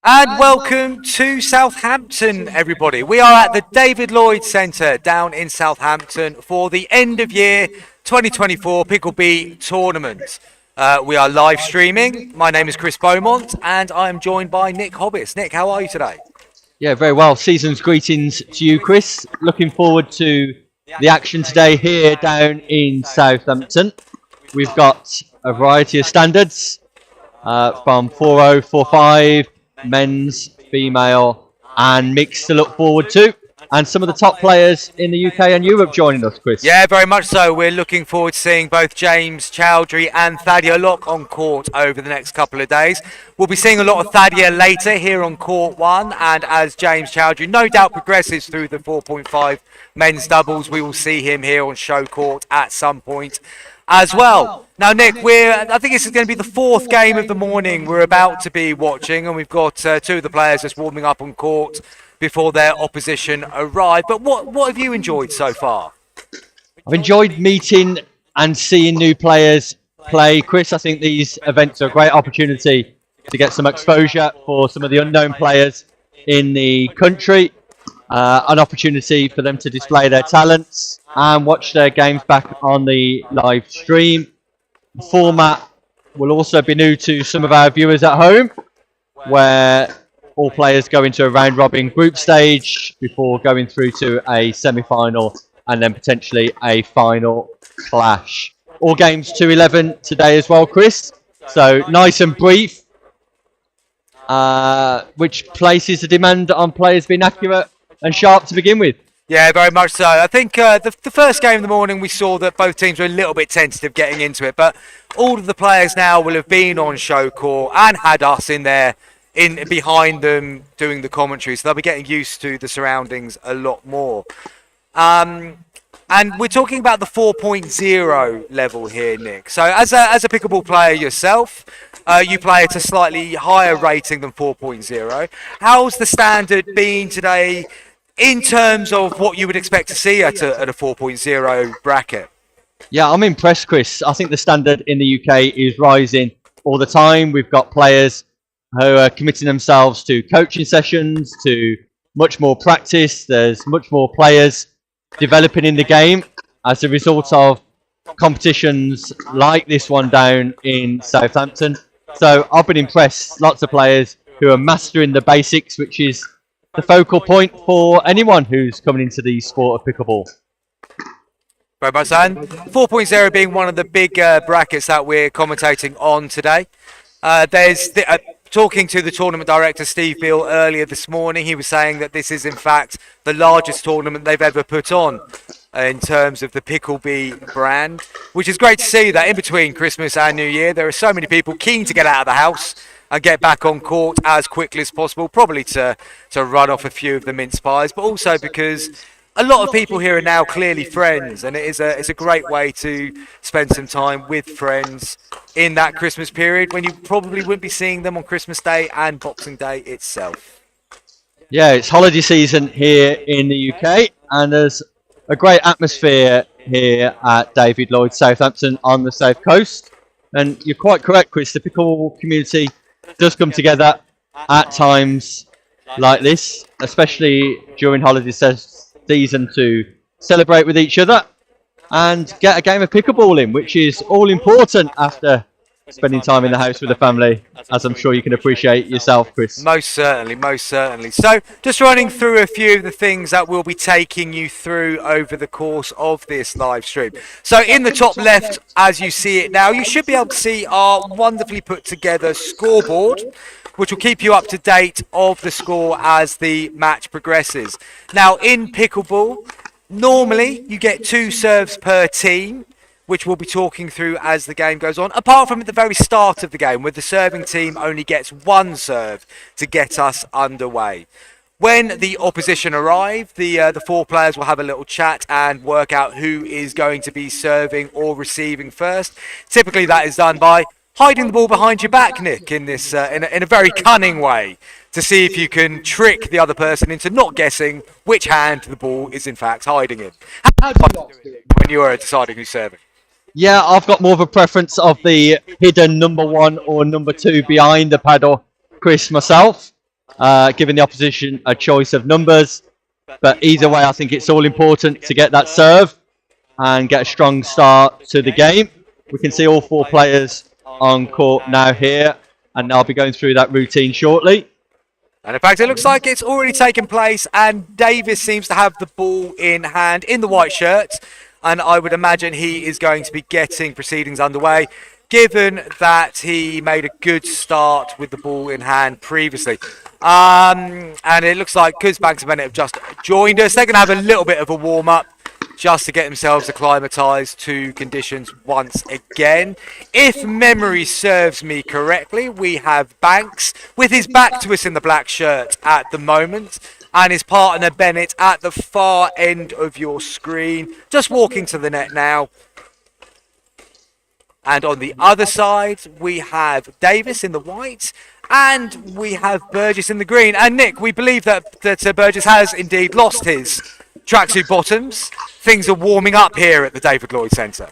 And welcome to Southampton, everybody. We are at the David Lloyd Centre down in Southampton for the end of year 2024 PickleB tournament. We are live streaming. My name is Chris Beaumont and I am joined by Nick Hobbis. Nick, how are you today? Yeah, very well. Season's greetings to you, Chris. Looking forward to the action today here down in Southampton. We've got a variety of standards from 4-0, 4-5, men's, female and mixed to look forward to. And some of the top players in the UK and Europe joining us, Chris. Yeah, very much so. We're looking forward to seeing both James Chowdhury and Thadia Locke on court over the next couple of days. We'll be seeing a lot of Thadia later here on court one, and as James Chowdhury no doubt progresses through the 4.5 men's doubles, we will see him here on show court at some point as well. Now, Nick, I think this is going to be the fourth game of the morning we're about to be watching, and we've got two of the players just warming up on court before their opposition arrive. But what have you enjoyed so far? I've enjoyed meeting and seeing new players play, Chris. I think these events are a great opportunity to get some exposure for some of the unknown players in the country, an opportunity for them to display their talents and watch their games back on the live stream. The format will also be new to some of our viewers at home, where all players go into a round-robin group stage before going through to a semi-final and then potentially a final clash. All games to 11 today as well, Chris. So nice and brief, which places the demand on players being accurate and sharp to begin with. Yeah, very much so. I think the first game of the morning we saw that both teams were a little bit tentative getting into it, but all of the players now will have been on show court and had us in there behind them doing the commentary, so they'll be getting used to the surroundings a lot more. And we're talking about the 4.0 level here, Nick. So as a pickleball player yourself, you play at a slightly higher rating than 4.0. How's the standard been today in terms of what you would expect to see at a 4.0 bracket? Yeah, I'm impressed, Chris. I think the standard in the UK is rising all the time. We've got players who are committing themselves to coaching sessions, to much more practice. There's much more players developing in the game as a result of competitions like this one down in Southampton. So I've been impressed. Lots of players who are mastering the basics, which is the focal point for anyone who's coming into the sport of pickleball. Very much so. 4.0 being one of the big brackets that we're commentating on today. Talking to the tournament director, Steve Beale, earlier this morning, he was saying that this is, in fact, the largest tournament they've ever put on in terms of the PickleB brand, which is great to see that in between Christmas and New Year, there are so many people keen to get out of the house and get back on court as quickly as possible, probably to run off a few of the mince pies, but also because a lot of people here are now clearly friends, and it's a great way to spend some time with friends in that Christmas period when you probably wouldn't be seeing them on Christmas Day and Boxing Day itself. Yeah, it's holiday season here in the UK, and there's a great atmosphere here at David Lloyd Southampton on the South Coast. And you're quite correct, Chris, the pickleball community does come together at times like this, especially during holiday season, to celebrate with each other and get a game of pickleball in, which is all important after spending time in the house with the family, as I'm sure you can appreciate yourself, Chris. Most certainly, most certainly. So just running through a few of the things that we'll be taking you through over the course of this live stream. So in the top left, as you see it now, you should be able to see our wonderfully put together scoreboard, which will keep you up to date of the score as the match progresses. Now, in pickleball, normally you get 2 serves per team, which we'll be talking through as the game goes on, apart from at the very start of the game, where the serving team only gets 1 serve to get us underway. When the opposition arrive, the 4 players will have a little chat and work out who is going to be serving or receiving first. Typically, that is done by hiding the ball behind your back, Nick, in this in a very cunning way, to see if you can trick the other person into not guessing which hand the ball is in fact hiding in. How do you do it when you are deciding who's serving? Yeah, I've got more of a preference of the hidden number 1 or number 2 behind the paddle, Chris, myself. giving the opposition a choice of numbers. But either way, I think it's all important to get that serve and get a strong start to the game. We can see all 4 players on court now here, and I'll be going through that routine shortly. And in fact, it looks like it's already taken place, and Davis seems to have the ball in hand in the white shirt, and I would imagine he is going to be getting proceedings underway, given that he made a good start with the ball in hand previously. And it looks like, because Banks and Bennett have just joined us, they're going to have a little bit of a warm-up just to get themselves acclimatised to conditions once again. If memory serves me correctly, we have Banks with his back to us in the black shirt at the moment, and his partner Bennett at the far end of your screen, just walking to the net now. And on the other side, we have Davis in the white, and we have Burgess in the green. And Nick, we believe that Burgess has indeed lost his tracksuit bottoms. Things are warming up here at the David Lloyd Centre.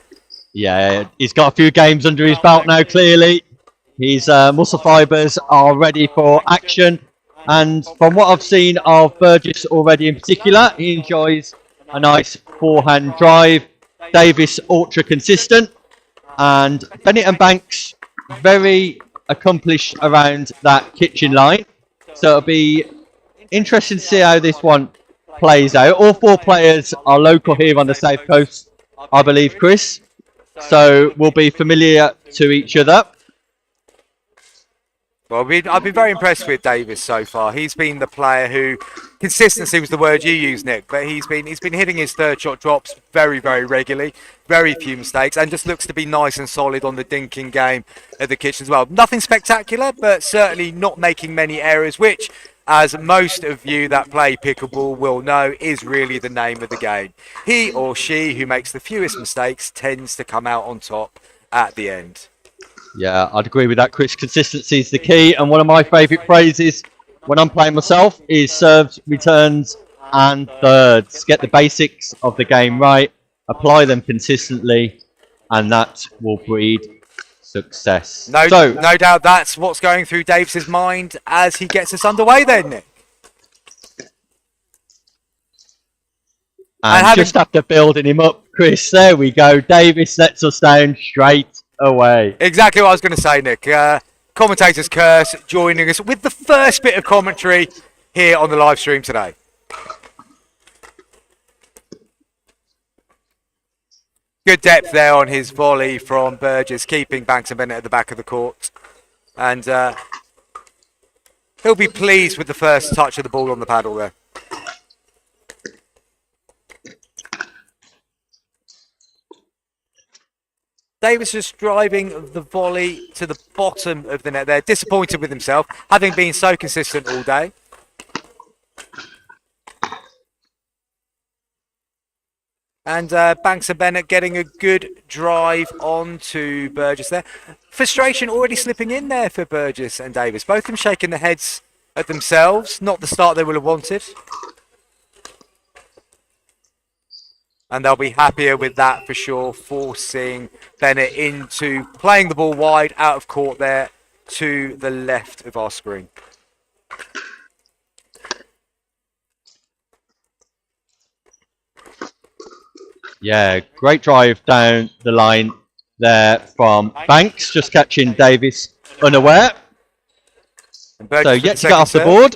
Yeah, he's got a few games under his belt now, clearly. His muscle fibres are ready for action. And from what I've seen of Burgess already in particular, he enjoys a nice forehand drive. Davis, ultra consistent. And Bennett and Banks, very accomplished around that kitchen line. So it'll be interesting to see how this one plays out. All 4 players are local here on the South Coast, I believe, Chris. So we'll be familiar to each other. Well, I've been very impressed with Davis so far. He's been the player who, consistency was the word you used, Nick, but he's been hitting his third shot drops very, very regularly, very few mistakes, and just looks to be nice and solid on the dinking game at the kitchen as well. Nothing spectacular, but certainly not making many errors, which, as most of you that play pickleball will know, is really the name of the game. He or she who makes the fewest mistakes tends to come out on top at the end. Yeah, I'd agree with that, Chris. Consistency is the key, and one of my favourite phrases when I'm playing myself is serves, returns, and thirds. Get the basics of the game right, apply them consistently, and that will breed success. No doubt that's what's going through Davis's mind as he gets us underway then, Nick. And just after building him up, Chris, there we go. Davis lets us down straight away. Exactly what I was going to say, Nick. Commentator's curse joining us with the first bit of commentary here on the live stream today. Good depth there on his volley from Burgess, keeping Banks and Bennett at the back of the court. And he'll be pleased with the first touch of the ball on the paddle there. Davis just driving the volley to the bottom of the net there, disappointed with himself, having been so consistent all day. And Banks and Bennett getting a good drive onto Burgess there. Frustration already slipping in there for Burgess and Davis. Both of them shaking their heads at themselves. Not the start they would have wanted. And they'll be happier with that for sure, forcing Bennett into playing the ball wide out of court there to the left of our screen. Yeah, great drive down the line there from Banks, just catching Davis unaware. So yet to get off the board.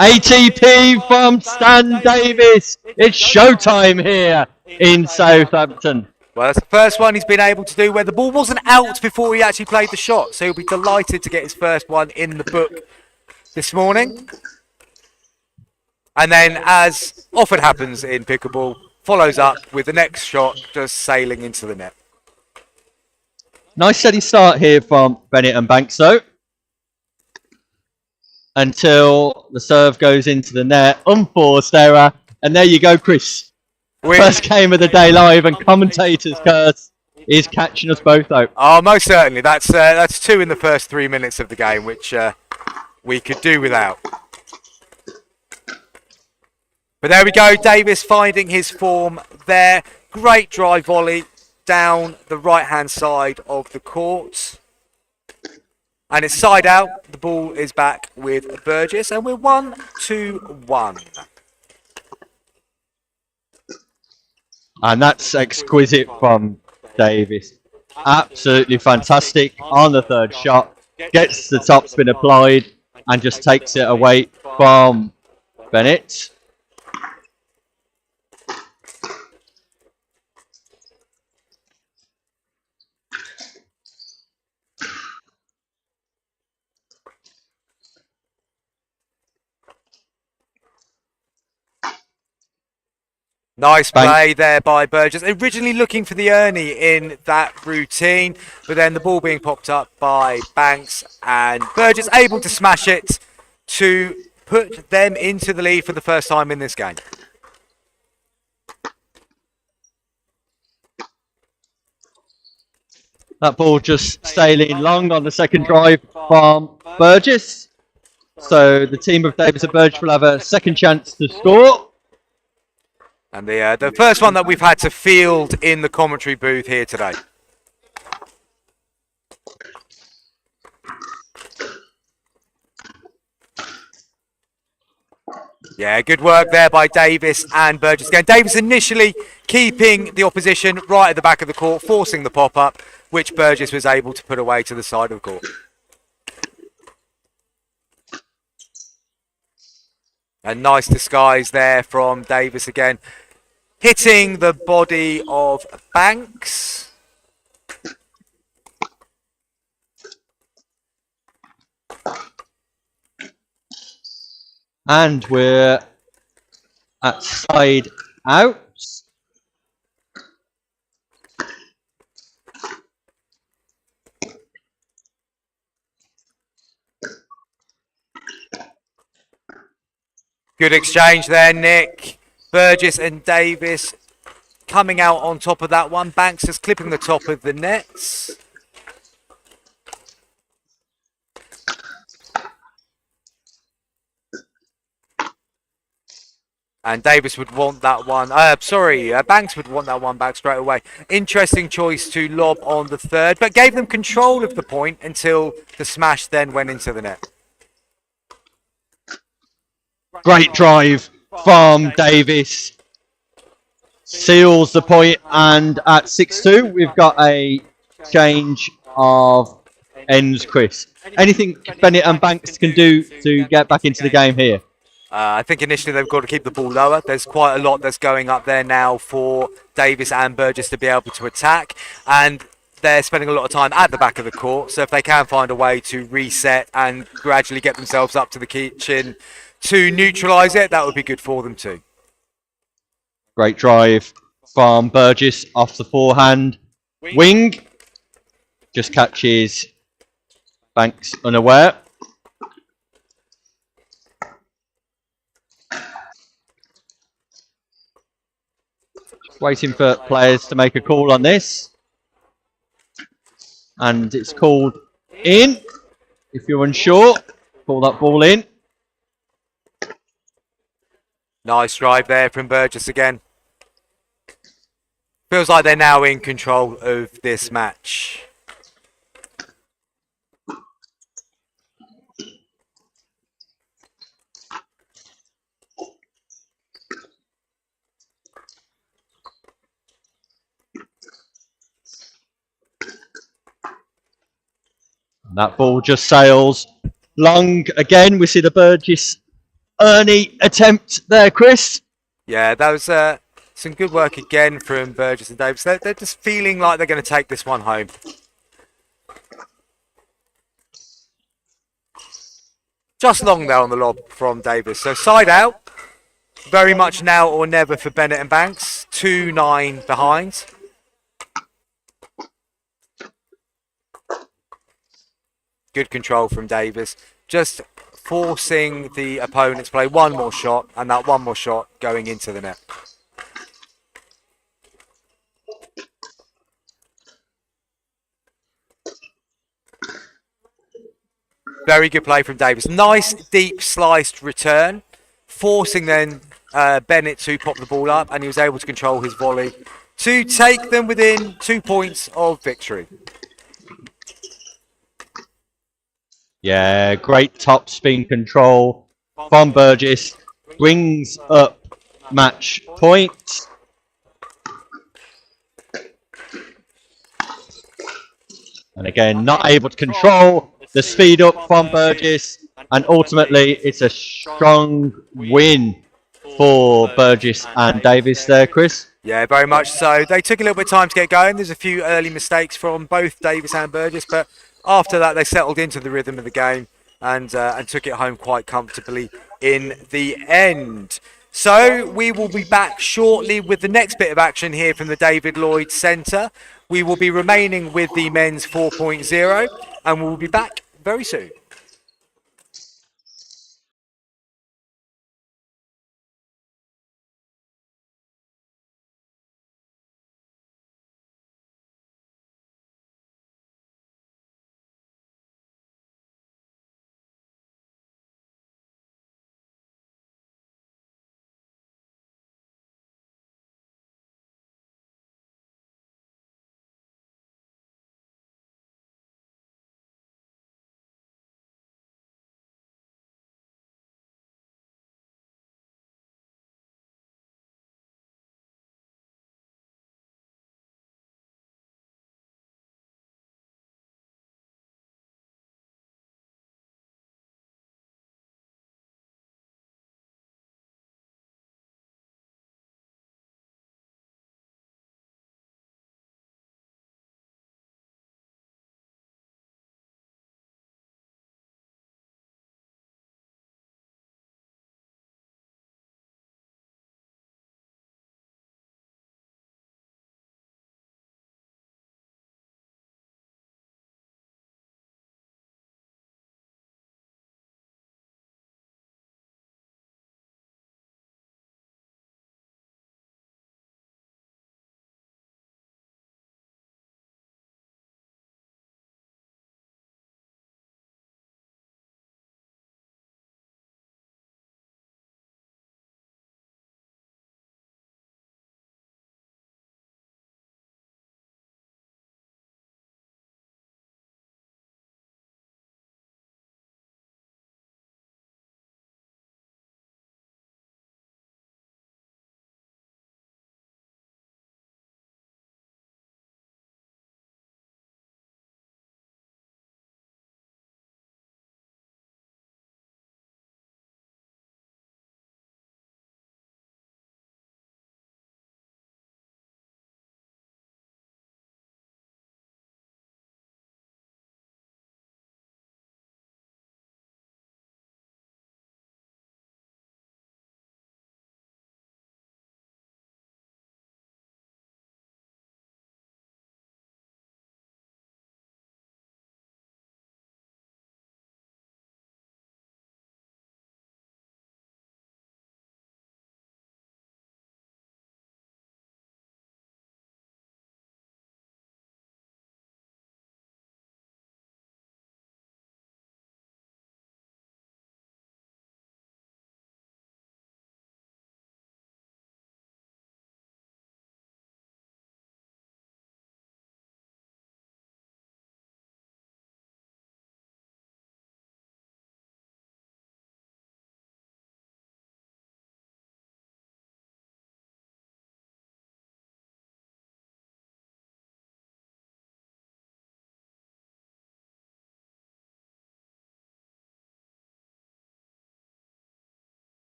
ATP from Stan Davis. It's showtime here in Southampton. Well, that's the first one he's been able to do where the ball wasn't out before he actually played the shot. So he'll be delighted to get his first one in the book this morning. And then, as often happens in pickleball, follows up with the next shot just sailing into the net. Nice steady start here from Bennett and Banks, though. Until the serve goes into the net. Unforced error. And there you go, Chris. First game of the day live, and commentator's curse is catching us both out. Oh, most certainly. That's two in the first 3 minutes of the game, which we could do without. But there we go, Davis finding his form there. Great drive volley down the right-hand side of the court. And it's side out. The ball is back with Burgess, and we're 1-1. And that's exquisite from Davis. Absolutely fantastic on the third shot. Gets the topspin applied and just takes it away from Bennett. Nice play there by Burgess. Originally looking for the Ernie in that routine, but then the ball being popped up by Banks, and Burgess able to smash it to put them into the lead for the first time in this game. That ball just sailing long on the second drive from Burgess. So the team of Davis and Burgess will have a second chance to score. And the first one that we've had to field in the commentary booth here today. Yeah, good work there by Davis and Burgess. Again, Davis initially keeping the opposition right at the back of the court, forcing the pop-up, which Burgess was able to put away to the side of the court. A nice disguise there from Davis again. Hitting the body of Banks. And we're at side out. Good exchange there, Nick. Burgess and Davis coming out on top of that one. Banks is clipping the top of the nets. And Davis would want that one. Banks would want that one back straight away. Interesting choice to lob on the third, but gave them control of the point until the smash then went into the net. Great drive from Davis. Seals the point, and at 6-2, we've got a change of ends, Chris. Anything Bennett and Banks can do to get back into the game here? I think initially they've got to keep the ball lower. There's quite a lot that's going up there now for Davis and Burgess to be able to attack. And they're spending a lot of time at the back of the court. So if they can find a way to reset and gradually get themselves up to the kitchen to neutralise it, that would be good for them too. Great drive from Burgess off the forehand. Wing. Just catches Banks unaware. Waiting for players to make a call on this. And it's called in. If you're unsure, call that ball in. Nice drive there from Burgess again. Feels like they're now in control of this match. That ball just sails long again. We see the Burgess Ernie attempt there, Chris. Yeah, that was some good work again from Burgess and Davis. They're just feeling like they're going to take this one home. Just long there on the lob from Davis. So side out. Very much now or never for Bennett and Banks. 2-9 behind. Good control from Davis. Just forcing the opponent to play one more shot, and that one more shot going into the net. Very good play from Davis. Nice deep sliced return, forcing then Bennett to pop the ball up, and he was able to control his volley to take them within 2 points of victory. Yeah, great top spin control from Burgess. Brings up match point. And again, not able to control the speed up from Burgess. And ultimately, it's a strong win for Burgess and Davis there, Chris. Yeah, very much so. They took a little bit of time to get going. There's a few early mistakes from both Davis and Burgess, but after that, they settled into the rhythm of the game and took it home quite comfortably in the end. So we will be back shortly with the next bit of action here from the David Lloyd Centre. We will be remaining with the men's 4.0, and we'll be back very soon.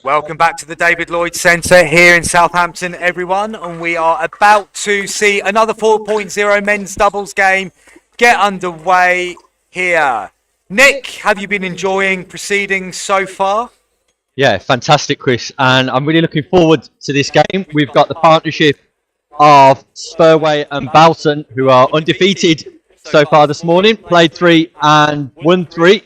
Welcome back to the David Lloyd Centre here in Southampton, everyone. And we are about to see another 4.0 men's doubles game get underway here. Nick, have you been enjoying proceedings so far? Yeah, fantastic, Chris. And I'm really looking forward to this game. We've got the partnership of Spurway and Belson, who are undefeated so far this morning, played 3 and won 3.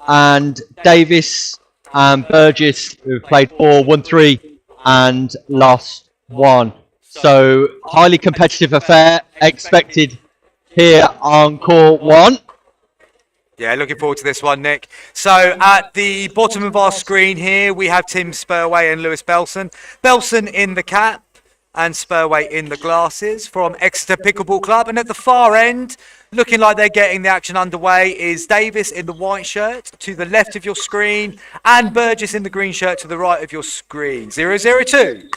And Davis and Burgess, who've played 4, won 3 and lost 1. So, highly competitive affair expected here on court 1. Yeah, looking forward to this one, Nick. So at the bottom of our screen here, we have Tim Spurway and Lewis Belson. Belson in the cap and Spurway in the glasses from Exeter Pickleball Club. And at the far end, looking like they're getting the action underway, is Davis in the white shirt to the left of your screen and Burgess in the green shirt to the right of your screen. 0-0-2.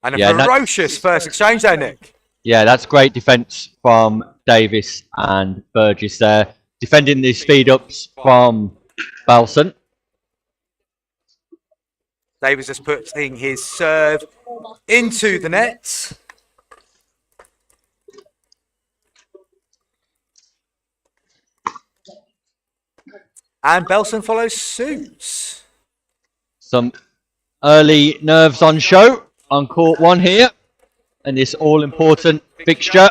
And a ferocious first exchange there, Nick. Yeah, that's great defence from Davis and Burgess there. Defending the speed-ups from Belson. Davis just putting his serve into the net. And Belson follows suit. Some early nerves on show on court 1 here, and this all-important fixture.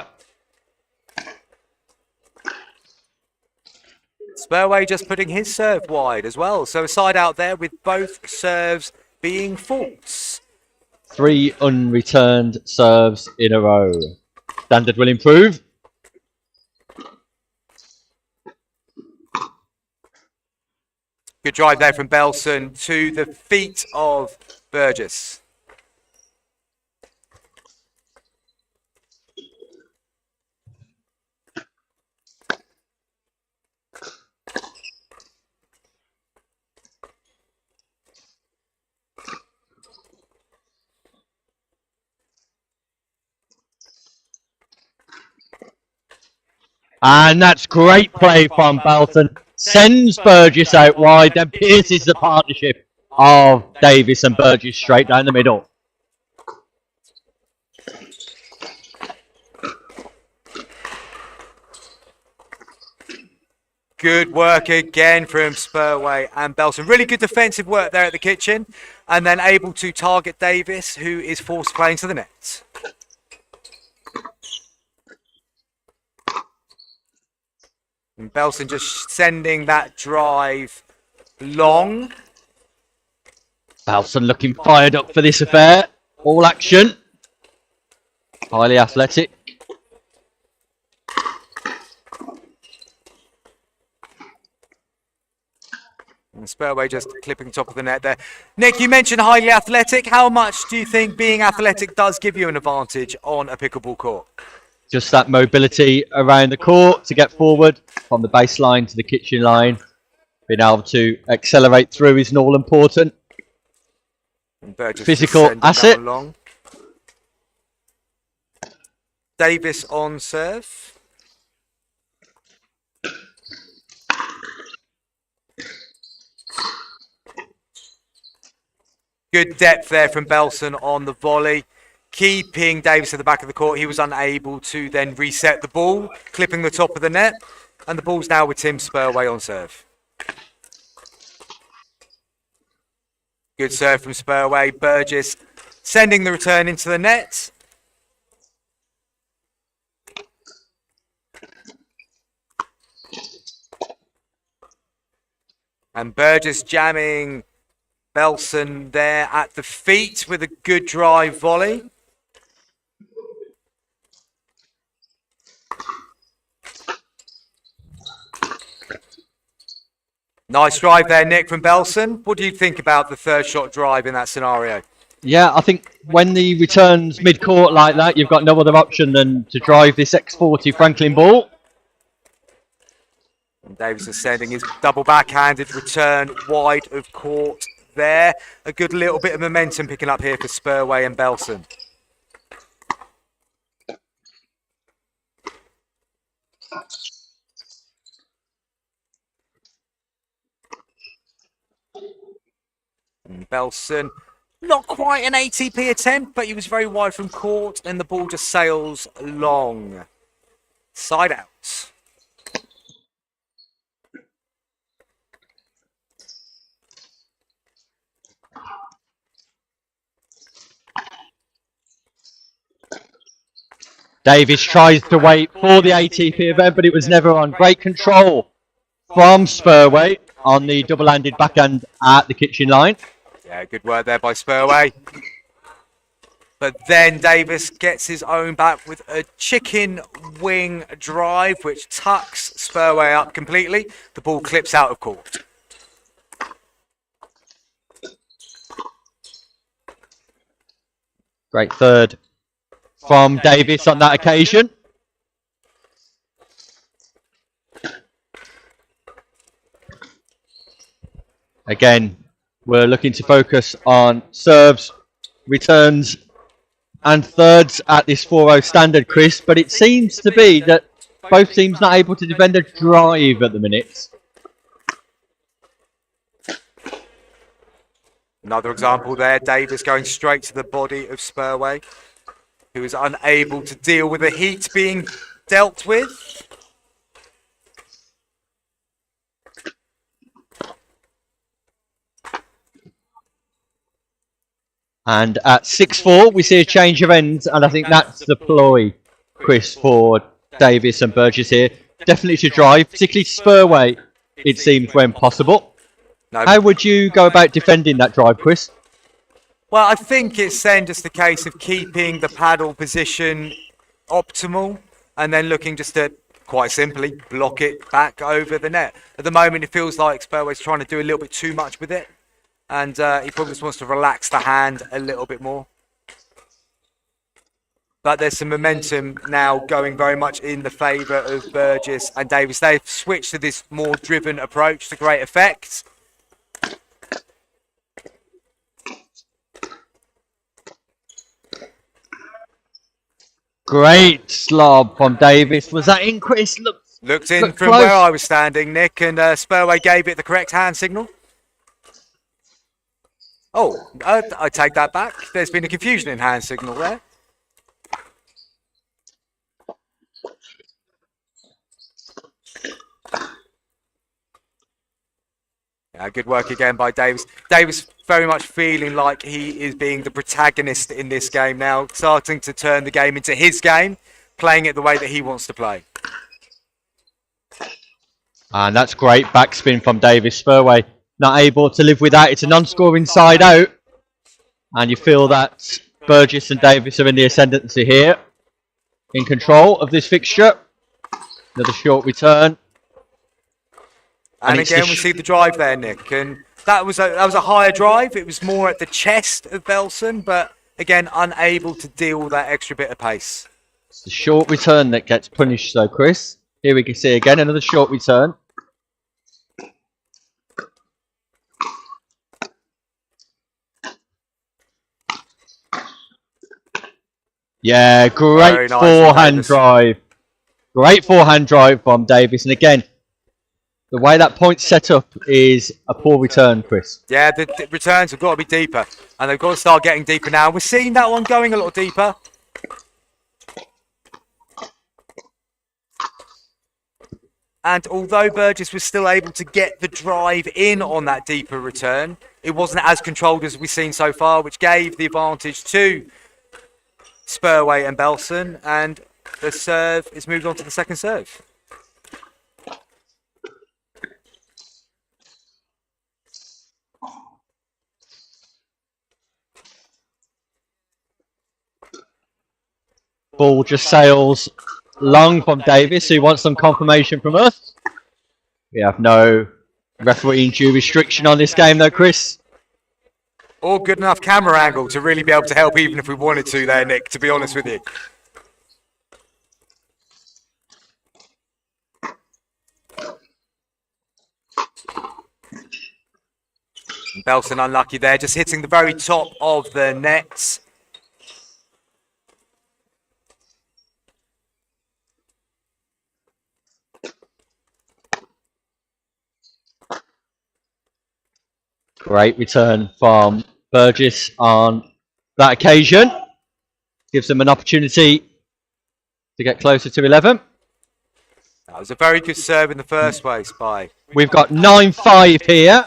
Spurway just putting his serve wide as well, so a side out there with both serves being faults. 3 unreturned serves in a row. Standard will improve. Good drive there from Belson to the feet of Burgess. And that's great play from Belson. Sends Burgess out wide, then pierces the partnership of Davis and Burgess straight down the middle. Good work again from Spurway and Belson. Really good defensive work there at the kitchen. And then able to target Davis, who is forced playing to the net. And Belson just sending that drive long. Belson looking fired up for this affair. All action. Highly athletic. And Spurway just clipping top of the net there. Nick, you mentioned highly athletic. How much do you think being athletic does give you an advantage on a pickleball court? Just that mobility around the court to get forward from the baseline to the kitchen line. Being able to accelerate through is all important. Physical asset. Davis on serve. Good depth there from Belson on the volley. Keeping Davis at the back of the court. He was unable to then reset the ball, clipping the top of the net. And the ball's now with Tim Spurway on serve. Good serve from Spurway. Burgess sending the return into the net. And Burgess jamming Belson there at the feet with a good drive volley. Nice drive there, Nick, from Belson. What do you think about the third shot drive in that scenario? Yeah, I think when the return's mid-court like that, you've got no other option than to drive this X40 Franklin ball. And Davis is sending his double backhanded return wide of court there. A good little bit of momentum picking up here for Spurway and Belson. And Belson, not quite an ATP attempt, but he was very wide from court, and the ball just sails long. Side out. Davis tries to wait for the ATP event, but it was never on. Great control from Spurway on the double-handed backhand at the kitchen line. Yeah, good work there by Spurway. But then Davis gets his own back with a chicken wing drive, which tucks Spurway up completely. The ball clips out of court. Great third from Davis on that occasion. Again, we're looking to focus on serves, returns and thirds at this 4-0 standard, Chris, but it seems to be that both teams not able to defend a drive at the minute. Another example there, Davis going straight to the body of Spurway, who is unable to deal with the heat being dealt with. And at 6-4, we see a change of ends, and I think that's the ploy, Chris, for Davis and Burgess here. Definitely to drive, particularly Spurway, it seems, when possible. No. How would you go about defending that drive, Chris? Well, I think it's then just a case of keeping the paddle position optimal and then looking just to, quite simply, block it back over the net. At the moment, it feels like Spurway's trying to do a little bit too much with it. And he probably just wants to relax the hand a little bit more. But there's some momentum now going very much in the favour of Burgess and Davis. They've switched to this more driven approach to great effect. Great slob from Davis. Was that in, Chris? Looked in Looked from close. where I was standing, Nick, and Spurway gave it the correct hand signal. Oh, I take that back. There's been a confusion in hand signal there. Yeah, good work again by Davis. Davis very much feeling like he is being the protagonist in this game now, starting to turn the game into his game, playing it the way that he wants to play. And that's great backspin from Davis. Spurway not able to live with that. It's a non-scoring side out. And you feel that Burgess and Davis are in the ascendancy here. In control of this fixture. Another short return. And again, we see the drive there, Nick. And that was a higher drive. It was more at the chest of Belson, but again, unable to deal with that extra bit of pace. It's the short return that gets punished, though, Chris. Here we can see again another short return. Yeah, great nice forehand drive. Great forehand drive from Davis. And again, the way that point's set up is a poor return, Chris. Yeah, the returns have got to be deeper. And they've got to start getting deeper now. We're seeing that one going a little deeper. And although Burgess was still able to get the drive in on that deeper return, it wasn't as controlled as we've seen so far, which gave the advantage to Spurway and Belson. And the serve is moved on to the second serve. Ball just sails long from Davis, who wants some confirmation from us. We have no refereeing due restriction on this game, though, Chris. Or good enough camera angle to really be able to help, even if we wanted to there, Nick, to be honest with you. And Belson unlucky there, just hitting the very top of the net. Great return from Burgess on that occasion. Gives them an opportunity to get closer to 11. That was a very good serve in the first place by. We've got 9-5 here.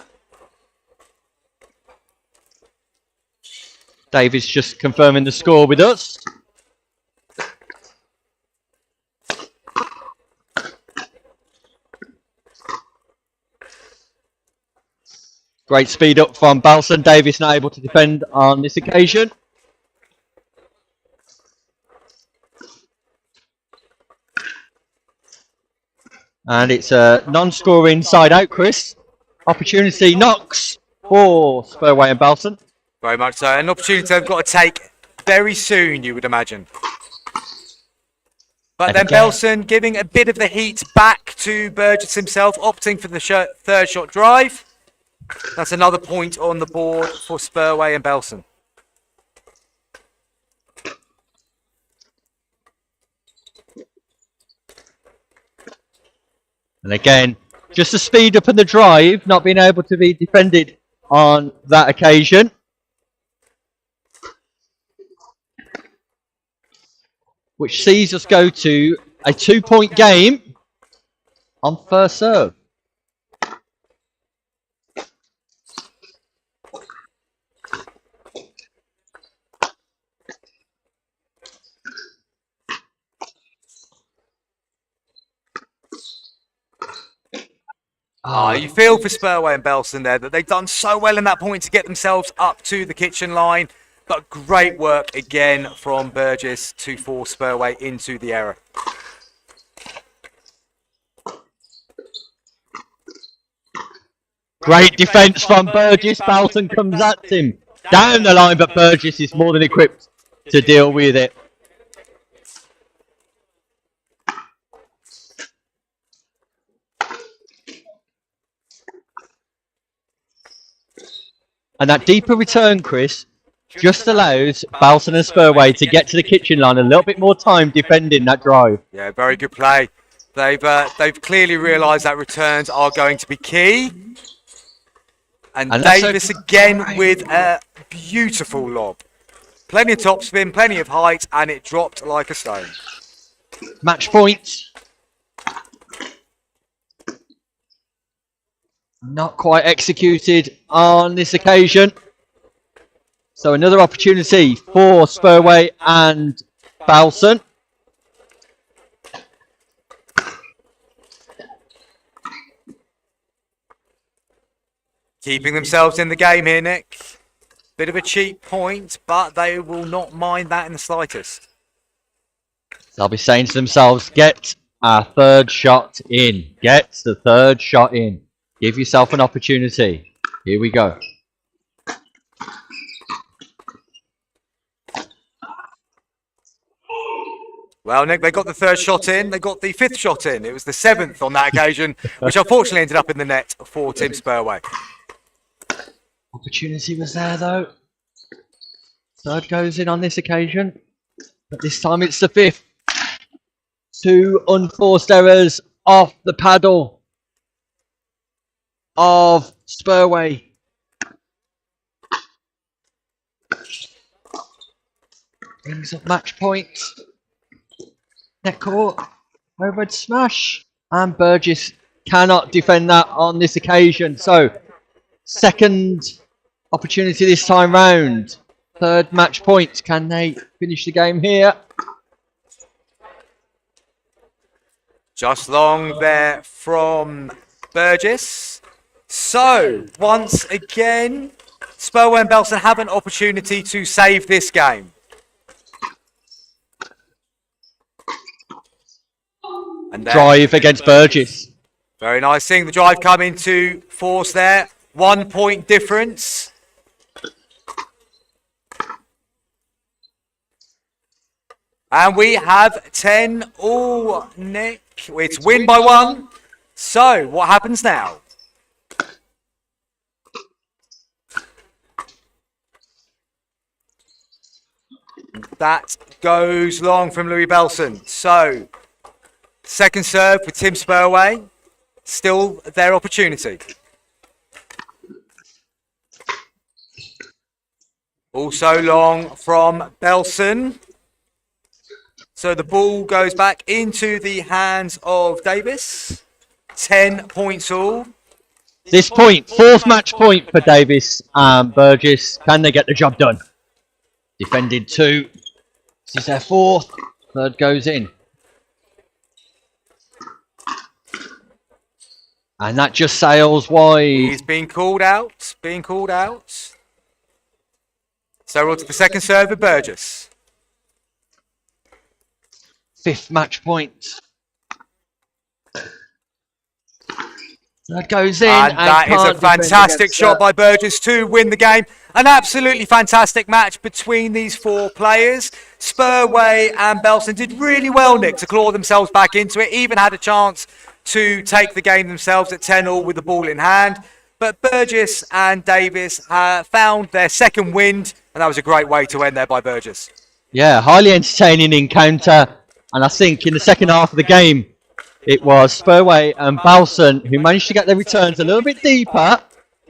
David's just confirming the score with us. Great speed up from Belson. Davis not able to defend on this occasion. And it's a non-scoring side out, Chris. Opportunity knocks for Spurway and Belson. Very much so. An opportunity they've got to take very soon, you would imagine. But And then again. Belson giving a bit of the heat back to Burgess himself, opting for the third shot drive. That's another point on the board for Spurway and Belson. And again, just the speed up and the drive, not being able to be defended on that occasion. Which sees us go to a 2-point game on first serve. You feel for Spurway and Belson there that they've done so well in that point to get themselves up to the kitchen line. But great work again from Burgess to force Spurway into the error. Great defence from Burgess. Belson comes at him down the line, but Burgess is more than equipped to deal with it. And that deeper return, Chris, just allows Belson and Spurway to get to the kitchen line a little bit more time defending that drive. Yeah, very good play. They've clearly realised that returns are going to be key. And Davis again with a beautiful lob. Plenty of topspin, plenty of height, and it dropped like a stone. Match point. Not quite executed on this occasion. So another opportunity for Spurway and Belson. Keeping themselves in the game here, Nick. Bit of a cheap point, but they will not mind that in the slightest. They'll be saying to themselves, get a third shot in. Get the third shot in. Give yourself an opportunity. Here we go. Well, Nick, they got the third shot in. They got the fifth shot in. It was the seventh on that occasion, which unfortunately ended up in the net for Tim Spurway. Opportunity was there, though. Third goes in on this occasion. But this time it's the fifth. 2 unforced errors off the paddle of Spurway. Brings up match point. Net court. Overhead smash. And Burgess cannot defend that on this occasion. So, second opportunity this time round. Third match point. Can they finish the game here? Just long there from Burgess. So, once again, Spurway and Belson have an opportunity to save this game. And Drive against Burgess. Very nice seeing the drive come into force there. 1 point difference. And we have 10 all, Nick. It's win by 1. So, what happens now? That goes long from Louis Belson. So, second serve for Tim Spurway. Still their opportunity. Also long from Belson. So the ball goes back into the hands of Davis. 10 points all. This point, fourth match point for Davis and Burgess. Can they get the job done? Defended 2. This is their 4th. 3rd goes in. And that just sails wide. He's being called out. So we're on to the second serve of Burgess. 5th match point. That goes in. And that is a fantastic shot by Burgess to win the game. An absolutely fantastic match between these 4 players. Spurway and Belson did really well, Nick, to claw themselves back into it. Even had a chance to take the game themselves at 10-all with the ball in hand. But Burgess and Davis found their second wind, and that was a great way to end there by Burgess. Yeah, highly entertaining encounter. And I think in the second half of the game, it was Spurway and Belson who managed to get their returns a little bit deeper,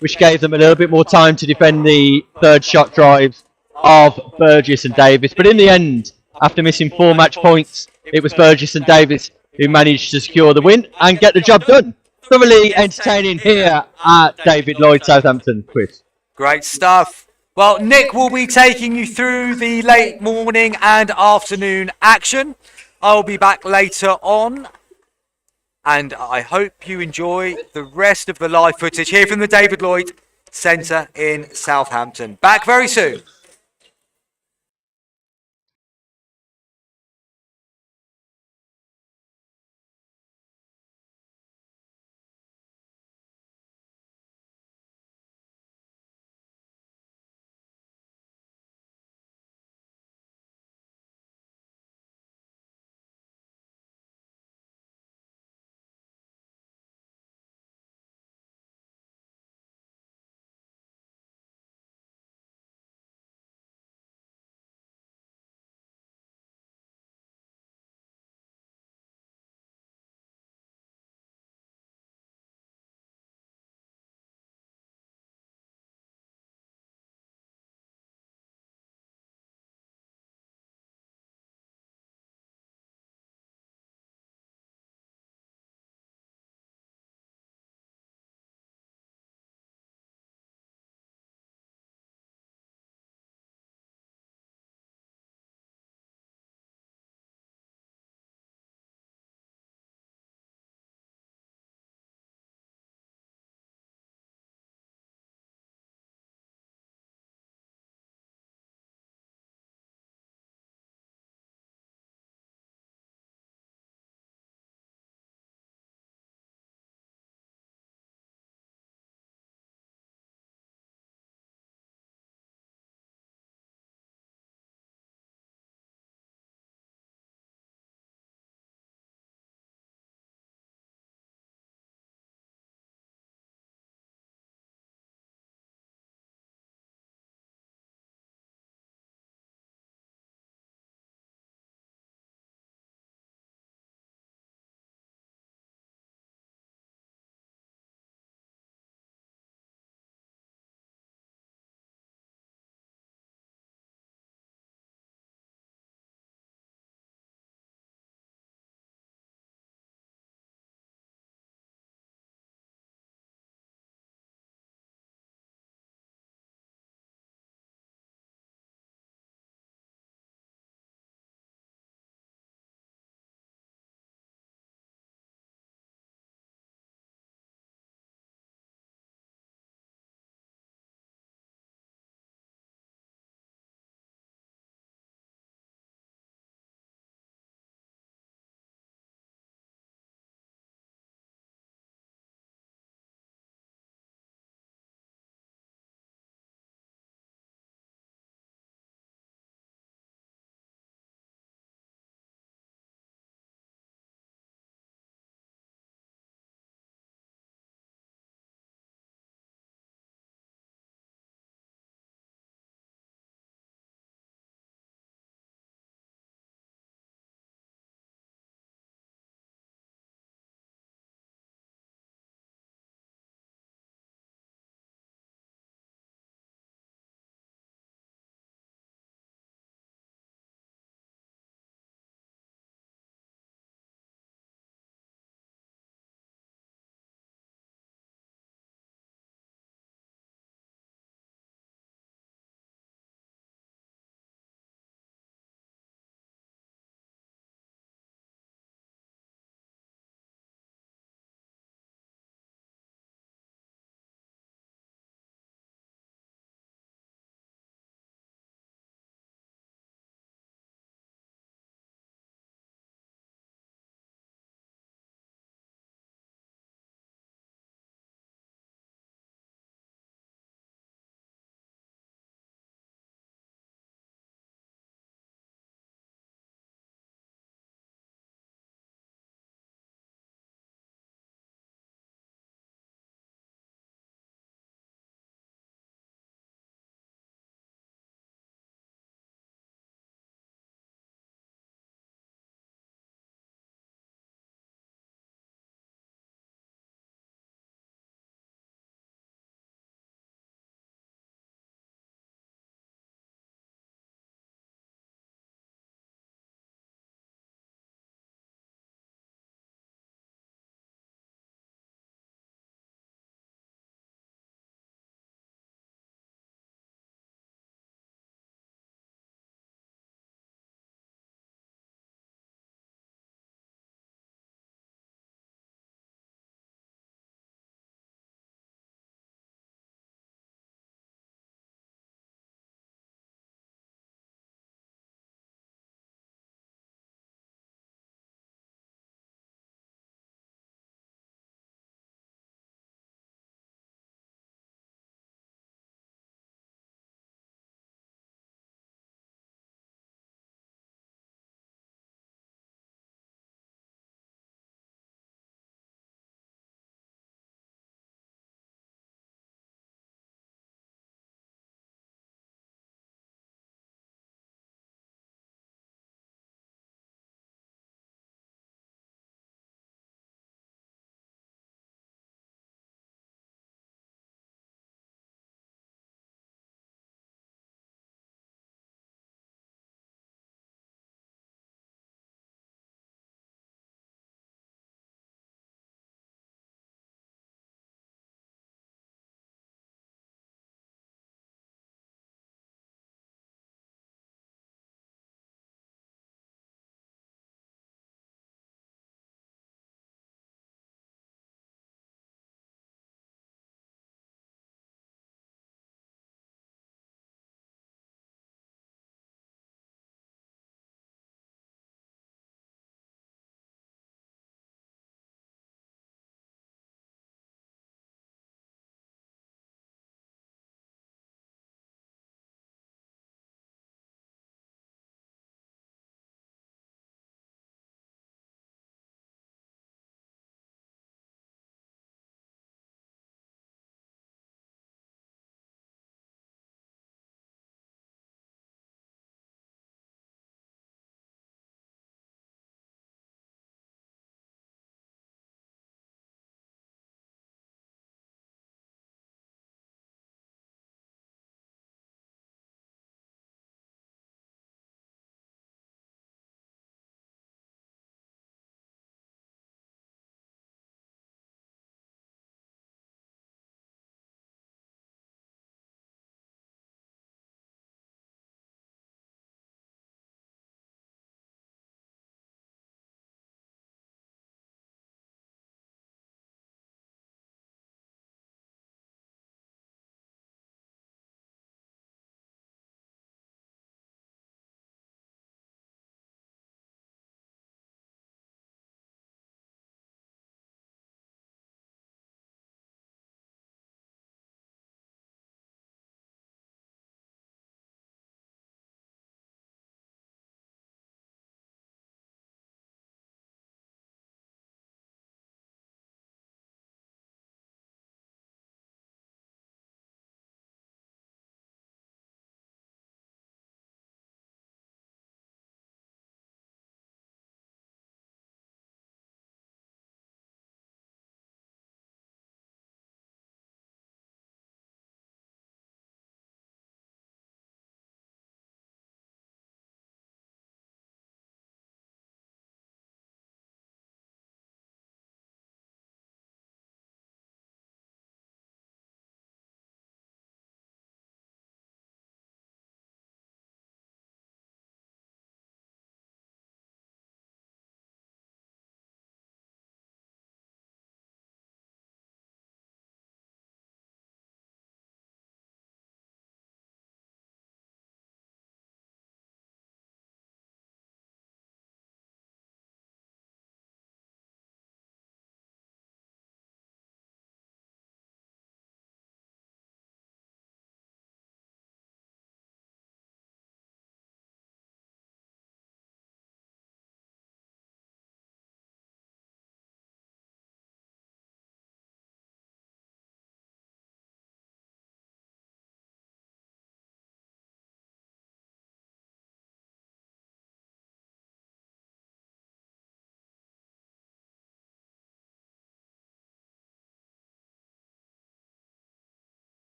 which gave them a little bit more time to defend the 3rd shot drives of Burgess and Davis. But in the end, after missing 4 match points, it was Burgess and Davis who managed to secure the win and get the job done. Thoroughly entertaining here at David Lloyd Southampton, Chris. Great stuff. Well, Nick will be taking you through the late morning and afternoon action. I'll be back later on. And I hope you enjoy the rest of the live footage here from the David Lloyd Centre in Southampton. Back very soon.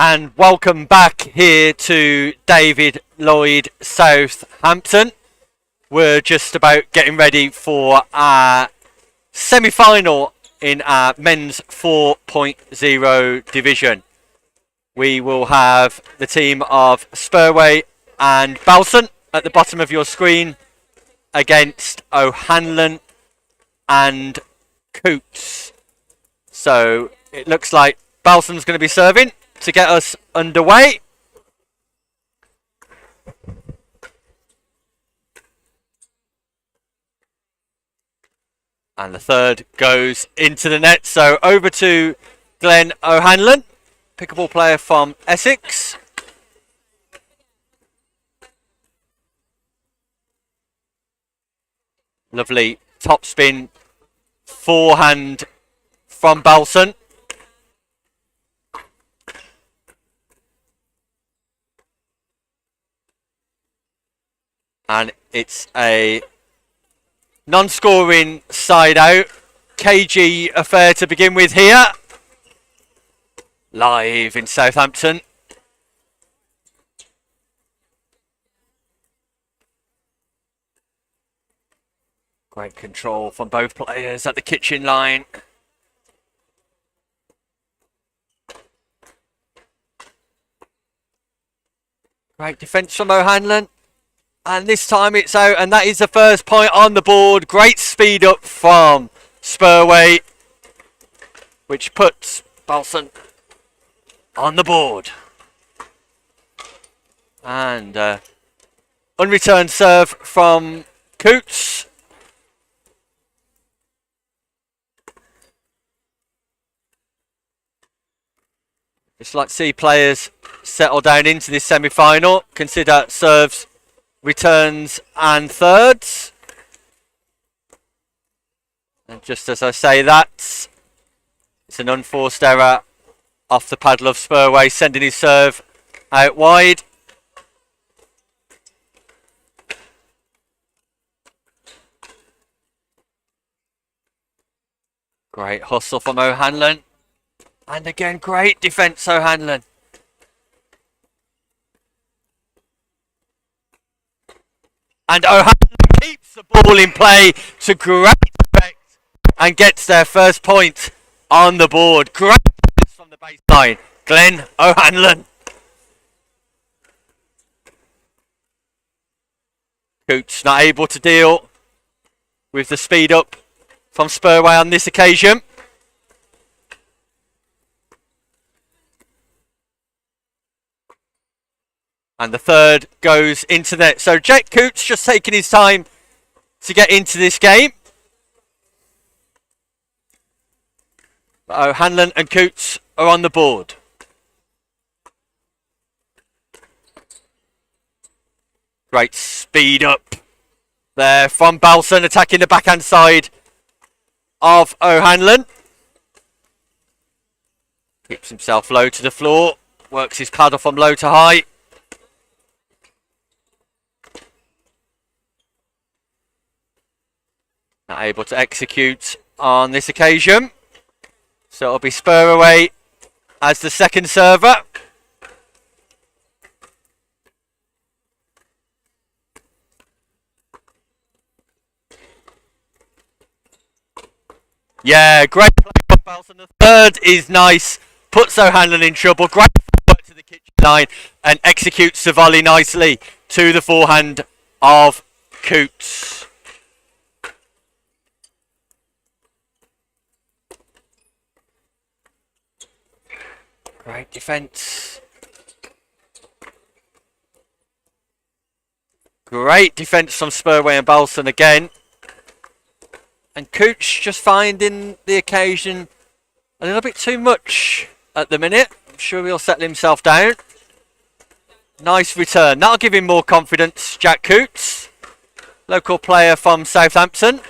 And welcome back here to David Lloyd Southampton. We're just about getting ready for our semi-final in our men's 4.0 division. We will have the team of Spurway and Belson at the bottom of your screen against O'Hanlon and Coots. So it looks like Belson's going to be serving to get us underway. And the third goes into the net. So over to Glenn O'Hanlon, pickleball player from Essex. Lovely top spin forehand from Belson. And it's a non-scoring side out. KG affair to begin with here. Live in Southampton. Great control from both players at the kitchen line. Great defence from O'Hanlon. And this time it's out, and that is the first point on the board. Great speed up from Spurway, which puts Belson on the board. And unreturned serve from Coots. Just like to see players settle down into this semi-final. Consider serves, returns and thirds. And just as I say that, it's an unforced error off the paddle of Spurway, sending his serve out wide. Great hustle from O'Hanlon. And again, great defence, O'Hanlon. And O'Hanlon keeps the ball in play to great effect and gets their first point on the board. Great defence from the baseline. Glenn O'Hanlon. Coots not able to deal with the speed up from Spurway on this occasion. And the third goes into net. So Jack Coots just taking his time to get into this game. But O'Hanlon and Coots are on the board. Great speed up there from Belson, attacking the backhand side of O'Hanlon. Keeps himself low to the floor. Works his paddle from low to high. Not able to execute on this occasion. So it'll be Spurway as the second server. Yeah, great play from Belson. The third is nice. Puts O'Hanlon in trouble. Great work to the kitchen line and executes the volley nicely to the forehand of Coots. Great defence. Great defence from Spurway and Belson again. And Coots just finding the occasion a little bit too much at the minute. I'm sure he'll settle himself down. Nice return. That'll give him more confidence, Jack Coots. Local player from Southampton.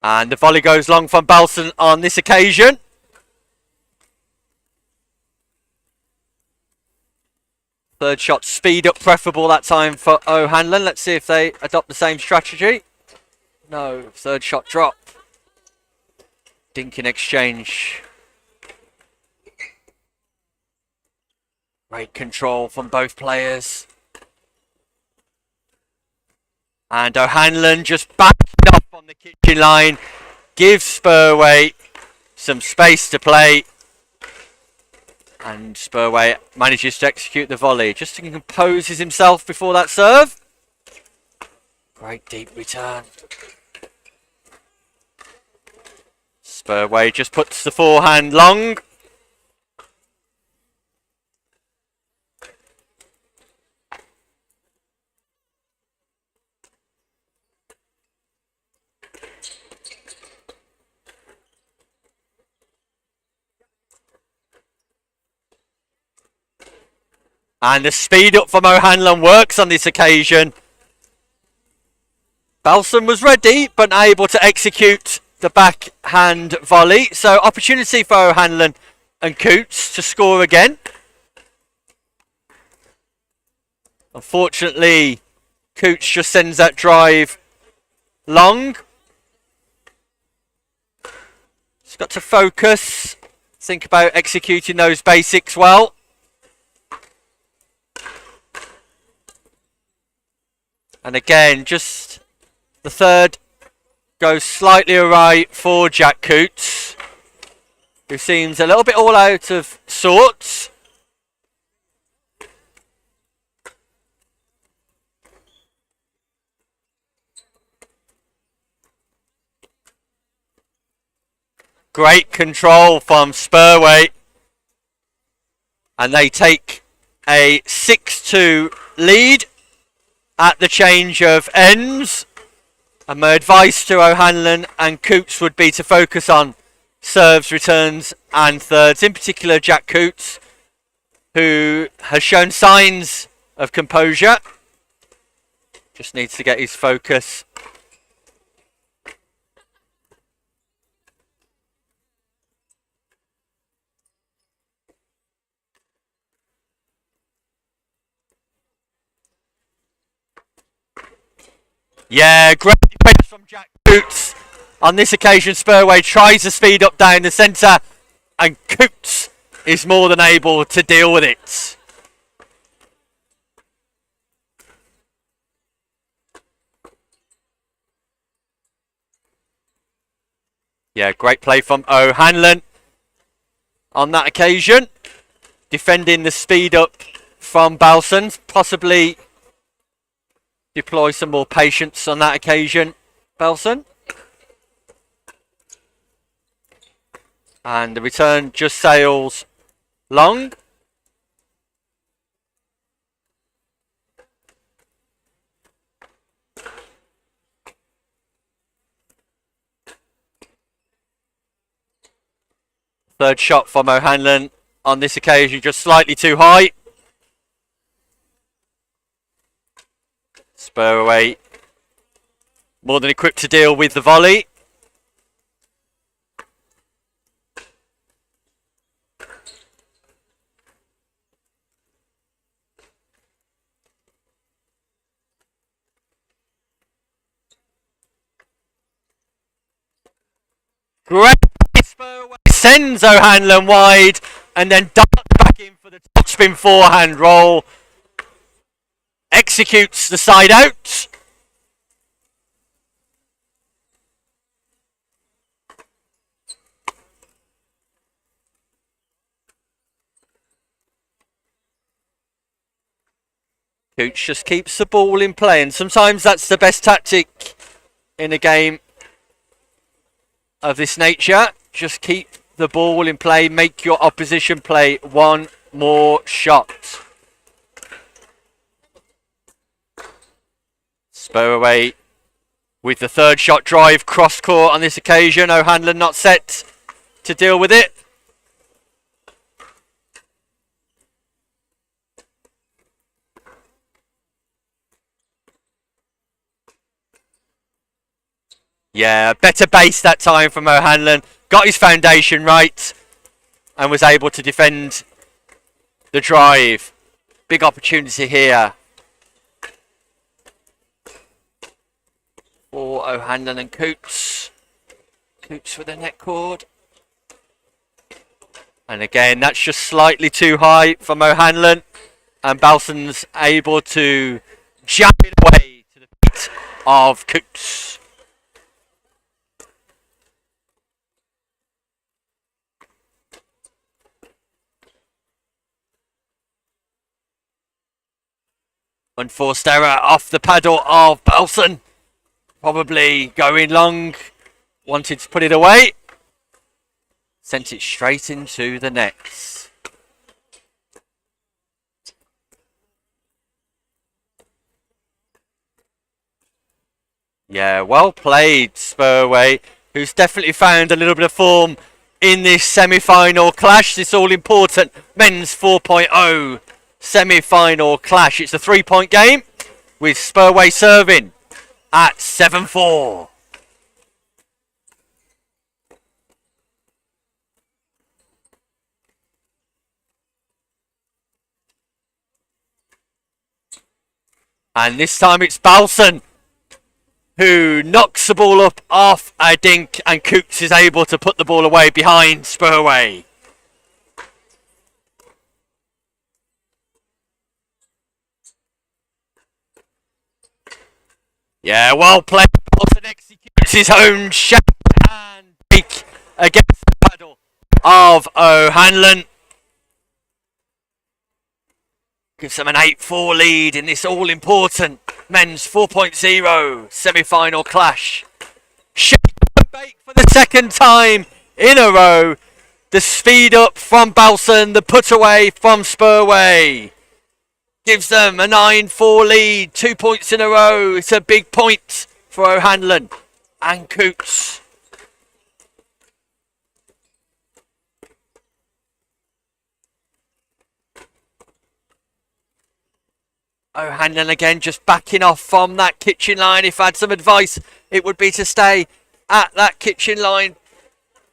And the volley goes long from Belson on this occasion. Third shot, speed up preferable that time for O'Hanlon. Let's see if they adopt the same strategy. No, third shot drop. Dinking exchange. Great control from both players. And O'Hanlon just backing off on the kitchen line. Gives Spurway some space to play. And Spurway manages to execute the volley. Just composes himself before that serve. Great deep return. Spurway just puts the forehand long. And the speed up from O'Hanlon works on this occasion. Belson was ready, but unable to execute the backhand volley. So opportunity for O'Hanlon and Coots to score again. Unfortunately, Coots just sends that drive long. He's got to focus. Think about executing those basics well. And again, just the third goes slightly awry for Jack Coots, who seems a little bit all out of sorts. Great control from Spurway. And they take a 6-2 lead at the change of ends. And my advice to O'Hanlon and Coots would be to focus on serves, returns and thirds. In particular, Jack Coots, who has shown signs of composure. Just needs to get his focus. Yeah, great defence from Jack Coots. On this occasion, Spurway tries to speed up down the centre, and Coots is more than able to deal with it. Yeah, great play from O'Hanlon on that occasion. Defending the speed up from Belson, possibly deploy some more patience on that occasion, Belson. And the return just sails long. Third shot from O'Hanlon on this occasion, just slightly too high. Spurway more than equipped to deal with the volley. Great. Spurway sends O'Hanlon wide and then darts back in for the topspin forehand roll. Executes the side out. Coots just keeps the ball in play, and sometimes that's the best tactic in a game of this nature. Just keep the ball in play, make your opposition play one more shot. Spurway with the third shot drive cross court on this occasion. O'Hanlon not set to deal with it. Yeah, better base that time from O'Hanlon. Got his foundation right and was able to defend the drive. Big opportunity here for O'Hanlon and Coots. Coots with the net cord. And again, that's just slightly too high from O'Hanlon. And Belson's able to jump it away to the feet of Coots. Unforced error off the paddle of Belson. Probably going long. Wanted to put it away. Sent it straight into the nets. Yeah, well played, Spurway, who's definitely found a little bit of form in this semi-final clash, this all-important men's 4.0 semi-final clash. It's a 3-point game with Spurway serving at 7-4. And this time it's Belson who knocks the ball up off a dink, and Coots is able to put the ball away behind Spurway. Yeah, well played. Belson executes his own shot and break against the paddle of O'Hanlon. Gives them an 8-4 lead in this all-important men's 4.0 semi-final clash. Shake and bake for the second time in a row. The speed up from Belson, the put away from Spurway. Gives them a 9-4 lead, 2 points in a row. It's a big point for O'Hanlon and Coots. O'Hanlon again just backing off from that kitchen line. If I had some advice, it would be to stay at that kitchen line.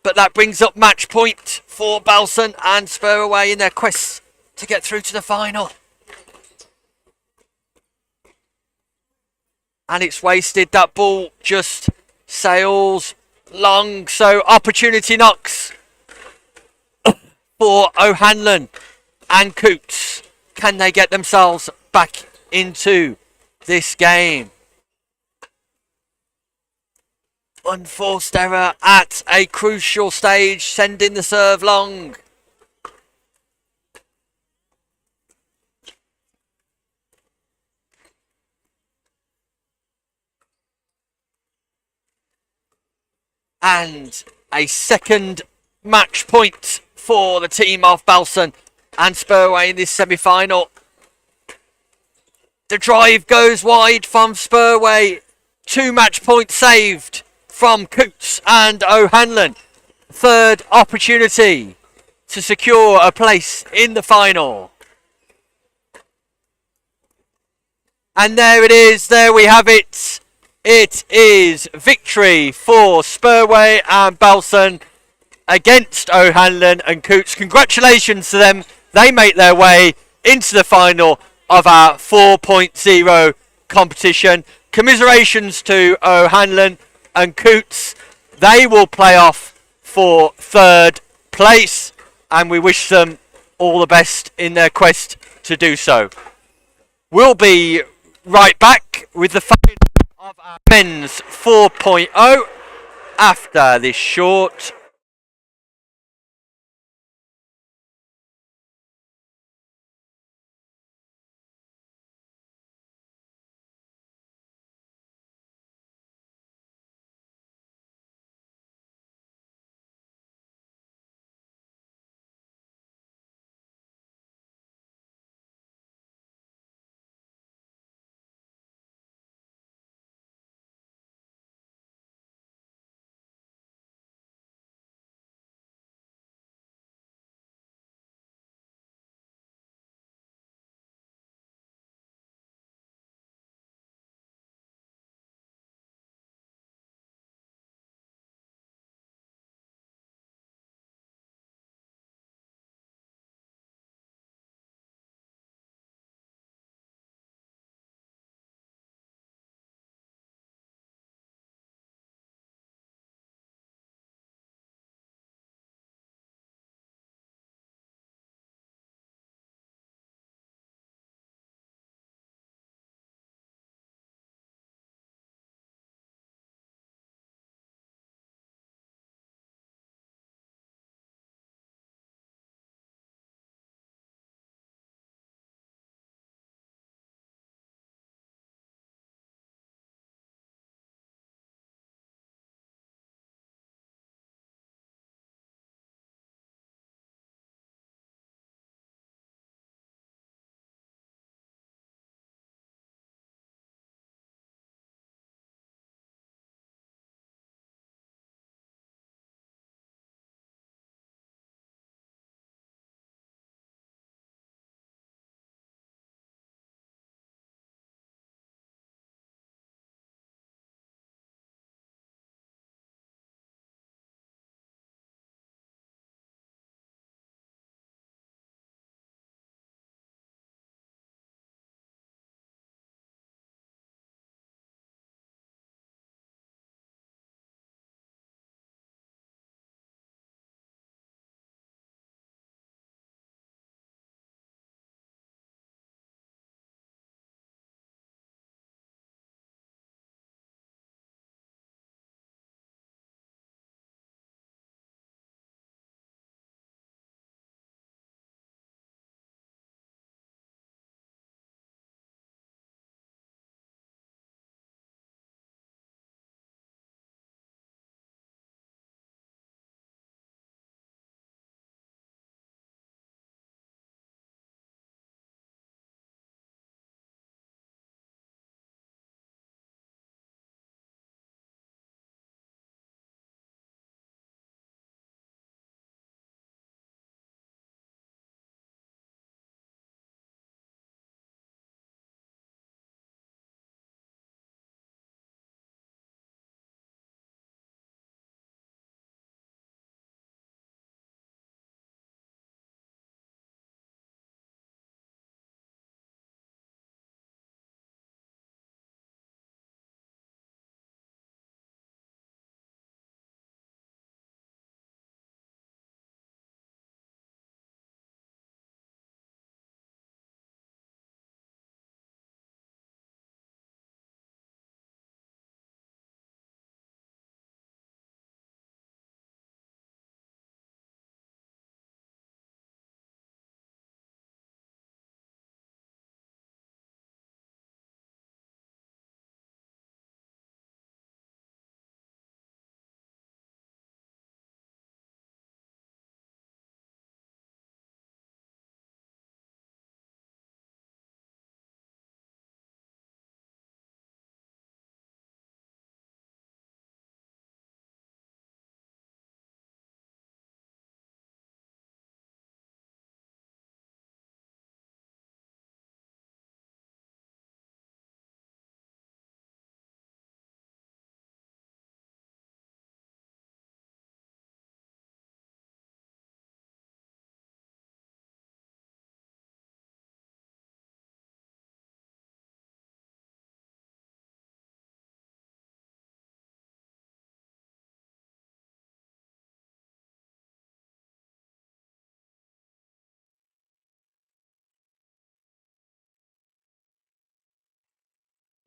But that brings up match point for Belson and Spurway in their quest to get through to the final. And it's wasted. That ball just sails long. So opportunity knocks for O'Hanlon and Coots. Can they get themselves back into this game? Unforced error at a crucial stage, sending the serve long. And a second match point for the team of Belson and Spurway in this semi-final. The drive goes wide from Spurway. 2 match points saved from Coots and O'Hanlon. Third opportunity to secure a place in the final. And there it is. There we have it. It is victory for Spurway and Belson against O'Hanlon and Coots. Congratulations to them. They make their way into the final of our 4.0 competition. Commiserations to O'Hanlon and Coots. They will play off for third place, and we wish them all the best in their quest to do so. We'll be right back with the final of our men's 4.0 after this short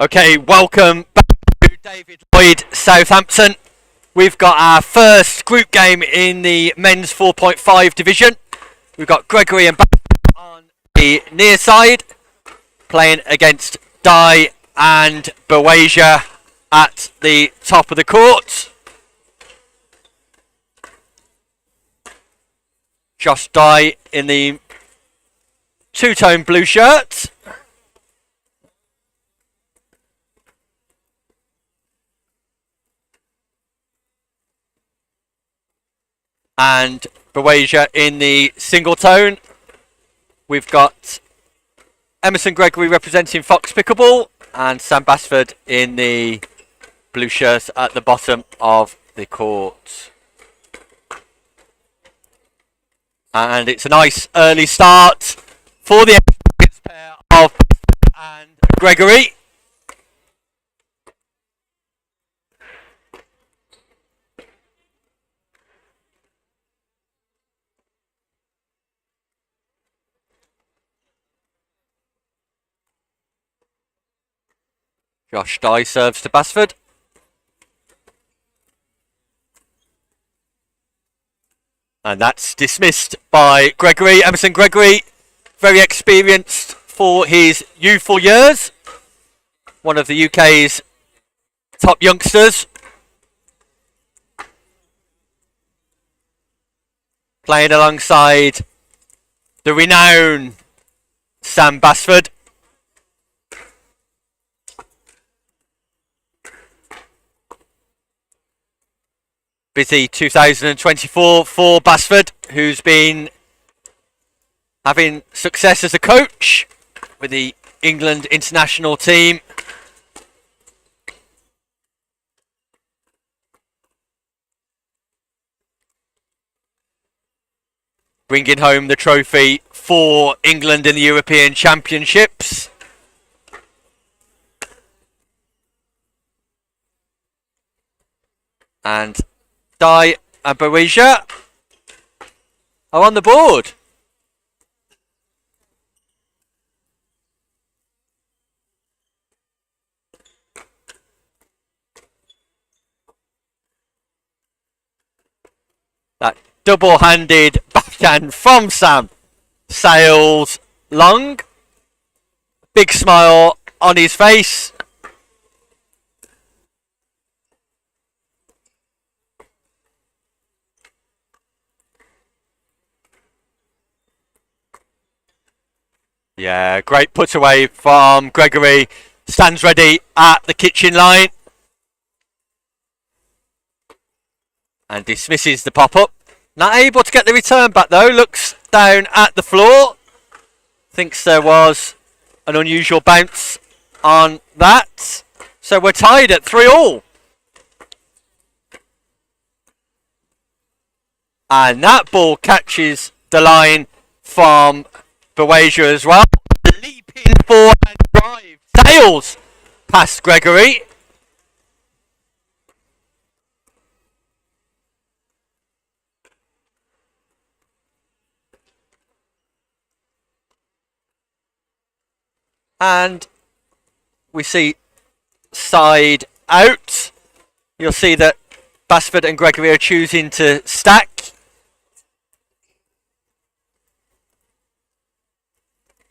Okay, welcome back to David Lloyd, Southampton. We've got our first group game in the men's 4.5 division. We've got Gregory and Belson on the near side, playing against Dye and Berwasia at the top of the court. Josh Dye in the two-tone blue shirt. And Berwasia in the single tone. We've got Emerson Gregory representing Fox Pickleball and Sam Basford in the blue shirt at the bottom of the court. And it's a nice early start for the pair of Basford and Gregory. Josh Dye serves to Basford. And that's dismissed by Gregory. Emerson Gregory, very experienced for his youthful years. One of the UK's top youngsters. Playing alongside the renowned Sam Basford. Busy 2024 for Basford, who's been having success as a coach with the England international team. Bringing home the trophy for England in the European Championships. And Dye and Berwasia are on the board. That double-handed backhand from Sam sails long. Big smile on his face. Yeah, great put away from Gregory. Stands ready at the kitchen line. And dismisses the pop-up. Not able to get the return back though. Looks down at the floor. Thinks there was an unusual bounce on that. So we're tied at 3-all. And that ball catches the line from Berwasia as well. Leaping forehand drive. Sails past Gregory. And we see side out. You'll see that Basford and Gregory are choosing to stack.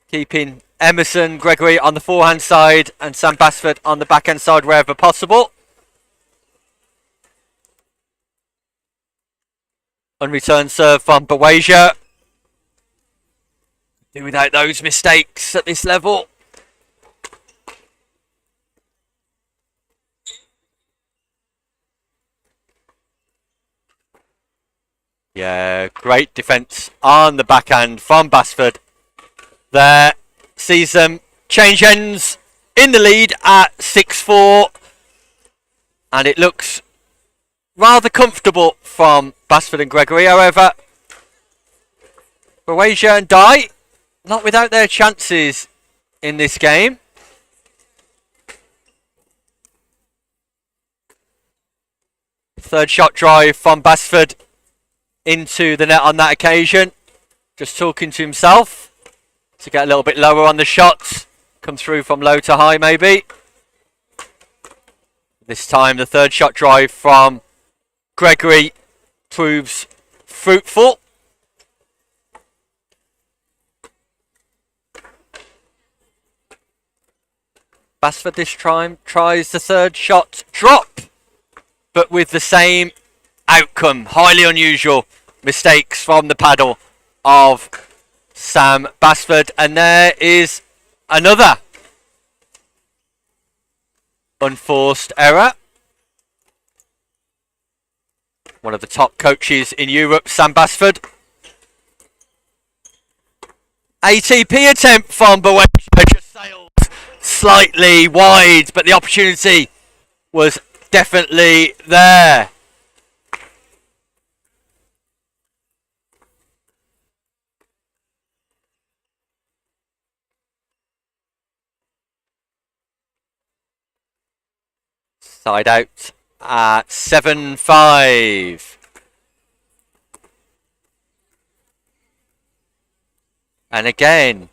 Keeping Emerson Gregory on the forehand side and Sam Basford on the backhand side wherever possible. Unreturned serve from Berwasia. Do without those mistakes at this level. Yeah, great defence on the backhand from Basford. There, sees them change ends in the lead at 6-4. And it looks rather comfortable from Basford and Gregory. However, Berwasia and Dye, not without their chances in this game. Third shot drive from Basford into the net on that occasion. Just talking to himself to get a little bit lower on the shots. Come through from low to high maybe. This time the third shot drive from Gregory proves fruitful. Basford this time tries the third shot drop, but with the same outcome. Highly unusual mistakes from the paddle of Sam Basford. And there is another unforced error. One of the top coaches in Europe, Sam Basford. ATP attempt from Buena just sailed slightly wide, but the opportunity was definitely there. Side out at 7-5. And again,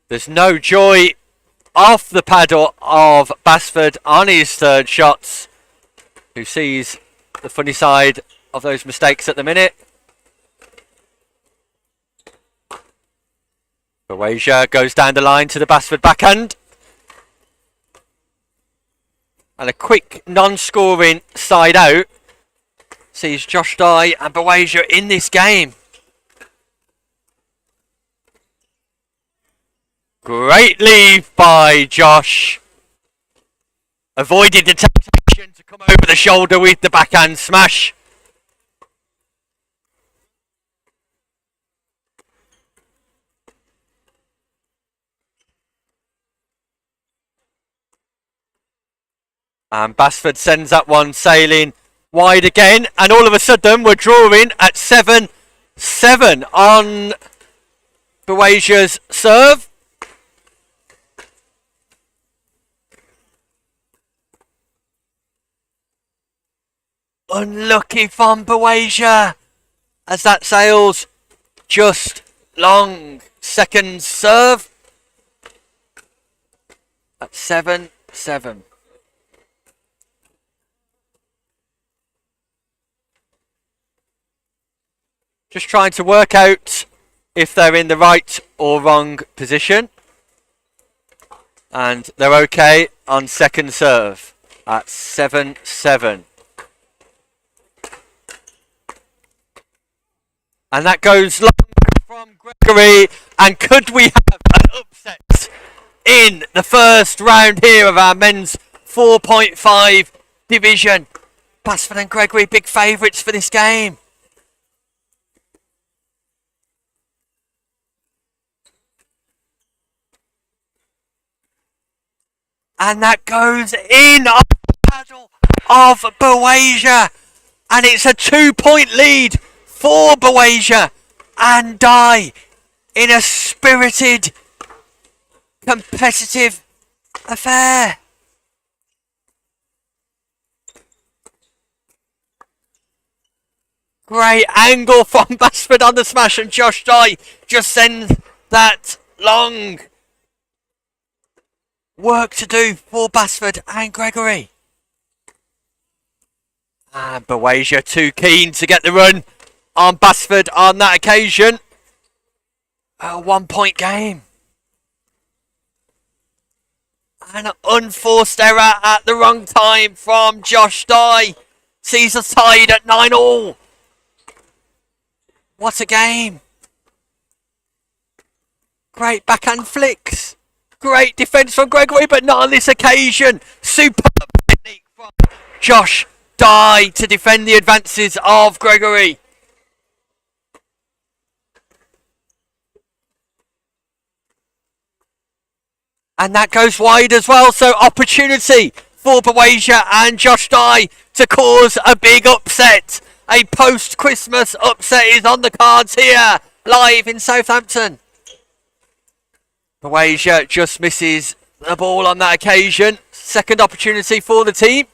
there's no joy off the paddle of Basford on his third shots, who sees the funny side of those mistakes at the minute. Boasia goes down the line to the Basford backhand. And a quick non-scoring side out sees Josh Dye and Boasia in this game. Great leave by Josh. Avoided the temptation to come over the shoulder with the backhand smash. And Basford sends that one sailing wide again. And all of a sudden we're drawing at 7-7 on Boasia's serve. Unlucky from Boasia as that sails just long. Second serve at 7-7. Just trying to work out if they're in the right or wrong position. And they're okay on second serve at 7-7. And that goes long from Gregory. And could we have an upset in the first round here of our men's 4.5 division? Basford and Gregory, big favourites for this game. And that goes in off the paddle of Boasia. And it's a 2-point lead for Boasia and Dye in a spirited, competitive affair. Great angle from Basford on the smash, and Josh Dye just sends that long. Work to do for Basford and Gregory. And Boasia too keen to get the run on Basford on that occasion. A 1-point game. And an unforced error at the wrong time from Josh Dye. Sees us tied at 9-all. What a game. Great backhand flicks. Great defence from Gregory, but not on this occasion. Superb technique from Josh Dye to defend the advances of Gregory. And that goes wide as well, so opportunity for Boasia and Josh Dye to cause a big upset. A post-Christmas upset is on the cards here, live in Southampton. Boasia just misses the ball on that occasion. Second opportunity for the team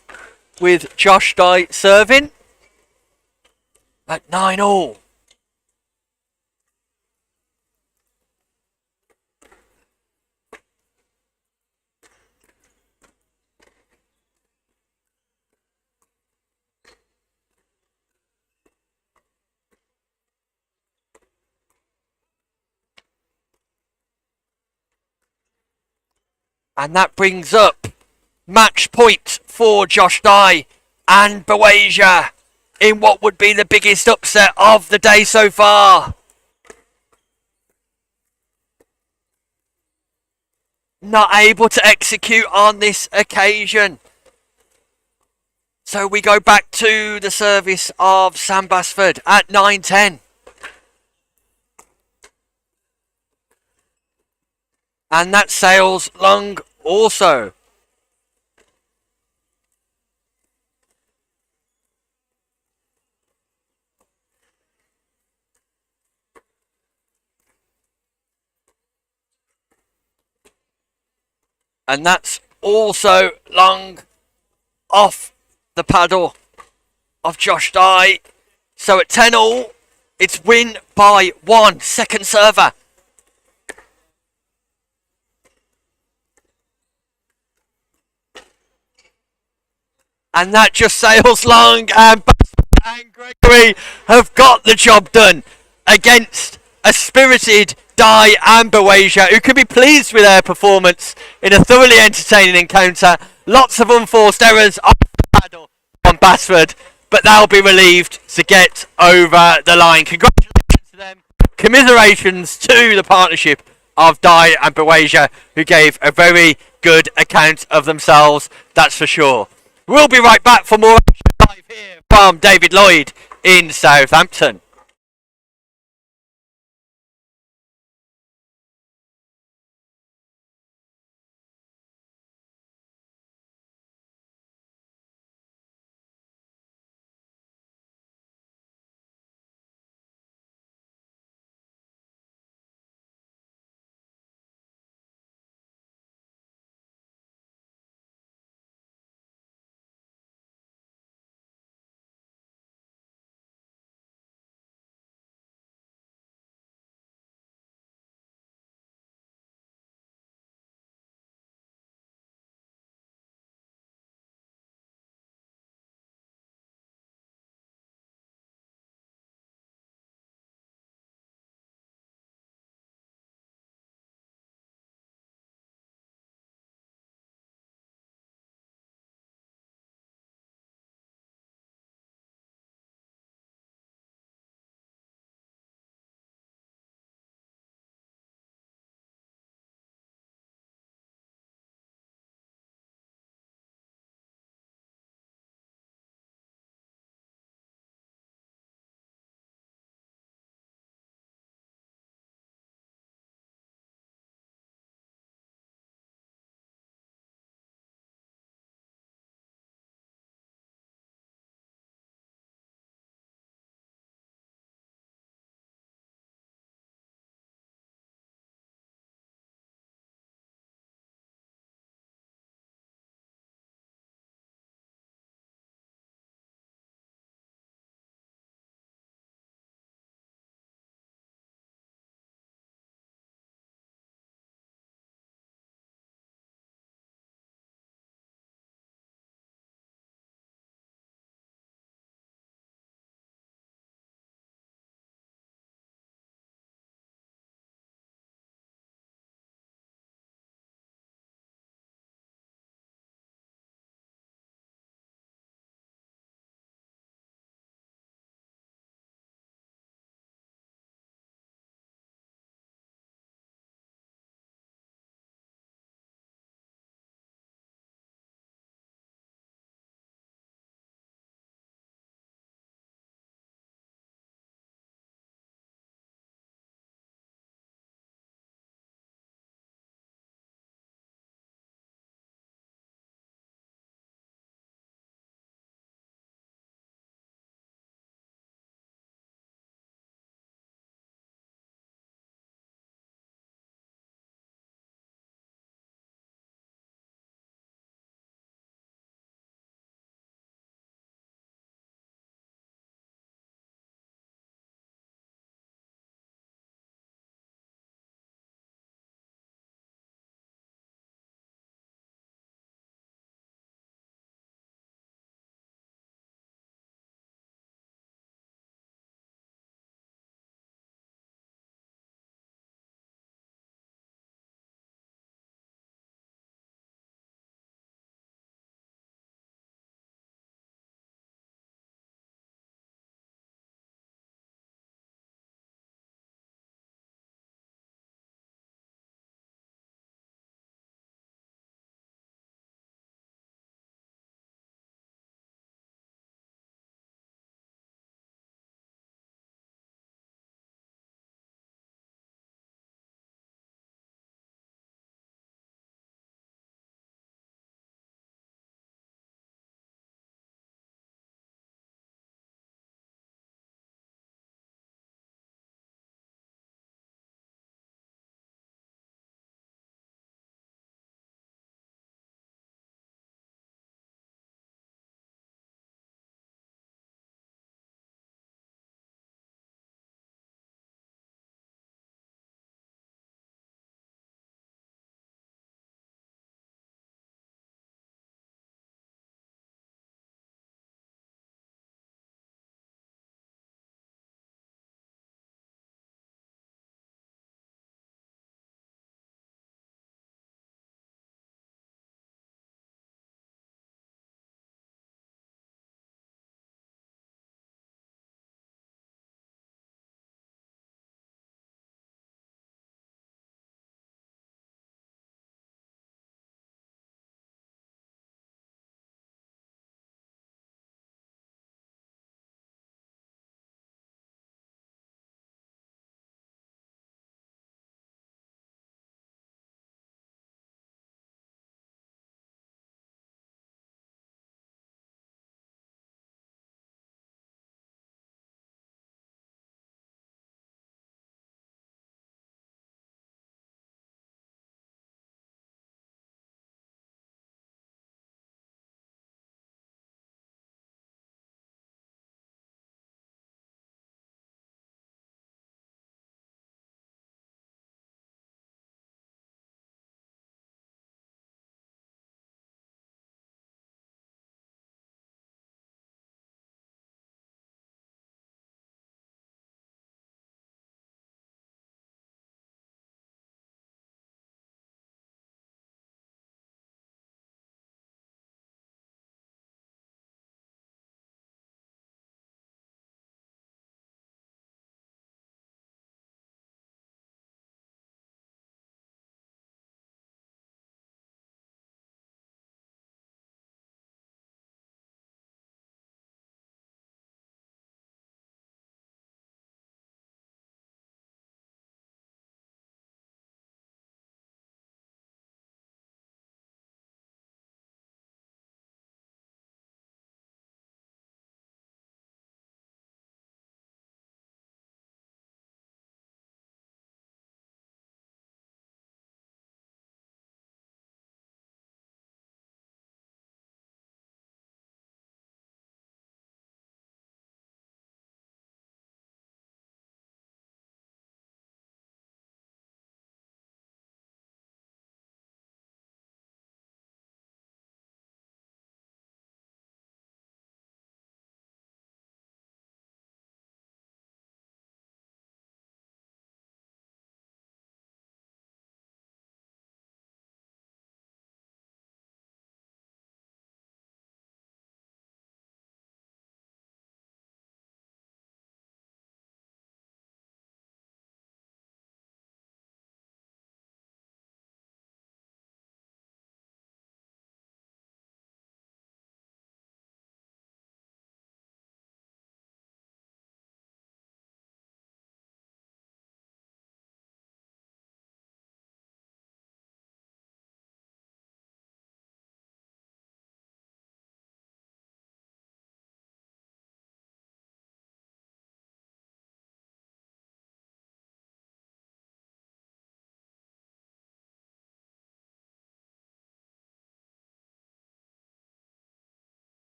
with Josh Dye serving at 9-all. And that brings up match point for Josh Dye and Bawasia in what would be the biggest upset of the day so far. Not able to execute on this occasion. So we go back to the service of Sam Basford at 9-10. And that sails long also. And that's also long off the paddle of Josh Dye. So at 10-all, it's win by 1. Second server. And that just sails long, and Gregory have got the job done against a spirited Dye and Bawasia, who could be pleased with their performance in a thoroughly entertaining encounter. Lots of unforced errors off the paddle on Basford, but they'll be relieved to get over the line. Congratulations to them. Commiserations to the partnership of Dye and Bawasia, who gave a very good account of themselves, that's for sure. We'll be right back for more action live here from David Lloyd in Southampton.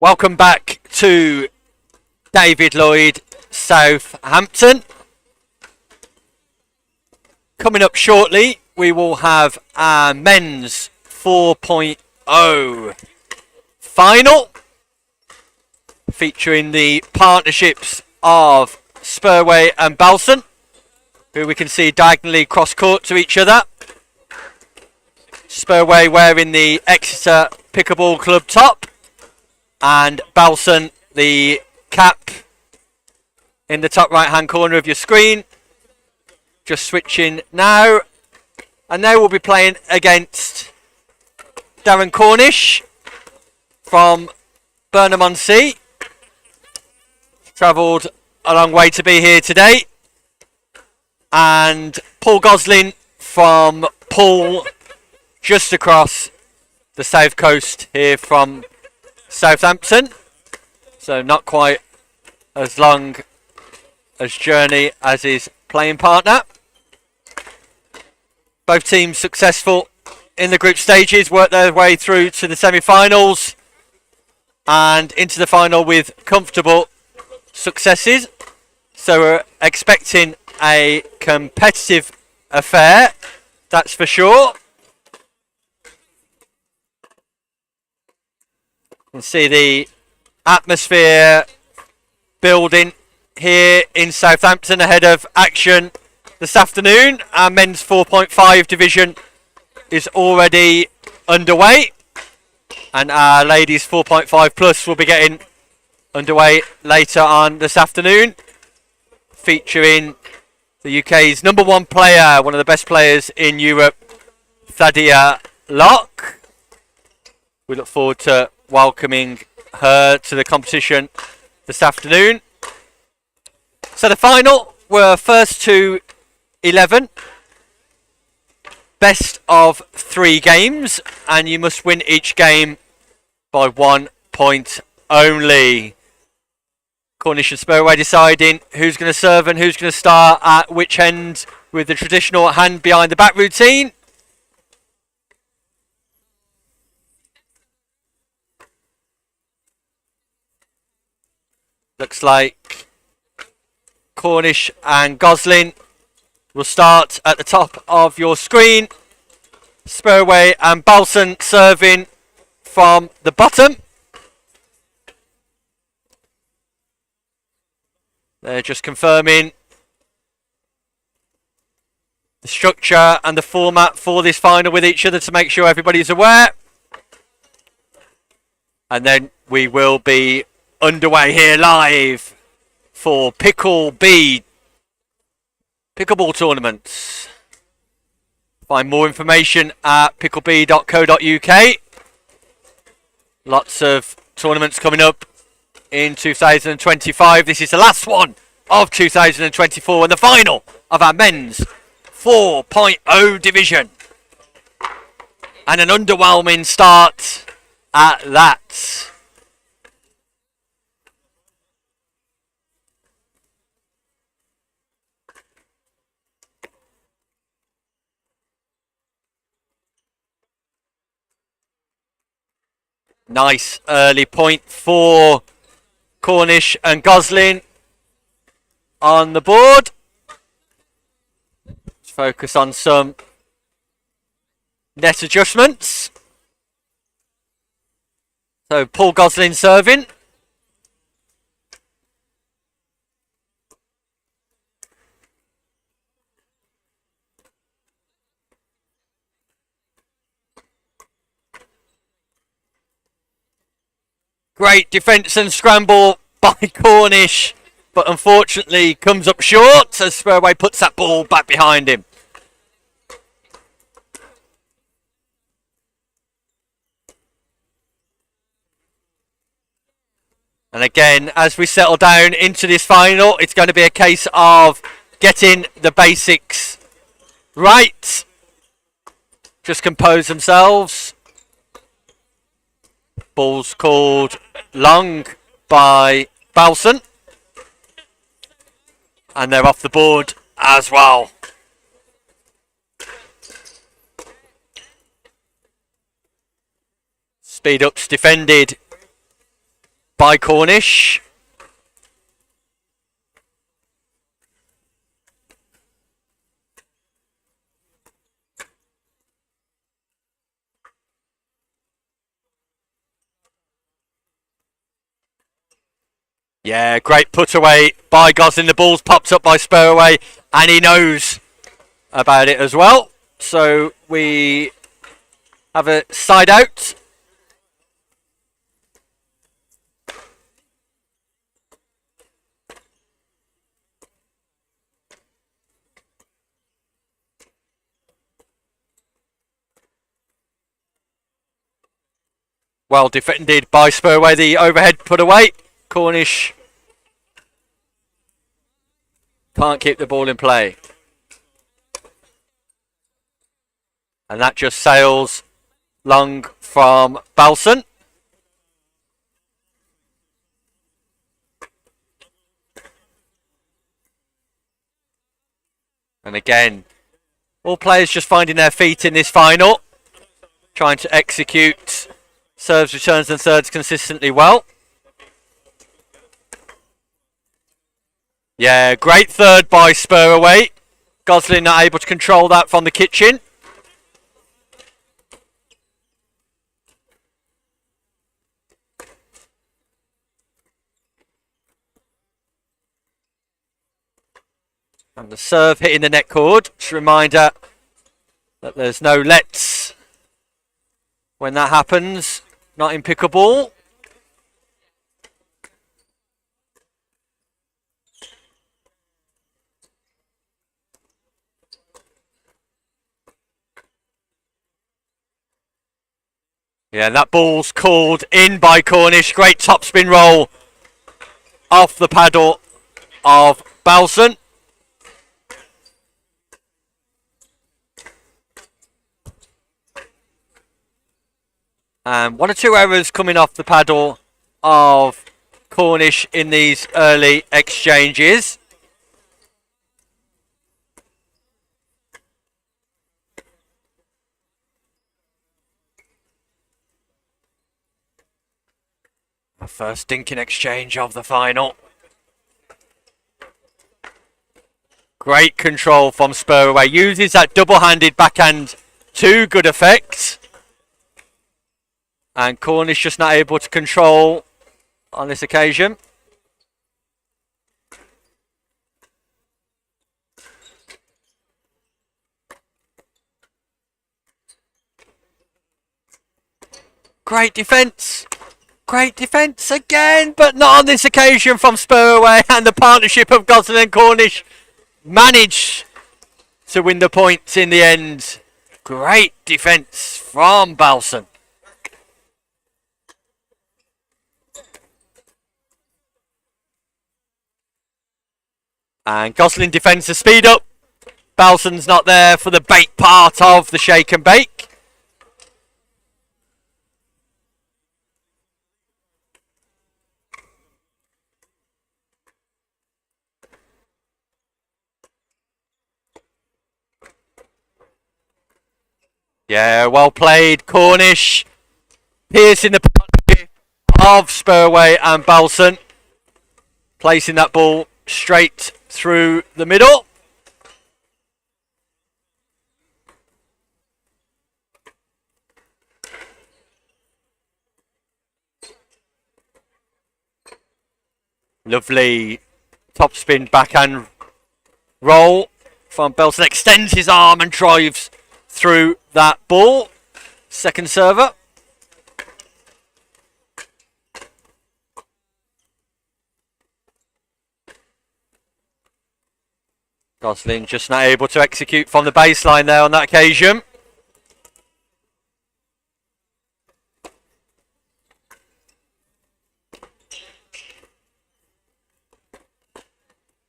Welcome back to David Lloyd, Southampton. Coming up shortly, we will have our men's 4.0 final, featuring the partnerships of Spurway and Belson, who we can see diagonally cross court to each other. Spurway wearing the Exeter Pickleball Club top, and Belson the cap in the top right hand corner of your screen. Just switching now, and they will be playing against Darren Cornish from Burnham-on-Sea. Travelled a long way to be here today. And Paul Gosling from Poole, just across the south coast here from Southampton. So not quite as long as journey as his playing partner. Both teams successful in the group stages, worked their way through to the semi-finals and into the final with comfortable successes. So we're expecting a competitive affair, that's for sure. You can see the atmosphere building here in Southampton ahead of action this afternoon. Our men's 4.5 division is already underway, and our ladies 4.5 plus will be getting underway later on this afternoon, featuring the UK's number one player, one of the best players in Europe, Thadia Locke. We look forward to welcoming her to the competition this afternoon. So the final were first to 11, best of 3 games, and you must win each game by 1 point only. Cornish and Spurway deciding who's going to serve and who's going to start at which end with the traditional hand behind the back routine. Looks like Cornish and Gosling will start at the top of your screen. Spurway and Belson serving from the bottom. They're just confirming the structure and the format for this final with each other to make sure everybody's aware. And then we will be underway here live for PickleB Pickleball tournaments. Find more information at pickleb.co.uk. Lots of tournaments coming up in 2025. This is the last one of 2024 and the final of our men's 4.0 division. And an underwhelming start at that. Nice early point for Cornish and Gosling on the board. Let's focus on some net adjustments. So Paul Gosling serving. Great defence and scramble by Cornish, but unfortunately comes up short as Spurway puts that ball back behind him. And again, as we settle down into this final, it's going to be a case of getting the basics right. Just compose themselves. Ball's called long by Belson. And they're off the board as well. Speed ups defended by Cornish. Yeah, great put away by Gosling. The ball's popped up by Spurway, and he knows about it as well. So we have a side out. Well defended by Spurway, the overhead put away. Cornish can't keep the ball in play. And that just sails long from Belson. And again, all players just finding their feet in this final. Trying to execute serves, returns and thirds consistently well. Yeah, great third by Spurway. Gosling not able to control that from the kitchen. And the serve hitting the net cord. Just a reminder that there's no lets when that happens. Not in pickleball. Yeah, that ball's called in by Cornish. Great topspin roll off the paddle of Belson. And one or two errors coming off the paddle of Cornish in these early exchanges. The first stinking exchange of the final. Great control from Spurway. Uses that double-handed backhand to good effect. And Cornish just not able to control on this occasion. Great defence. Great defence again, but not on this occasion from Spurway. And the partnership of Gosling and Cornish managed to win the points in the end. Great defence from Belson. And Gosling defends the speed up. Belson's not there for the bait part of the shake and bake. Yeah, well played, Cornish. Piercing the partnership of Spurway and Belson. Placing that ball straight through the middle. Lovely topspin backhand roll from Belson. Extends his arm and drives through that ball. Second server. Gosling just not able to execute from the baseline there on that occasion.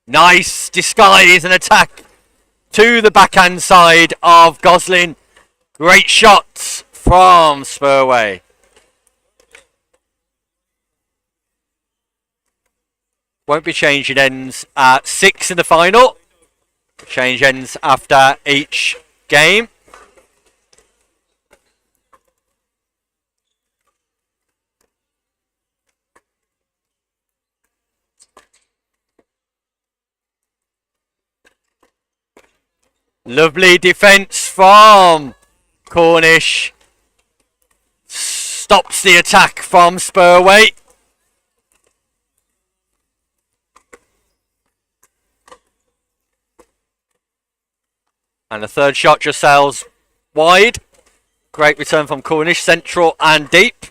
Nice disguise and attack to the backhand side of Gosling. Great shots from Spurway. Won't be changing ends at 6 in the final. Change ends after each game. Lovely defence from Cornish. Stops the attack from Spurway. And the third shot just sails wide. Great return from Cornish, central and deep.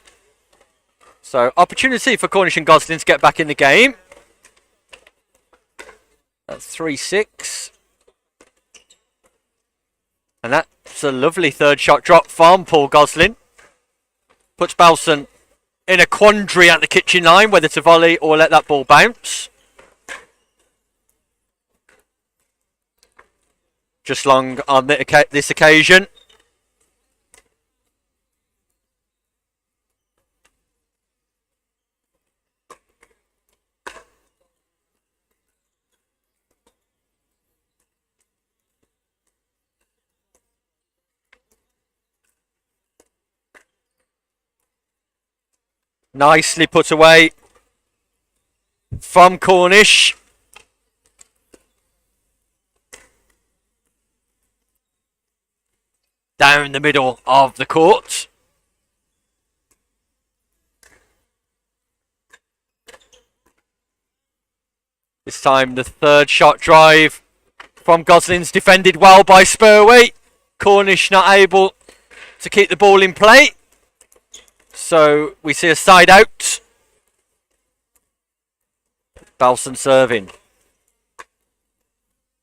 So opportunity for Cornish and Gosling to get back in the game. That's 3-6. And that's a lovely third shot drop from Paul Gosling. Puts Belson in a quandary at the kitchen line, whether to volley or let that ball bounce. Just long on this occasion. Nicely put away from Cornish. Down the middle of the court. This time the third shot drive from Gosling's defended well by Spurway. Cornish not able to keep the ball in play. So we see a side out. Belson serving.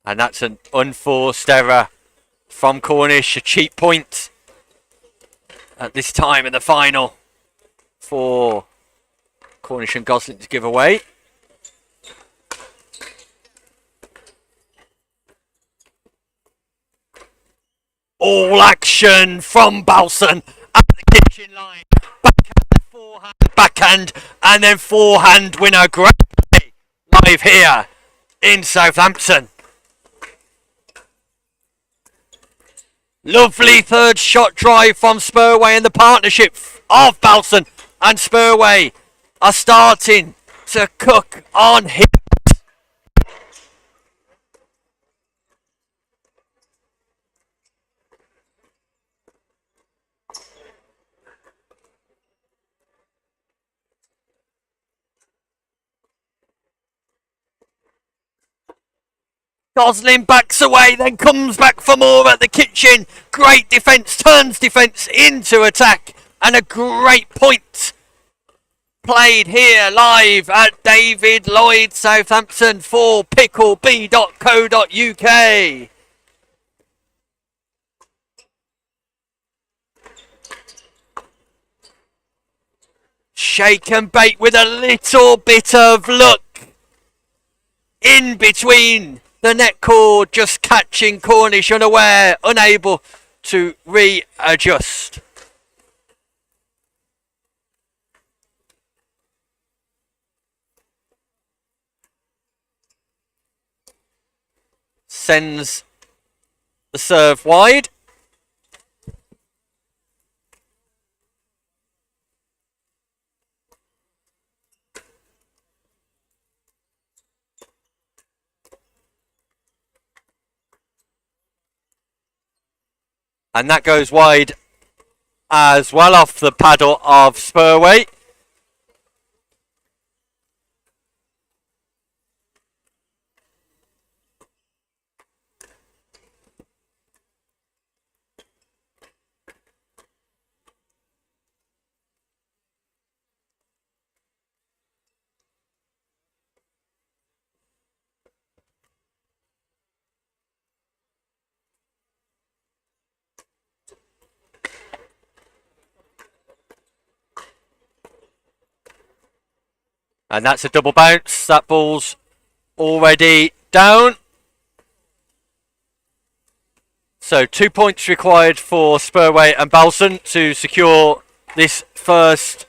And that's an unforced error from Cornish. A cheap point at this time in the final for Cornish and Gosling to give away. All action from Belson at the kitchen line. Backhand, forehand, backhand, and then forehand winner. Great play live here in Southampton. Lovely third shot drive from Spurway, and the partnership of Belson and Spurway are starting to cook on him. Gosling backs away, then comes back for more at the kitchen. Great defence, turns defence into attack, and a great point played here live at David Lloyd Southampton for PickleB.co.uk. Shake and bake with a little bit of luck in between the net cord, just catching Cornish unaware, unable to readjust. Sends the serve wide. And that goes wide as well off the paddle of Spurway. And that's a double bounce. That ball's already down. So 2 points required for Spurway and Belson to secure this first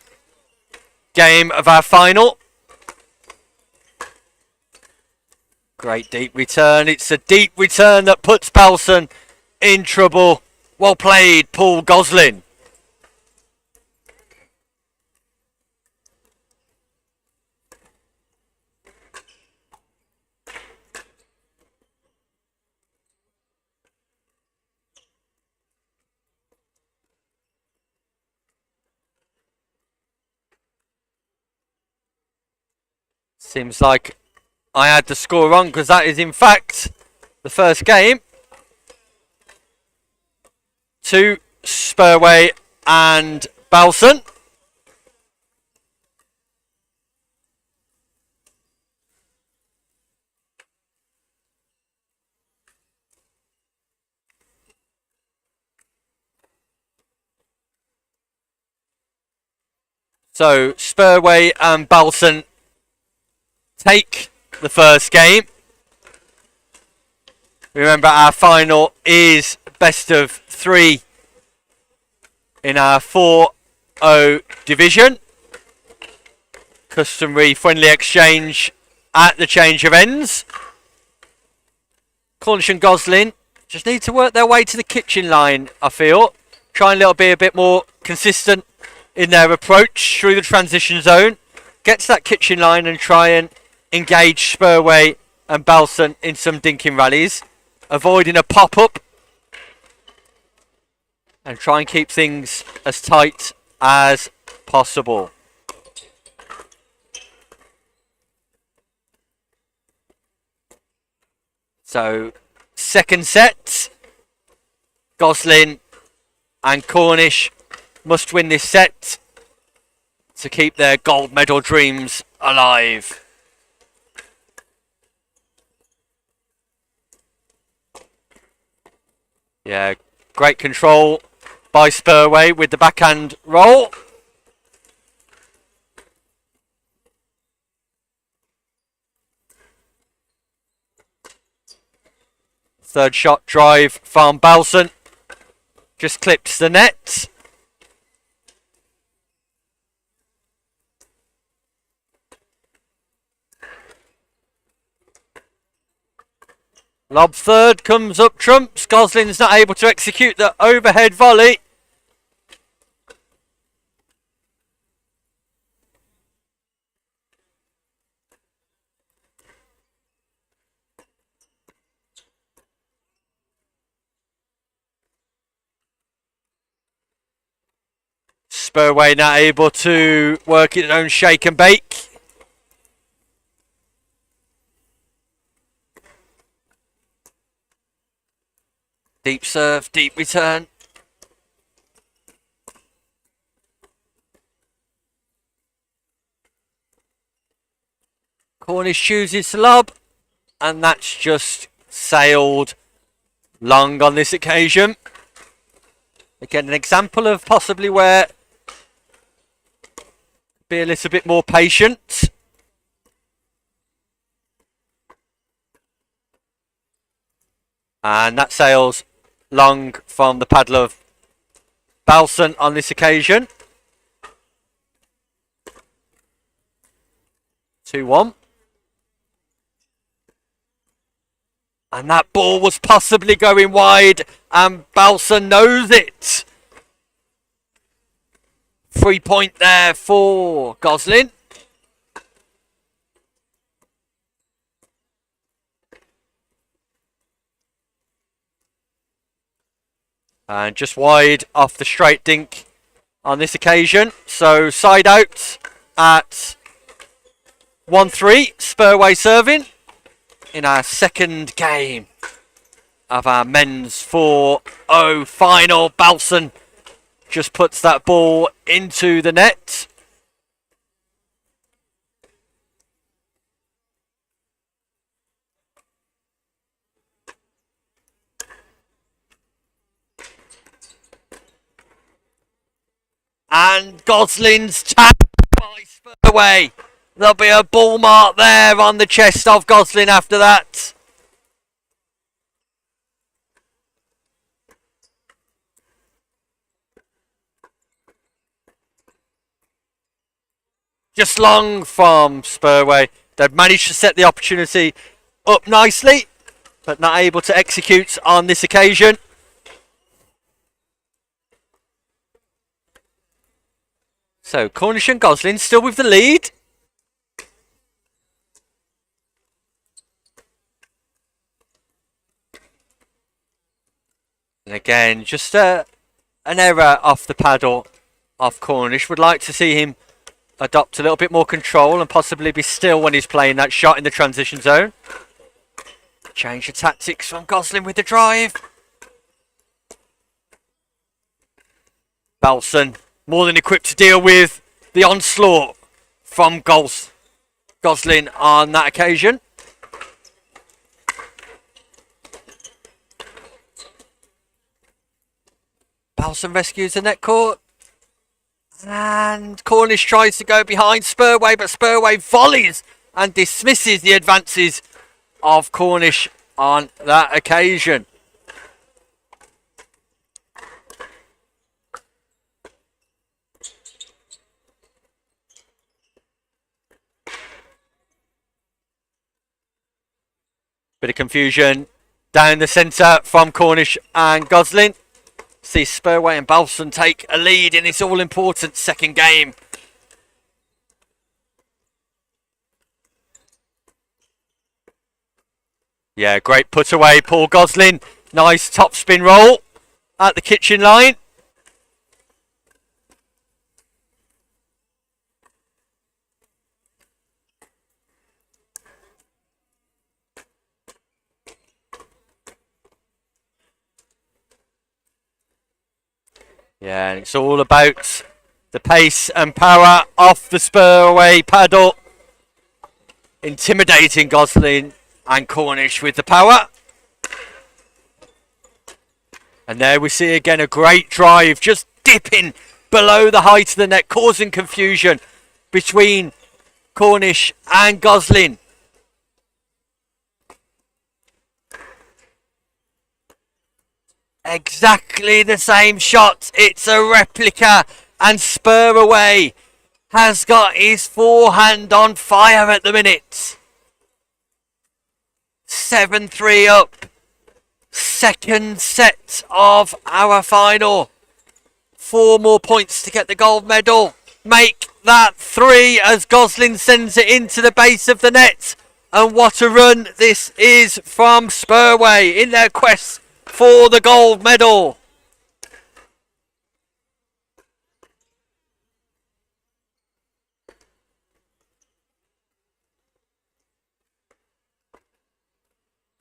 game of our final. Great deep return. It's a deep return that puts Belson in trouble. Well played, Paul Gosling. Seems like I had the score wrong because that is in fact the first game to Spurway and Belson. So Spurway and Belson take the first game. Remember, our final is best of 3 in our 4-0 division. Customary friendly exchange at the change of ends. Cornish and Goslin just need to work their way to the kitchen line, I feel. Try and be a bit more consistent in their approach through the transition zone. Get to that kitchen line and try and engage Spurway and Belson in some dinking rallies. Avoiding a pop-up. And try and keep things as tight as possible. So, second set. Goslin and Cornish must win this set to keep their gold medal dreams alive. Yeah, great control by Spurway with the backhand roll. Third shot drive from Belson. Just clips the net. Lob third comes up trumps. Goslin's not able to execute the overhead volley. Spurway not able to work his own shake and bake. Deep serve, deep return. Cornish chooses to lob, and that's just sailed long on this occasion. Again, an example of possibly where be a little bit more patient. And that sails long from the paddle of Belson on this occasion. 2-1. And that ball was possibly going wide, and Belson knows it. 3 point there for Goslin. And just wide off the straight dink on this occasion. So side out at 1-3. Spurway serving in our second game of our men's 4-0 final. Belson just puts that ball into the net. And Goslin's tapped by Spurway. There'll be a ball mark there on the chest of Goslin after that. Just long from Spurway. They've managed to set the opportunity up nicely, but not able to execute on this occasion. So Cornish and Goslin still with the lead. And again, just an error off the paddle of Cornish. Would like to see him adopt a little bit more control and possibly be still when he's playing that shot in the transition zone. Change the tactics from Gosling with the drive. Belson more than equipped to deal with the onslaught from Gosling on that occasion. Belson rescues the net court. And Cornish tries to go behind Spurway, but Spurway volleys and dismisses the advances of Cornish on that occasion. Bit of confusion down the centre from Cornish and Gosling. See Spurway and Belson take a lead in this all-important second game. Yeah, great put away, Paul Gosling. Nice top spin roll at the kitchen line. Yeah, and it's all about the pace and power off the Spurway paddle. Intimidating Gosling and Cornish with the power. And there we see again a great drive, just dipping below the height of the net, causing confusion between Cornish and Gosling. Exactly the same shot. It's a replica, and Spurway has got his forehand on fire at the minute. 7-3 up. Second set of our final. 4 more points to get the gold medal. Make that 3 as Gosling sends it into the base of the net. And what a run this is from Spurway in their quest for the gold medal.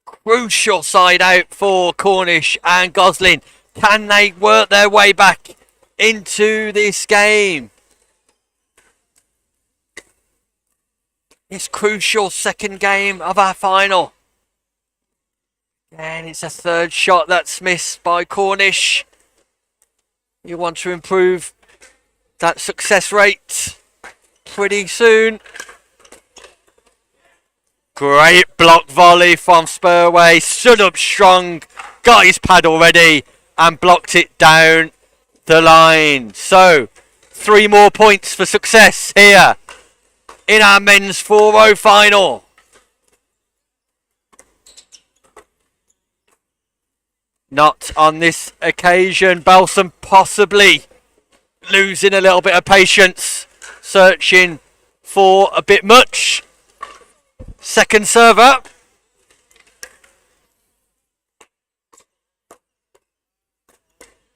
Crucial side out for Cornish and Gosling. Can they work their way back into this game? This crucial second game of our final. And it's a third shot that's missed by Cornish. You want to improve that success rate pretty soon. Great block volley from Spurway. Stood up strong, got his paddle ready and blocked it down the line. So 3 more points for success here in our men's 4-0 final. Not on this occasion. Belson possibly losing a little bit of patience, searching for a bit much. Second server.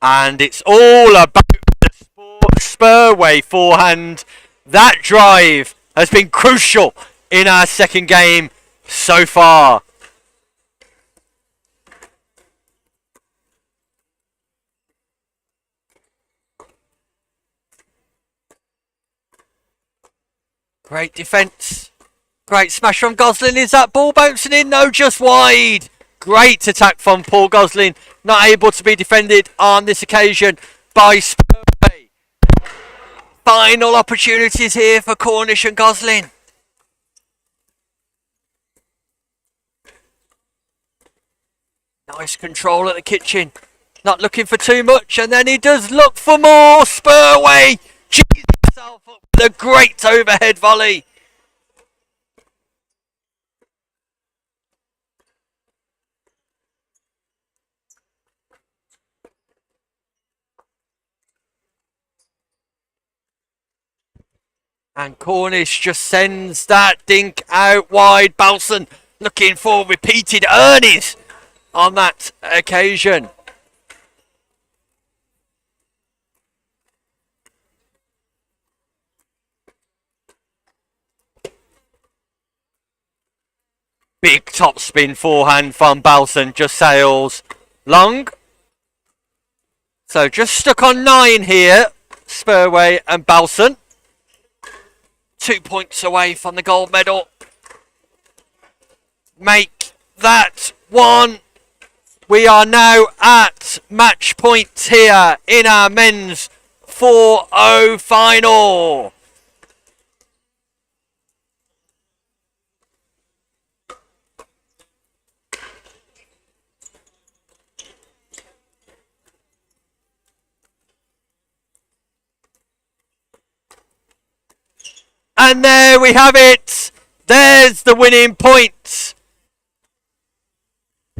And it's all about the Spurway forehand. That drive has been crucial in our second game so far. Great defence. Great smash from Gosling. Is that ball bouncing in? No, just wide. Great attack from Paul Gosling. Not able to be defended on this occasion by Spurway. Final opportunities here for Cornish and Gosling. Nice control at the kitchen. Not looking for too much, and then he does look for more. Spurway cheats himself up with a great overhead volley. And Cornish just sends that dink out wide. Belson looking for repeated earnings on that occasion. Big top spin forehand from Belson. Just sails long. So just stuck on 9 here. Spurway and Belson. 2 points away from the gold medal. Make that 1. We are now at match point here in our men's 4-0 final. And there we have it. There's the winning point.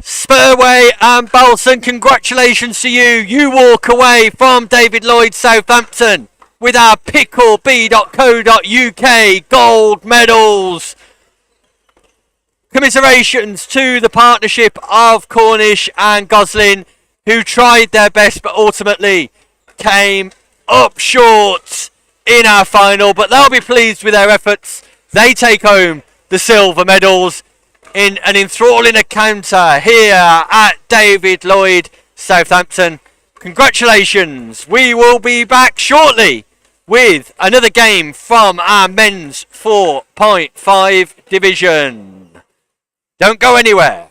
Spurway and Belson, congratulations to you. You walk away from David Lloyd Southampton with our PickleB.co.uk gold medals. Commiserations to the partnership of Cornish and Gosling, who tried their best but ultimately came up short in our final, but they'll be pleased with their efforts. They take home the silver medals in an enthralling encounter here at David Lloyd Southampton. Congratulations. We will be back shortly with another game from our men's 4.5 division. Don't go anywhere.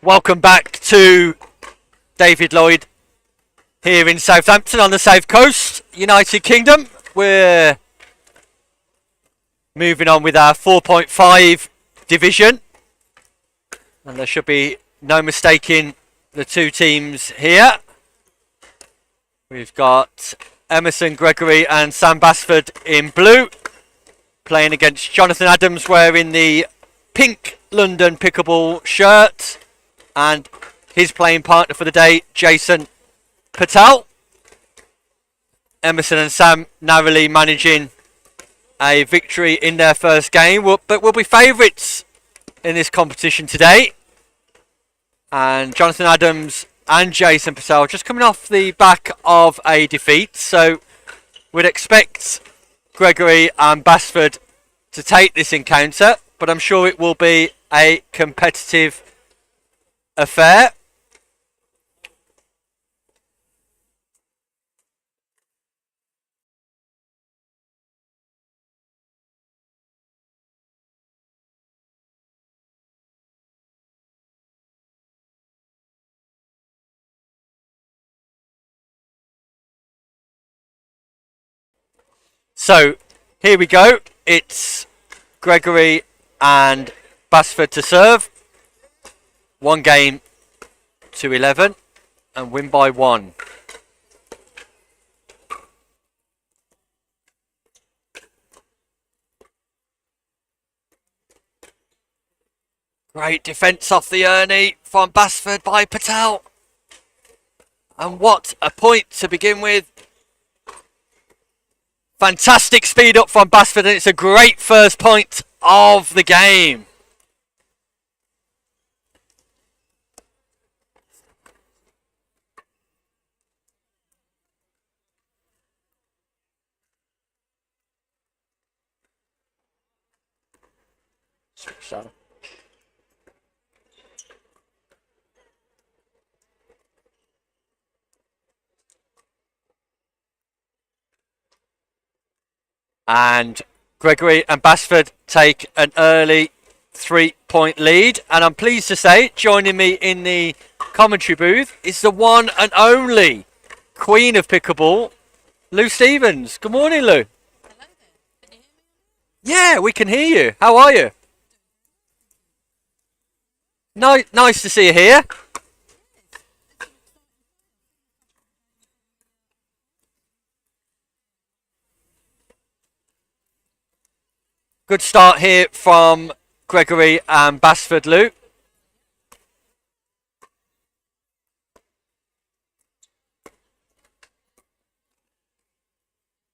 Welcome back to David Lloyd here in Southampton on the South Coast, United Kingdom. We're moving on with our 4.5 division. And there should be no mistaking the two teams here. We've got Emerson Gregory and Sam Basford in blue, playing against Jonathan Adams wearing the pink London Pickleball shirt, and his playing partner for the day, Jason Patel. Emerson and Sam narrowly managing a victory in their first game, but will be favourites in this competition today. And Jonathan Adams and Jason Patel just coming off the back of a defeat, so we'd expect Gregory and Basford to take this encounter, but I'm sure it will be a competitive affair. So here we go. It's Gregory and Basford to serve. 1 game to 11 and win by 1. Great defence off the Ernie from Basford by Patel. And what a point to begin with. Fantastic speed up from Basford, and it's a great first point of the game. And Gregory and Basford take an early 3-point lead. And I'm pleased to say, joining me in the commentary booth is the one and only Queen of Pickleball, Lou Stevens. Good morning, Lou. Hello there. Can you hear me? Yeah, we can hear you. How are you? Nice to see you here. Good start here from Gregory and Basford, Lou.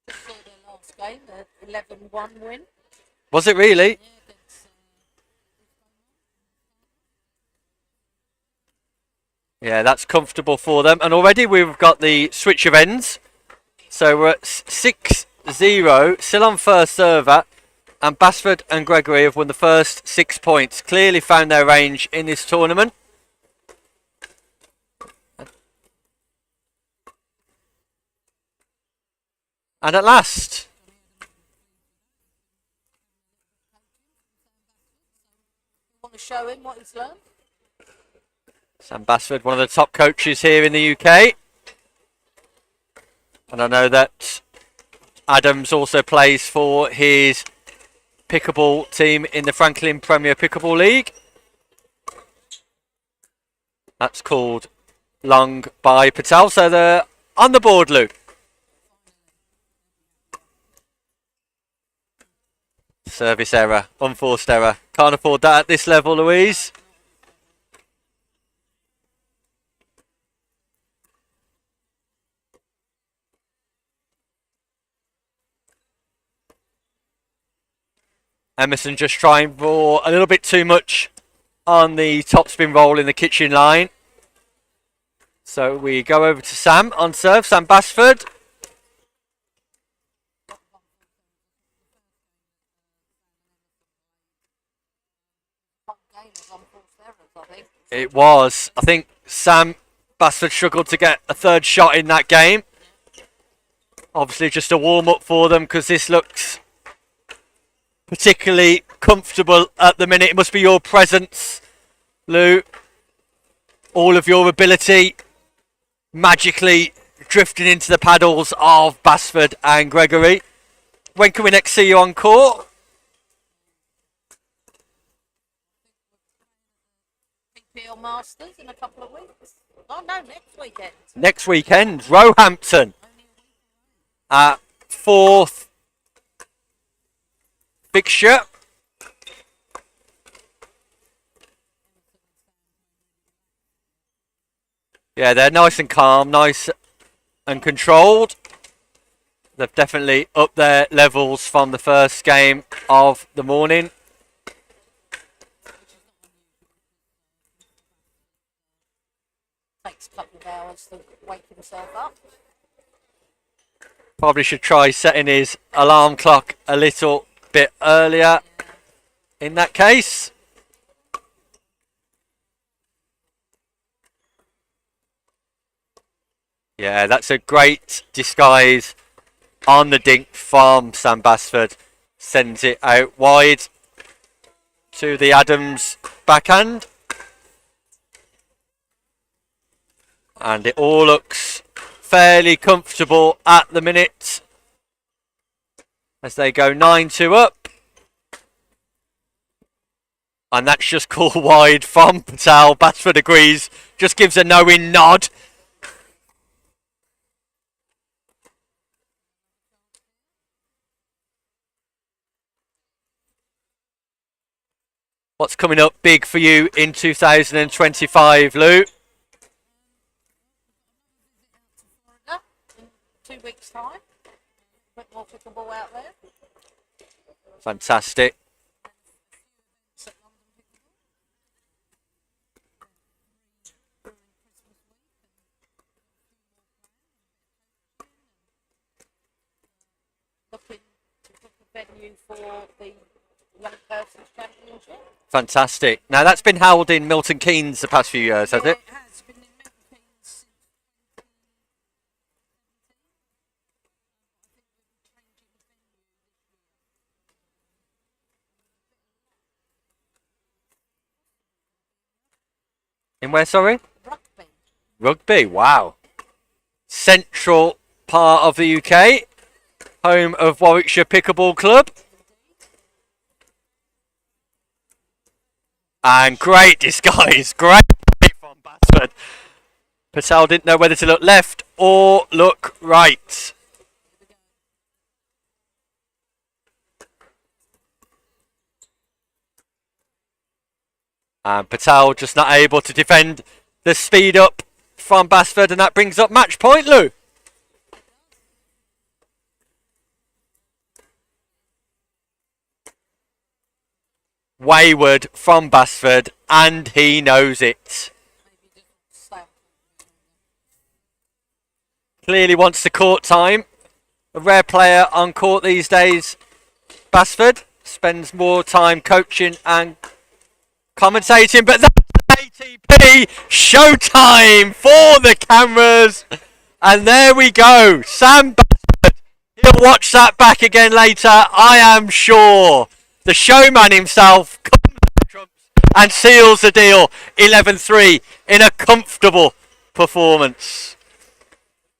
Just saw their last game, the 11-1 win. Was it really? Yeah, against, Yeah, that's comfortable for them. And already we've got the switch of ends. So we're at 6-0, still on first server. And Basford and Gregory have won the first 6 points. Clearly found their range in this tournament. And at last, you want to show him what he's learned? Sam Basford, one of the top coaches here in the UK. And I know that Adams also plays for his Pickleball team in the Franklin Premier Pickleball League. That's called Long by Patel. So they're on the board, Lou. Service error, unforced error. Can't afford that at this level, Louise. Emerson just trying for a little bit too much on the topspin roll in the kitchen line. So we go over to Sam on serve, Sam Basford. One game of unforced errors, I think. It was. I think Sam Basford struggled to get a third shot in that game. Obviously just a warm-up for them because this looks particularly comfortable at the minute. It must be your presence, Lou, all of your ability magically drifting into the paddles of Basford and Gregory. When can we next see you on court? PPL Masters in a couple of weeks. Oh no, next weekend. Next weekend, Roehampton. Fourth fixture. Yeah, they're nice and calm, nice and controlled. They've definitely upped their levels from the first game of the morning. Takes a couple of hours to wake himself up. Probably should try setting his alarm clock a little bit earlier in that case. Yeah, that's a great disguise on the dink from Sam Basford. Sends it out wide to the Adams backhand. And it all looks fairly comfortable at the minute as they go 9-2 up. And that's just called wide from Patel. Basford agrees, just gives a knowing nod. What's coming up big for you in 2025, Lou? In 2 weeks' time. A bit more pickleball out there. Fantastic. Looking to book a venue for the Young Persons Championship. Fantastic. Now that's been held in Milton Keynes the past few years, has it? It has been in Milton Keynes since In where, sorry? rugby. Rugby, wow. Central part of the UK. Home of Warwickshire Pickleball Club. And great disguise. Great play from Basford. Patel didn't know whether to look left or look right. And Patel just not able to defend the speed up from Basford, and that brings up match point, Lou. Wayward from Basford, and he knows it. Clearly wants the court time. A rare player on court these days. Basford spends more time coaching and commentating, but that's ATP showtime for the cameras. And there we go. Sam Basford. He'll watch that back again later, I am sure. The showman himself comes to trumps and seals the deal 11-3 in a comfortable performance.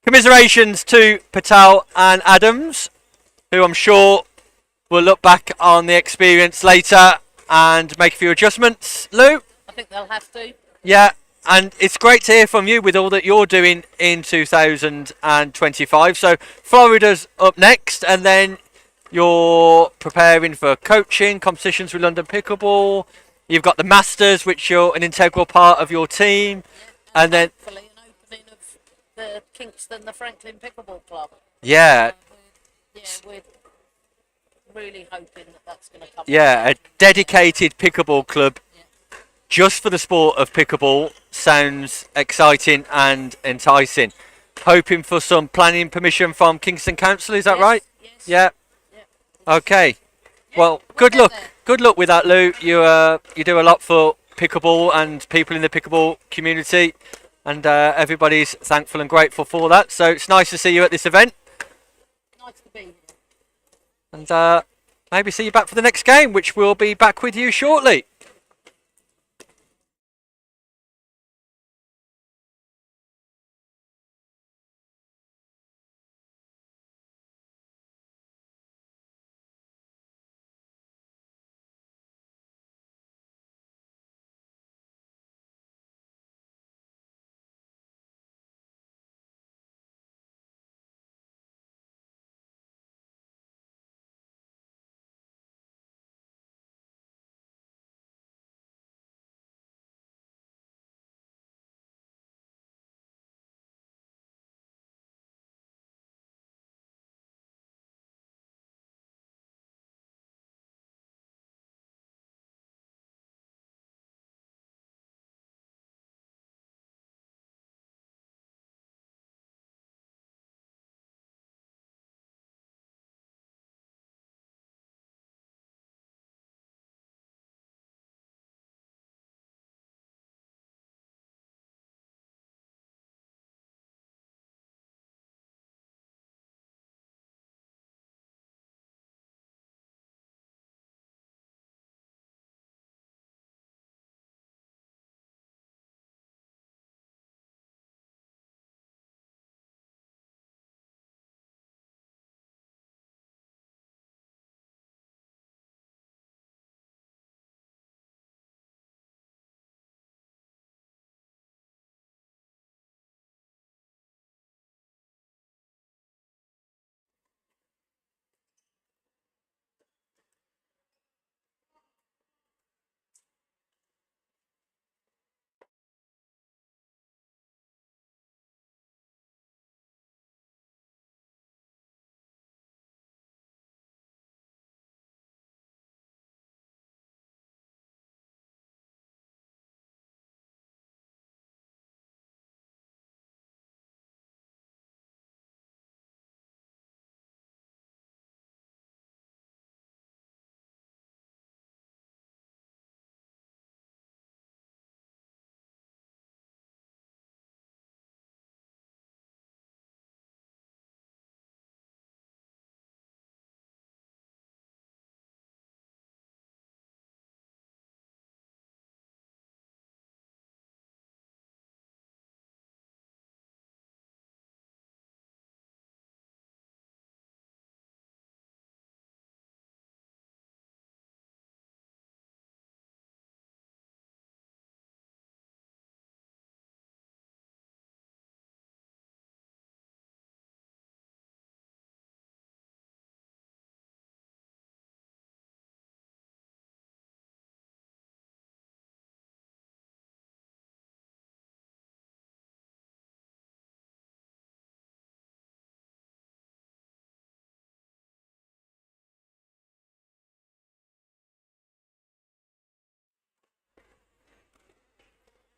Commiserations to Patel and Adams, who I'm sure will look back on the experience later and make a few adjustments. Lou? I think they'll have to. Yeah, and it's great to hear from you with all that you're doing in 2025. So Florida's up next, and then you're preparing for coaching, competitions with London Pickleball. You've got the Masters, which you're an integral part of your team. Yeah, And then, hopefully an opening of the Kingston, the Franklin Pickleball Club. yeah, We're really hoping that that's going to come. yeah, a dedicated pickleball club just for the sport of pickleball sounds exciting and enticing. Hoping for some planning permission from Kingston Council, is that right? Yes. Yeah. Okay. Well, we'll good get luck. there. Good luck with that, Lou. You do a lot for pickleball and people in the pickleball community, and everybody's thankful and grateful for that. So it's nice to see you at this event, Nice to be here. and maybe see you back for the next game, which we'll be back with you shortly.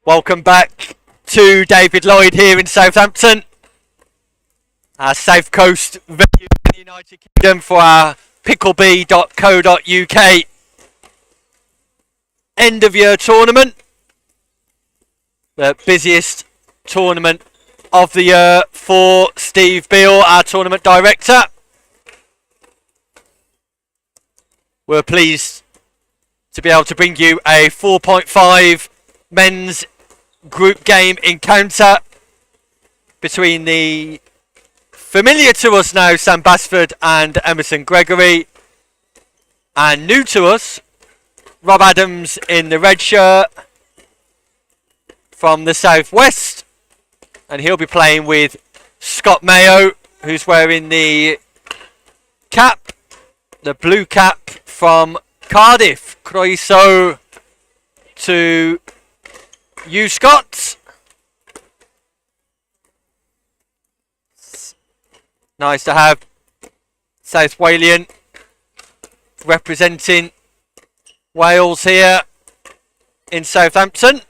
Welcome back to David Lloyd here in Southampton, our South Coast venue in the United Kingdom for our PickleB.co.uk end of year tournament. The busiest tournament of the year for Steve Beale, our tournament director. We're pleased to be able to bring you a 4.5 men's group game encounter between the familiar to us now Sam Basford and Emerson Gregory, and new to us Rob Adams in the red shirt from the southwest, and he'll be playing with Scott Mayo, who's wearing the cap, the blue cap from Cardiff. Croeso to you, Scott. Nice to have South Walian representing Wales here in Southampton.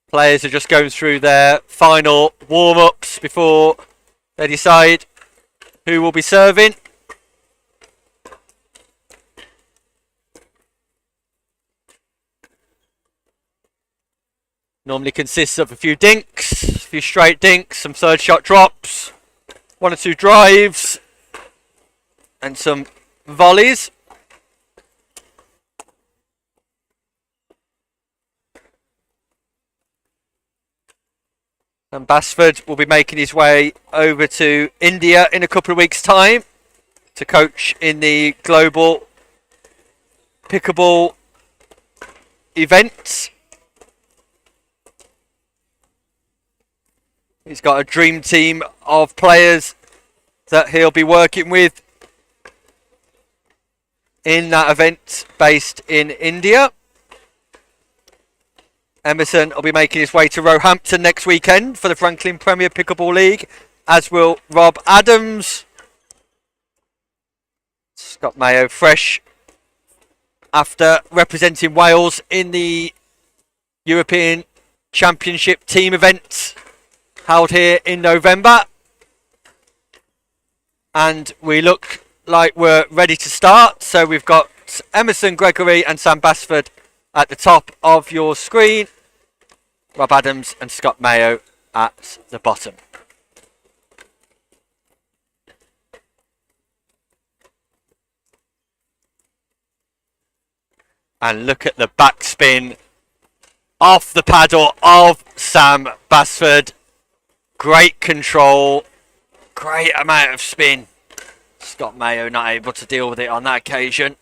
Players are just going through their final warm-ups before they decide who will be serving. Normally consists of a few dinks, a few straight dinks, some third shot drops, one or two drives, and some volleys. And Basford will be making his way over to India in a couple of weeks' time to coach in the global Pickleball event. He's got a dream team of players that he'll be working with in that event based in India. Emerson will be making his way to Roehampton next weekend for the Franklin Premier Pickleball League, as will Rob Adams. Scott Mayo fresh after representing Wales in the European Championship team event held here in November. And we look like we're ready to start. So we've got Emerson Gregory and Sam Basford at the top of your screen, Rob Adams and Scott Mayo at the bottom. And look at the backspin off the paddle of Sam Basford. Great control, great amount of spin. Scott Mayo not able to deal with it on that occasion.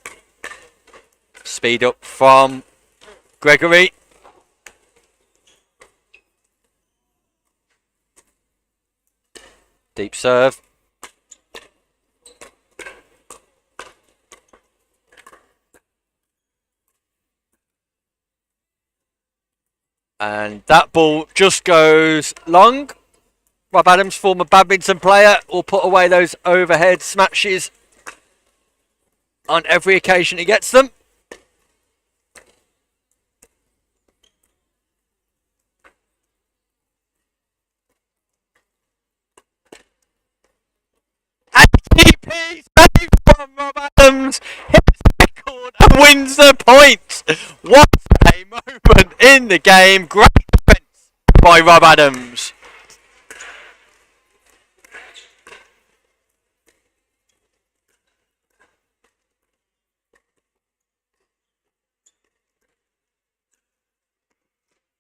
Speed up from Gregory. Deep serve. And that ball just goes long. Rob Adams, former badminton player, will put away those overhead smashes on every occasion he gets them. ATP save from Rob Adams. Hits the record and wins the point. What a moment in the game. Great defence by Rob Adams.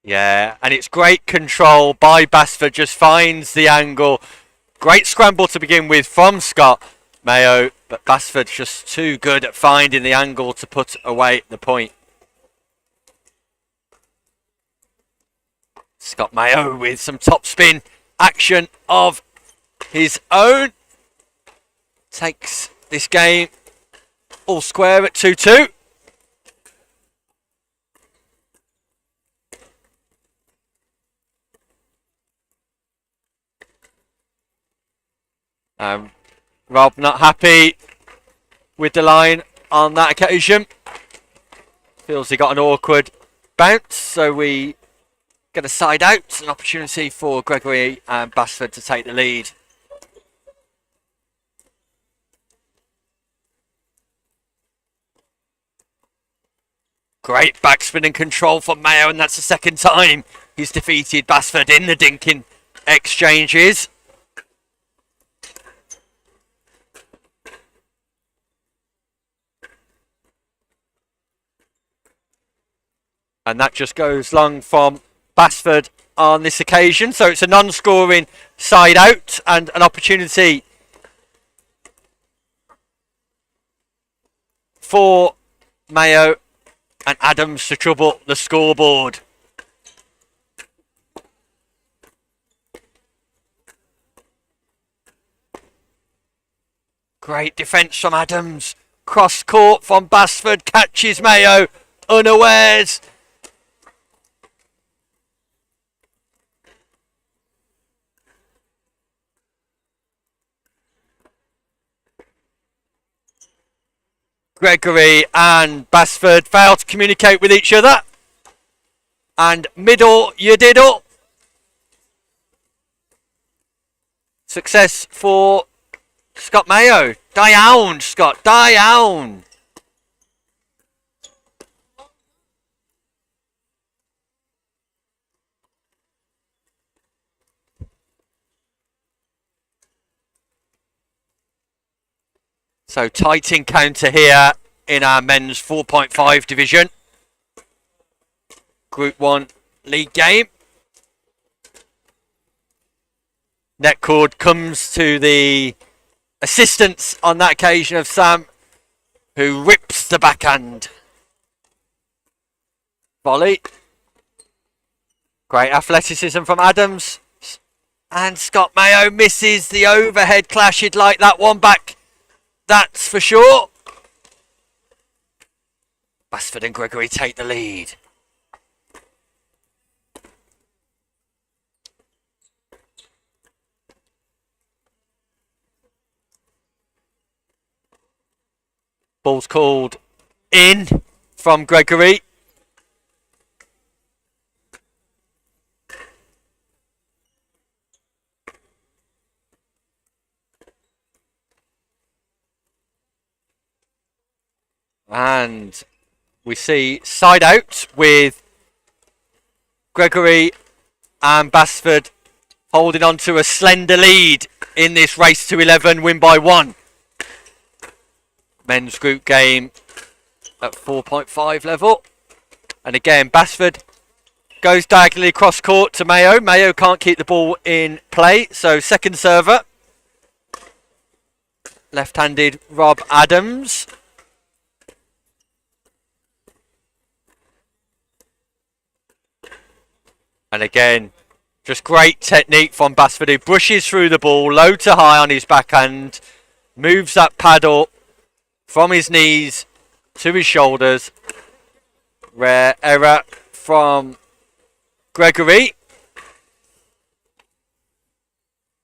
Yeah, and it's great control by Basford, just finds the angle. Great scramble to begin with from Scott Mayo, but Basford's just too good at finding the angle to put away the point. Scott Mayo with some topspin action of his own. Takes this game all square at 2-2. Rob not happy with the line on that occasion. Feels he got an awkward bounce, so we get a side out. An opportunity for Gregory and Basford to take the lead. Great backspin and control from Mayo, and that's the second time he's defeated Basford in the dinking exchanges. And that just goes long from Basford on this occasion. So it's a non-scoring side out and an opportunity for Mayo and Adams to trouble the scoreboard. Great defence from Adams. Cross court from Basford. Catches Mayo unawares. Gregory and Basford fail to communicate with each other. And middle, you diddle. Success for Scott Mayo. Down, Scott, down. So tight encounter here in our men's 4.5 division. Group 1 league game. Net cord comes to the assistance on that occasion of Sam, who rips the backhand. Volley. Great athleticism from Adams. And Scott Mayo misses the overhead clash. He'd like that one back. That's for sure. Basford and Gregory take the lead. Ball's called in from Gregory. And we see side out with Gregory and Basford holding on to a slender lead in this race to 11, win by 1. Men's group game at 4.5 level. And again, Basford goes diagonally across court to Mayo. Mayo can't keep the ball in play, so second server. Left-handed Rob Adams. And again, just great technique from Basford, who brushes through the ball, low to high on his backhand, moves that paddle from his knees to his shoulders. Rare error from Gregory.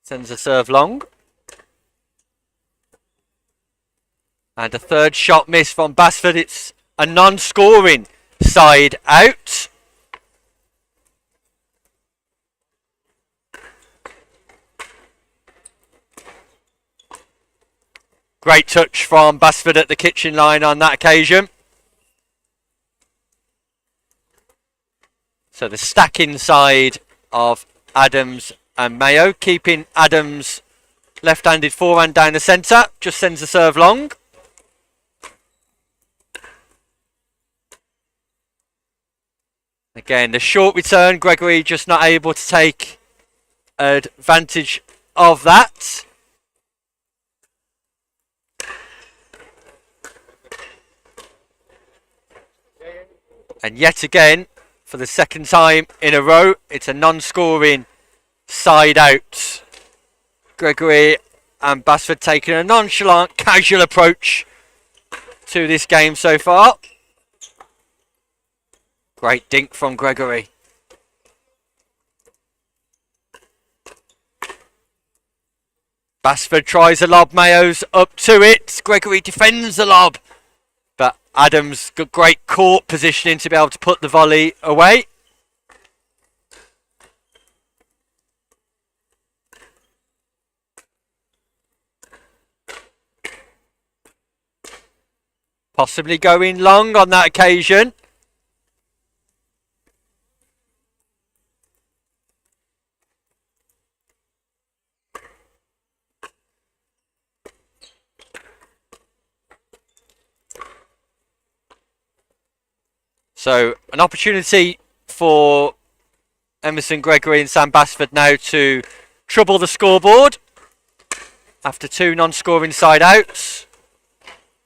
Sends a serve long. And a third shot miss from Basford. It's a non-scoring side out. Great touch from Basford at the kitchen line on that occasion. So the stacking side of Adams and Mayo, keeping Adams left-handed forehand down the centre, just sends the serve long. Again, the short return, Gregory just not able to take advantage of that. And yet again, for the second time in a row, it's a non-scoring side out. Gregory and Basford taking a nonchalant, casual approach to this game so far. Great dink from Gregory. Basford tries a lob, Mayo's up to it. Gregory defends the lob, but Adams got great court positioning to be able to put the volley away. Possibly going long on that occasion. So an opportunity for Emerson Gregory and Sam Basford now to trouble the scoreboard after 2 non-scoring side outs.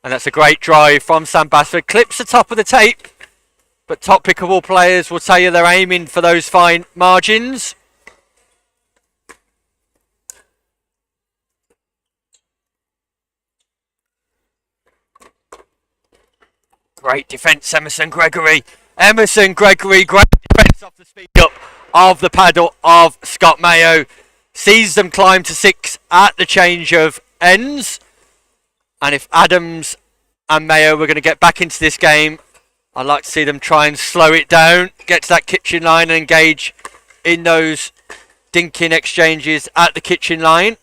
And that's a great drive from Sam Basford. Clips the top of the tape, but top Pickleball players will tell you they're aiming for those fine margins. Great defence, Emerson Gregory. Emerson Gregory, great defence off the speed up of the paddle of Scott Mayo. Sees them climb to 6 at the change of ends. And if Adams and Mayo were going to get back into this game, I'd like to see them try and slow it down, get to that kitchen line and engage in those dinking exchanges at the kitchen line.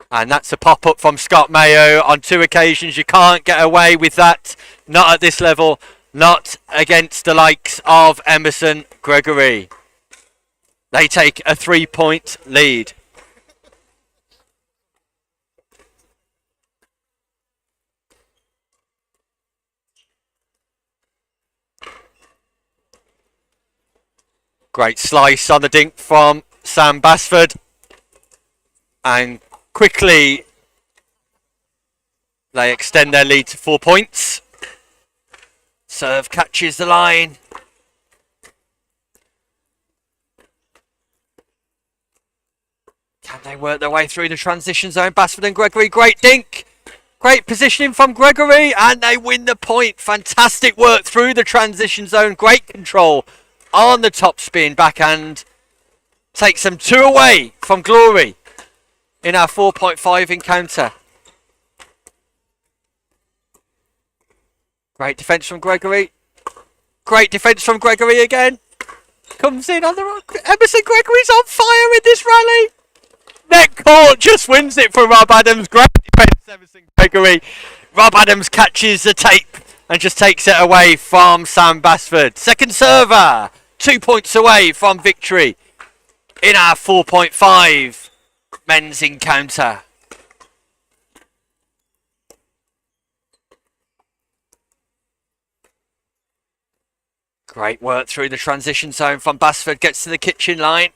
And that's a pop-up from Scott Mayo on 2 occasions. You can't get away with that. Not at this level. Not against the likes of Emerson Gregory. They take a 3-point lead. Great slice on the dink from Sam Basford. And quickly, they extend their lead to 4 points. Serve catches the line. Can they work their way through the transition zone? Basford and Gregory, great dink. Great positioning from Gregory, and they win the point. Fantastic work through the transition zone. Great control on the top spin backhand. Takes them 2 away from glory in our 4.5 encounter. Great defence from Gregory. Great defence from Gregory again. Comes in on the rock. Emerson Gregory's on fire in this rally. Net court just wins it for Rob Adams. Great defence, Emerson Gregory. Rob Adams catches the tape and just takes it away from Sam Basford. Second server. 2 points away from victory in our 4.5 men's encounter. Great work through the transition zone from Basford. Gets to the kitchen line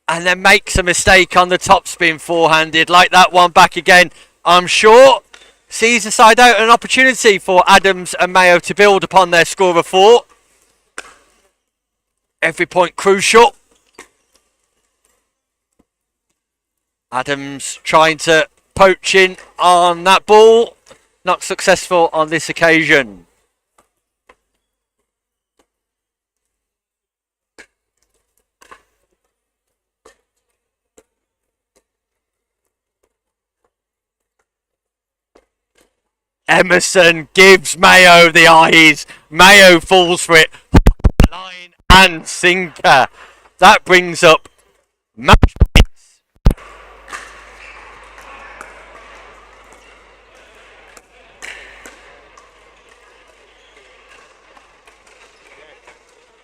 and then makes a mistake on the top spin forehanded. Like that one back again, I'm sure. Sees the side out, an opportunity for Adams and Mayo to build upon their score of 4. Every point crucial. Adams trying to poach in on that ball. Not successful on this occasion. Emerson gives Mayo the eyes. Mayo falls for it. Line and sinker. That brings up match points.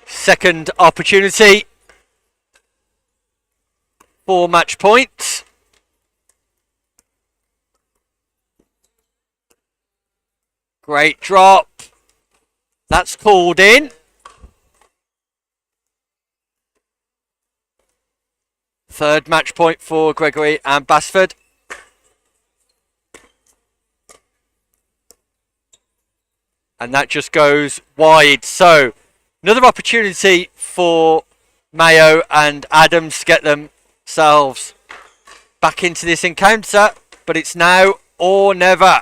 Second opportunity for match points. Great drop. That's called in. Third match point for Gregory and Basford. And that just goes wide. So another opportunity for Mayo and Adams to get themselves back into this encounter. But it's now or never.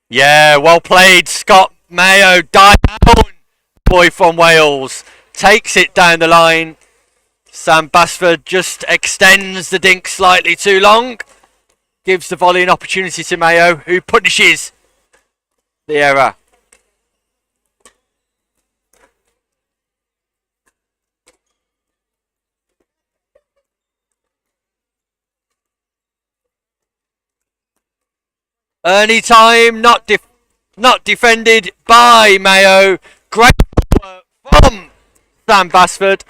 Yeah, well played, Scott Mayo down. Boy from Wales takes it down the line. Sam Basford just extends the dink slightly too long. Gives the volley an opportunity to Mayo, who punishes the error. Early time, not defended by Mayo. Great work from Sam Basford.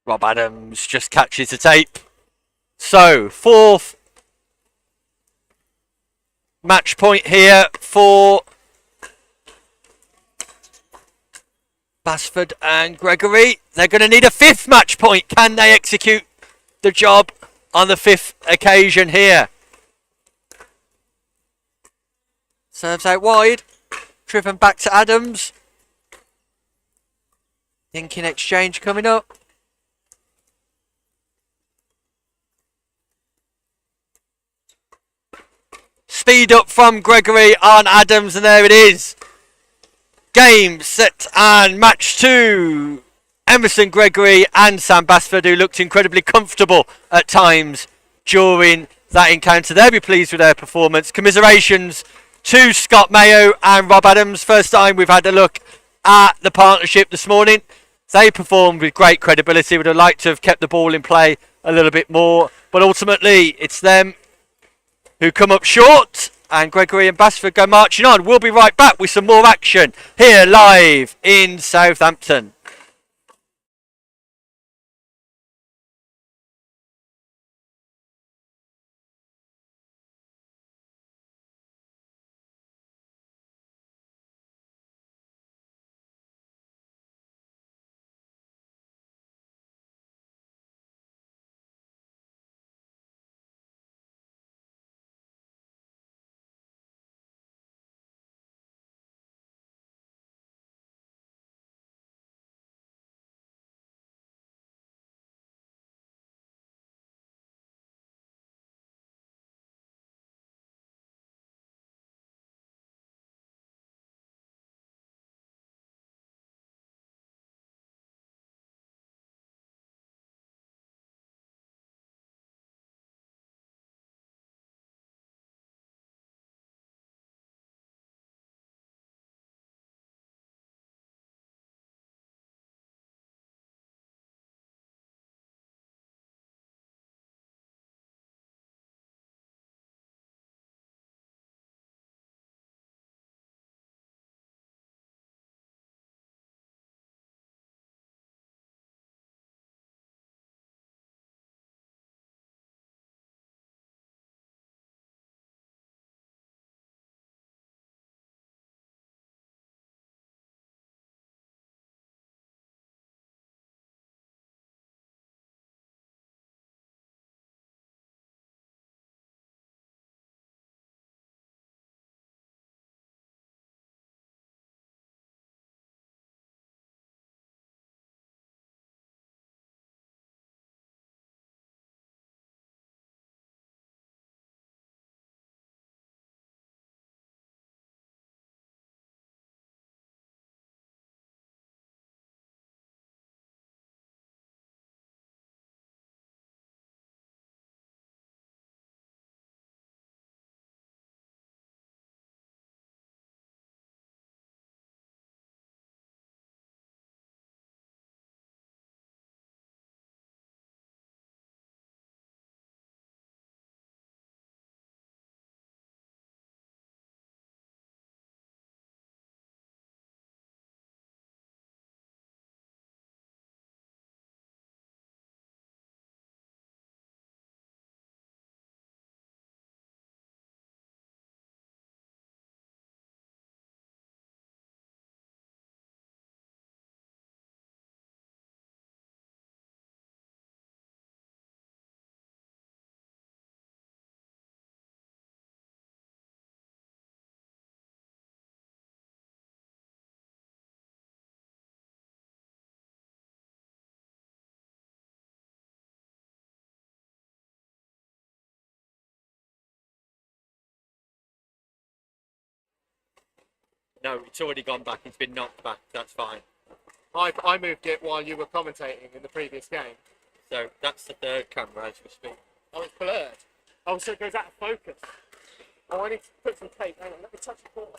Rob Adams just catches the tape. So, fourth match point here for Basford and Gregory. They're going to need a fifth match point. Can they execute the job on the fifth occasion here? Serves out wide. Driven back to Adams. Thinking exchange coming up. Speed up from Gregory on Adams, and there it is. Game, set, and match 2. Emerson Gregory and Sam Basford, who looked incredibly comfortable at times during that encounter. They'll be pleased with their performance. Commiserations to Scott Mayo and Rob Adams. First time we've had a look at the partnership this morning. They performed with great credibility. Would have liked to have kept the ball in play a little bit more, but ultimately it's them who come up short, and Gregory and Basford go marching on. We'll be right back with some more action here live in Southampton. No, it's already gone back. It's been knocked back. That's fine. I moved it while you were commentating in the previous game. So that's the third camera as we speak. Oh, it's blurred. Oh, so it goes out of focus. Oh, I need to put some tape. Hang on, let me touch the ball.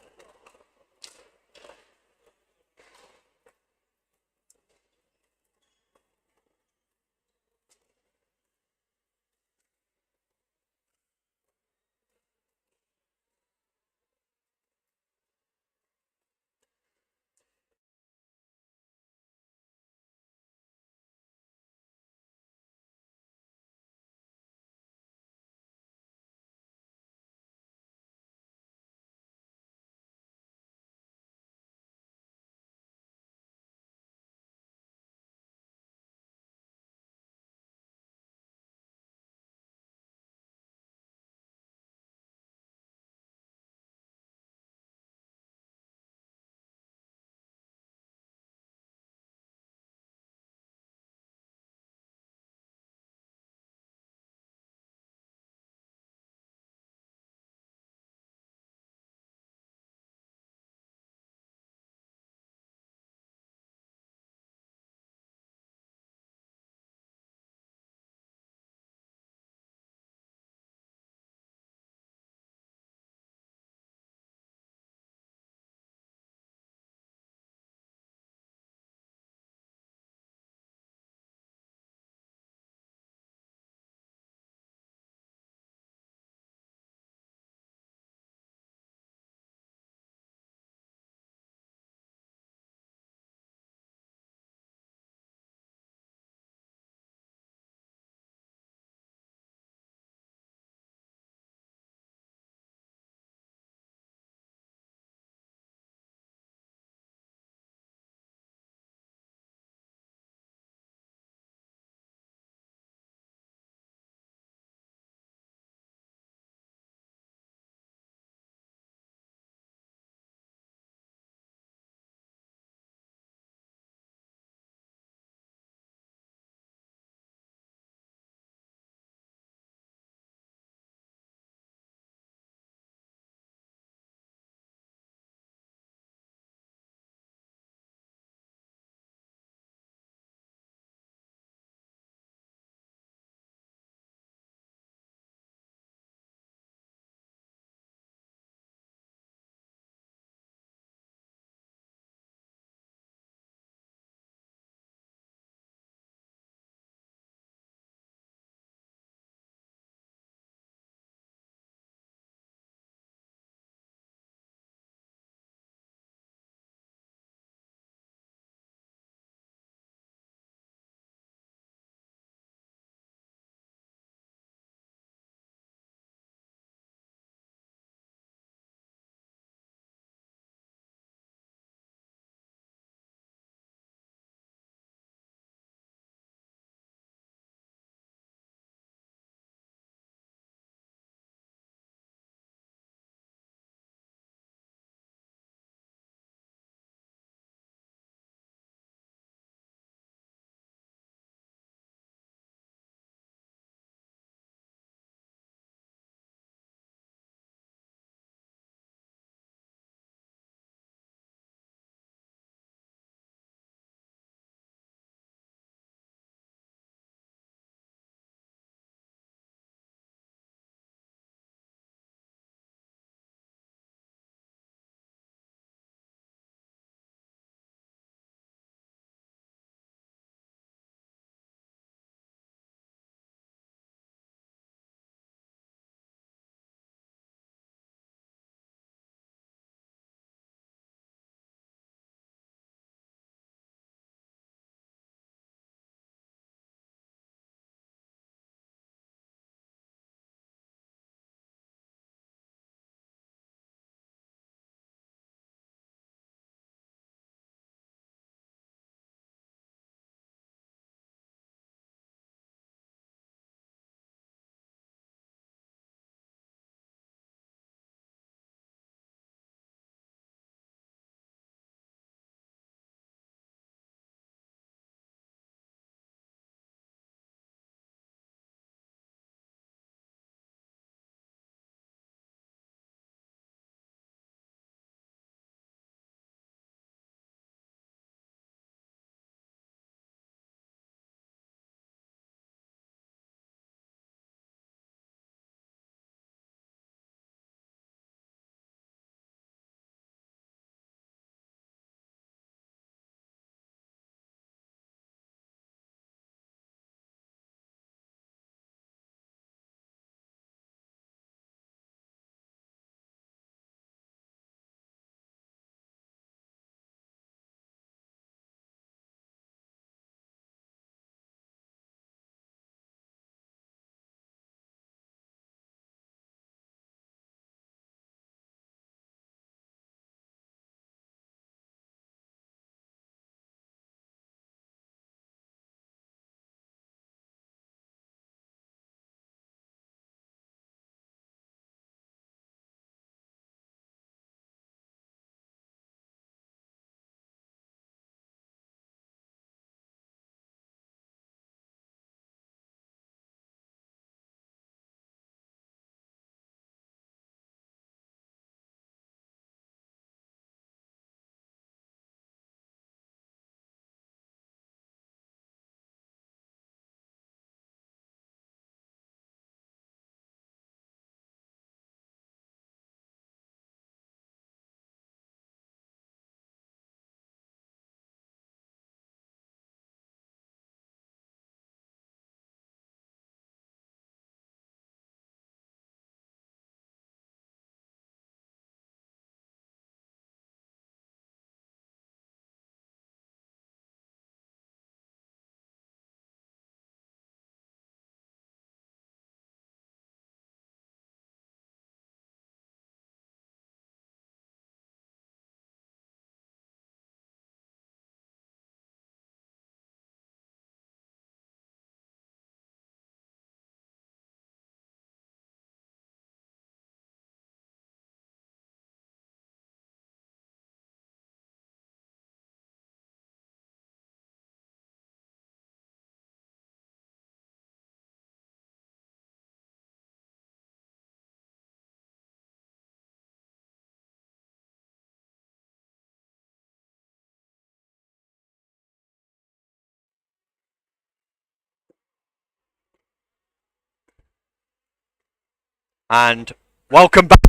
And welcome back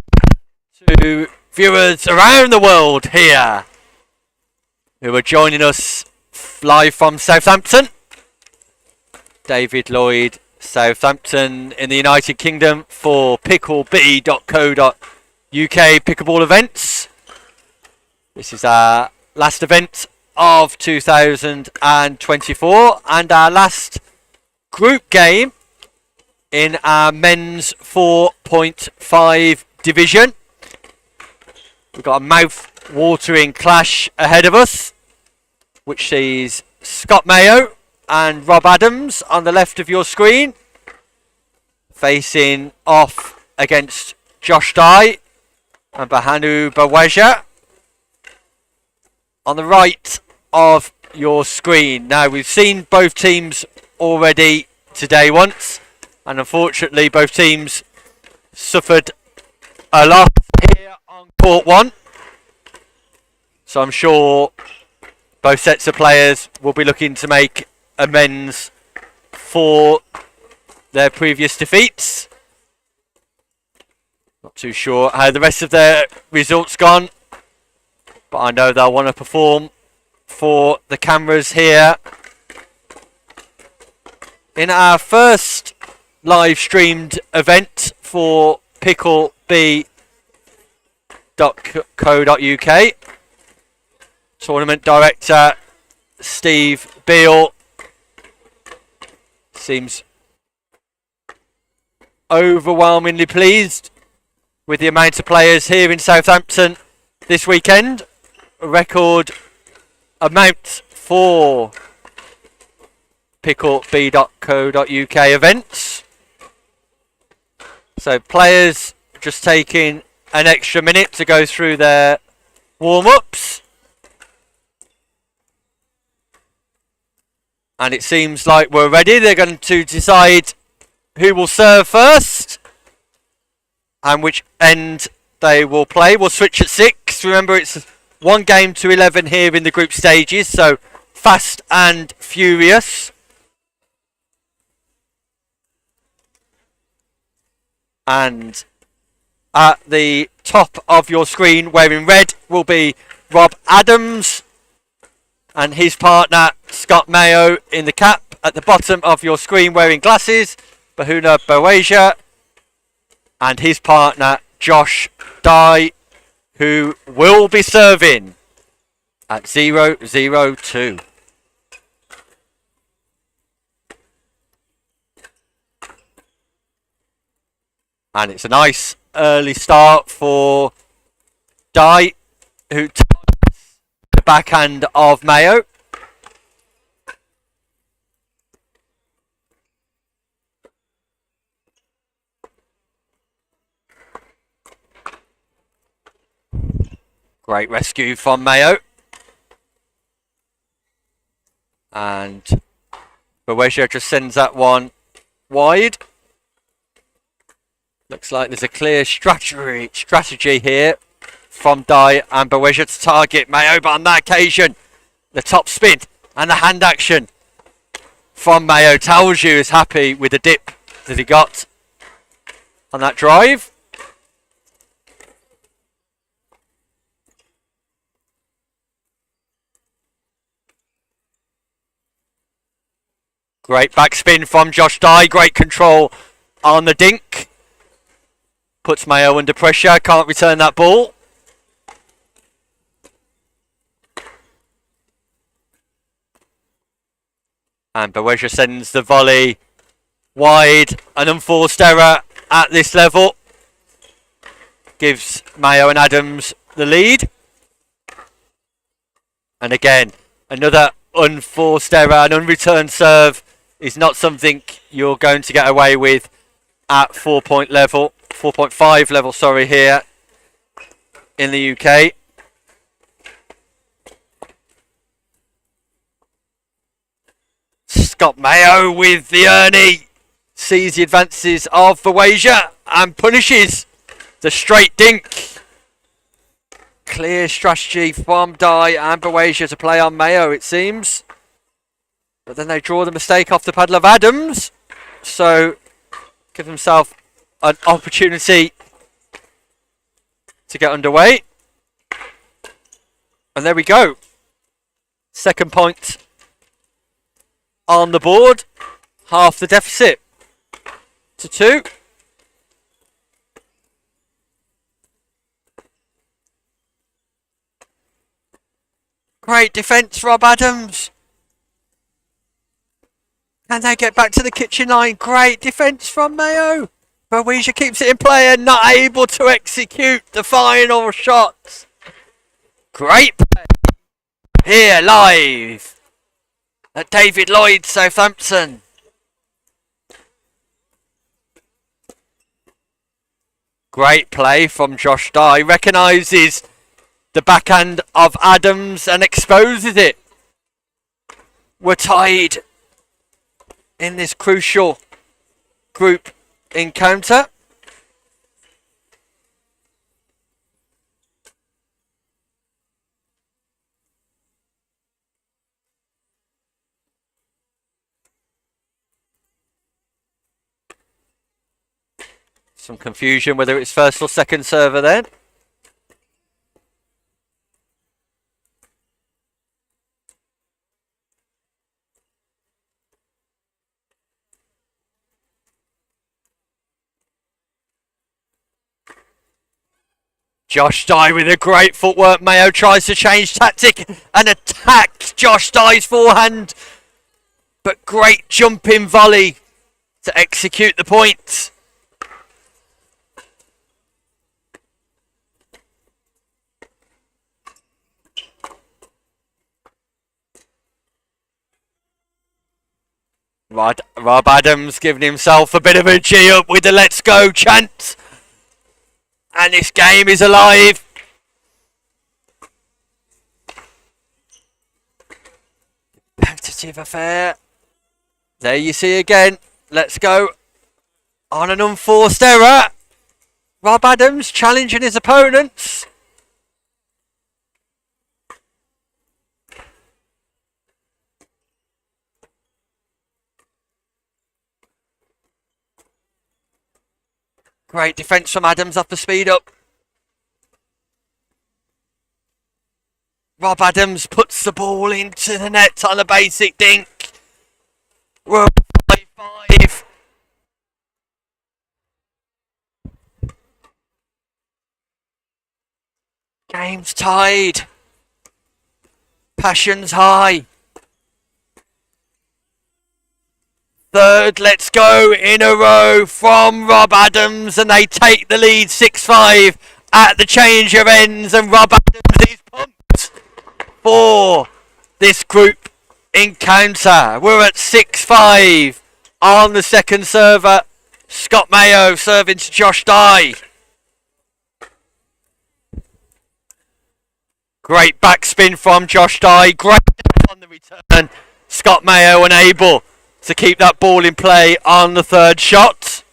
to viewers around the world here who are joining us live from Southampton. David Lloyd, Southampton in the United Kingdom for PickleB.co.uk pickleball events. This is our last event of 2024 and our last group game in our men's 4.5 division. We've got a mouth-watering clash ahead of us, which sees Scott Mayo and Rob Adams on the left of your screen, facing off against Josh Dye and Bahanu Baweja on the right of your screen. Now, we've seen both teams already today once, and unfortunately both teams suffered a loss here on court one. So I'm sure both sets of players will be looking to make amends for their previous defeats. Not too sure how the rest of their results gone, but I know they'll want to perform for the cameras here. In our first live streamed event for PickleB.co.uk, tournament director Steve Beale seems overwhelmingly pleased with the amount of players here in Southampton this weekend. A record amount for PickleB.co.uk events. So players just taking an extra minute to go through their warm-ups. And it seems like we're ready. They're going to decide who will serve first and which end they will play. We'll switch at 6. Remember, it's 1 game to 11 here in the group stages, so fast and furious. And at the top of your screen, wearing red, will be Rob Adams and his partner Scott Mayo in the cap. At the bottom of your screen, wearing glasses, Bahuna Baweja and his partner Josh Dye, who will be serving at 0-0-2. And it's a nice early start for Dye, who targets the backhand of Mayo. Great rescue from Mayo. And Baweja just sends that one wide. Looks like there's a clear strategy here from Dye and Baweja to target Mayo, but on that occasion, the top spin and the hand action from Mayo tells you he's happy with the dip that he got on that drive. Great backspin from Josh Dye. Great control on the dink. Puts Mayo under pressure. Can't return that ball. And Baweja sends the volley wide. An unforced error at this level gives Mayo and Adams the lead. And again, another unforced error. An unreturned serve is not something you're going to get away with at 4.5 level, sorry, here in the UK. Scott Mayo with the Ernie sees the advances of Baweja and punishes the straight dink. Clear strategy from Dye and Baweja to play on Mayo, it seems. But then they draw the mistake off the paddle of Adams. So give himself an opportunity to get underway. And there we go. Second point on the board. Half the deficit to 2. Great defence, Rob Adams. Can they get back to the kitchen line? Great defence from Mayo. Bowesia keeps it in play and not able to execute the final shots. Great play here live at David Lloyd, Southampton. Great play from Josh Dye. Recognises the backhand of Adams and exposes it. We're tied in this crucial group encounter. Some confusion whether it's first or second server then. Josh Dye with a great footwork. Mayo tries to change tactic and attack Josh Dye's forehand. But great jumping volley to execute the point. Rob Adams giving himself a bit of a G up with the let's go chant. And this game is alive. Competitive affair. There you see again. Let's go on an unforced error. Rob Adams challenging his opponents. Great defence from Adams off the speed up. Rob Adams puts the ball into the net on a basic dink. We're 5-5. Game's tied. Passion's high. Third let's go in a row from Rob Adams, and they take the lead 6-5 at the change of ends, and Rob Adams is pumped for this group encounter. We're at 6-5 on the second server. Scott Mayo serving to Josh Dye. Great backspin from Josh Dye. Great on the return. Scott Mayo unable to keep that ball in play on the third shot.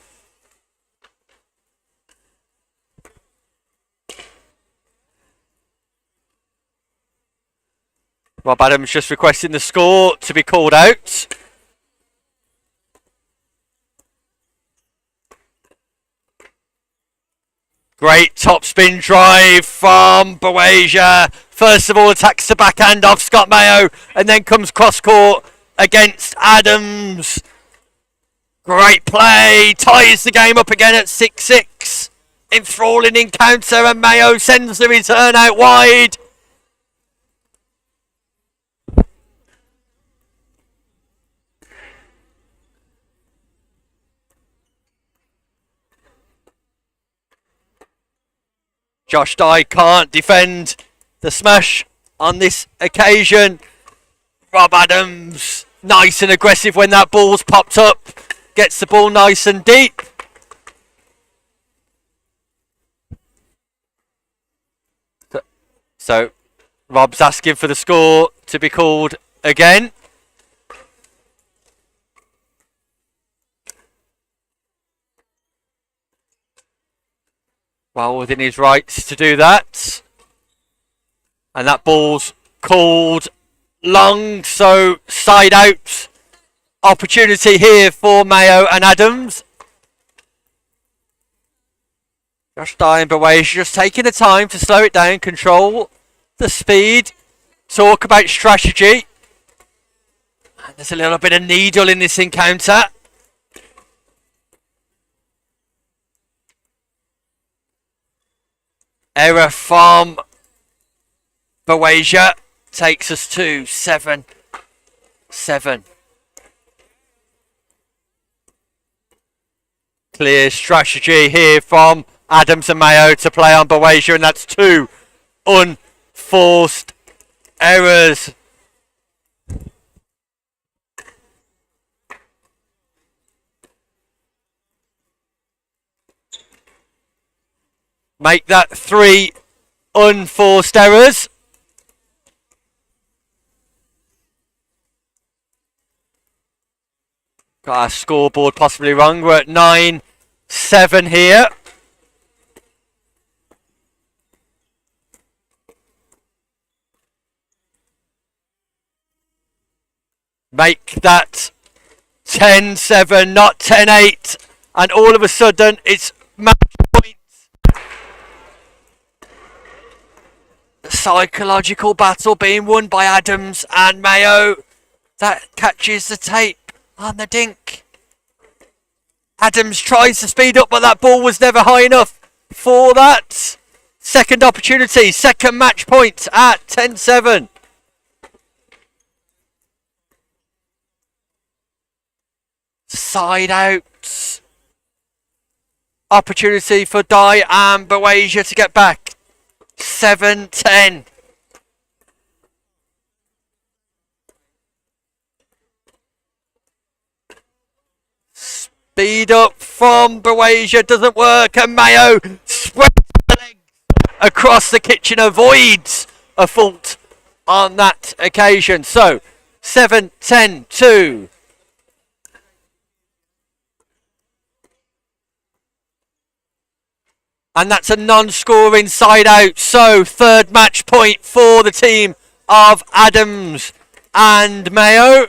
Rob Adams just requesting the score to be called out. Great topspin drive from Bowesia. First of all attacks the backhand of Scott Mayo and then comes cross court against Adams. Great play. Ties the game up again at 6-6. Enthralling encounter, and Mayo sends the return out wide. Josh Dye can't defend the smash on this occasion. Rob Adams, nice and aggressive when that ball's popped up. Gets the ball nice and deep. So Rob's asking for the score to be called again. Well within his rights to do that. And that ball's called long, so side out opportunity here for Mayo and Adams. Josh Dye and Bawasia just taking the time to slow it down, control the speed, talk about strategy. And there's a little bit of needle in this encounter. Error from Bawasia takes us to 7-7. Clear strategy here from Adams and Mayo to play on Bawasia, and that's 2 unforced errors. Make that 3 unforced errors. Got our scoreboard possibly wrong. We're at 9-7 here. Make that 10-7, not 10-8. And all of a sudden, it's match point. The psychological battle being won by Adams and Mayo. That catches the tape on the dink. Adams tries to speed up, but that ball was never high enough for that. Second opportunity, second match point at 10-7. Side out. Opportunity for Dye and Bawasia to get back. 7-10. Speed up from Bawasia doesn't work, and Mayo spreads the legs across the kitchen, avoids a fault on that occasion. So 7-10-2. And that's a non-scoring side out. So third match point for the team of Adams and Mayo.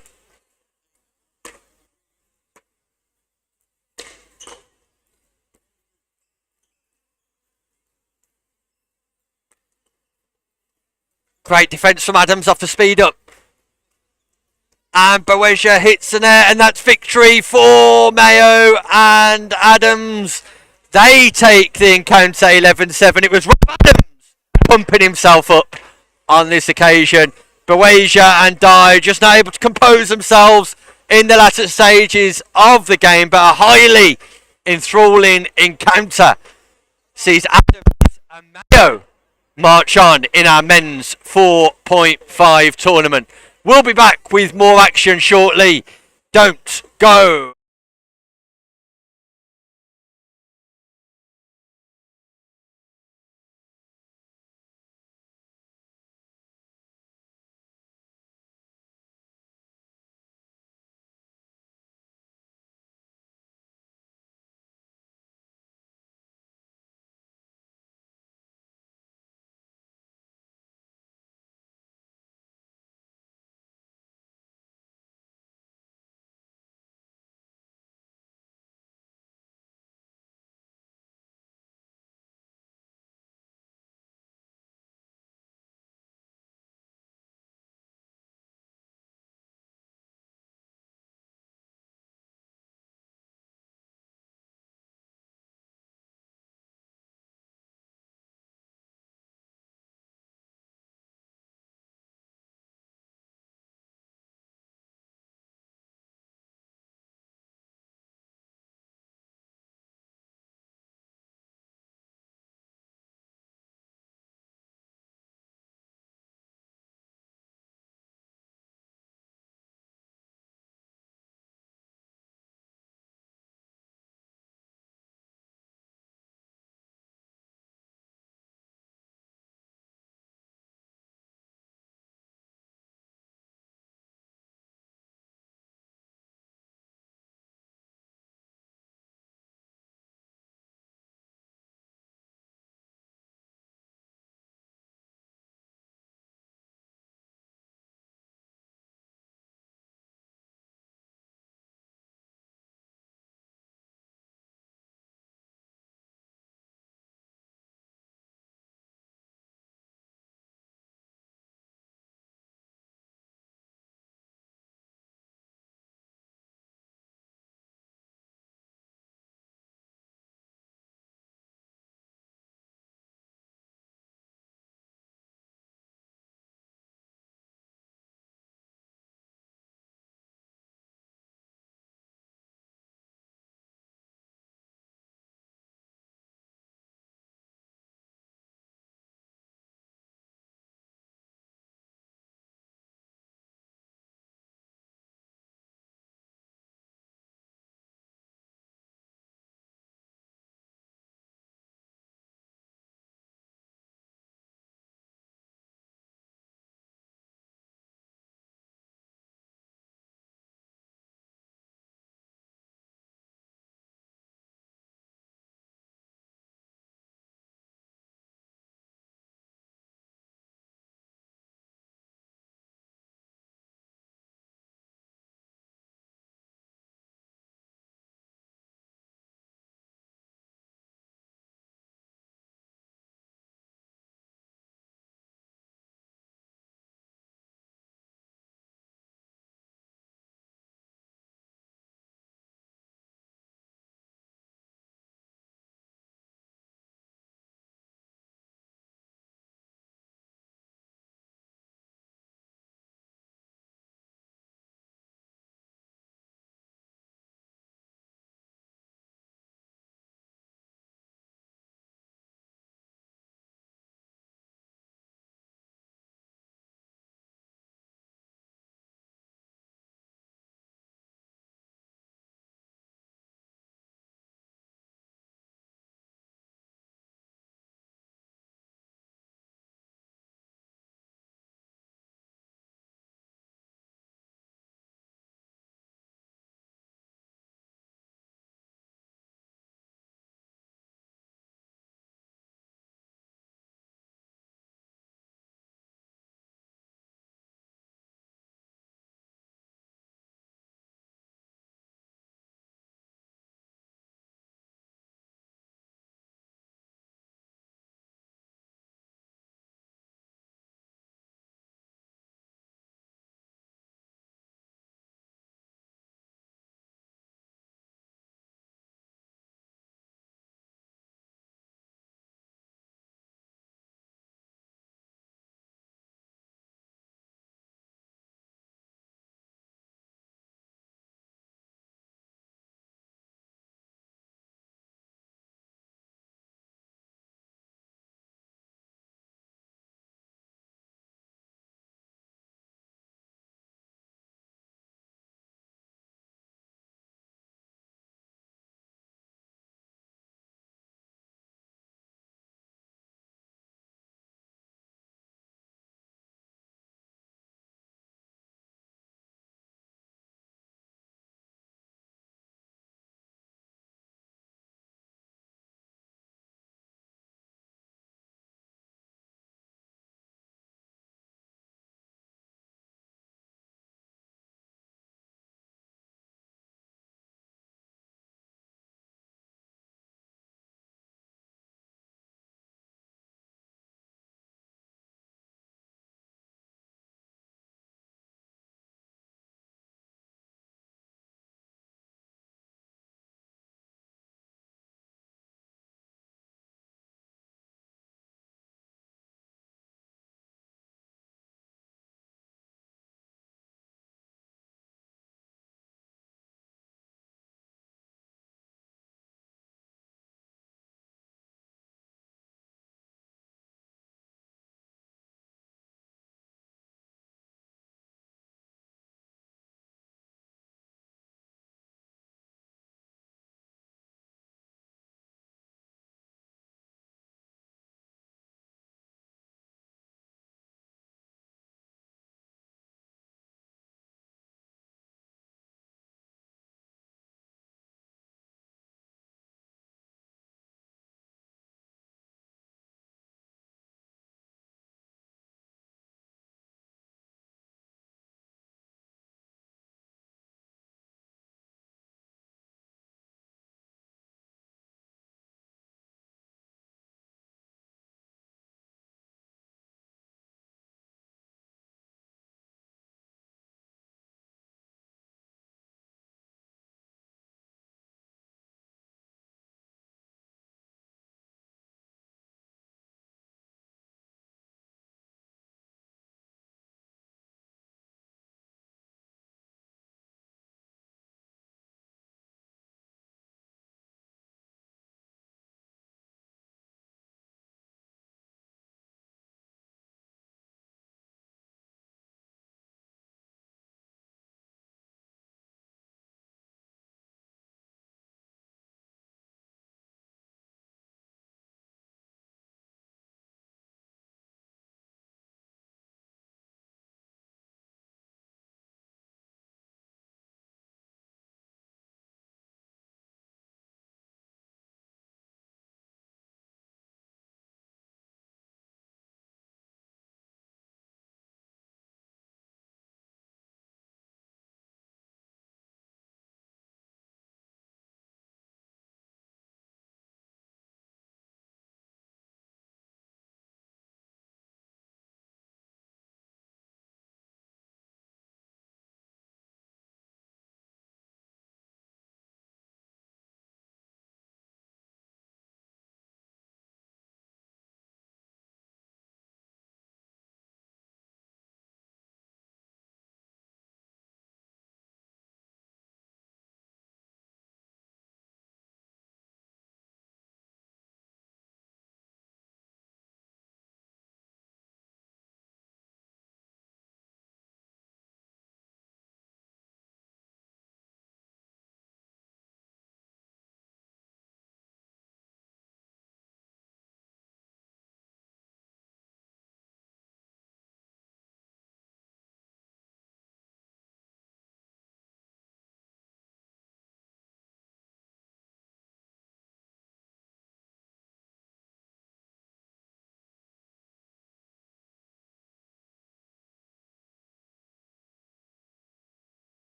Great defence from Adams off the speed up. And Bawasia hits the net, and that's victory for Mayo and Adams. They take the encounter 11-7. It was Rob Adams pumping himself up on this occasion. Bawasia and Dye just not able to compose themselves in the latter stages of the game, but a highly enthralling encounter sees Adams and Mayo march on in our men's 4.5 tournament. We'll be back with more action shortly. Don't go.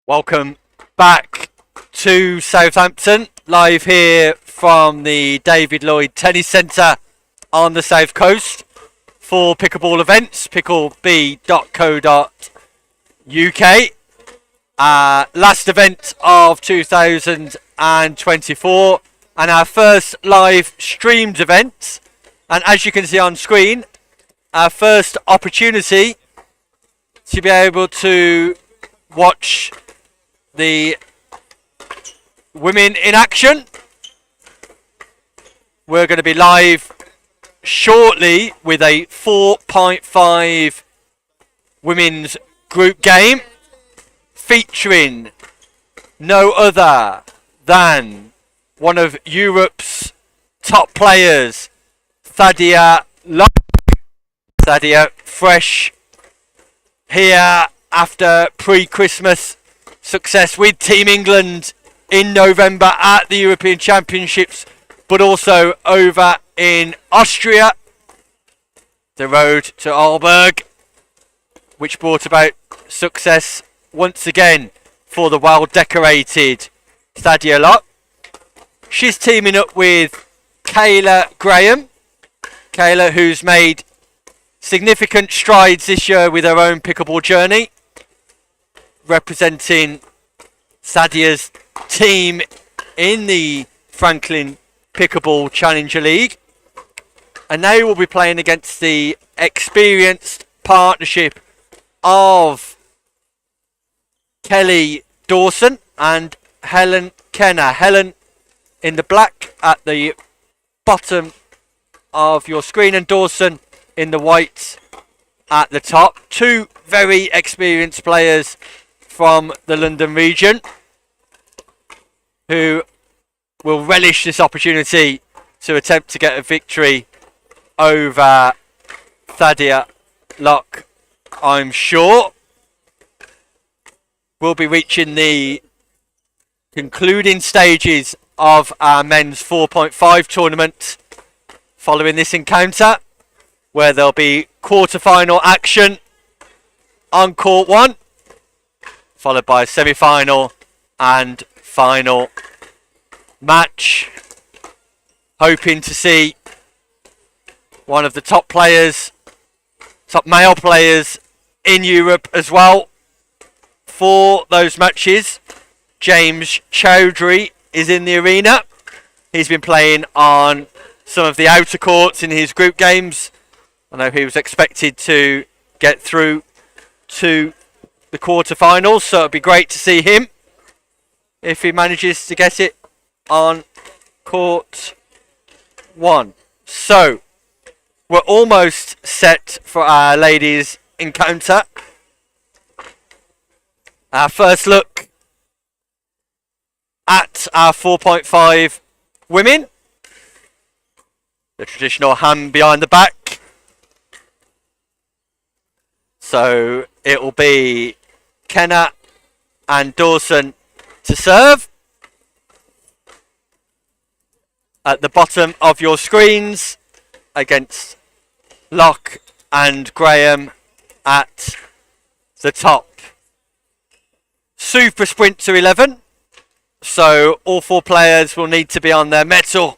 Welcome back to Southampton, live here from the David Lloyd Tennis Centre on the South Coast for Pickleball events, pickleb.co.uk. Last event of 2024 and our first live streamed event. And as you can see on screen, our first opportunity to be able to watch the women in action. We're going to be live shortly with a 4.5 women's group game featuring no other than one of Europe's top players, Thadia Locke. Thadia, fresh here after pre-Christmas success with Team England in November at the European Championships, but also over in Austria, the road to Aalborg, which brought about success once again for the well-decorated Thadia Locke. She's teaming up with Kayla Graham. Kayla, who's made significant strides this year with her own pickleball journey, representing Thadia's team in the Franklin Pickleball Challenger League. And now we'll be playing against the experienced partnership of Kelly Dawson and Helen Kenner. Helen in the black at the bottom of your screen and Dawson in the white at the top. Two very experienced players from the London region who will relish this opportunity to attempt to get a victory over Thadia Locke, I'm sure. We'll be reaching the concluding stages of our men's 4.5 tournament following this encounter, where there'll be quarter-final action on court 1, followed by a semi-final and final match. Hoping to see one of the top players, top male players in Europe as well for those matches. James Chowdhury is in the arena. He's been playing on some of the outer courts in his group games. I know he was expected to get through to the quarterfinals, so it'd be great to see him if he manages to get it on court 1. So we're almost set for our ladies encounter. Our first look at our 4.5 women. The traditional hand behind the back. So it will be Kenner and Dawson to serve. At the bottom of your screens against Locke and Graham at the top. Super sprint to 11. So all four players will need to be on their mettle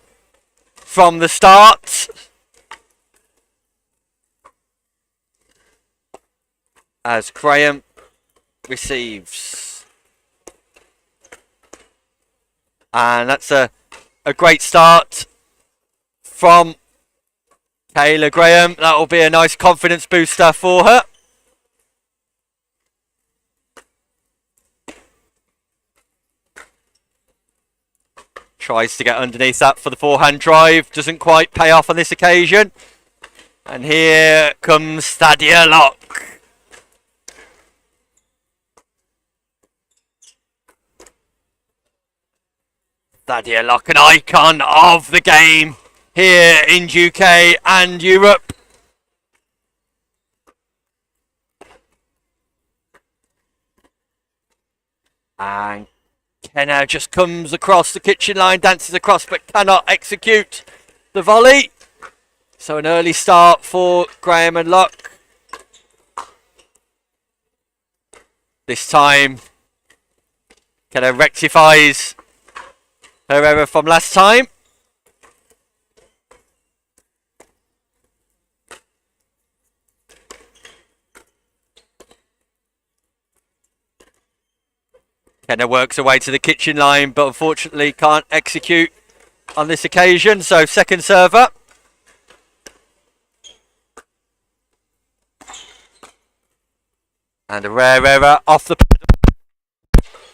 from the start. As Graham receives. And that's a great start from Kayla Graham. That will be a nice confidence booster for her. Tries to get underneath that for the forehand drive. Doesn't quite pay off on this occasion. And here comes Thadia Locke. Thadia Locke, an icon of the game here in UK and Europe. And Kenner just comes across the kitchen line, dances across, but cannot execute the volley. So an early start for Graham and Locke. This time Kenna rectifies her error from last time. Kenna works her way to the kitchen line, but unfortunately can't execute on this occasion. So second server. And a rare error off the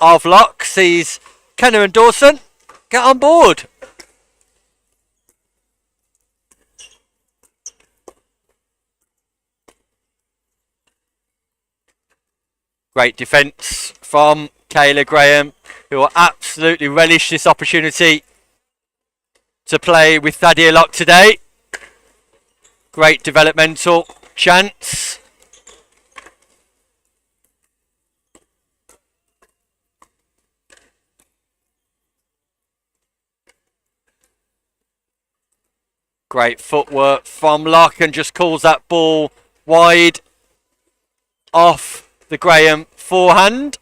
of Lock sees Kenna and Dawson get on board. Great defence from Kayla Graham, who will absolutely relish this opportunity to play with Thadia Lock today. Great developmental chance. Great footwork from Lock and just calls that ball wide off the Graham forehand.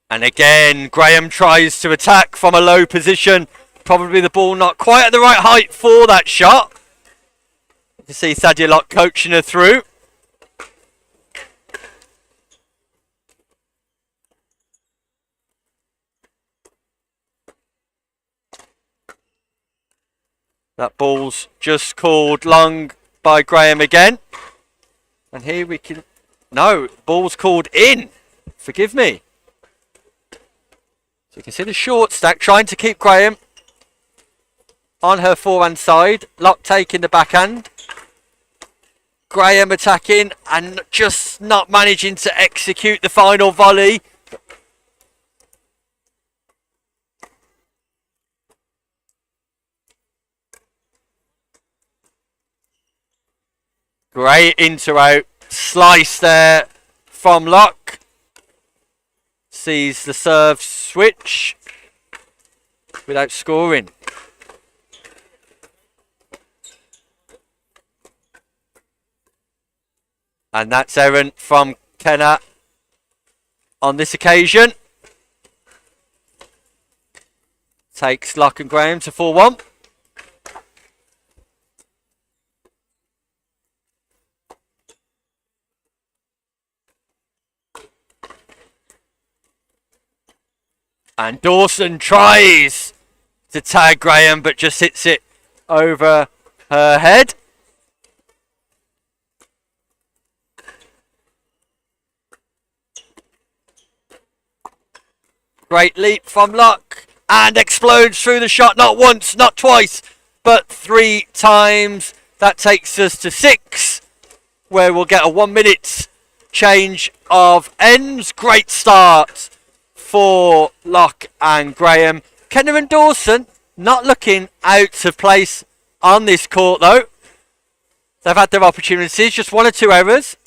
And again, Graham tries to attack from a low position. Probably the ball not quite at the right height for that shot. You see Thadia Lock coaching her through. That ball's just called long by Graham again. And here we can... No, ball's called in. Forgive me. So you can see the short stack trying to keep Graham on her forehand side. Lock taking the backhand. Graham attacking and just not managing to execute the final volley. Great inter-out slice there from Lock. Sees the serve switch without scoring. And that's errant from Kenna on this occasion. Takes Lock and Graham to 4-1. And Dawson tries to tag Graham, but just hits it over her head. Great leap from Lock and explodes through the shot, not once, not twice, but 3 times. That takes us to 6, where we'll get a 1 minute change of ends. Great start for Lock and Graham. Kenna and Dawson not looking out of place on this court though. They've had their opportunities, just 1 or 2 errors.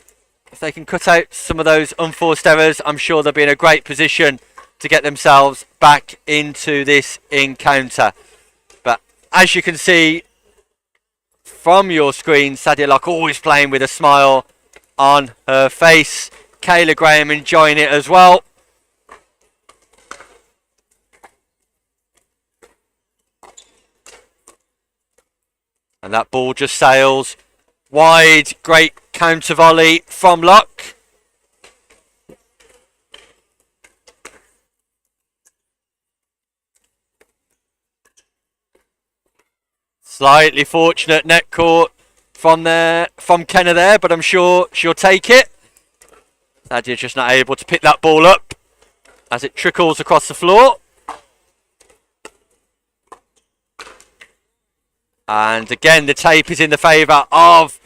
If they can cut out some of those unforced errors, I'm sure they'll be in a great position to get themselves back into this encounter. But as you can see from your screen, Thadia Lock always playing with a smile on her face. Kayla Graham enjoying it as well. And that ball just sails wide. Great counter volley from Lock. Slightly fortunate net court from Kenna there, but I'm sure she'll take it. Thadia's just not able to pick that ball up as it trickles across the floor. And again, the tape is in the favour of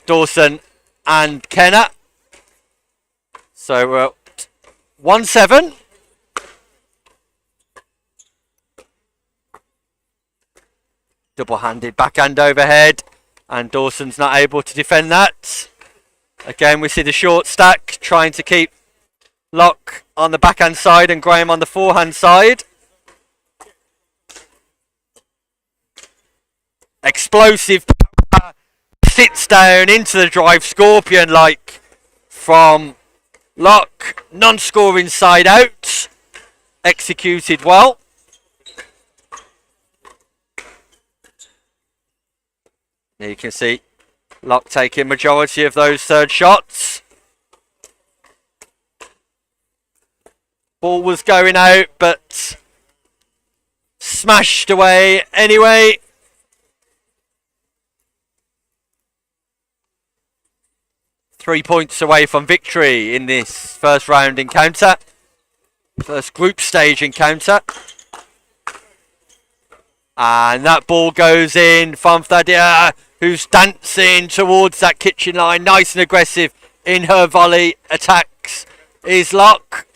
Dawson and Kenna. So we're at 1-7. Double-handed backhand overhead. And Dawson's not able to defend that. Again, we see the short stack trying to keep Lock on the backhand side and Graham on the forehand side. explosive power, sits down into the drive, scorpion like from Locke, non-scoring side out, executed well. There you can see Locke taking majority of those third shots. Ball was going out, but smashed away anyway. Three points away from victory in this first round encounter. First group stage encounter. And that ball goes in from Thadia, who's dancing towards that kitchen line. Nice and aggressive in her volley attacks is Locke.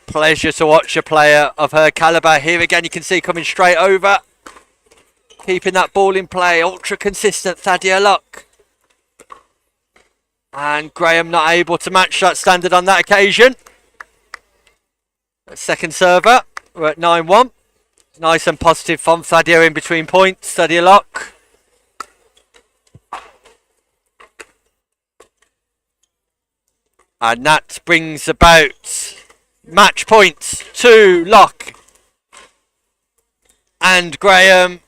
Pleasure to watch a player of her calibre. Here again you can see coming straight over. Keeping that ball in play. Ultra consistent Thadia Locke. And Graham not able to match that standard on that occasion. Second server. We're at 9-1. Nice and positive from Thadia in between points. Thadia Locke. And that brings about match points to Locke and Graham.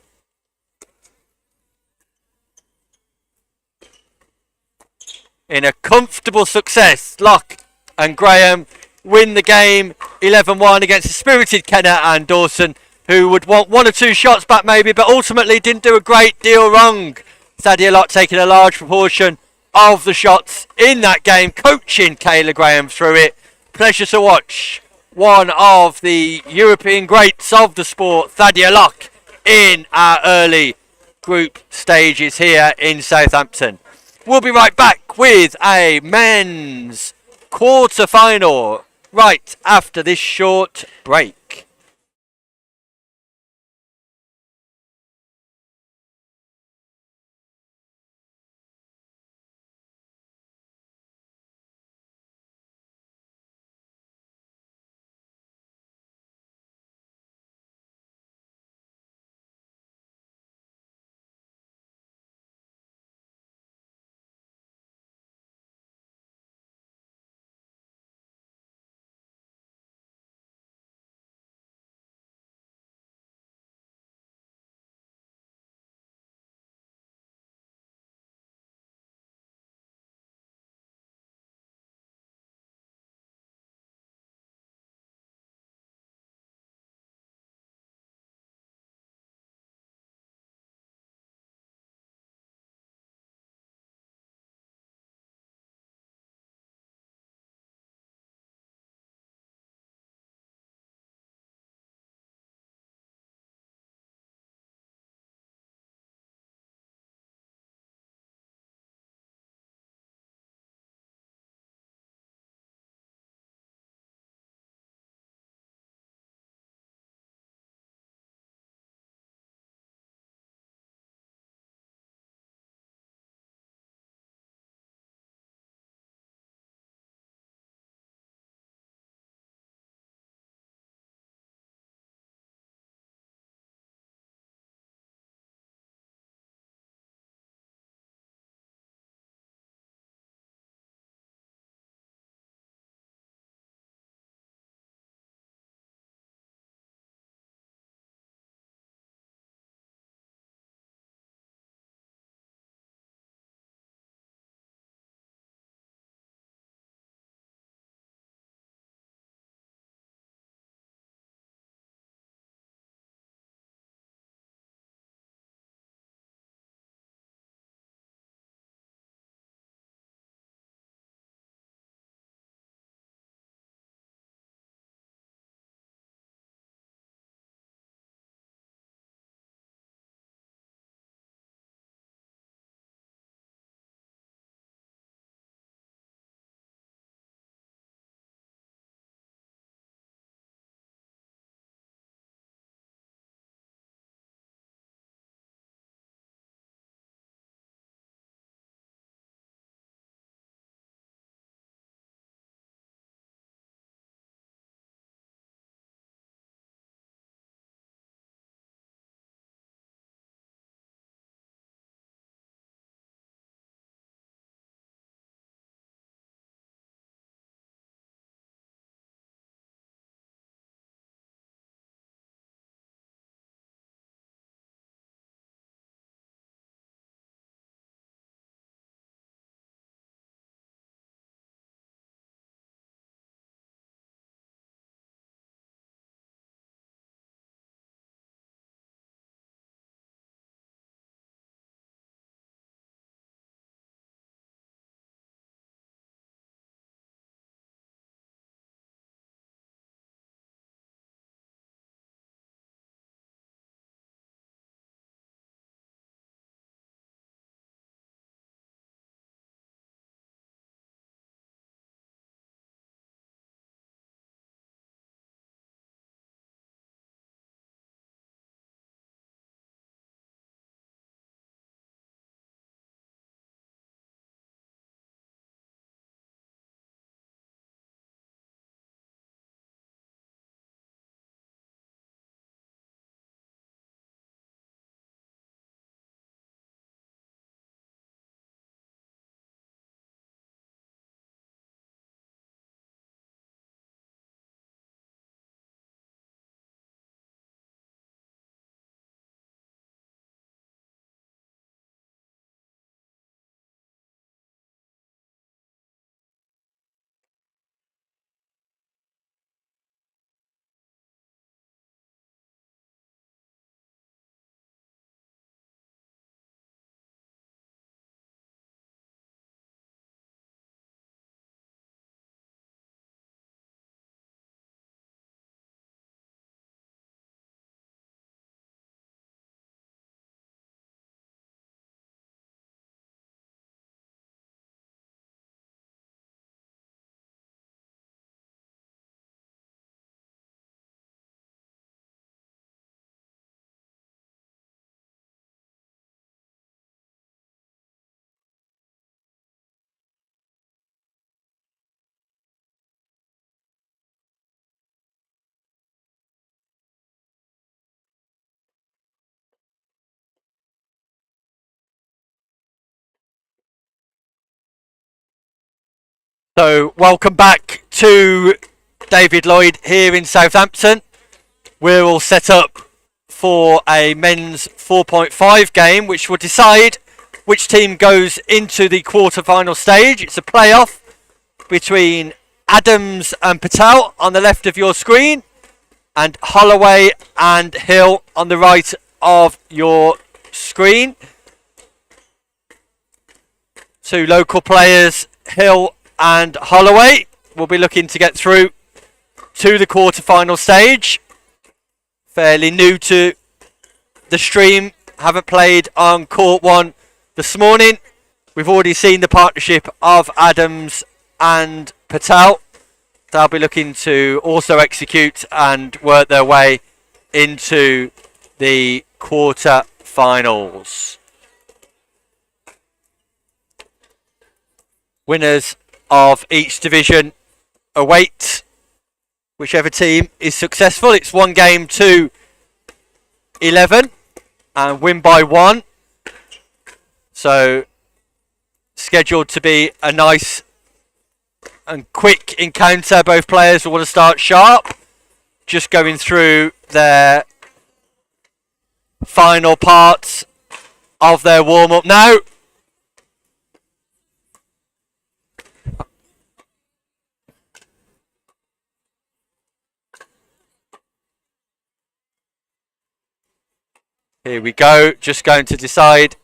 In a comfortable success, Locke and Graham win the game 11-1 against a spirited Kenner and Dawson, who would want one or two shots back maybe, but ultimately didn't do a great deal wrong. Thadia Locke taking a large proportion of the shots in that game, coaching Kayla Graham through it. Pleasure to watch one of the European greats of the sport, Thadia Locke, in our early group stages here in Southampton. We'll be right back with a men's quarter-final right after this short break. So welcome back to David Lloyd here in Southampton. We're all set up for a men's 4.5 game, which will decide which team goes into the quarter-final stage. It's a playoff between Adams and Patel on the left of your screen, and Holloway and Hill on the right of your screen. Two local players, Hill and Holloway, will be looking to get through to the quarter-final stage. Fairly new to the stream, haven't played on court one this morning. We've already seen the partnership of Adams and Patel. They'll be looking to also execute and work their way into the quarter-finals. Winners of each division await whichever team is successful. It's one game to 11 and win by 1. So scheduled to be a nice and quick encounter. Both players will want to start sharp. Just going through their final parts of their warm-up now. Here we go, just going to decide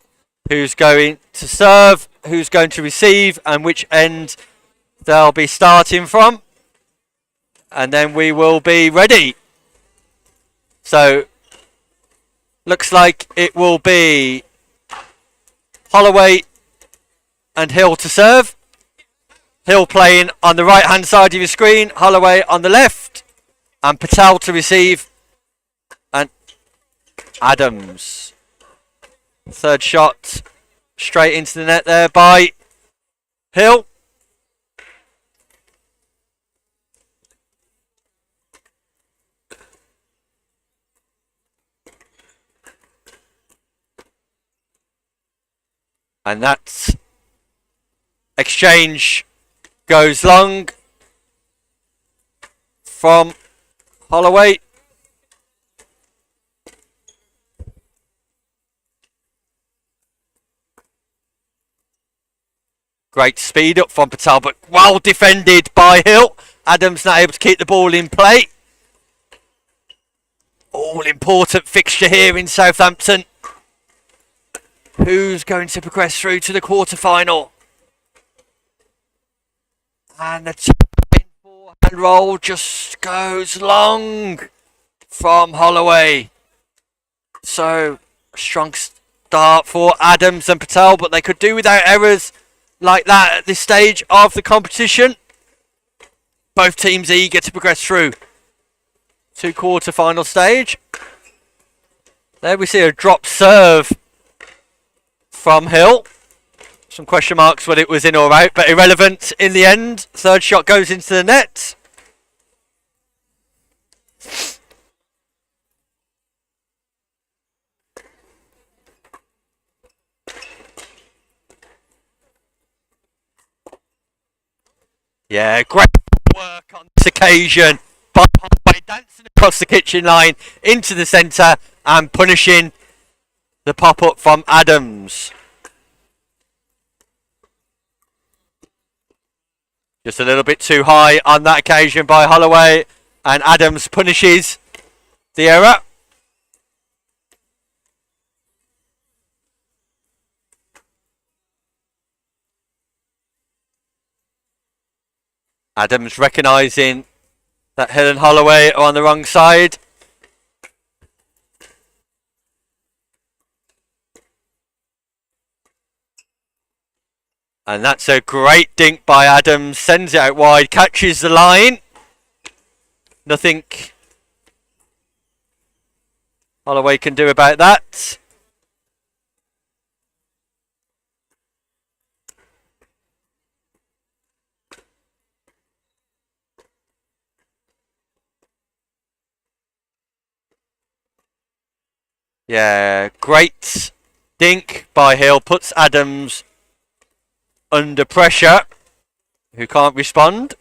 who's going to serve, who's going to receive, and which end they'll be starting from. And then we will be ready. So, looks like it will be Holloway and Hill to serve. Hill playing on the right-hand side of your screen, Holloway on the left, and Patel to receive, and Adams. Third shot straight into the net there by Hill. And that exchange goes long from Holloway. Great speed up from Patel, but well defended by Hill. Adams not able to keep the ball in play. All important fixture here in Southampton. Who's going to progress through to the quarter-final? And the forehand roll just goes long from Holloway. So, strong start for Adams and Patel, but they could do without errors like that at this stage of the competition. Both teams eager to progress through to quarter-final stage. There we see a drop serve from Hill. Some question marks whether it was in or out, but irrelevant in the end. Third shot goes into the net. Yeah, great work on this occasion by Holloway, dancing across the kitchen line into the centre and punishing the pop-up from Adams. Just a little bit too high on that occasion by Holloway, and Adams punishes the error. Adams recognising that Hill and Holloway are on the wrong side. And that's a great dink by Adams. Sends it out wide. Catches the line. Nothing Holloway can do about that. Yeah, great dink by Hill. Puts Adams under pressure, who can't respond.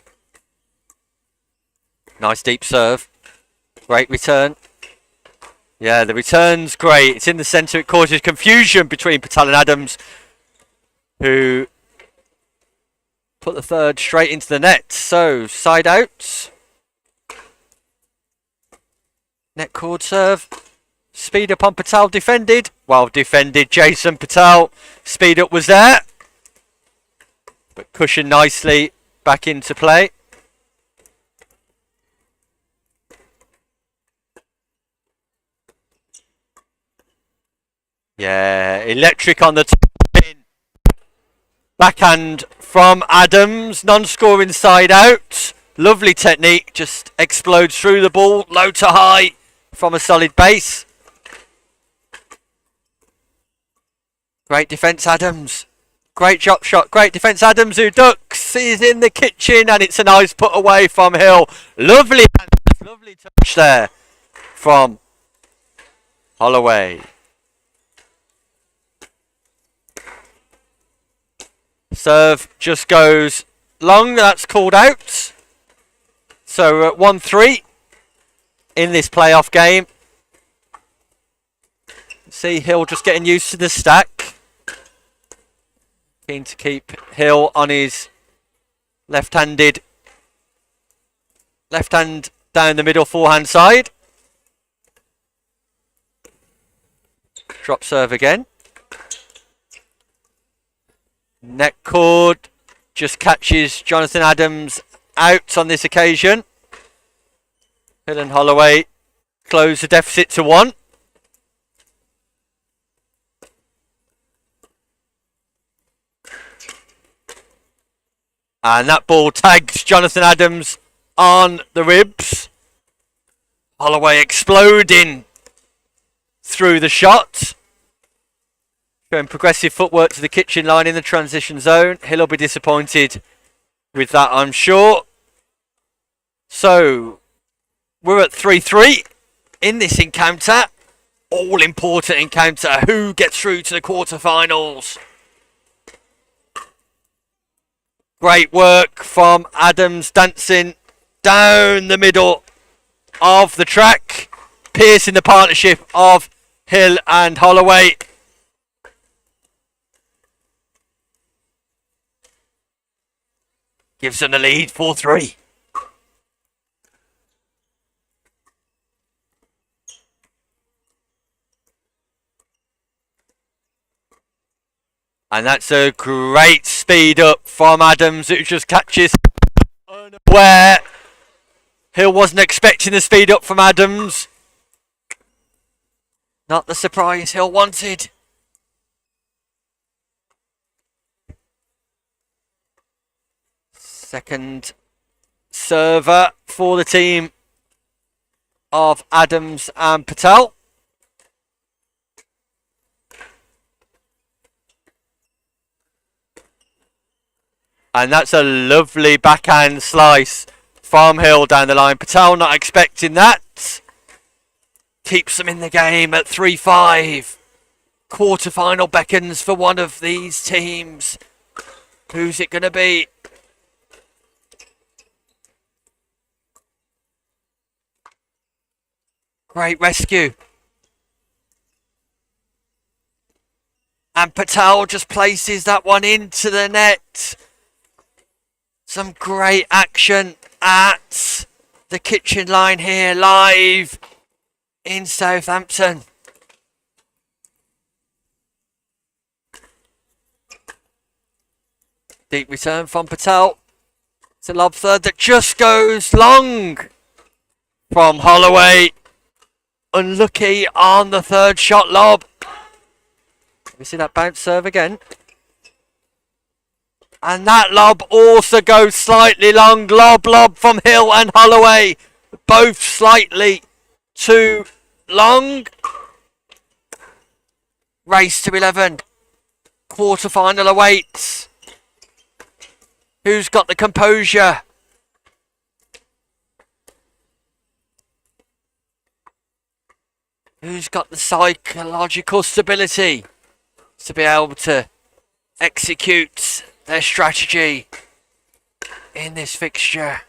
Nice deep serve. Great return. Yeah, the return's great. It's in the centre. It causes confusion between Patel and Adams, who put the third straight into the net. So, side out. Net cord serve. Speed up on Patel, defended. Well defended, Jason Patel. Speed up was there. But cushioned nicely back into play. Yeah, electric on the top pin. Backhand from Adams. Non-scoring side out. Lovely technique. Just explodes through the ball. Low to high from a solid base. Great defence, Adams. Great drop shot. Great defence, Adams, who ducks. He's in the kitchen, and it's a nice put away from Hill. Lovely touch there from Holloway. Serve just goes long. That's called out. So we're at 1-3 in this playoff game. See Hill just getting used to the stack. Keen to keep Hill on his left hand down the middle forehand side. Drop serve again. Net cord just catches Jonathan Adams out on this occasion. Hill and Holloway close the deficit to 1. And that ball tags Jonathan Adams on the ribs. Holloway exploding through the shot. Showing progressive footwork to the kitchen line in the transition zone. Hill will be disappointed with that, I'm sure. So, we're at 3-3 in this encounter. All important encounter. Who gets through to the quarterfinals? Great work from Adams, dancing down the middle of the track, piercing the partnership of Hill and Holloway. Gives them the lead, 4-3. And that's a great speed up from Adams, who just catches unaware. Hill wasn't expecting the speed up from Adams. Not the surprise Hill wanted. Second server for the team of Adams and Patel. And that's a lovely backhand slice from Hill down the line. Patel not expecting that. Keeps them in the game at 3-5. Quarterfinal beckons for one of these teams. Who's it going to be? Great rescue. And Patel just places that one into the net. Some great action at the kitchen line here, live in Southampton. Deep return from Patel. It's a lob third that just goes long from Holloway. Unlucky on the third shot lob. We see that bounce serve again. And that lob also goes slightly long. Lob from Hill and Holloway. Both slightly too long. Race to 11. Quarterfinal awaits. Who's got the composure? Who's got the psychological stability to be able to execute their strategy? in this fixture.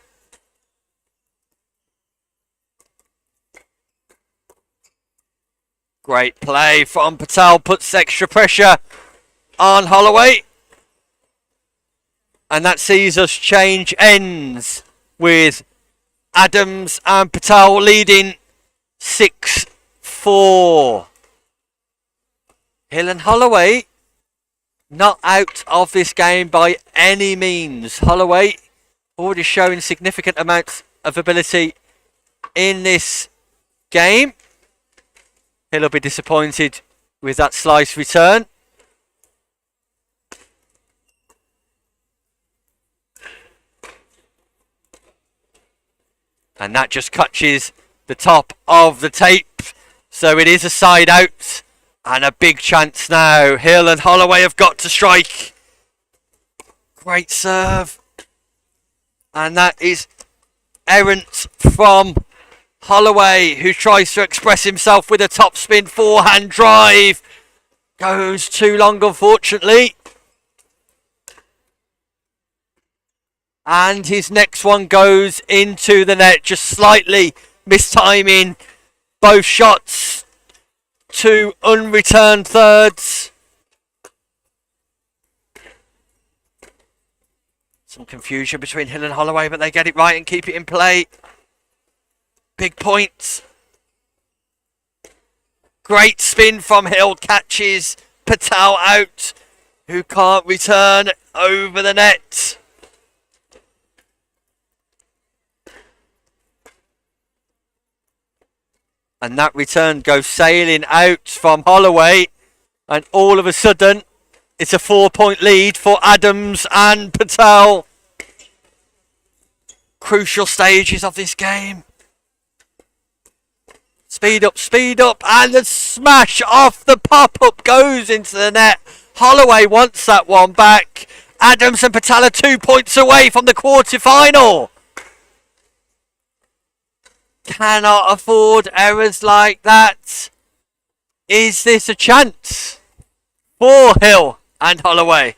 Great play from Patel, puts extra pressure on Holloway. And that sees us change ends with Adams and Patel leading 6-4. Hill and Holloway not out of this game by any means. Holloway already showing significant amounts of ability in this game. Hill will be disappointed with that slice return. And that just catches the top of the tape. So it is a side out. And a big chance now. Hill and Holloway have got to strike. Great serve. And that is errant from Holloway, who tries to express himself with a topspin forehand drive. Goes too long, unfortunately. And his next one goes into the net, just slightly mistiming both shots. 2 unreturned thirds. Some confusion between Hill and Holloway, but they get it right and keep it in play. Big points. Great spin from Hill, catches Patel out, who can't return over the net. And that return goes sailing out from Holloway. And all of a sudden, it's a 4-point lead for Adams and Patel. Crucial stages of this game. Speed up, and the smash off the pop-up goes into the net. Holloway wants that one back. Adams and Patel are 2 points away from the quarter-final. Cannot afford errors like that. Is this a chance for Hill and Holloway?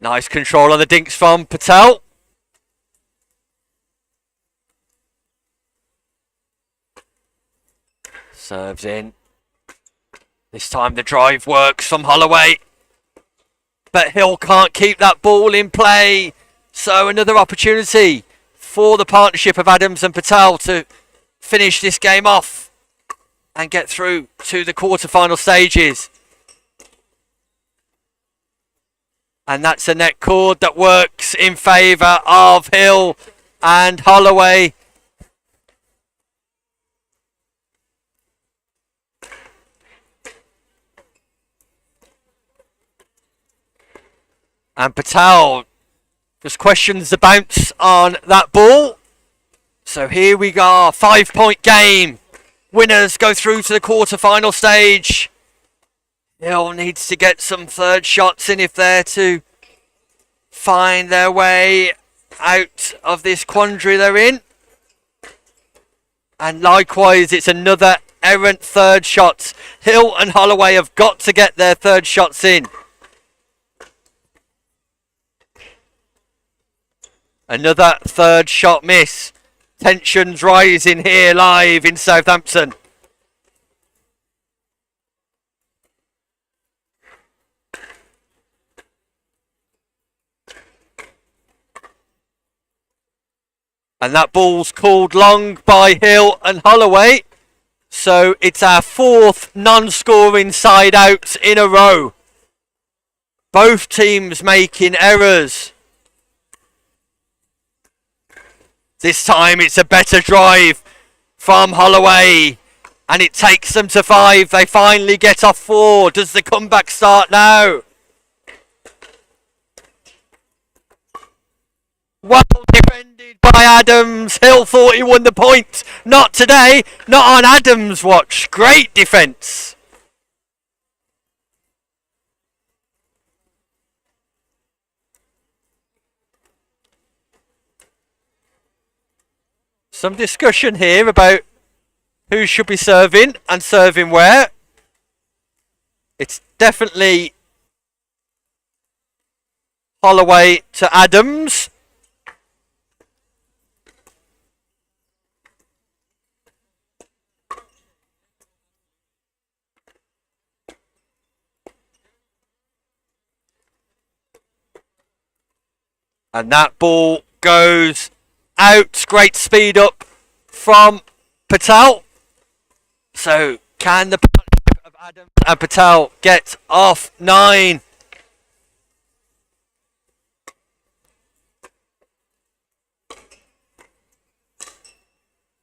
Nice control on the dinks from Patel. Serves in. This time the drive works from Holloway. But Hill can't keep that ball in play. So another opportunity for the partnership of Adams and Patel to finish this game off and get through to the quarter-final stages. And that's a net cord that works in favour of Hill and Holloway. And Patel just questions the bounce on that ball. So here we go, 5-point game. Winners go through to the quarter-final stage. Hill needs to get some third shots in if they're to find their way out of this quandary they're in. And likewise, it's another errant third shot. Hill and Holloway have got to get their third shots in. Another third shot miss. Tensions rising here live in Southampton. And that ball's called long by Hill and Holloway. So it's our 4th non-scoring side out in a row. Both teams making errors. This time it's a better drive from Holloway. And it takes them to 5. They finally get off 4. Does the comeback start now? Well defended by Adams. Hill thought he won the point. Not today. Not on Adams' watch. Great defence. Some discussion here about who should be serving and serving where. It's definitely Holloway to Adams. And that ball goes out. Great speed up from Patel. So can the partnership of Adams and Patel get off 9?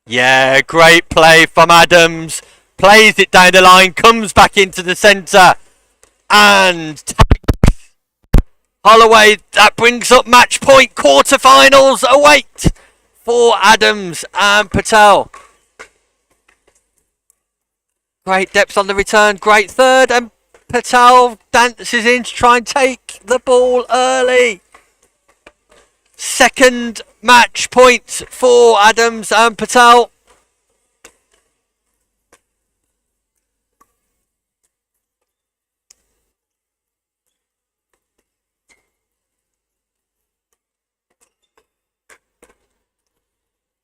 Yeah, great play from Adams. Plays it down the line, comes back into the centre. And Holloway, that brings up match point. Quarterfinals await for Adams and Patel. Great depth on the return, great third, and Patel dances in to try and take the ball early. Second match point for Adams and Patel.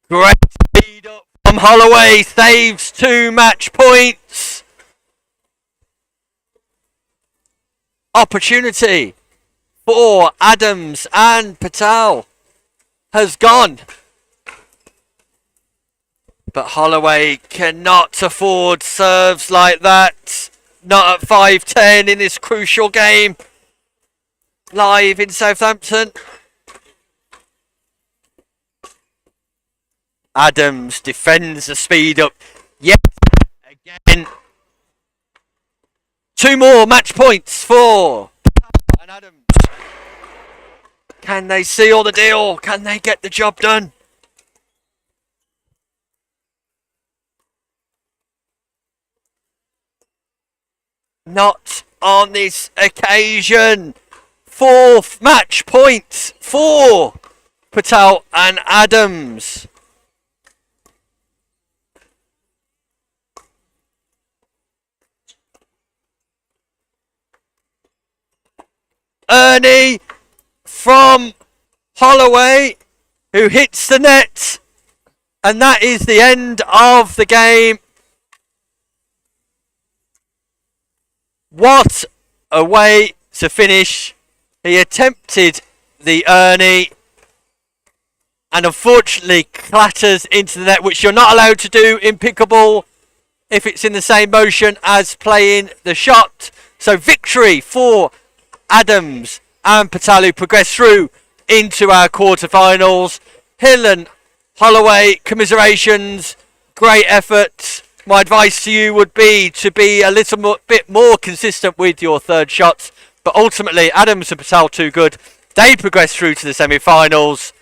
Great speed up from Holloway, saves 2 match points. Opportunity for Adams and Patel has gone. But Holloway cannot afford serves like that. Not at 5-10 in this crucial game. Live in Southampton. Adams defends the speed up. Yes, again. 2 more match points for Patel and Adams. Can they seal the deal? Can they get the job done? Not on this occasion. 4th match point for Patel and Adams. Ernie from Holloway, who hits the net. And that is the end of the game. What a way to finish. He attempted the Ernie and unfortunately clatters into the net, which you're not allowed to do in pickleball if it's in the same motion as playing the shot. So victory for Adams and Patel, who progress through into our quarterfinals. Hill and Holloway, commiserations, great effort. My advice to you would be to be a little bit more consistent with your third shots. But ultimately, Adams and Patel too good. They progress through to the semi-finals.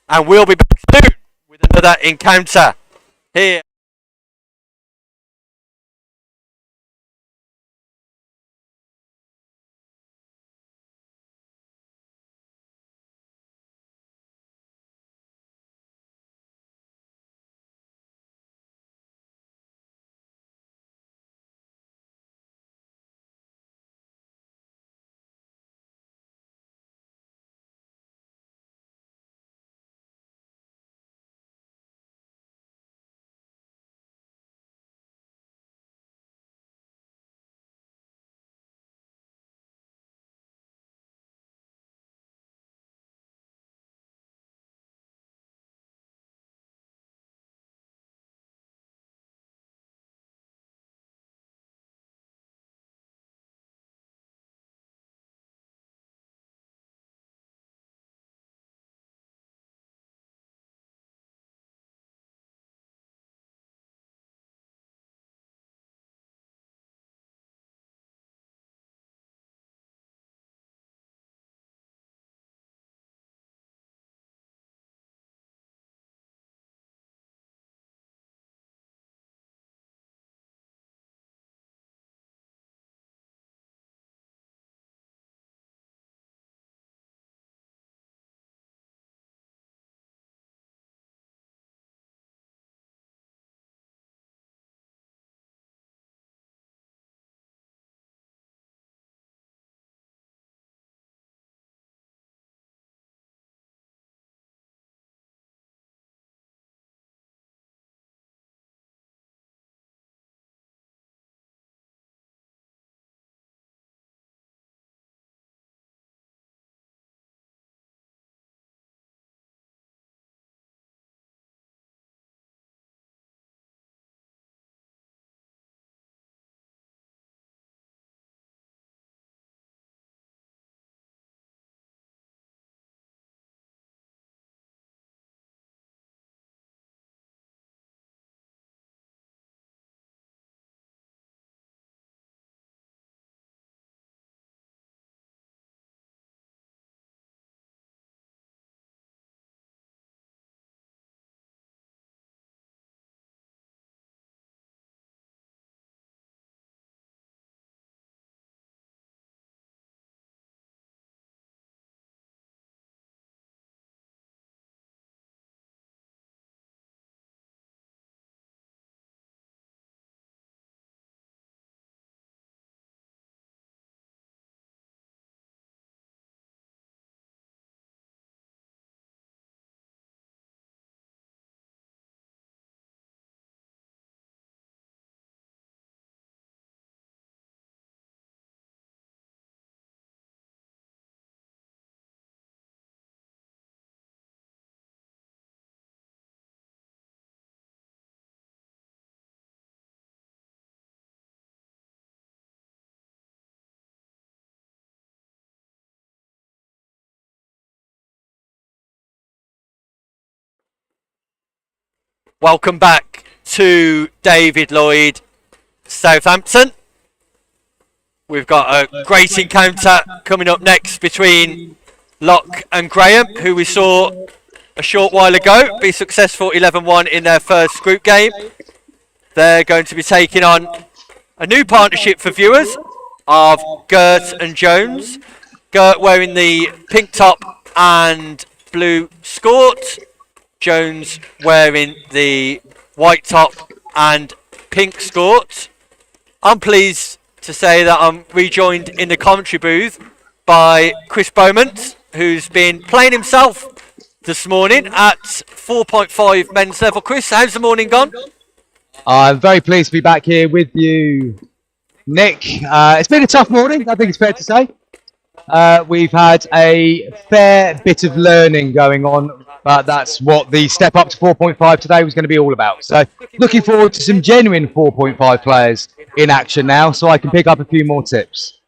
And we'll be back soon with another encounter here. Welcome back to David Lloyd, Southampton. We've got a great encounter coming up next between Locke and Graham, who we saw a short while ago be successful 11-1 in their first group game. They're going to be taking on a new partnership for viewers of Gert and Jones. Gert wearing the pink top and blue skort. Jones wearing the white top and pink skort. I'm pleased to say that I'm rejoined in the commentary booth by Chris Beaumont, who's been playing himself this morning at 4.5 men's level. Chris, how's the morning gone? I'm very pleased to be back here with you, Nick. It's been a tough morning, I think it's fair to say. We've had a fair bit of learning going on, but that's what the step up to 4.5 today was going to be all about. So looking forward to some genuine 4.5 players in action now, so I can pick up a few more tips.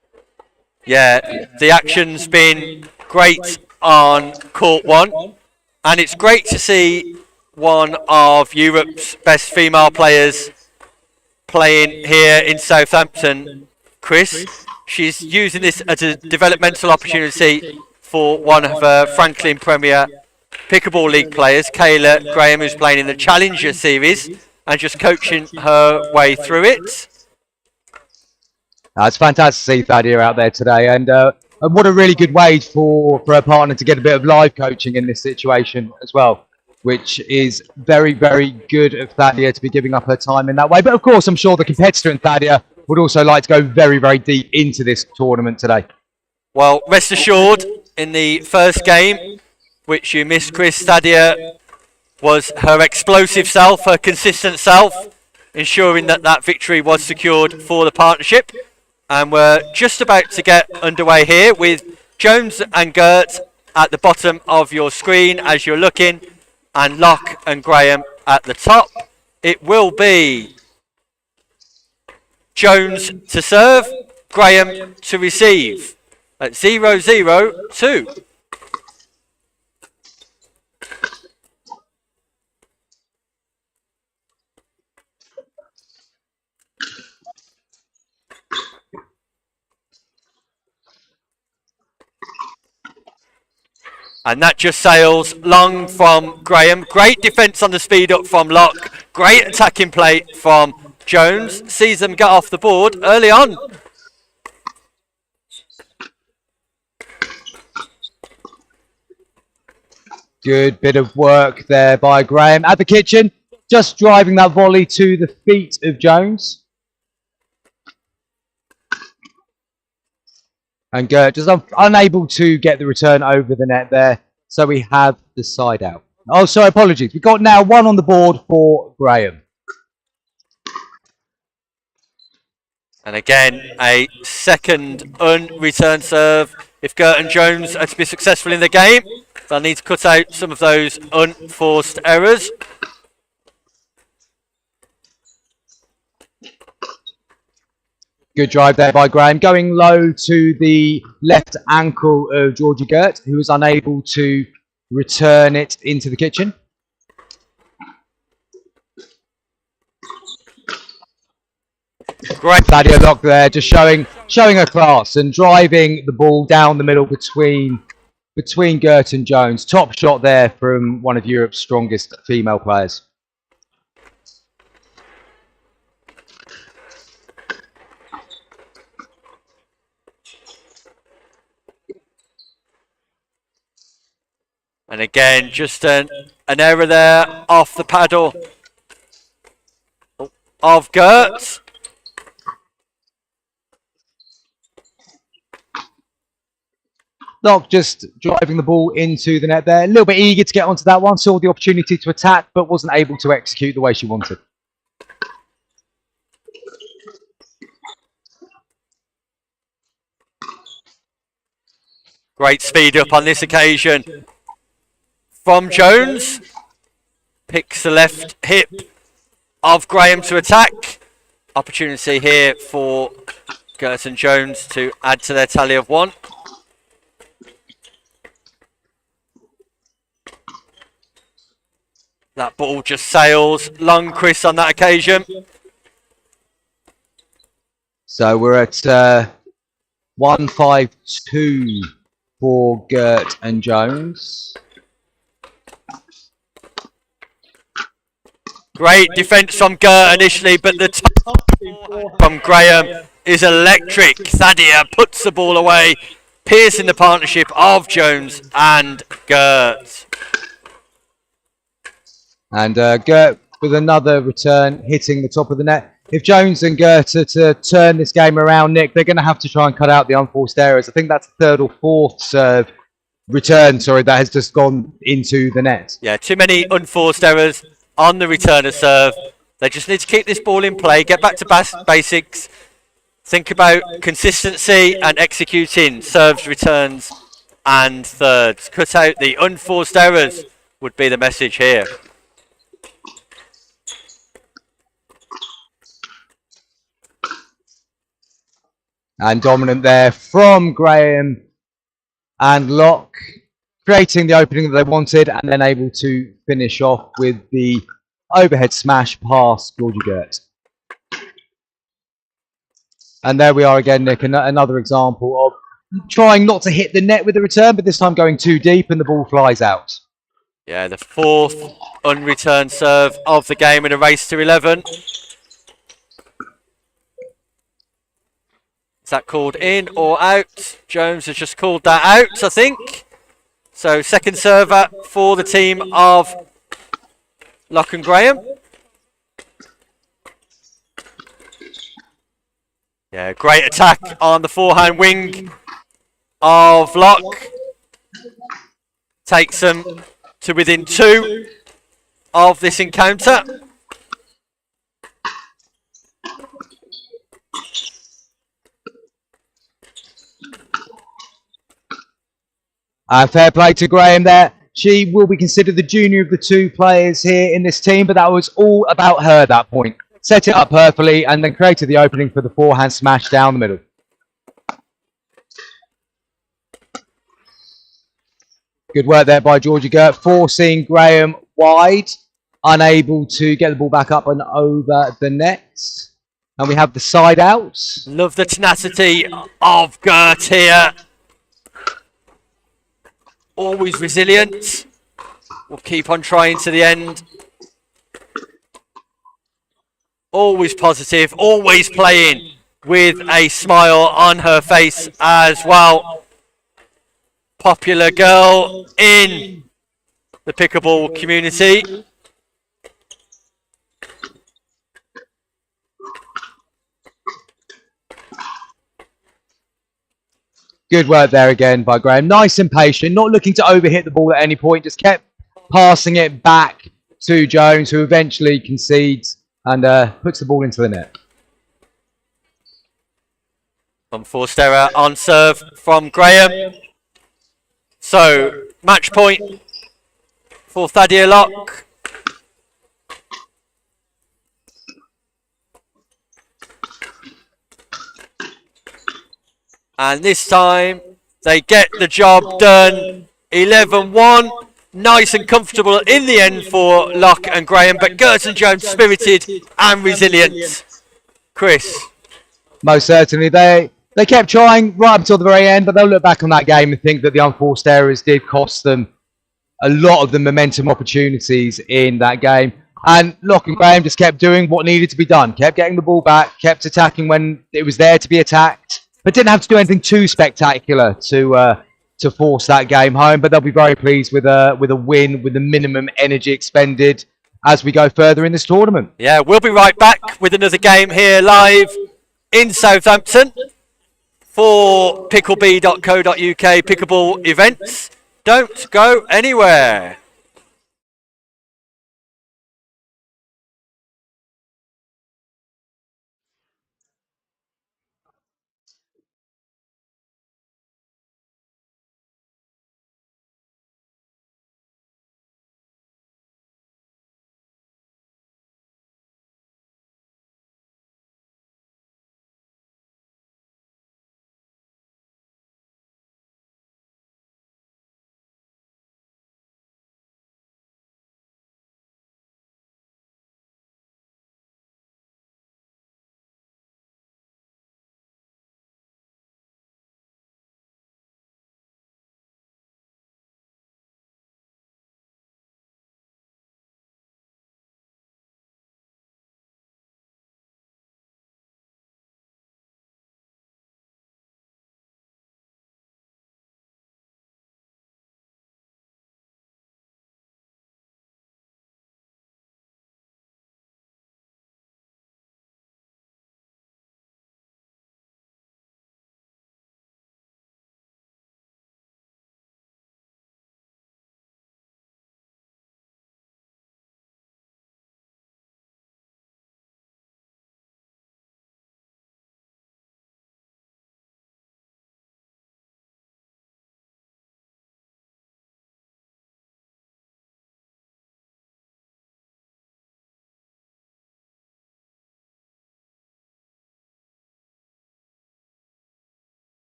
Yeah, the action's been great on court one, and it's great to see one of Europe's best female players playing here in Southampton, Chris. She's using this as a developmental opportunity for one of her Franklin Premier Pickleball League players, Kayla Graham, who's playing in the Challenger Series and just coaching her way through it. It's fantastic to see Thadia out there today, and what a really good way for her partner to get a bit of live coaching in this situation as well, which is very, very good of Thadia to be giving up her time in that way. But of course, I'm sure the competitor in Thadia would also like to go very, very deep into this tournament today. Well, rest assured, in the first game, which you missed, Chris, Thadia was her explosive self, her consistent self, ensuring that that victory was secured for the partnership. And we're just about to get underway here with Jones and Gert at the bottom of your screen as you're looking, and Locke and Graham at the top. It will be Jones to serve, Graham to receive at 0-0-2. And that just sails long from Graham. Great defence on the speed up from Locke. Great attacking play from Jones. Sees them get off the board early on. Good bit of work there by Graham at the kitchen, just driving that volley to the feet of Jones. And Gert just unable to get the return over the net there, so we have the side out. Oh, sorry, apologies. We've got now one on the board for Graham. And again, a second unreturned serve. If Gert and Jones are to be successful in the game, they'll need to cut out some of those unforced errors. Good drive there by Graham, going low to the left ankle of Georgie Gert, who was unable to return it into the kitchen. Great. Thadia Locke there, just showing her class and driving the ball down the middle between Gert and Jones. Top shot there from one of Europe's strongest female players. And again, just an error there off the paddle of Gert. Locke just driving the ball into the net there. A little bit eager to get onto that one. Saw the opportunity to attack, but wasn't able to execute the way she wanted. Great speed up on this occasion from Jones. Picks the left hip of Graham to attack. Opportunity here for Gert and Jones to add to their tally of one. That ball just sails long, Chris, on that occasion. So we're at 1-5-2 for Gert and Jones. Great defence from Gert initially, but the top from Graham is electric. Thadia puts the ball away, piercing the partnership of Jones and Gert. And Gert with another return, hitting the top of the net. If Jones and Gert are to turn this game around, Nick, they're going to have to try and cut out the unforced errors. I think that's the third or fourth serve return, that has just gone into the net. Yeah, too many unforced errors on the returner serve. They just need to keep this ball in play, get back to basics, think about consistency and executing serves, returns and thirds. Cut out the unforced errors would be the message here. And dominant there from Graham and Locke, creating the opening that they wanted and then able to finish off with the overhead smash past Georgie Gert. And there we are again, Nick, another example of trying not to hit the net with the return, but this time going too deep and the ball flies out. Yeah, the fourth unreturned serve of the game in a race to 11. Is that called in or out? Jones has just called that out, I think. So second server for the team of Locke and Graham. Yeah, great attack on the forehand wing of Locke. Takes them to within 2 of this encounter. Fair play to Graham there. She will be considered the junior of the two players here in this team, but that was all about her at that point. Set it up perfectly and then created the opening for the forehand smash down the middle. Good work there by Georgie Gert, forcing Graham wide, unable to get the ball back up and over the net. And we have the side out. Love the tenacity of Gert here. Always resilient. We'll keep on trying to the end. Always positive, always playing with a smile on her face as well. Popular girl in the pickleball community. Good work there again by Graham. Nice and patient, not looking to overhit the ball at any point. Just kept passing it back to Jones, who eventually concedes and puts the ball into the net. Unforced error on serve from Graham. So, match point for Thadia Locke. And this time, they get the job done. 11-1. Nice and comfortable in the end for Locke and Graham. But Gert and Jones spirited and resilient. Chris. Most certainly. They kept trying right up until the very end, but they'll look back on that game and think that the unforced errors did cost them a lot of the momentum opportunities in that game. And Locke and Graham just kept doing what needed to be done. Kept getting the ball back, kept attacking when it was there to be attacked. But didn't have to do anything too spectacular to force that game home. But they'll be very pleased with a win with the minimum energy expended as we go further in this tournament. Yeah, we'll be right back with another game here live in Southampton for PickleB.co.uk pickleball events. Don't go anywhere.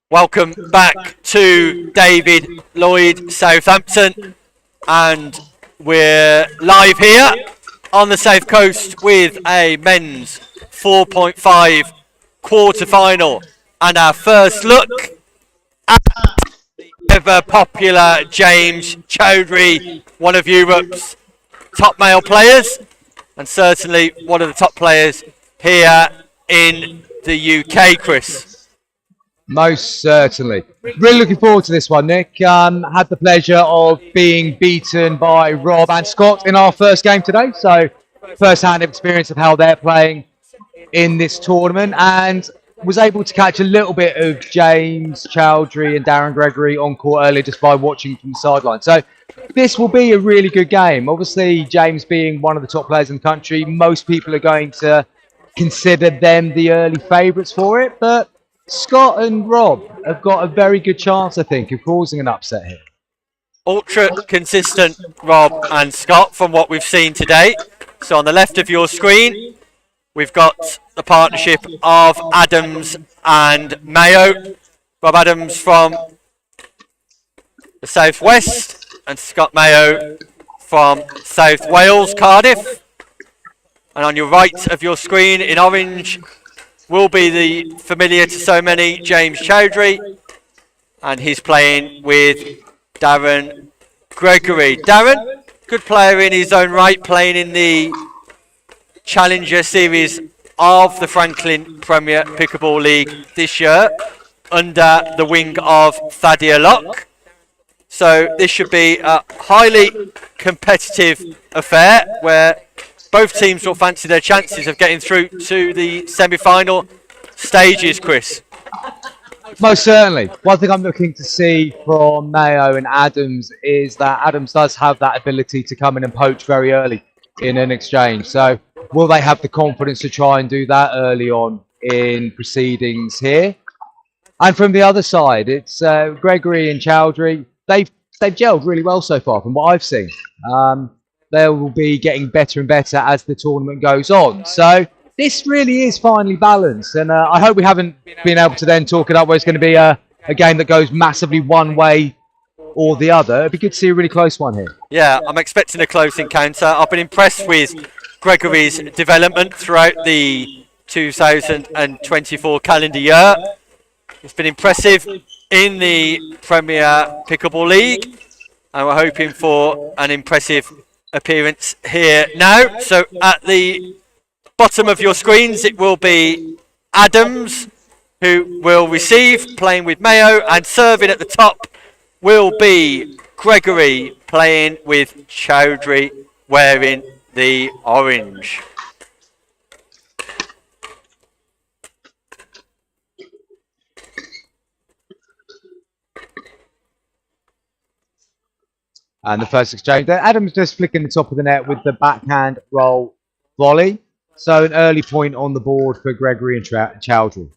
Welcome back to David Lloyd, Southampton, and we're live here on the South Coast with a men's 4.5 quarter-final and our first look at the ever popular James Chowdhury, one of Europe's top male players and certainly one of the top players here in the UK, Chris. Most certainly. Really looking forward to this one, Nick. Had the pleasure of being beaten by Rob and Scott in our first game today. So, first-hand experience of how they're playing in this tournament, and was able to catch a little bit of James Chowdhury and Darren Gregory on court earlier just by watching from the sideline. So, this will be a really good game. Obviously, James being one of the top players in the country, most people are going to consider them the early favourites for it, but Scott and Rob have got a very good chance, I think, of causing an upset here. Ultra consistent, Rob and Scott, from what we've seen today. So on the left of your screen, we've got the partnership of Adams and Mayo. Rob Adams from the Southwest and Scott Mayo from South Wales, Cardiff. And on your right of your screen in orange will be the familiar to so many James Chowdhury, and he's playing with Darren Gregory. Darren, good player in his own right, playing in the Challenger Series of the Franklin Premier Pickleball League this year, under the wing of Thadia Locke. So this should be a highly competitive affair where both teams will fancy their chances of getting through to the semi-final stages, Chris. Most certainly. One thing I'm looking to see from Mayo and Adams is that Adams does have that ability to come in and poach very early in an exchange. So will they have the confidence to try and do that early on in proceedings here? And from the other side, it's Gregory and Chowdhury. They've gelled really well so far from what I've seen. They will be getting better and better as the tournament goes on. So this really is finely balanced. And I hope we haven't been able to then talk it up where it's going to be a game that goes massively one way or the other. It'd be good to see a really close one here. Yeah, I'm expecting a close encounter. I've been impressed with Gregory's development throughout the 2024 calendar year. It's been impressive in the Premier Pickleball League, and we're hoping for an impressive appearance here now. So at the bottom of your screens it will be Adams who will receive, playing with Mayo, and serving at the top will be Gregory, playing with Chowdhury, wearing the orange. And the first exchange there, Adams just flicking the top of the net with the backhand roll volley. So an early point on the board for Gregory and Chowdhury.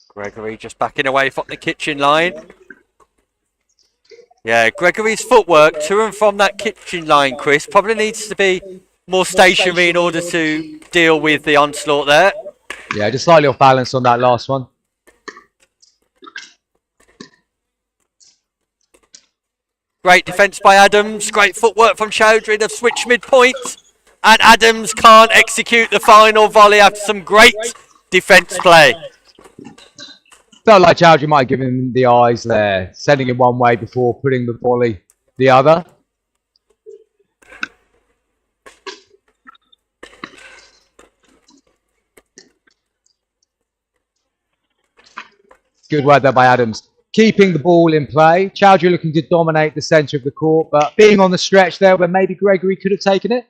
Gregory just backing away from the kitchen line. Yeah, Gregory's footwork to and from that kitchen line, Chris, probably needs to be more stationary in order to deal with the onslaught there. Yeah, just slightly off balance on that last one. Great defence by Adams, great footwork from Chowdhury. They've switched midpoint, and Adams can't execute the final volley after some great defence play. Felt like Chowdhury might have given him the eyes there, sending him one way before putting the volley the other. Good work there by Adams. Keeping the ball in play. Chowdhury looking to dominate the centre of the court, but being on the stretch there where maybe Gregory could have taken it.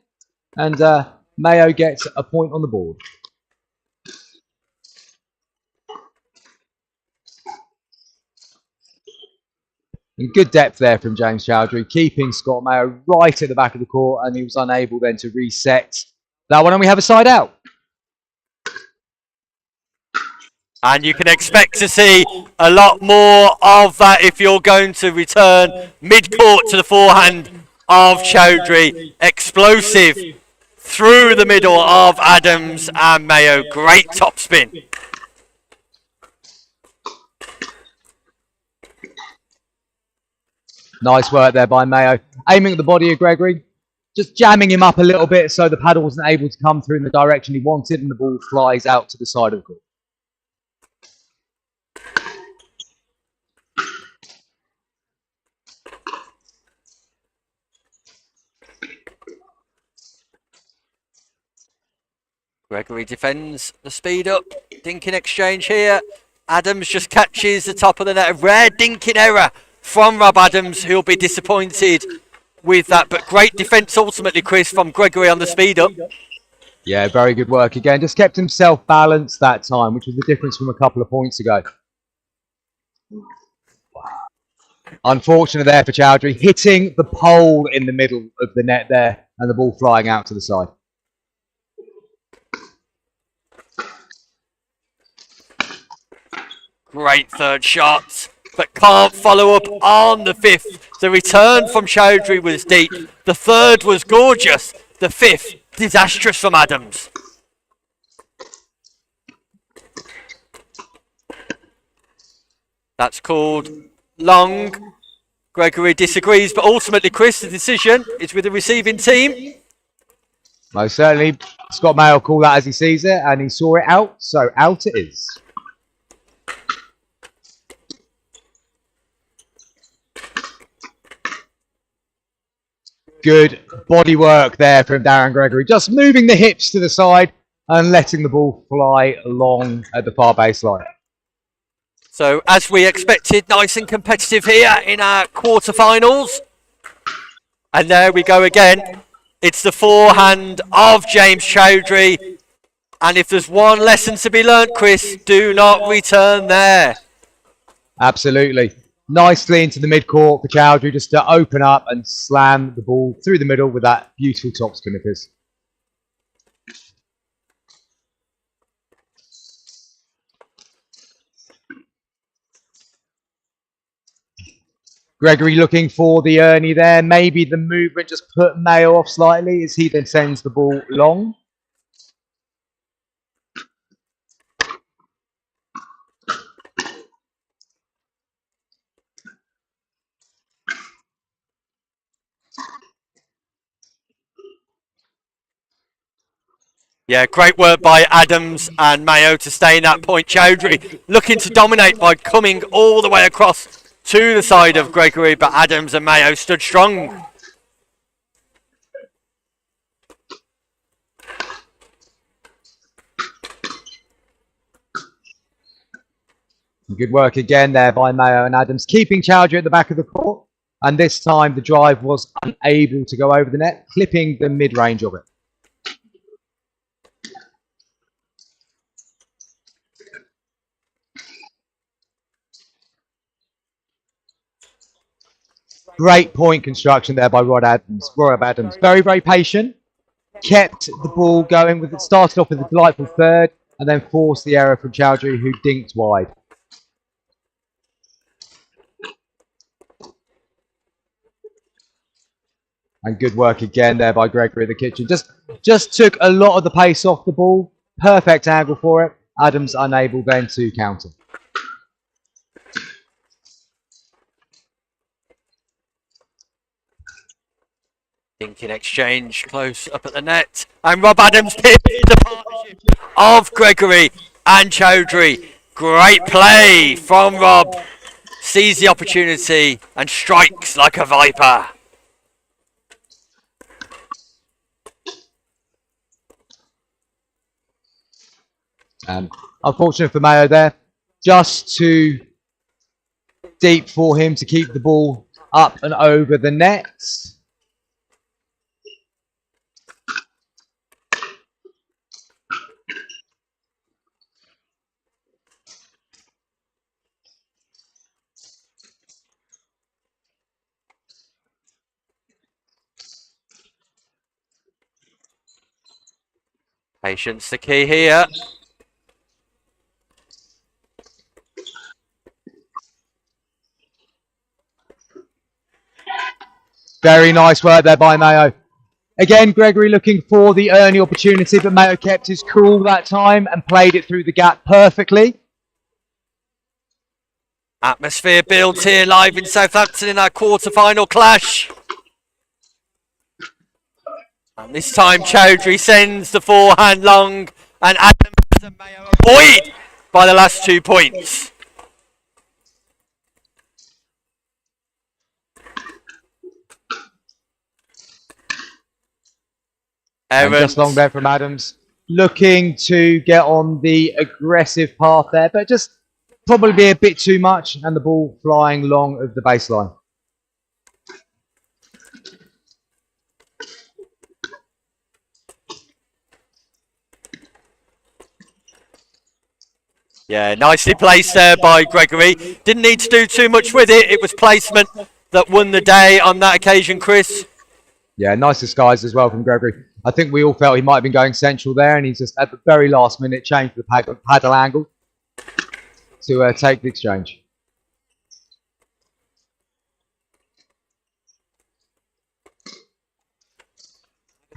And Mayo gets a point on the board. And good depth there from James Chowdhury, keeping Scott Mayo right at the back of the court, and he was unable then to reset that one, and we have a side out. And you can expect to see a lot more of that if you're going to return mid-court to the forehand of Chowdhury. Explosive through the middle of Adams and Mayo. Great topspin. Nice work there by Mayo. Aiming at the body of Gregory. Just jamming him up a little bit so the paddle wasn't able to come through in the direction he wanted and the ball flies out to the side of the court. Gregory defends the speed up. Dinking exchange here. Adams just catches the top of the net. A rare dinking error from Rob Adams, who'll be disappointed with that. But great defence ultimately, Chris, from Gregory on the speed up. Yeah, very good work again. Just kept himself balanced that time, which was the difference from a couple of points ago. Unfortunate there for Chowdhury, hitting the pole in the middle of the net there and the ball flying out to the side. Great third shot, but can't follow up on the fifth. The return from Chowdhury was deep. The third was gorgeous. The fifth, disastrous from Adams. That's called long. Gregory disagrees, but ultimately, Chris, the decision is with the receiving team. Most certainly, Scott Mayo will call that as he sees it, and he saw it out, so out it is. Good body work there from Darren Gregory, just moving the hips to the side and letting the ball fly along at the far baseline. So, as we expected, nice and competitive here in our quarterfinals. And there we go again. It's the forehand of James Chowdhury. And if there's one lesson to be learnt, Chris, do not return there. Absolutely. Nicely into the mid-court for Chowdhury just to open up and slam the ball through the middle with that beautiful topspin of his. Gregory looking for the Ernie there. Maybe the movement just put Mayo off slightly as he then sends the ball long. Yeah, great work by Adams and Mayo to stay in that point. Chowdhury looking to dominate by coming all the way across to the side of Gregory, but Adams and Mayo stood strong. Good work again there by Mayo and Adams, keeping Chowdhury at the back of the court. And this time the drive was unable to go over the net, clipping the mid-range of it. Great point construction there by Rob Adams. Very, very patient. Kept the ball going. With it started off with a delightful third and then forced the error from Chowdhury, who dinked wide. And good work again there by Gregory in the kitchen. Just took a lot of the pace off the ball. Perfect angle for it. Adams unable then to counter. Dinking exchange close up at the net. And Rob Adams pips the partnership of Gregory and Chowdhury. Great play from Rob. Sees the opportunity and strikes like a viper. Unfortunate for Mayo there. Just too deep for him to keep the ball up and over the net. Patience the key here. Very nice work there by Mayo. Again, Gregory looking for the early opportunity, but Mayo kept his cool that time and played it through the gap perfectly. Atmosphere builds here live in Southampton in our quarter-final clash. And this time Chowdhury sends the forehand long, and Adams and Mayo are buoyed by the last 2 points. And just long there from Adams. Looking to get on the aggressive path there, but just probably be a bit too much, and the ball flying long of the baseline. Yeah, nicely placed there by Gregory. Didn't need to do too much with it. It was placement that won the day on that occasion, Chris. Yeah, nice disguise as well from Gregory. I think we all felt he might have been going central there, and he's just at the very last minute changed the paddle angle to take the exchange.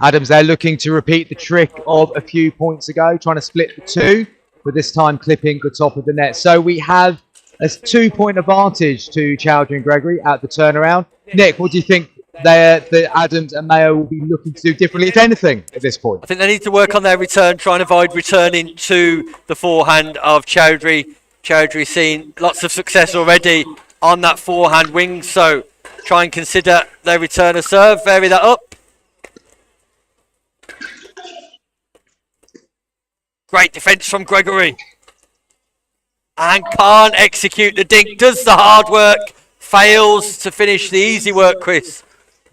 Adams there looking to repeat the trick of a few points ago, trying to split the two, but this time clipping the top of the net. So we have a 2-point advantage to Chowdhury and Gregory at the turnaround. Nick, what do you think the Adams and Mayo will be looking to do differently, if anything, at this point? I think they need to work on their return, try and avoid returning to the forehand of Chowdhury. Chowdhury seen lots of success already on that forehand wing, so try and consider their return of serve, vary that up. Great defence from Gregory. And can't execute the dink, does the hard work, fails to finish the easy work, Chris.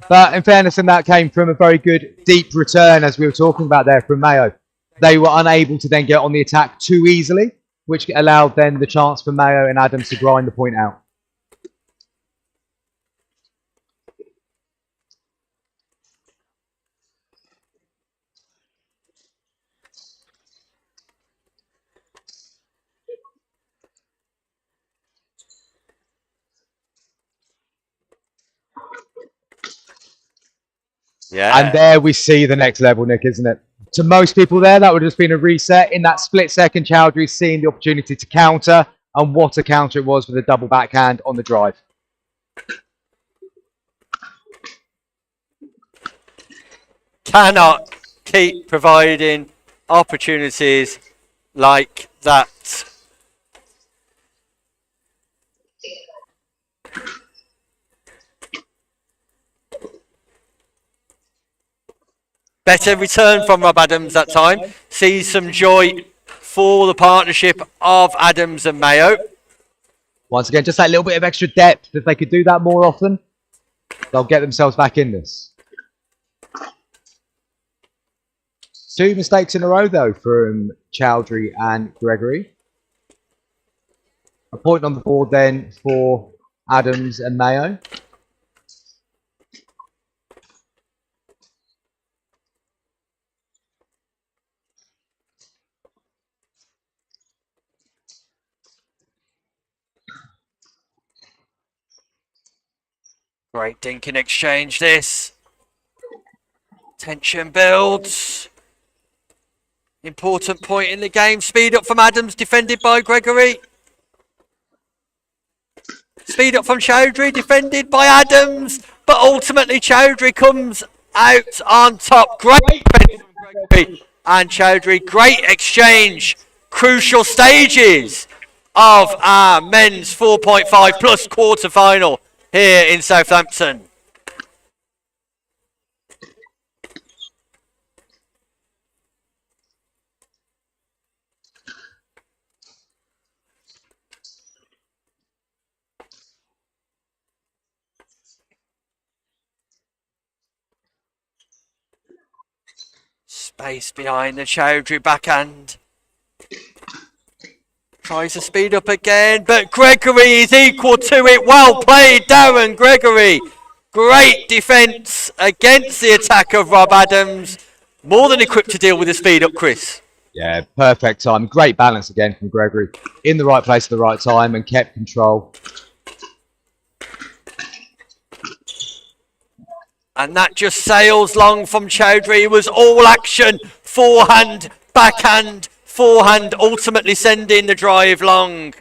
But in fairness, and that came from a very good deep return, as we were talking about there from Mayo. They were unable to then get on the attack too easily, which allowed then the chance for Mayo and Adams to grind the point out. Yeah. And there we see the next level, Nick, isn't it? To most people there, that would have just been a reset. In that split second, Chowdhury seeing the opportunity to counter, and what a counter it was with a double backhand on the drive. Cannot keep providing opportunities like that. Better return from Rob Adams that time. Sees some joy for the partnership of Adams and Mayo. Once again, just that little bit of extra depth. If they could do that more often, they'll get themselves back in this. 2 mistakes in a row, though, from Chowdhury and Gregory. A point on the board then for Adams and Mayo. Great dinking exchange this. Tension builds. Important point in the game. Speed up from Adams, defended by Gregory. Speed up from Chowdhury, defended by Adams. But ultimately Chowdhury comes out on top. Great defense from Gregory and Chowdhury. Great exchange. Crucial stages of our men's 4.5 plus quarter final here in Southampton. Space behind the Chowdhury backhand. Tries to speed up again, but Gregory is equal to it. Well played, Darren Gregory. Great defence against the attack of Rob Adams. More than equipped to deal with the speed up, Chris. Yeah, perfect time. Great balance again from Gregory. In the right place at the right time and kept control. And that just sails long from Chowdhury. It was all action. Forehand, backhand, forehand, ultimately sending the drive long.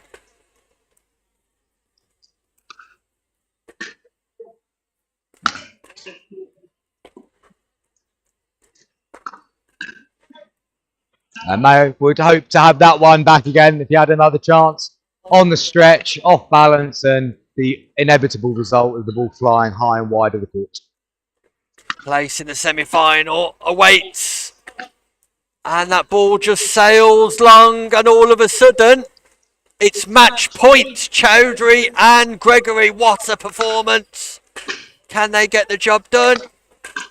And Mayo would hope to have that one back again if he had another chance. On the stretch, off balance, and the inevitable result of the ball flying high and wide of the court. Place in the semi-final awaits. And that ball just sails long, and all of a sudden, it's match point. Chowdhury and Gregory. What a performance. Can they get the job done?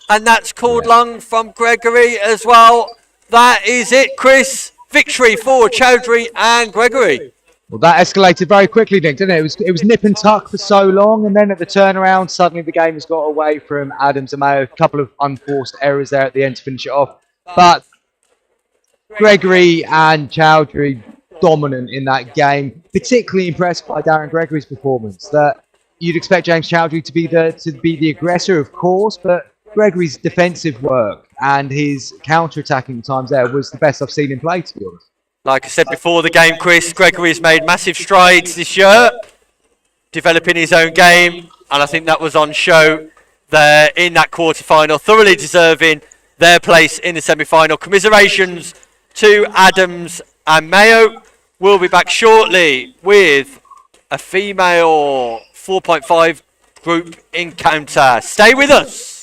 And that's called long from Gregory as well. That is it, Chris. Victory for Chowdhury and Gregory. Well, that escalated very quickly, Nick, didn't it? It was nip and tuck for so long, and then at the turnaround, suddenly the game has got away from Adams and Mayo. A couple of unforced errors there at the end to finish it off. But Gregory and Chowdhury dominant in that game. Particularly impressed by Darren Gregory's performance. That you'd expect James Chowdhury to be the aggressor, of course, but Gregory's defensive work and his counter-attacking times there was the best I've seen him play, to be honest. Like I said before the game, Chris, Gregory's made massive strides this year, developing his own game, and I think that was on show there in that quarter-final, thoroughly deserving their place in the semi-final. Commiserations to Adams and Mayo. We'll be back shortly with a female 4.5 group encounter. Stay with us.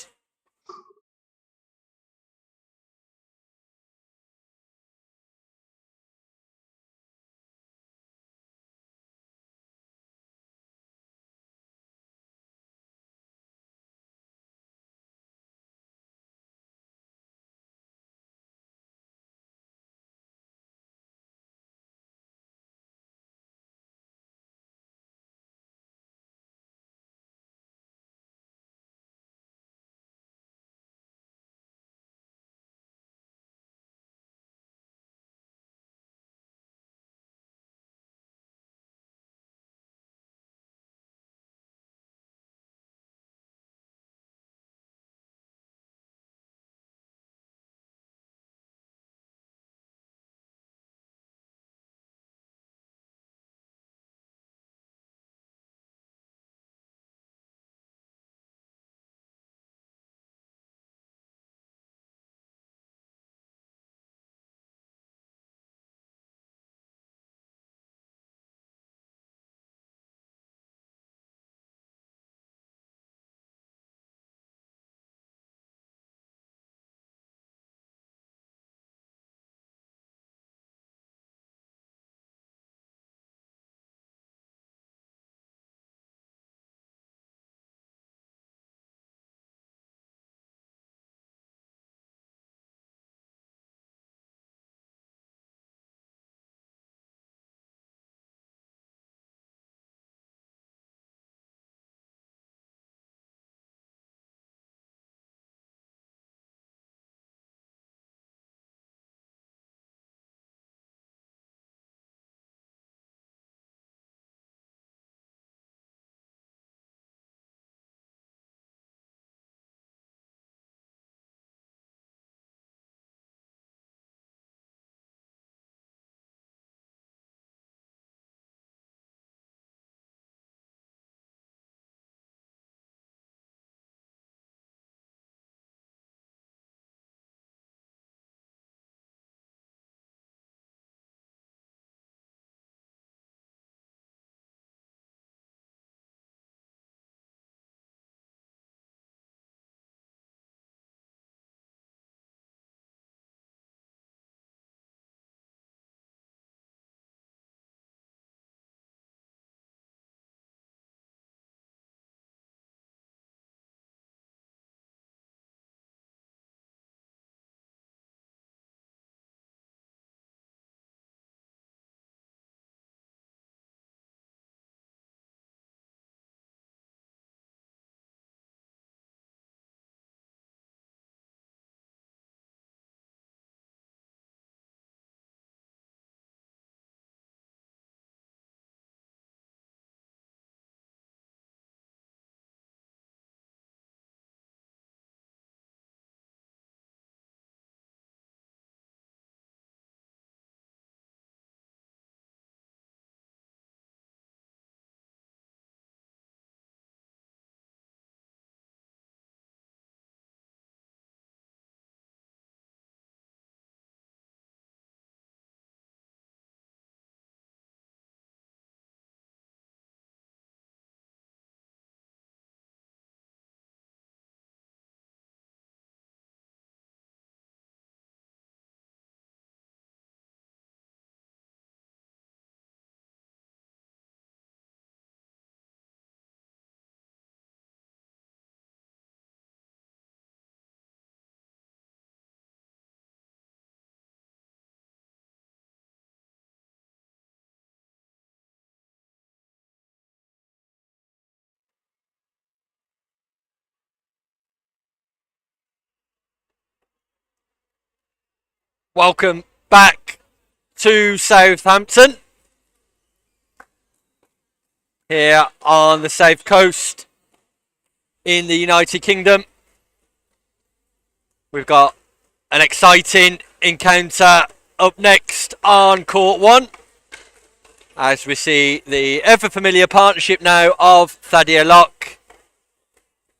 Welcome back to Southampton. Here on the South Coast in the United Kingdom. We've got an exciting encounter up next on Court 1. As we see the ever familiar partnership now of Thadia Locke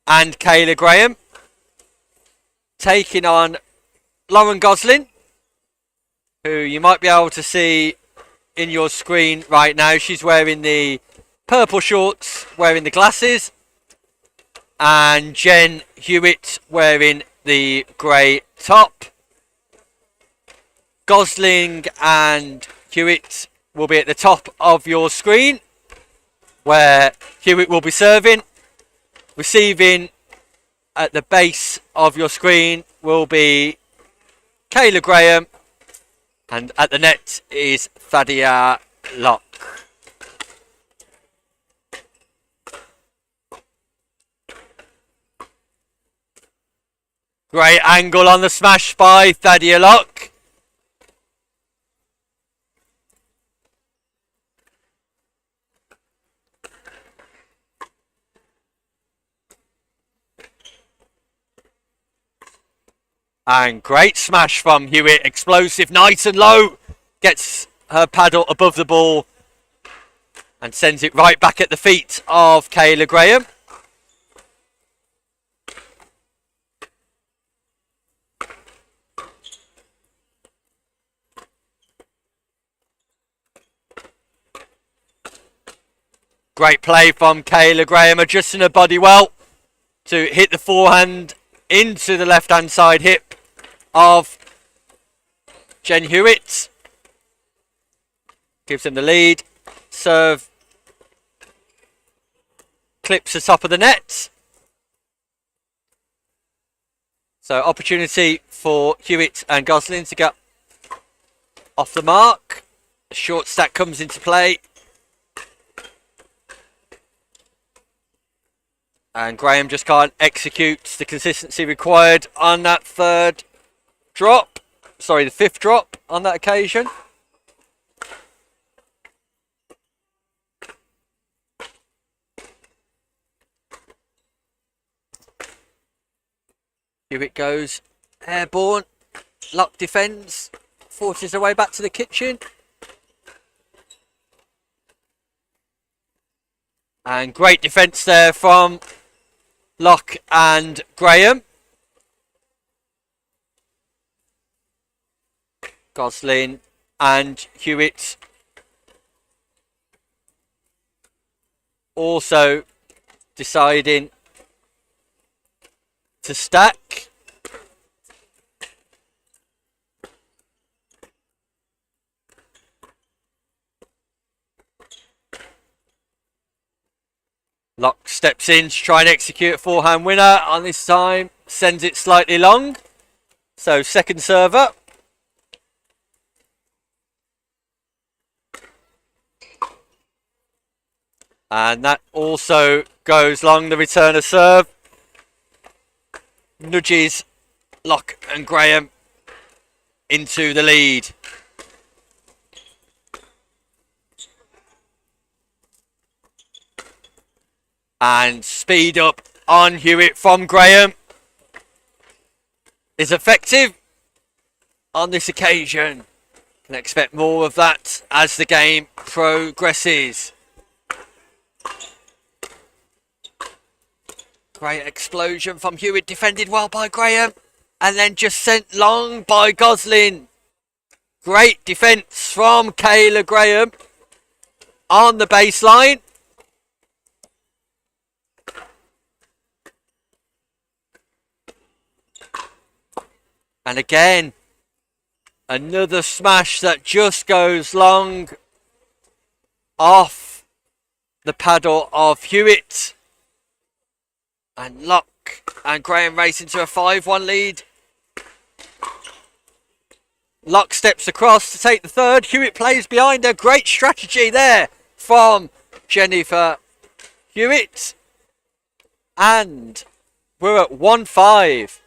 and Kayla Graham taking on Lauren Gosling, who you might be able to see in your screen right now. She's wearing the purple shorts, wearing the glasses, and Jen Hewitt wearing the grey top. Gosling and Hewitt will be at the top of your screen, where Hewitt will be serving. Receiving at the base of your screen will be Kayla Graham, and at the net is Thadia Locke. Great angle on the smash by Thadia Locke. And great smash from Hewitt. Explosive, nice and low. Gets her paddle above the ball and sends it right back at the feet of Kayla Graham. Great play from Kayla Graham, adjusting her body well to hit the forehand into the left-hand side hip of Jen Hewitt. Gives them the lead. Serve clips the top of the net. So opportunity for Hewitt and Gosling to get off the mark. The short stack comes into play. And Graham just can't execute the consistency required on that third drop. Sorry, the fifth drop on that occasion. Here it goes. Airborne. Locke defends. Forces her way back to the kitchen. And great defence there from Locke and Graham. Gosling and Hewitt also deciding to stack. Locke steps in to try and execute a forehand winner. On this time, sends it slightly long. So second server. And that also goes long. The return of serve nudges Locke and Graham into the lead. And speed up on Hewitt from Graham is effective on this occasion. Can expect more of that as the game progresses. Great explosion from Hewitt, defended well by Graham, and then just sent long by Gosling. Great defence from Kayla Graham on the baseline. And again, another smash that just goes long off the paddle of Hewitt. And Locke and Graham race into a 5-1 lead. Locke steps across to take the third. Hewitt plays behind her. Great strategy there from Jennifer Hewitt. And we're at 1-5.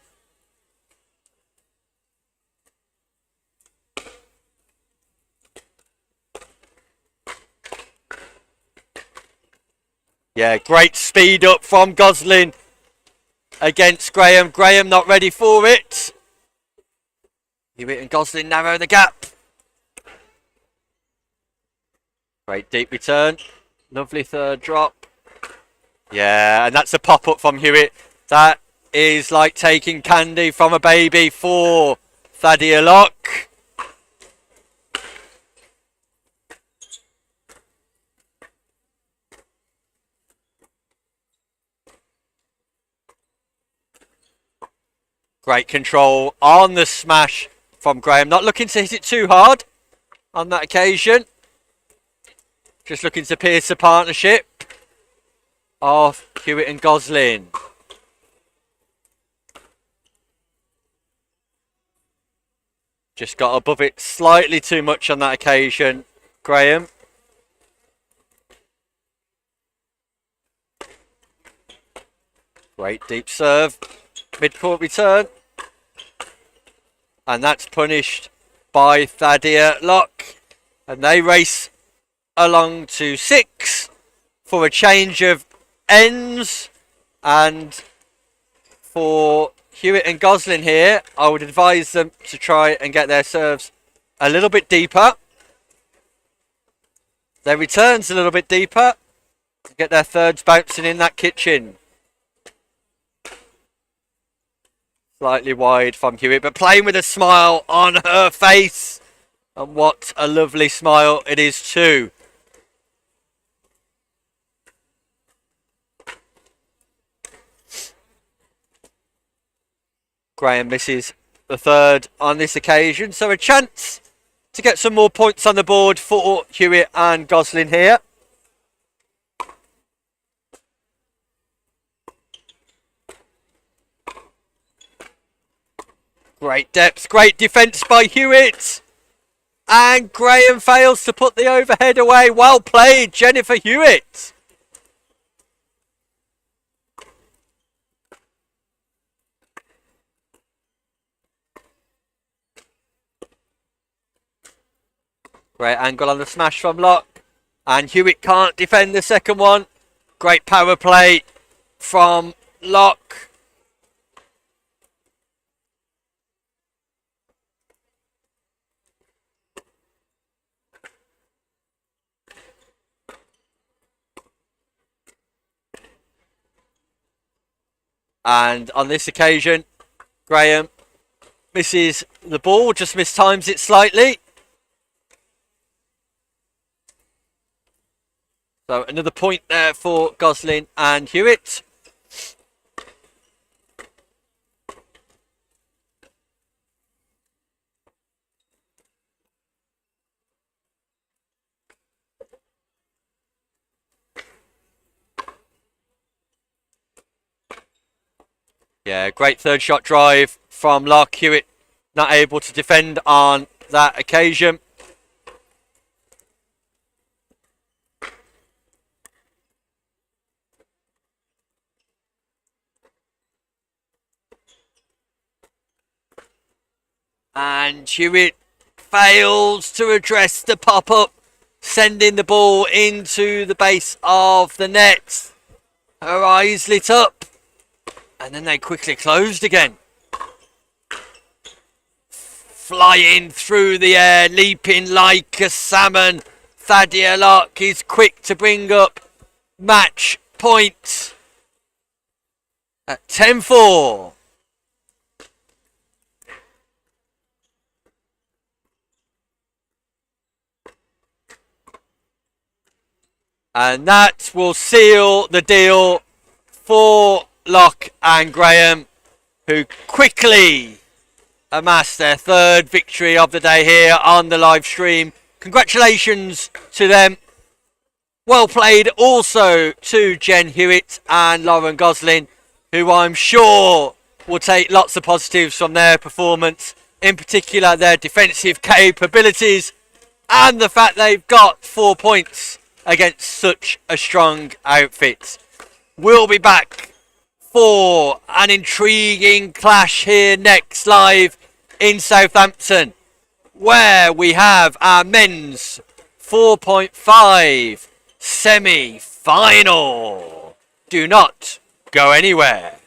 Yeah, great speed up from Gosling against Graham. Graham not ready for it. Hewitt and Gosling narrow the gap. Great deep return. Lovely third drop. Yeah, and that's a pop-up from Hewitt. That is like taking candy from a baby for Thaddeus Locke. Great control on the smash from Graham. Not looking to hit it too hard on that occasion. Just looking to pierce the partnership of Hewitt and Gosling. Just got above it slightly too much on that occasion, Graham. Great deep serve. Mid-court return. And that's punished by Thaddeus Locke. And they race along to 6 for a change of ends. And for Hewitt and Gosling here, I would advise them to try and get their serves a little bit deeper. Their returns a little bit deeper. Get their thirds bouncing in that kitchen. Slightly wide from Hewitt, but playing with a smile on her face. And what a lovely smile it is too. Graham misses the third on this occasion. So a chance to get some more points on the board for Hewitt and Gosling here. Great depth, great defence by Hewitt. And Graham fails to put the overhead away. Well played, Jennifer Hewitt. Great angle on the smash from Locke. And Hewitt can't defend the second one. Great power play from Locke. And on this occasion, Graham misses the ball, just mistimes it slightly. So another point there for Gosling and Hewitt. Yeah, great third shot drive from Locke. Hewitt not able to defend on that occasion. And Hewitt fails to address the pop-up, sending the ball into the base of the net. Her eyes lit up, and then they quickly closed again. Flying through the air, leaping like a salmon. Thaddeus Locke is quick to bring up match point at 10-4. And that will seal the deal for Locke and Graham, who quickly amassed their third victory of the day here on the live stream. Congratulations to them. Well played also to Jen Hewitt and Lauren Gosling, who I'm sure will take lots of positives from their performance, in particular their defensive capabilities and the fact they've got 4 points against such a strong outfit. We'll be back for an intriguing clash here next, live in Southampton, where we have our men's 4.5 semi final. Do not go anywhere.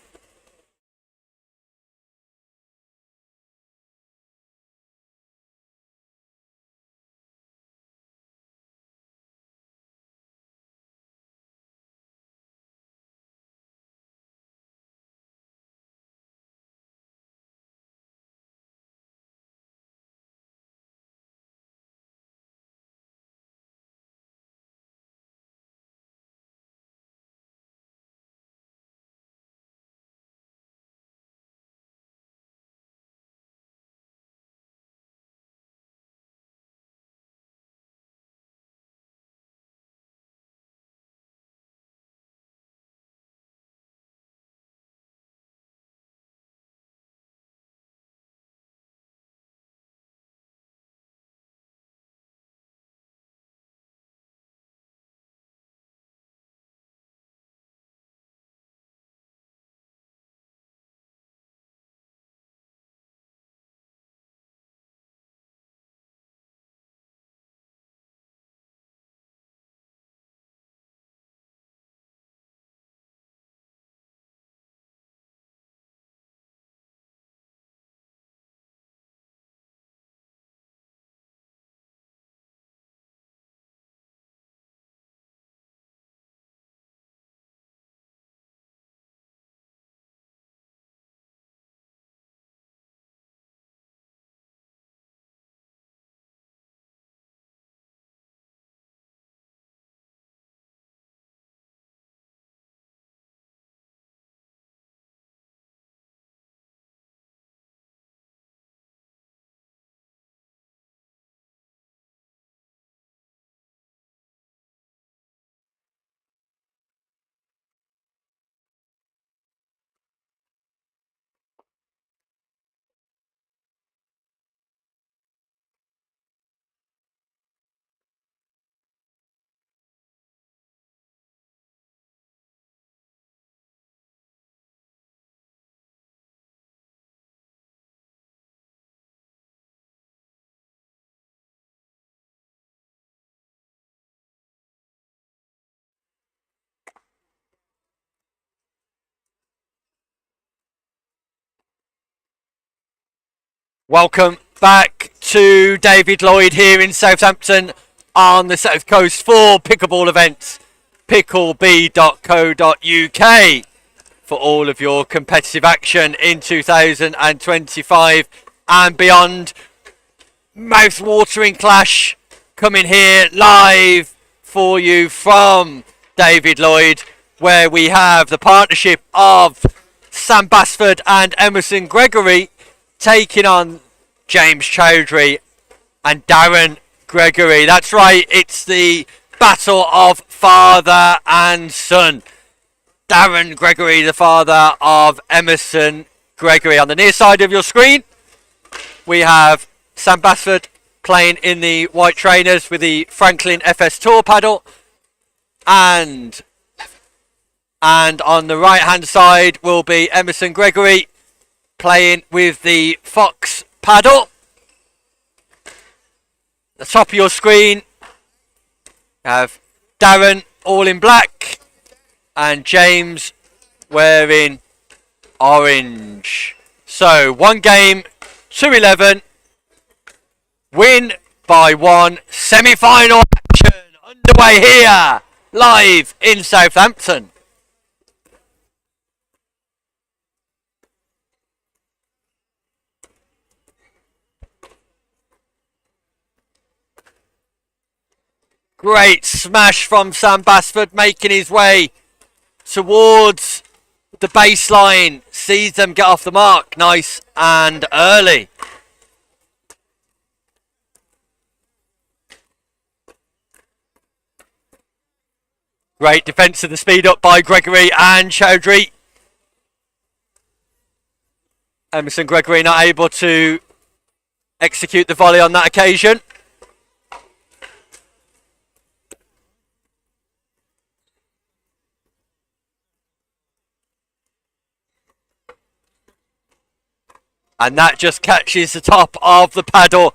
Welcome back to David Lloyd here in Southampton on the South Coast for Pickleball events. PickleB.co.uk for all of your competitive action in 2025 and beyond. Mouth-watering clash coming here live for you from David Lloyd, where we have the partnership of Sam Basford and Emerson Gregory taking on James Chowdhury and Darren Gregory. That's right, it's the battle of father and son. Darren Gregory, the father of Emerson Gregory. On the near side of your screen, we have Sam Basford playing in the white trainers with the Franklin FS Tour paddle. And on the right hand side will be Emerson Gregory playing with the Fox paddle. The top of your screen have Darren all in black and James wearing orange. So 1 game, 2-11, win by 1, semi-final action underway here live in Southampton. Great smash from Sam Basford, making his way towards the baseline. Sees them get off the mark nice and early. Great defence of the speed up by Gregory and Chowdhury. Emerson Gregory not able to execute the volley on that occasion. And that just catches the top of the paddle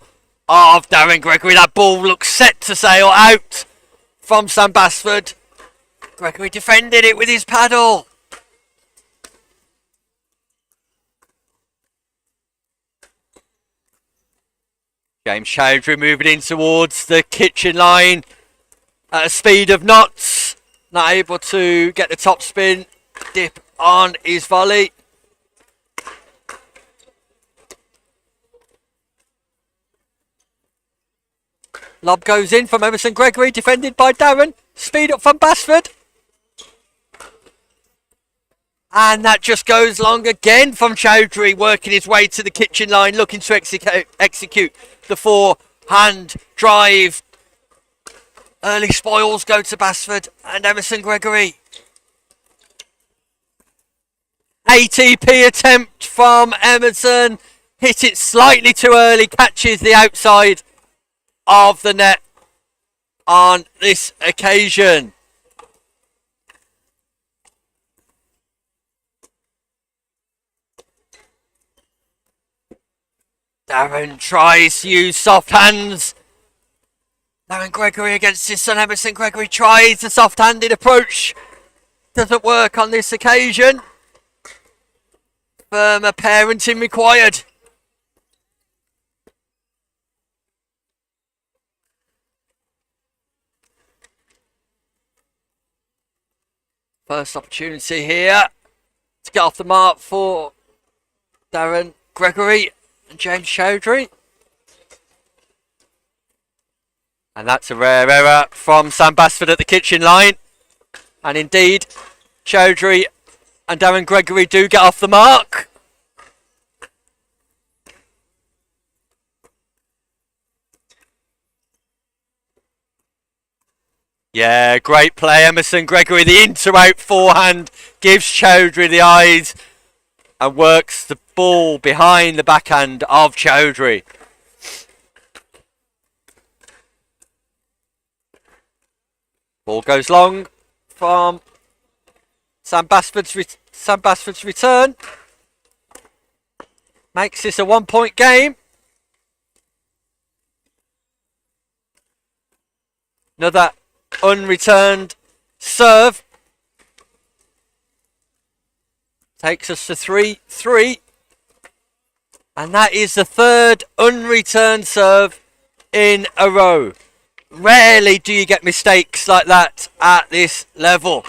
of Darren Gregory. That ball looks set to sail out from Sam Basford. Gregory defended it with his paddle. James Chowdhury moving in towards the kitchen line at a speed of knots. Not able to get the top spin. Dip on his volley. Lob goes in from Emerson Gregory, defended by Darren. Speed up from Basford. And that just goes long again from Chowdhury, working his way to the kitchen line, looking to execute the forehand drive. Early spoils go to Basford and Emerson Gregory. ATP attempt from Emerson. Hit it slightly too early, catches the outside of the net on this occasion. Darren tries to use soft hands. Darren Gregory against his son Emerson Gregory tries the soft-handed approach. Doesn't work on this occasion. Firmer parenting required. First opportunity here to get off the mark for Darren Gregory and James Chowdhury. And that's a rare error from Sam Basford at the kitchen line. And indeed, Chowdhury and Darren Gregory do get off the mark. Yeah, great play, Emerson Gregory. The inter-out forehand gives Chowdhury the eyes and works the ball behind the backhand of Chowdhury. Ball goes long from Sam Basford's return. Makes this a 1-point game. Another unreturned serve. Takes us to 3-3. And that is the third unreturned serve in a row. Rarely do you get mistakes like that at this level.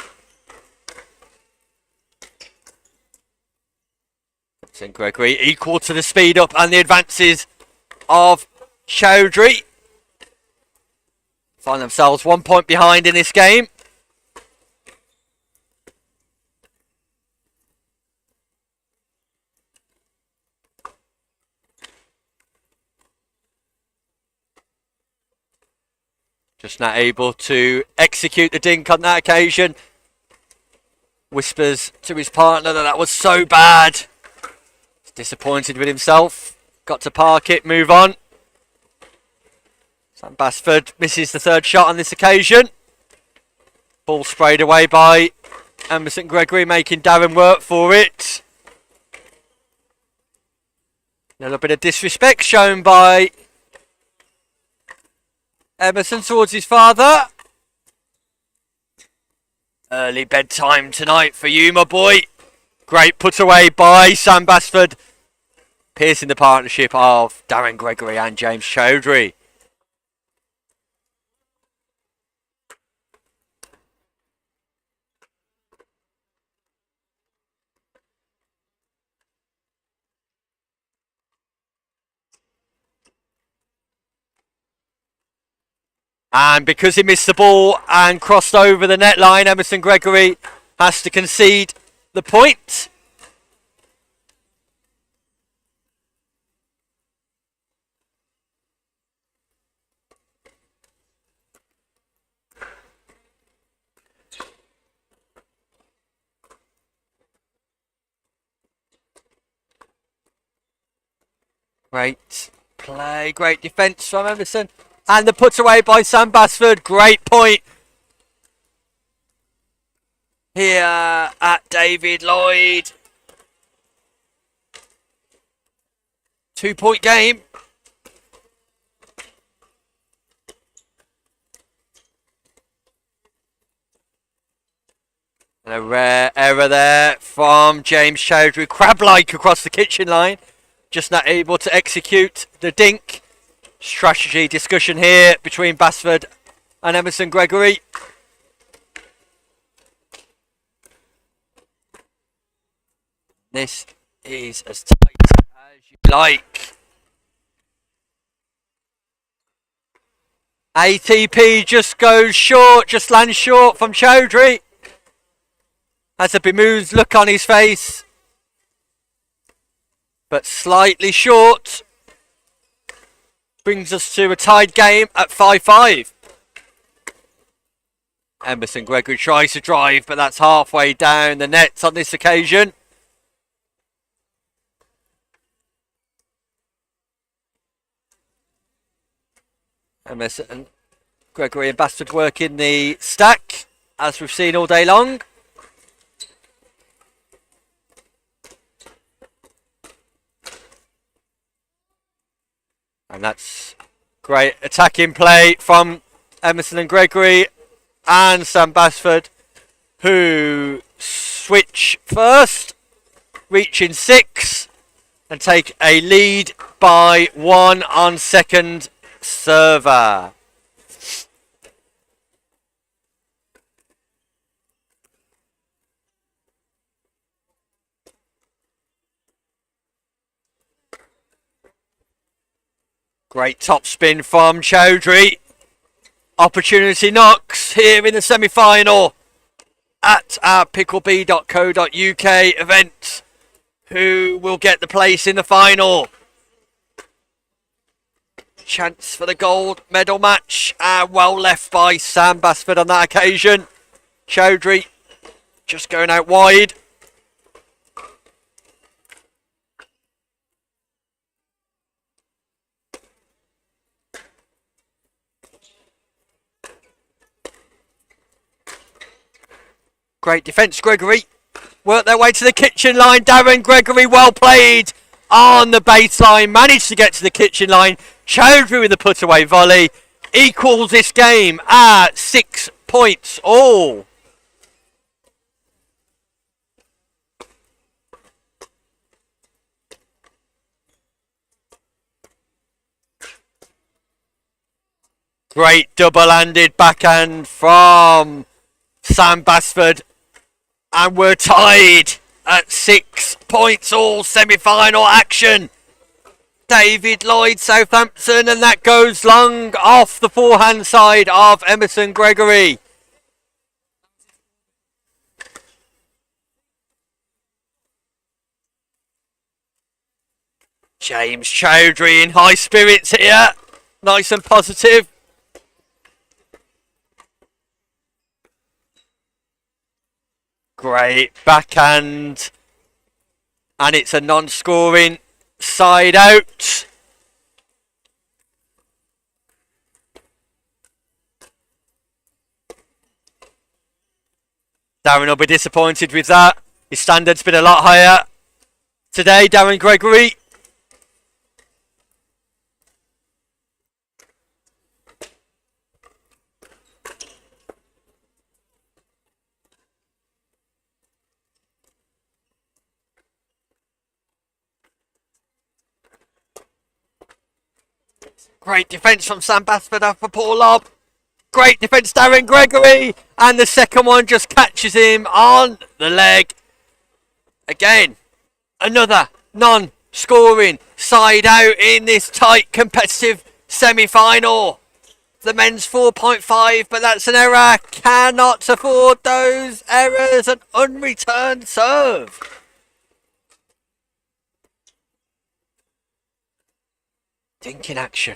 St. Gregory equal to the speed up and the advances of Chowdhury. Find themselves 1 point behind in this game. Just not able to execute the dink on that occasion. Whispers to his partner that was so bad. He's disappointed with himself. Got to park it, move on. Sam Basford misses the third shot on this occasion. Ball sprayed away by Emerson Gregory, making Darren work for it. A little bit of disrespect shown by Emerson towards his father. Early bedtime tonight for you, my boy. Great put away by Sam Basford, piercing the partnership of Darren Gregory and James Chowdhury. And because he missed the ball and crossed over the net line, Emerson Gregory has to concede the point. Great play, great defence from Emerson. And the put away by Sam Basford. Great point here at David Lloyd. 2-point game. A rare error there from James Chowdhury. Crab-like across the kitchen line. Just not able to execute the dink. Strategy discussion here between Basford and Emerson Gregory. This is as tight as you like. ATP just goes short, just lands short from Chowdhury. Has a bemused look on his face, but slightly short. Brings us to a tied game at 5-5. Emerson Gregory tries to drive, but that's halfway down the nets on this occasion. Emerson Gregory and Basford working the stack, as we've seen all day long. And that's great attacking play from Emerson and Gregory and Sam Basford, who switch first, reaching 6, and take a lead by 1 on second server. Great top spin from Chowdhury. Opportunity knocks here in the semi-final at our PickleB.co.uk event. Who will get the place in the final? Chance for the gold medal match. Well left by Sam Basford on that occasion. Chowdhury just going out wide. Great defence, Gregory. Work their way to the kitchen line. Darren Gregory, well played on the baseline. Managed to get to the kitchen line. Chowdhury with the put-away volley. Equals this game at 6 points all. Great double-handed backhand from Sam Basford. And we're tied at 6 points all. Semi-final action. David Lloyd, Southampton, and that goes long off the forehand side of Emerson Gregory. James Chowdhury in high spirits here. Nice and positive. Great backhand. And it's a non-scoring side out. Darren will be disappointed with that. His standard's been a lot higher today, Darren Gregory. Great defence from Sam Basford off a poor lob. Great defence, Darren Gregory. And the second one just catches him on the leg. Again, another non-scoring side out in this tight competitive semi-final. The men's 4.5, but that's an error. Cannot afford those errors. An unreturned serve. Dinking action.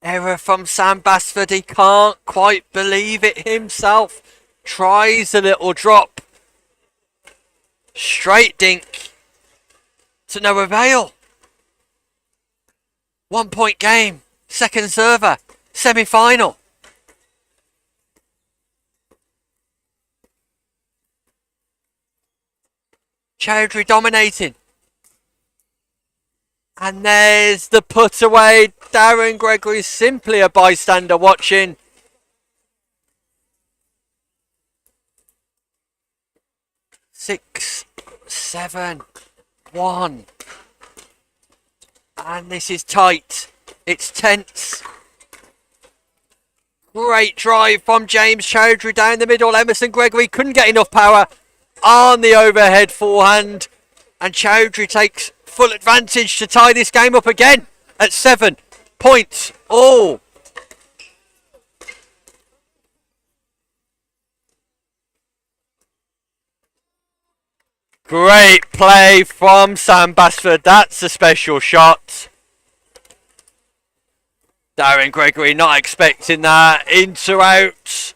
Error from Sam Basford. He can't quite believe it himself. Tries a little drop. Straight dink. To no avail. 1 point game. Second server. Semi-final. Chowdhury dominating. And there's the put away. Darren Gregory simply a bystander watching. 6, 7, 1. And this is tight. It's tense. Great drive from James Chowdhury down the middle. Emerson Gregory couldn't get enough power on the overhead forehand. And Chowdhury takes full advantage to tie this game up again at 7 points all. Great play from Sam Basford. That's a special shot. Darren Gregory not expecting that. Into out.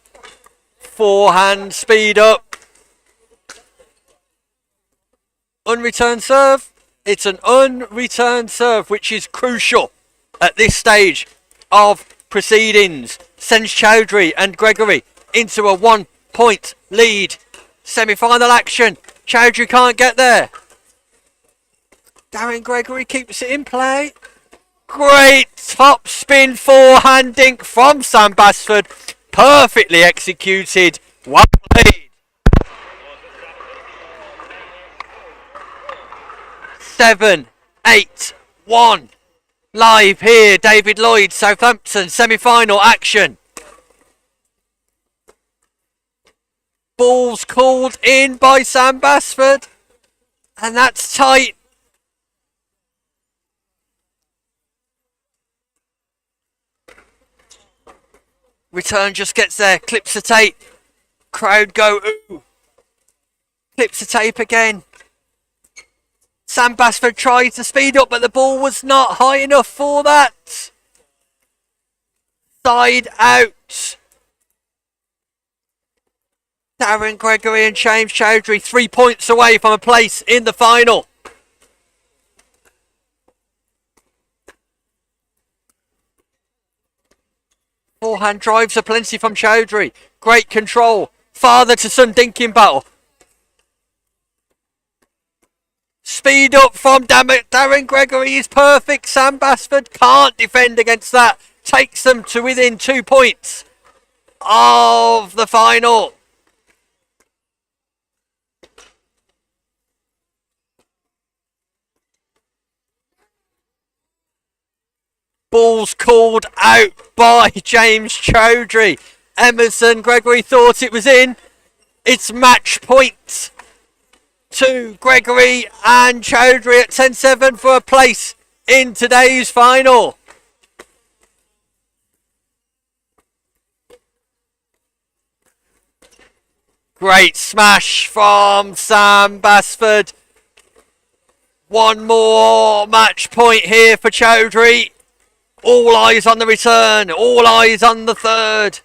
Forehand speed up. Unreturned serve. It's an unreturned serve, which is crucial at this stage of proceedings. Sends Chowdhury and Gregory into a 1-point lead. Semi-final action. Chowdhury can't get there. Darren Gregory keeps it in play. Great top spin forehand dink from Sam Basford. Perfectly executed. Well played. 7, 8, 1. Live here, David Lloyd, Southampton, semi-final action. Balls called in by Sam Basford. And that's tight. Return just gets there. Clips the tape. Crowd go ooh. Clips the tape again. Sam Basford tries to speed up, but the ball was not high enough for that. Side out. Darren Gregory and James Chowdhury 3 points away from a place in the final. Forehand drives are plenty from Chowdhury. Great control. Father to son dinking battle. Speed up from Darren Gregory is perfect. Sam Basford can't defend against that. Takes them to within 2 points of the final. Balls called out by James Chowdhury. Emerson Gregory thought it was in. It's match point to Gregory and Chowdhury at 10-7 for a place in today's final. Great smash from Sam Basford. One more match point here for Chowdhury. All eyes on the return. All eyes on the third.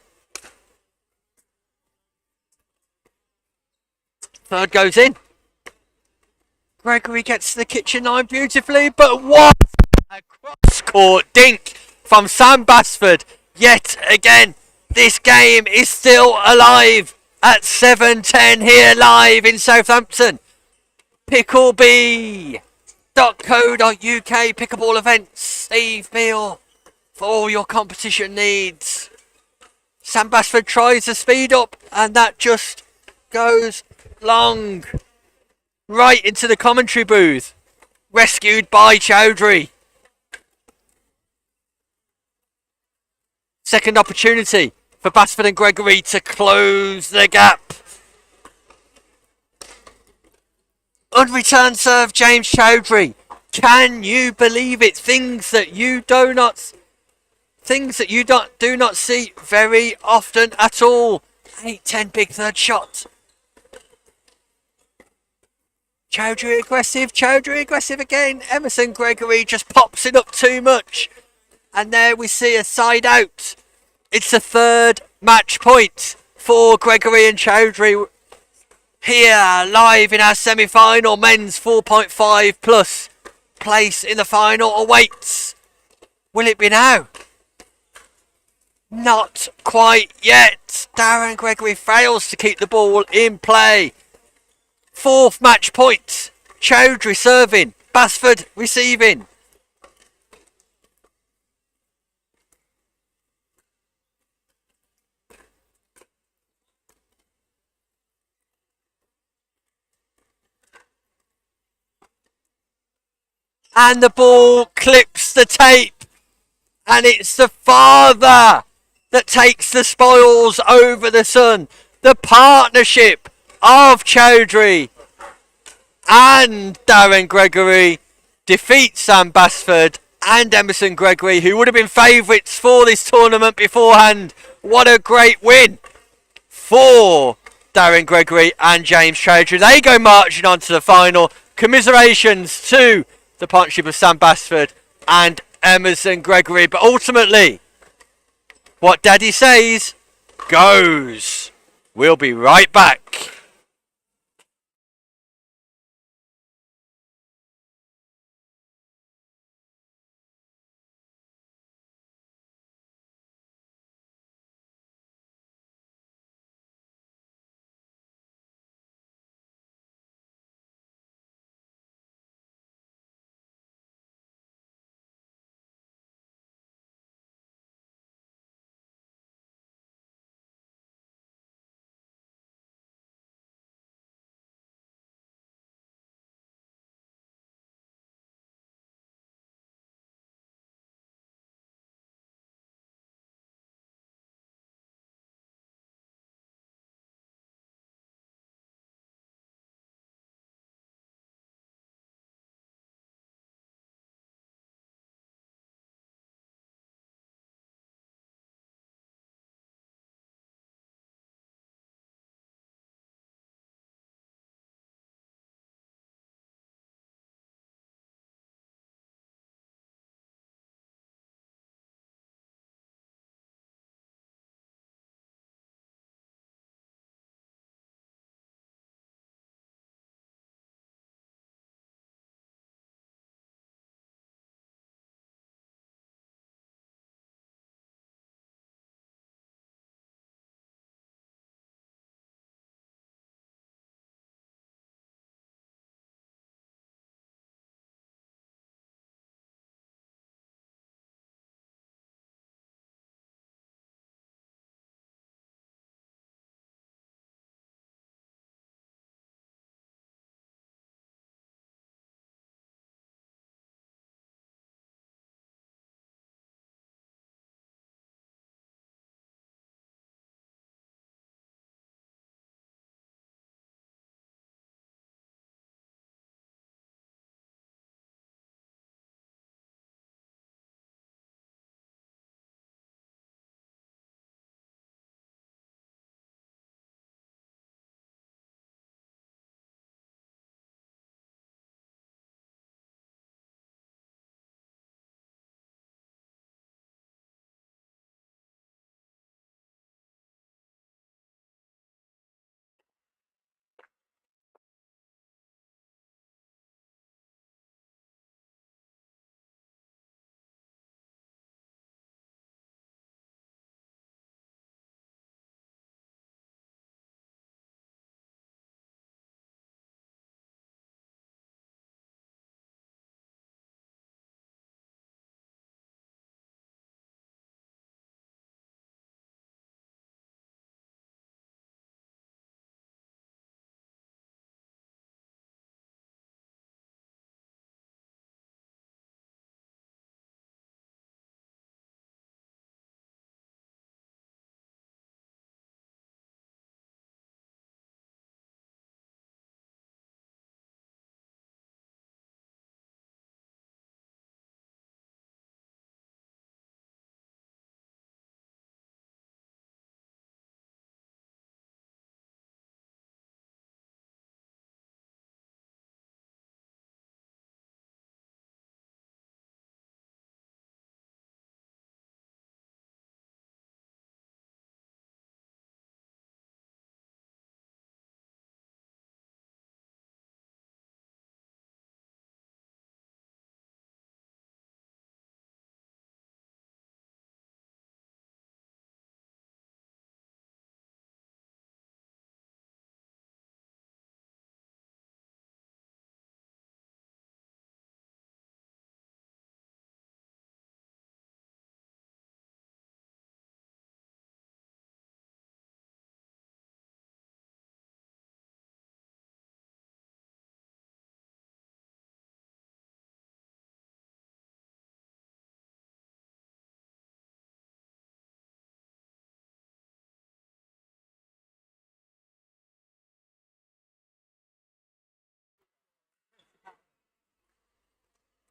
Third goes in. Gregory gets the kitchen line beautifully, but what a cross-court dink from Sam Basford. Yet again, this game is still alive at 7:10 here live in Southampton. PickleB.co.uk, Pickleball events, Steve Beale for all your competition needs. Sam Basford tries to speed up and that just goes long. Right into the commentary booth. Rescued by Chowdhury. Second opportunity for Basford and Gregory to close the gap. Unreturned serve, James Chowdhury. Can you believe it? Things that you do not see very often at all. 8-10 big third shot. Chowdhury aggressive again. Emerson Gregory just pops it up too much. And there we see a side out. It's the third match point for Gregory and Chowdhury. Here, live in our semi-final, men's 4.5 plus. Place in the final awaits. Will it be now? Not quite yet. Darren Gregory fails to keep the ball in play. Fourth match point. Chowdhury serving. Basford receiving. and the ball clips the tape, and it's the father that takes the spoils over the son. The partnership of Chowdhury and Darren Gregory defeats Sam Basford and Emerson Gregory, who would have been favourites for this tournament beforehand. What a great win for Darren Gregory and James Chowdhury. They go marching on to the final. Commiserations to the partnership of Sam Basford and Emerson Gregory. But ultimately, what Daddy says goes. We'll be right back.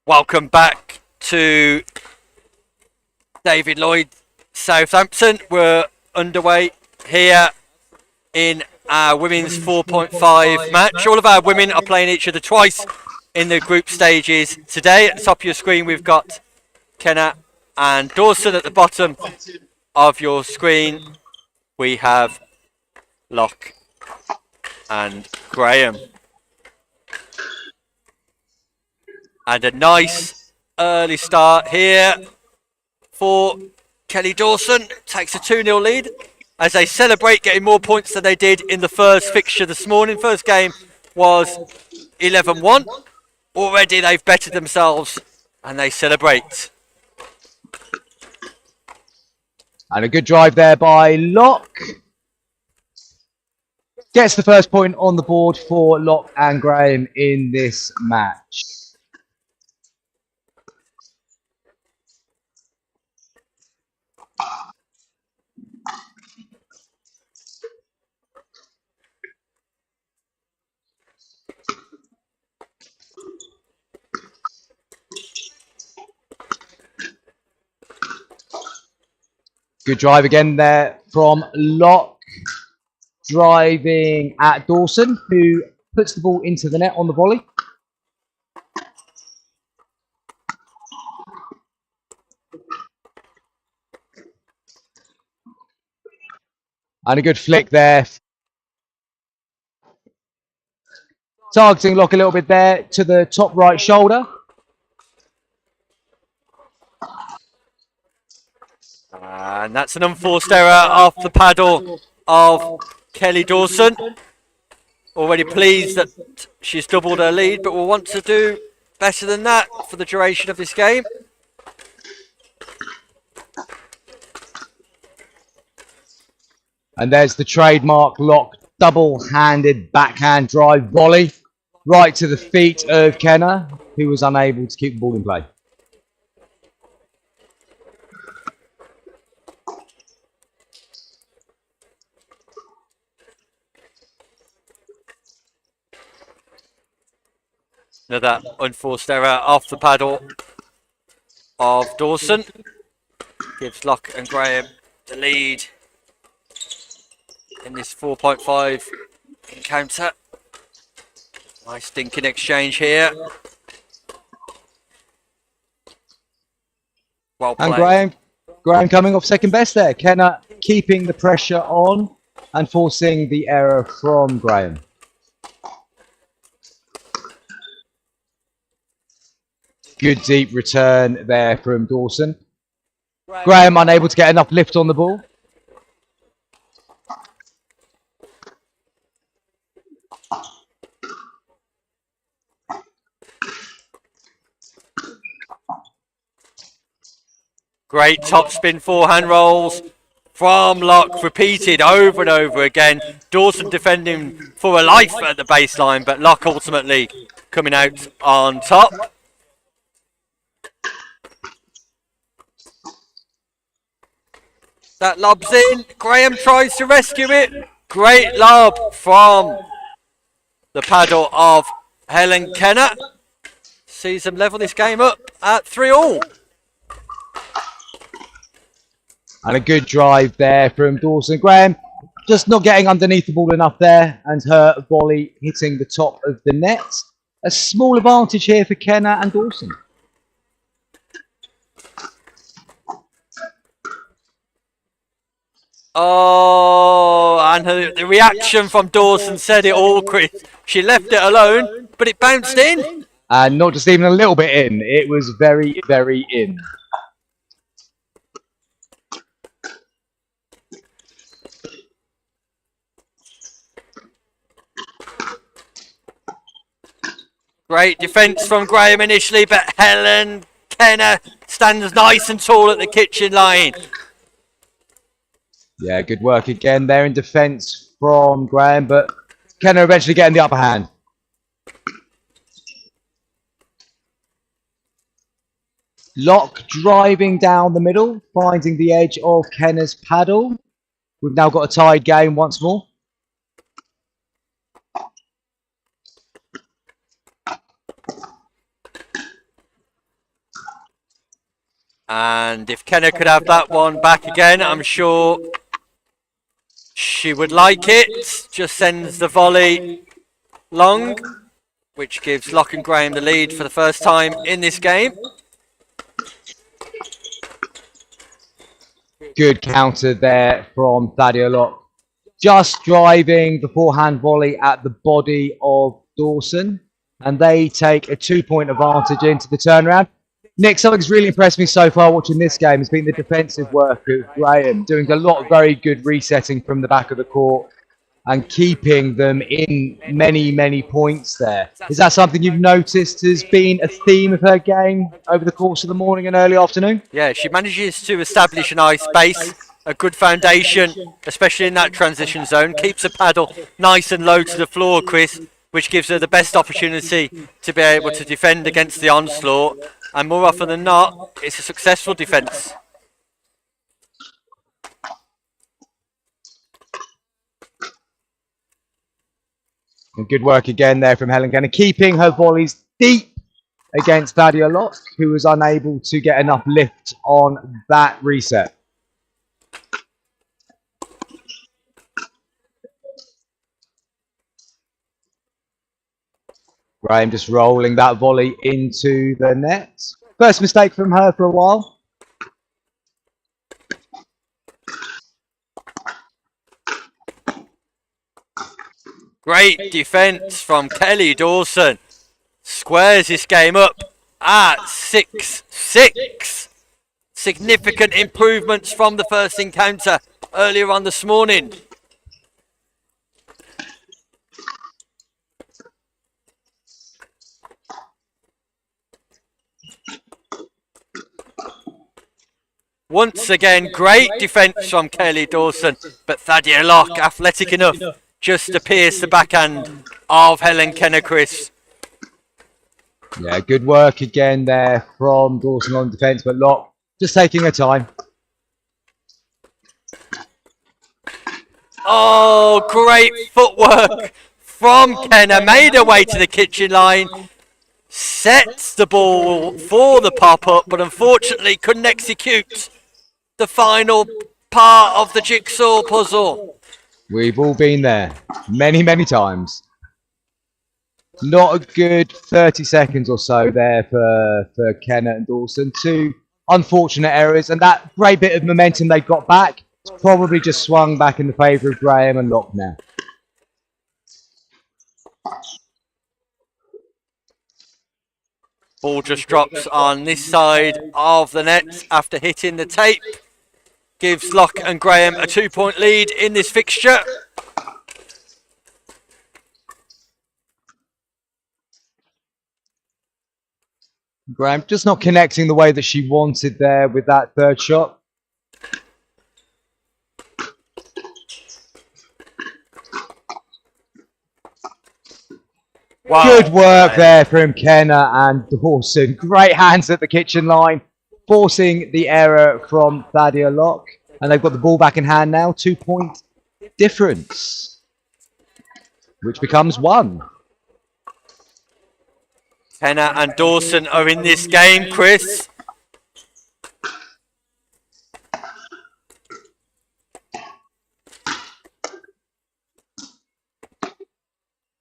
Welcome back to David Lloyd, Southampton. We're underway here in our women's 4.5 match. All of our women are playing each other twice in the group stages today. At the top of your screen, we've got Kenna and Dawson. At the bottom of your screen, we have Locke and Graham. And a nice early start here for Kelly Dawson. Takes a 2-0 lead as they celebrate getting more points than they did in the first fixture this morning. First game was 11-1. Already they've bettered themselves and they celebrate. And a good drive there by Locke. Gets the first point on the board for Locke and Graham in this match. Good drive again there from Locke. Driving at Dawson, who puts the ball into the net on the volley. And a good flick there. Targeting Locke a little bit there to the top right shoulder. And that's an unforced error off the paddle of Kelly Dawson. Already pleased that she's doubled her lead, but will want to do better than that for the duration of this game. And there's the trademark Locke double-handed backhand drive volley right to the feet of Kenna, who was unable to keep the ball in play. Another unforced error off the paddle of Dawson. Gives Locke and Graham the lead in this 4.5 encounter. Nice stinking exchange here. Well played. And Graham coming off second best there. Kenna keeping the pressure on and forcing the error from Graham. Good deep return there from Dawson. Graham unable to get enough lift on the ball. Great top spin forehand rolls from Locke, repeated over and over again. Dawson defending for a life at the baseline, but Locke ultimately coming out on top. That lob's in. Graham tries to rescue it. Great lob from the paddle of Helen Kenna. Sees them level this game up at 3-all. And a good drive there from Dawson. Graham just not getting underneath the ball enough there, and her volley hitting the top of the net. A small advantage here for Kenna and Dawson. Oh, and the reaction from Dawson said it all, Chris. She left it alone, but it bounced in. And not just even a little bit in. It was very, very in. Great defence from Graham initially, but Helen Kenna stands nice and tall at the kitchen line. Yeah, good work again there in defence from Graham, but Kenna eventually getting the upper hand. Locke driving down the middle, finding the edge of Kenna's paddle. We've now got a tied game once more. And if Kenna could have that one back again, I'm sure she would like it. Just sends the volley long, which gives Locke and Graham the lead for the first time in this game. Good counter there from Thaddeus Locke. Just driving the forehand volley at the body of Dawson. And they take a 2-point advantage into the turnaround. Nick, something that's really impressed me so far watching this game has been the defensive work of Graham, doing a lot of very good resetting from the back of the court and keeping them in many, many points there. Is that something you've noticed has been a theme of her game over the course of the morning and early afternoon? Yeah, she manages to establish a nice base, a good foundation, especially in that transition zone. Keeps the paddle nice and low to the floor, Chris, which gives her the best opportunity to be able to defend against the onslaught. And more often than not, it's a successful defence. And good work again there from Helen Kenner, keeping her volleys deep against Thaddeus Locke, who was unable to get enough lift on that reset. Graham just rolling that volley into the net. First mistake from her for a while. Great defence from Kelly Dawson. Squares this game up at 6-6. Significant improvements from the first encounter earlier on this morning. Once again, great defence from Kelly Dawson, but Thaddeus Locke, athletic enough just to pierce the backhand of Helen Kenner, Chris. Yeah, good work again there from Dawson on defence, but Locke just taking her time. Oh, great footwork from Kenner. Made her way to the kitchen line. Sets the ball for the pop-up, but unfortunately couldn't execute the final part of the jigsaw puzzle. We've all been there many, many times. Not a good 30 seconds or so there for Kenner and Dawson. Two unfortunate errors, and that great bit of momentum they got back probably just swung back in the favour of Graham and Locke now. Ball just drops on this side of the net after hitting the tape. Gives Locke and Graham a 2-point lead in this fixture. Graham just not connecting the way that she wanted there with that third shot. Wow. Good work there from Kenner and Dawson. Great hands at the kitchen line, forcing the error from Thaddeus Locke. And they've got the ball back in hand now. 2-point difference, which becomes 1. Kenner and Dawson are in this game, Chris.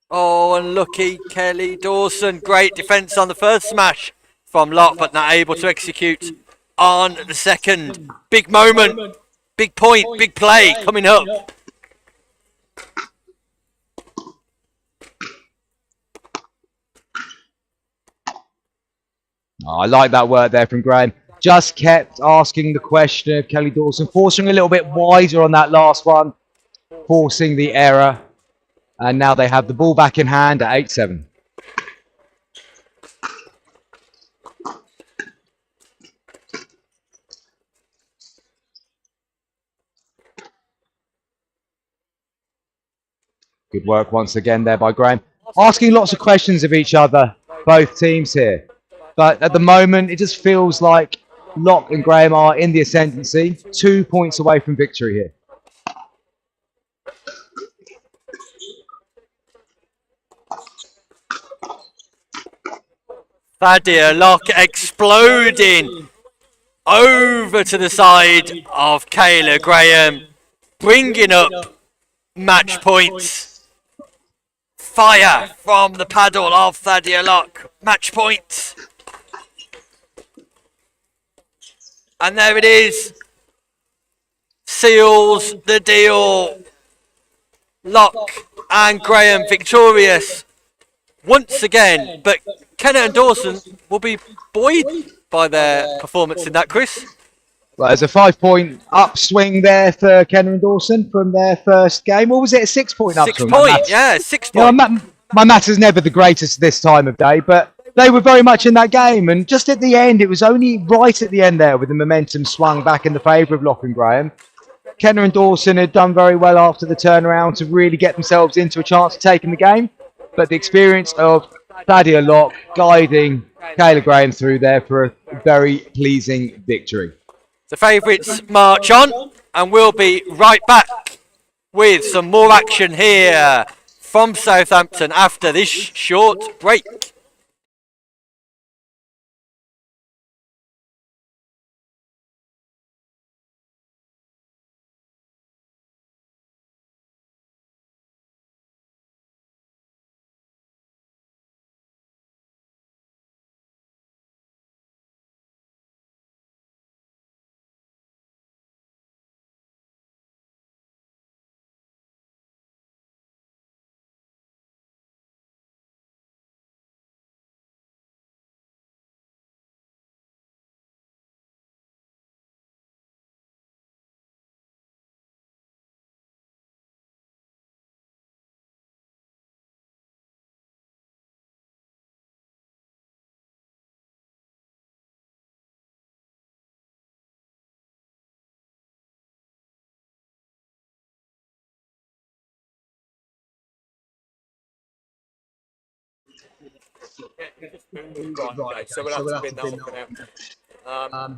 Oh, unlucky Kelly Dawson. Great defence on the first smash from Locke, but not able to execute on the second. Big moment, big point, big play coming up. Oh, I like that work there from Graham. Just kept asking the question of Kelly Dawson, forcing a little bit wider on that last one, forcing the error. And now they have the ball back in hand at 8-7. Good work once again there by Graham. Asking lots of questions of each other, both teams here. But at the moment, it just feels like Locke and Graham are in the ascendancy, 2 points away from victory here. Thaddeus Locke exploding over to the side of Kayla Graham, bringing up match points. Fire from the paddle of Thadia Locke. Match point. And there it is. Seals the deal. Locke and Graham victorious once again. But Kennett and Dawson will be buoyed by their performance in that, Chris. Well, there's a 5-point upswing there for Kenner and Dawson from their first game. Or was it a 6-point upswing? 6 point, yeah, 6 You know, point. my maths is never the greatest this time of day, but they were very much in that game. And just at the end, it was only right at the end there with the momentum swung back in the favour of Locke and Graham. Kenner and Dawson had done very well after the turnaround to really get themselves into a chance of taking the game. But the experience of Thadia Locke guiding Kayla Graham through there for a very pleasing victory. The favourites march on, and we'll be right back with some more action here from Southampton after this short break. Right, okay, so we'll have to bin that one for now.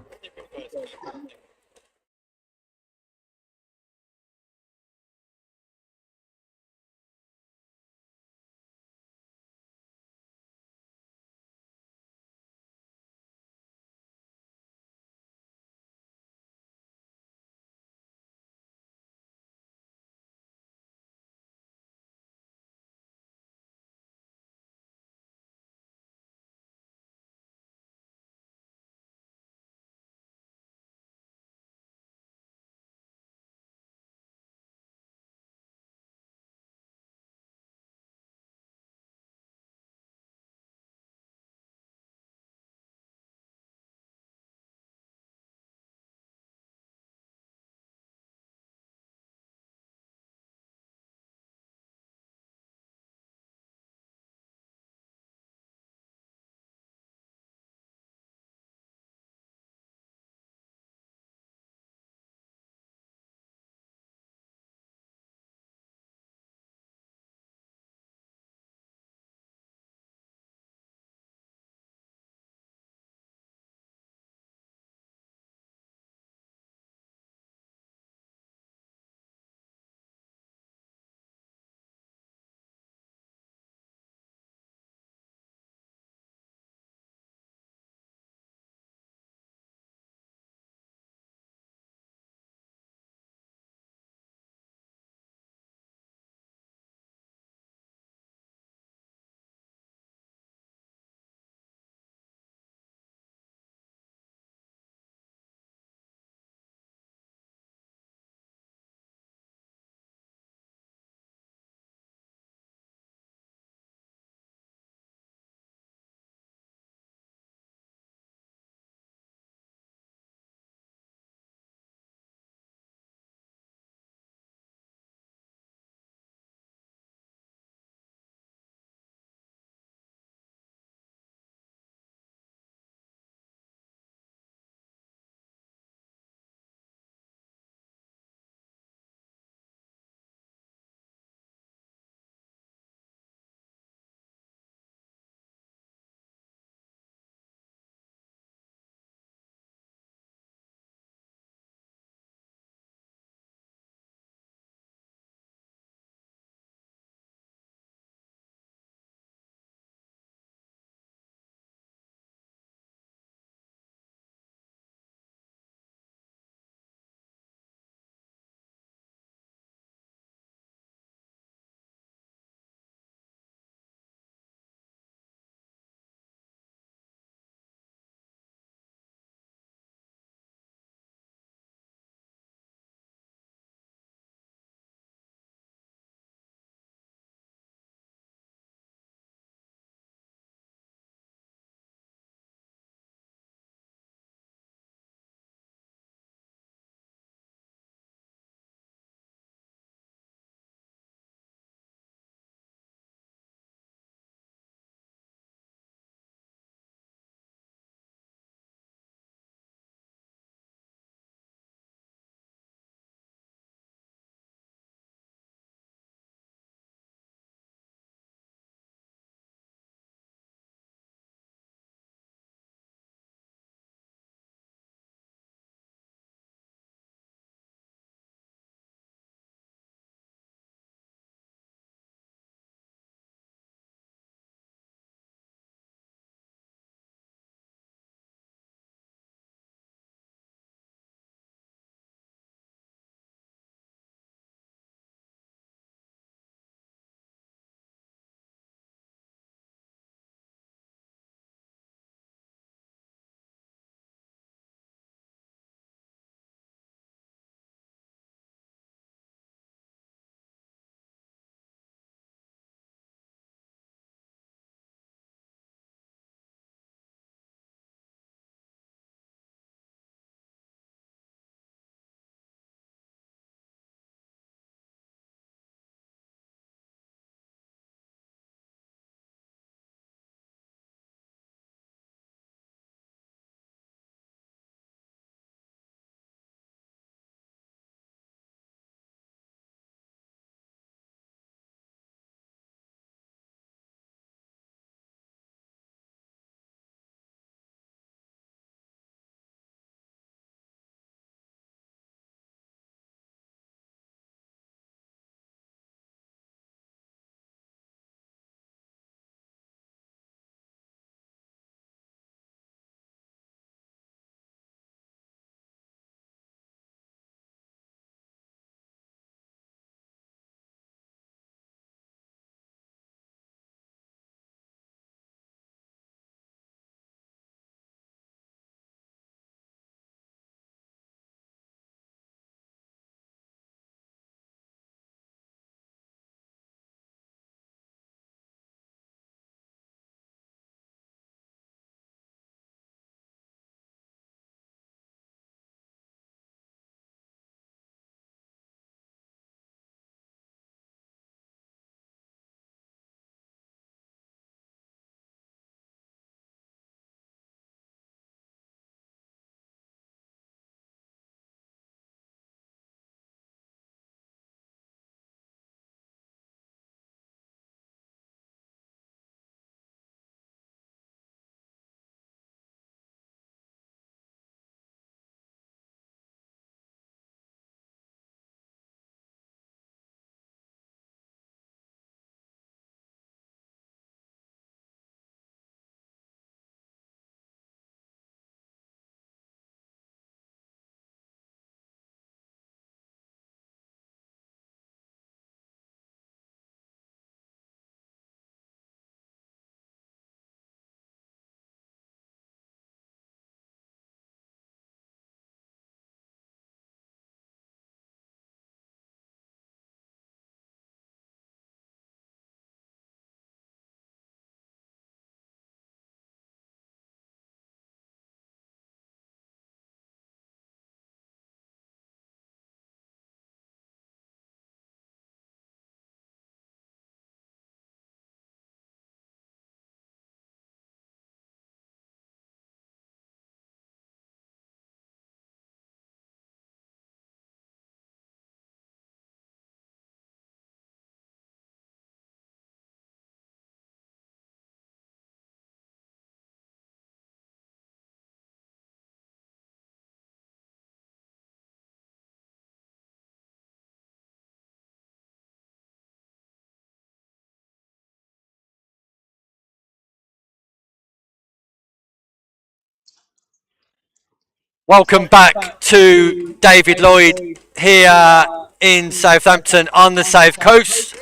Welcome back to David Lloyd here in Southampton on the South Coast.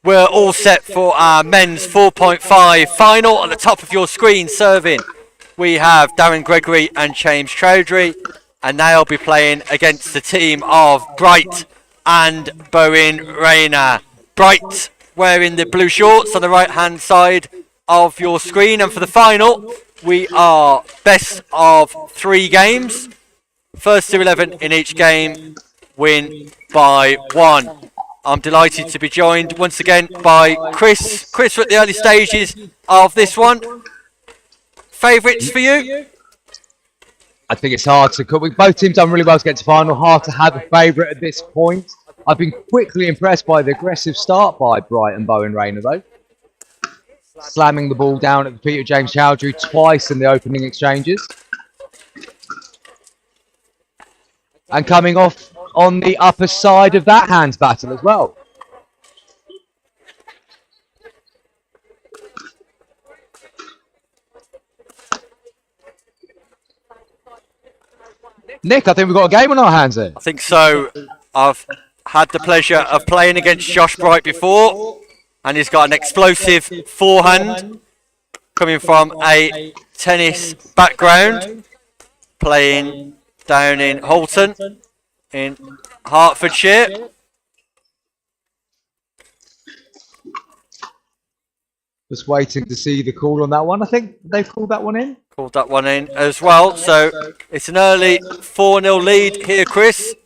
We're all set for our men's 4.5 final. At the top of your screen serving, we have Darren Gregory and James Chowdhury, and they'll be playing against the team of Bright and Bowen Rayner. Bright wearing the blue shorts on the right hand side of your screen, and for the final we are best of 3 games. First to 11 in each game win by 1. I'm delighted to be joined once again by Chris. Chris, we're at the early stages of this one. Favourites for you? I think it's hard to call. Both teams done really well to get to final. Hard to have a favourite at this point. I've been quickly impressed by the aggressive start by Bright and Bowen Rayner, though. Slamming the ball down at the feet of James Chowdhury twice in the opening exchanges. And coming off on the upper side of that hands battle as well. Nick, I think we've got a game on our hands here. I think so. I've had the pleasure of playing against Josh Bright before, and he's got an explosive forehand coming from a tennis background, playing down in Halton in Hertfordshire. Just waiting to see the call on that one. I think they've called that one in. Called that one in as well. So it's an early 4-0 lead here, Chris.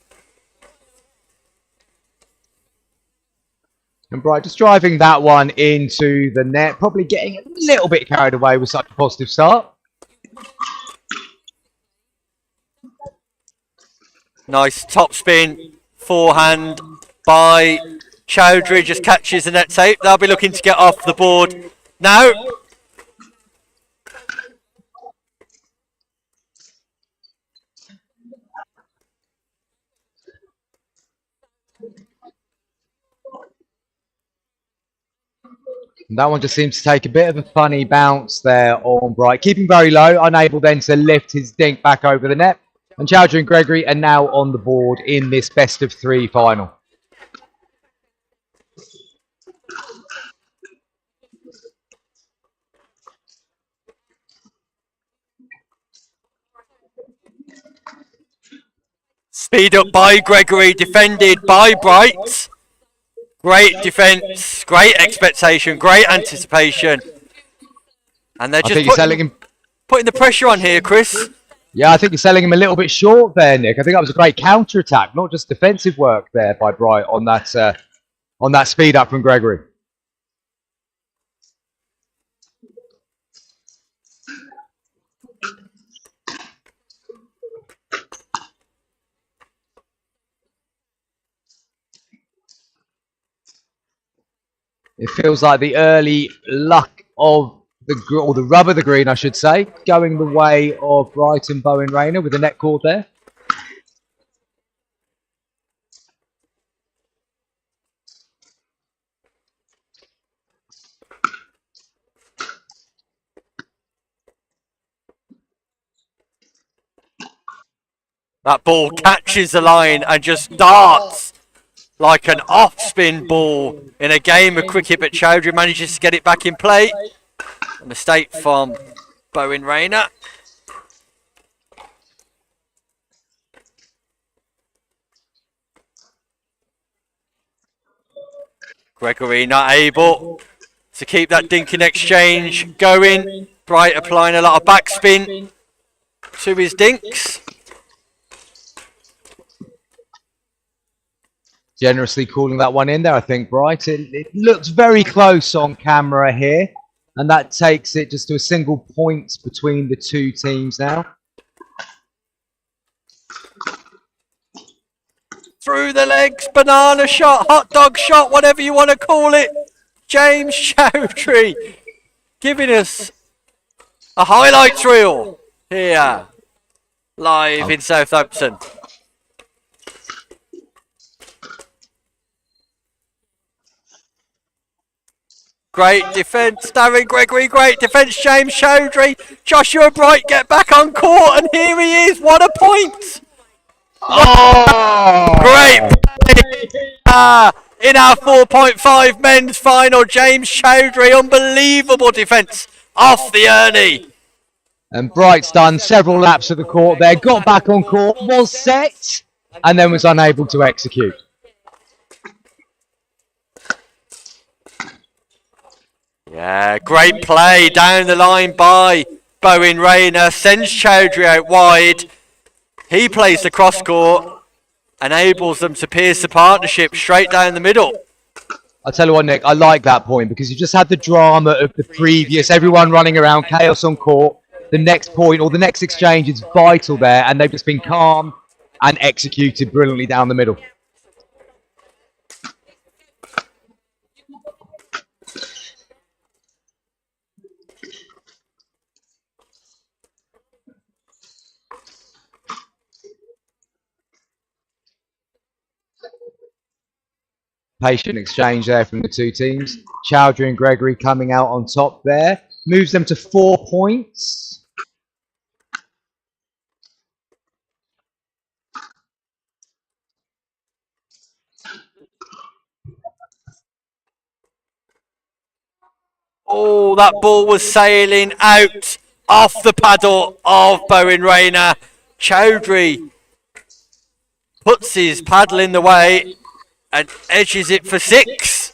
And Bright just driving that one into the net. Probably getting a little bit carried away with such a positive start. Nice top spin forehand by Chowdhury, just catches the net tape. They'll be looking to get off the board now. And that one just seems to take a bit of a funny bounce there on Bright. Keeping very low, unable then to lift his dink back over the net. And Chowdhury and Gregory are now on the board in this best of 3 final. Speed up by Gregory, defended by Bright. Great defence, great expectation, great anticipation. And they're just putting the pressure on here, Chris. Yeah, I think you're selling him a little bit short there, Nick. I think that was a great counter-attack, not just defensive work there by Bright on that speed up from Gregory. It feels like the early luck of the rub of the green, I should say, going the way of Bright and Bowen Rayner with the net cord there. That ball catches the line and just darts like an off-spin ball in a game of cricket, but Chowdhury manages to get it back in play. A mistake from Bowen Rayner. Gregory not able to keep that dinking exchange going. Bright applying a lot of backspin to his dinks. Generously calling that one in there, I think, Bright. It looks very close on camera here, and that takes it just to a single point between the two teams now. Through the legs, banana shot, hot dog shot, whatever you want to call it. James Chowdhury giving us a highlights reel here, live in Southampton. Great defence, Darren Gregory. Great defence, James Chowdhury. Joshua Bright get back on court, and here he is. What a point! Oh! Great in our 4.5 men's final, James Chowdhury. Unbelievable defence off the Ernie. And Bright's done several laps of the court there, got back on court, was set, and then was unable to execute. Yeah, great play down the line by Bowen Rayner. Sends Chowdhury out wide. He plays the cross court, enables them to pierce the partnership straight down the middle. I'll tell you what, Nick, I like that point because you just had the drama of the previous, everyone running around, chaos on court. The next point or the next exchange is vital there, and they've just been calm and executed brilliantly down the middle. Patient exchange there from the two teams. Chowdhury and Gregory coming out on top there. Moves them to 4 points. Oh, that ball was sailing out off the paddle of Bowen Rayner. Chowdhury puts his paddle in the way and edges it for 6.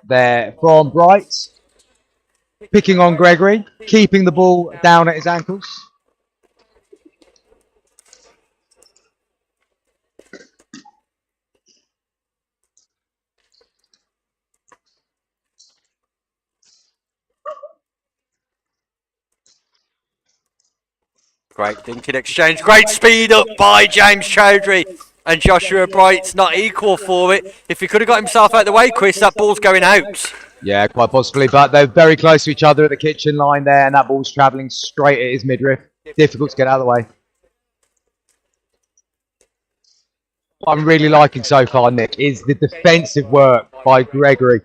There from Bright. Picking on Gregory, keeping the ball down at his ankles. Great thinking exchange. Great speed up by James Chowdhury. And Joshua Bright's not equal for it. If he could have got himself out of the way, Chris, that ball's going out. Yeah, quite possibly, but they're very close to each other at the kitchen line there, and that ball's travelling straight at his midriff. Difficult to get out of the way. What I'm really liking so far, Nick, is the defensive work by Gregory.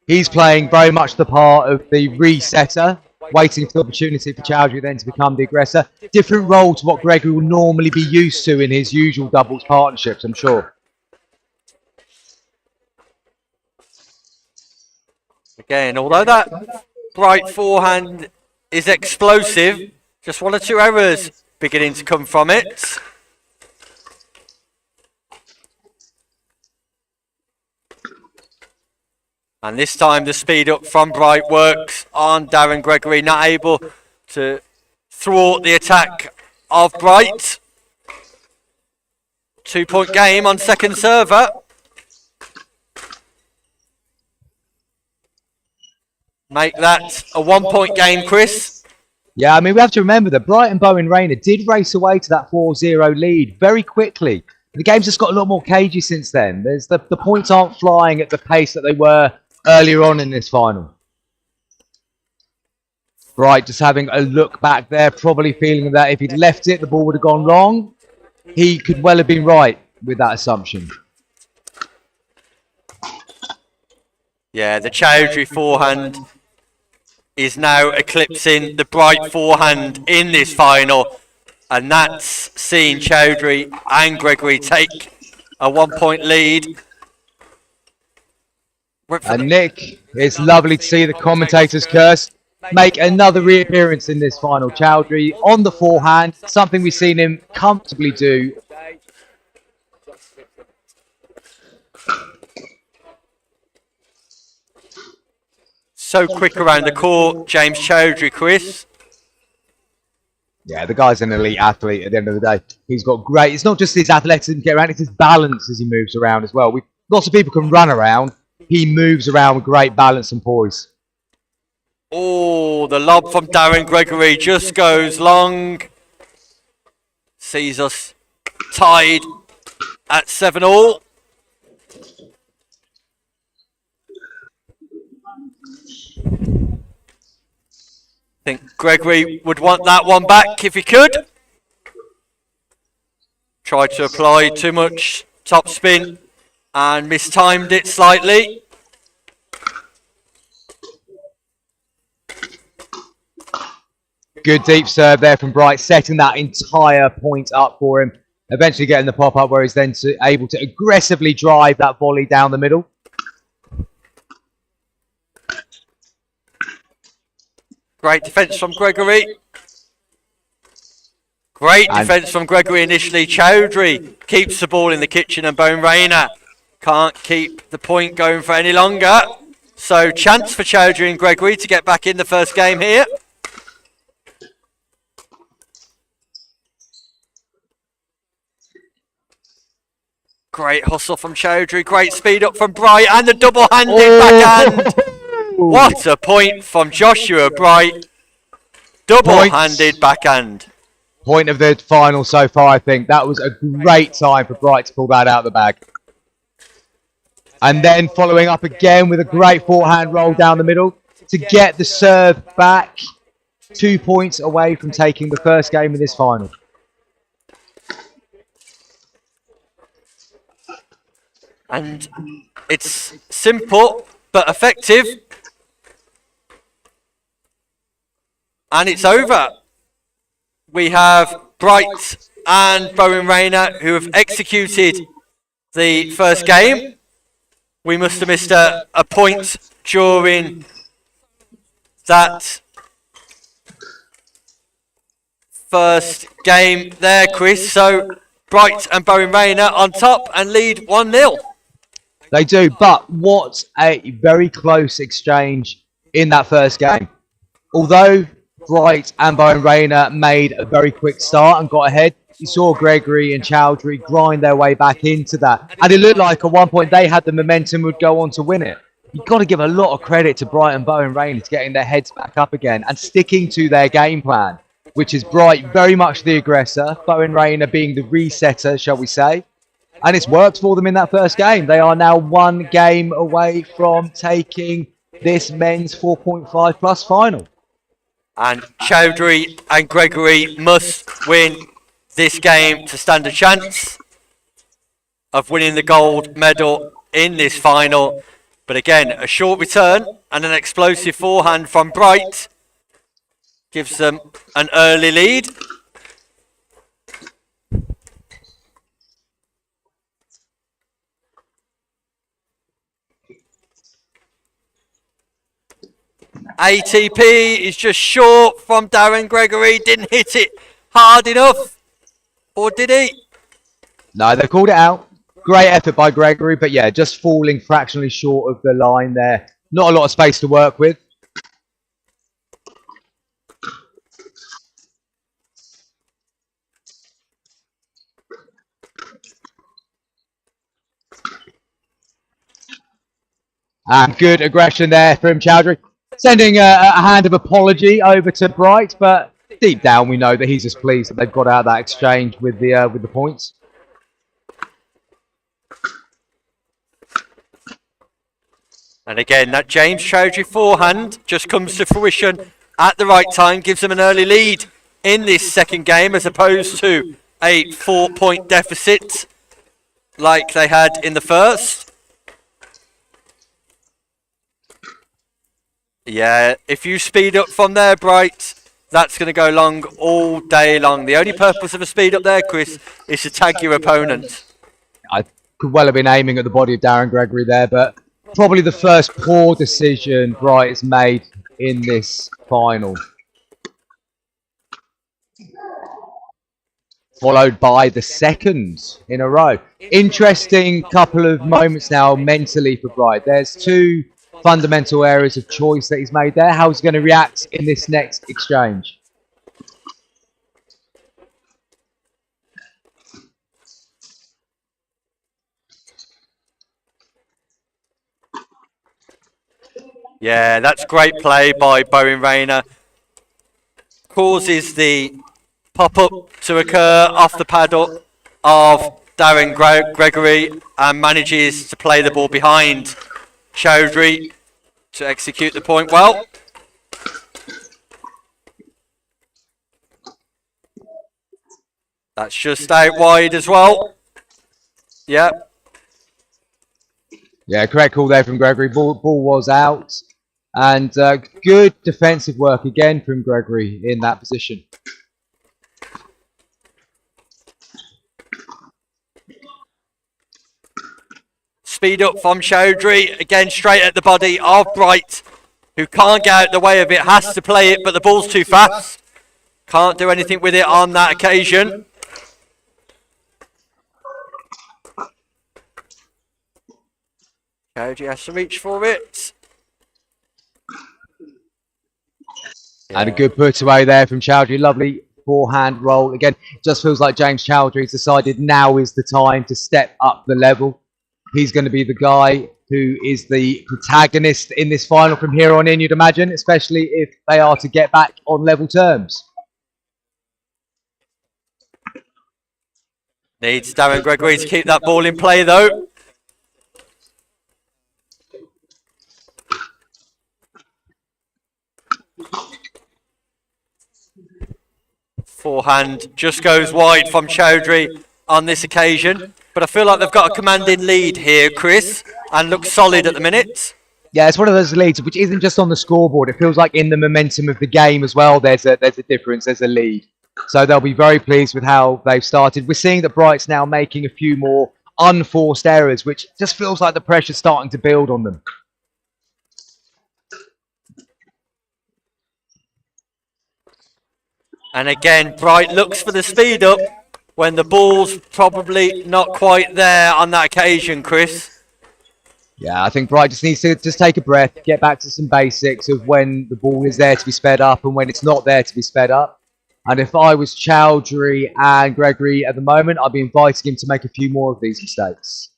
He's playing very much the part of the resetter, waiting for the opportunity for Chowdhury then to become the aggressor. Different role to what Gregory will normally be used to in his usual doubles partnerships, I'm sure. Again, although that Bright forehand is explosive, just 1 or 2 errors beginning to come from it. And this time the speed up from Bright works on Darren Gregory, not able to thwart the attack of Bright. 2-point game on second server. Make that a 1-point game, Chris. Yeah, I mean, we have to remember that Bright and Bowen Rayner did race away to that 4-0 lead very quickly. The game's just got a lot more cagey since then. There's the points aren't flying at the pace that they were earlier on in this final. Bright just having a look back there, probably feeling that if he'd left it, the ball would have gone long. He could well have been right with that assumption. Yeah, the Chowdhury forehand is now eclipsing the Bright forehand in this final. And that's seen Chowdhury and Gregory take a 1-point lead. And Nick, it's lovely to see the commentator's curse make another reappearance in this final. Chowdhury on the forehand, something we've seen him comfortably do. So quick around the court, James Chowdhury, Chris. Yeah, the guy's an elite athlete at the end of the day. He's got great, it's not just his athleticism to get around, it's his balance as he moves around as well. Lots of people can run around. He moves around with great balance and poise. Oh, the lob from Darren Gregory just goes long. Sees us tied at 7-all. think Gregory would want that one back if he could. Tried to apply too much top spin and mistimed it slightly. Good deep serve there from Bright, setting that entire point up for him. Eventually getting the pop up where he's then able to aggressively drive that volley down the middle. Great defence from Gregory. Great defence from Gregory initially. Chowdhury keeps the ball in the kitchen and Bone Rainer can't keep the point going for any longer. So chance for Chowdhury and Gregory to get back in the first game here. Great hustle from Chowdhury, great speed up from Bright, and the double-handed backhand. What a point from Joshua Bright. Double-handed backhand. Point of the final so far, I think. That was a great time for Bright to pull that out of the bag. And then following up again with a great forehand roll down the middle to get the serve back. 2 points away from taking the first game of this final. And it's simple but effective. And it's over. We have Bright and Bowen Rayner who have executed the first game. We must have missed a point during that first game there, Chris. So Bright and Bowen Rayner on top and lead 1-0. They do, but what a very close exchange in that first game. Although Bright and Bowen Rayner made a very quick start and got ahead, you saw Gregory and Chowdhury grind their way back into that. And it looked like at one point they had the momentum would go on to win it. You've got to give a lot of credit to Bright and Bowen Rayner to getting their heads back up again and sticking to their game plan, which is Bright very much the aggressor, Bowen Rayner being the resetter, shall we say. And it's worked for them in that first game. They are now 1 game away from taking this men's 4.5 plus final. And Chowdhury and Gregory must win this game to stand a chance of winning the gold medal in this final. But again, a short return and an explosive forehand from Bright gives them an early lead. ATP is just short from Darren Gregory. Didn't hit it hard enough. Or did he? No, they called it out. Great effort by Gregory, but yeah, just falling fractionally short of the line there. Not a lot of space to work with. And good aggression there from Chowdhury. Sending a hand of apology over to Bright, but deep down we know that he's just pleased that they've got out of that exchange with the points. And again, that James Chowdhury forehand just comes to fruition at the right time, gives them an early lead in this second game as opposed to a 4-point deficit like they had in the first. Yeah, if you speed up from there, Bright, that's going to go long all day long. The only purpose of a speed up there, Chris, is to tag your opponent. I could well have been aiming at the body of Darren Gregory there, but probably the first poor decision Bright has made in this final. Followed by the second in a row. Interesting couple of moments now mentally for Bright. There's 2 fundamental areas of choice that he's made there. How he's going to react in this next exchange. Yeah, that's great play by Bowen Rayner. Causes the pop-up to occur off the paddle of Darren Gregory and manages to play the ball behind Chowdhury to execute the point well. That's just out wide as well. Yep. Yeah, correct call there from Gregory. Ball was out. And good defensive work again from Gregory in that position. Speed up from Chowdhury. Again, straight at the body of Bright, who can't get out the way of it. Has to play it, but the ball's too fast. Can't do anything with it on that occasion. Chowdhury has to reach for it. And a good put away there from Chowdhury. Lovely forehand roll. Again, just feels like James Chowdhury's decided now is the time to step up the level. He's going to be the guy who is the protagonist in this final from here on in, you'd imagine, especially if they are to get back on level terms. Needs Darren Gregory to keep that ball in play, though. Forehand just goes wide from Chowdhury on this occasion. But I feel like they've got a commanding lead here, Chris, and look solid at the minute. Yeah, it's one of those leads which isn't just on the scoreboard. It feels like in the momentum of the game as well, there's a difference, there's a lead. So they'll be very pleased with how they've started. We're seeing that Bright's now making a few more unforced errors, which just feels like the pressure's starting to build on them. And again, Bright looks for the speed up when the ball's probably not quite there on that occasion, Chris. Yeah, I think Bright just needs to just take a breath, get back to some basics of when the ball is there to be sped up and when it's not there to be sped up. And if I was Chowdhury and Gregory at the moment, I'd be inviting him to make a few more of these mistakes.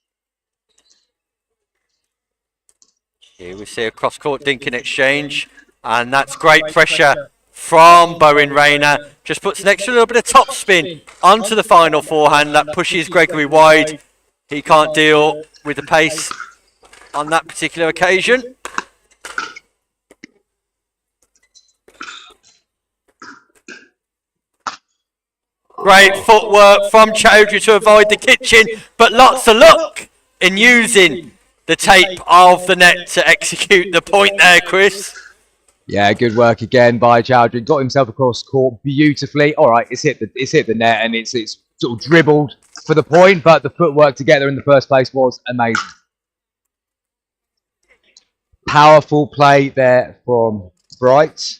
Here we see a cross-court dinking exchange, and that's great pressure from Bowen Rayner. Just puts an extra little bit of top spin onto the final forehand that pushes Gregory wide. He can't deal with the pace on that particular occasion. Great footwork from Chowdhury to avoid the kitchen, but lots of luck in using the tape of the net to execute the point there, Chris. Yeah, good work again by Chowdhury. Got himself across court beautifully. All right, it's hit the net and it's sort of dribbled for the point, but the footwork to get there in the first place was amazing. Powerful play there from Bright.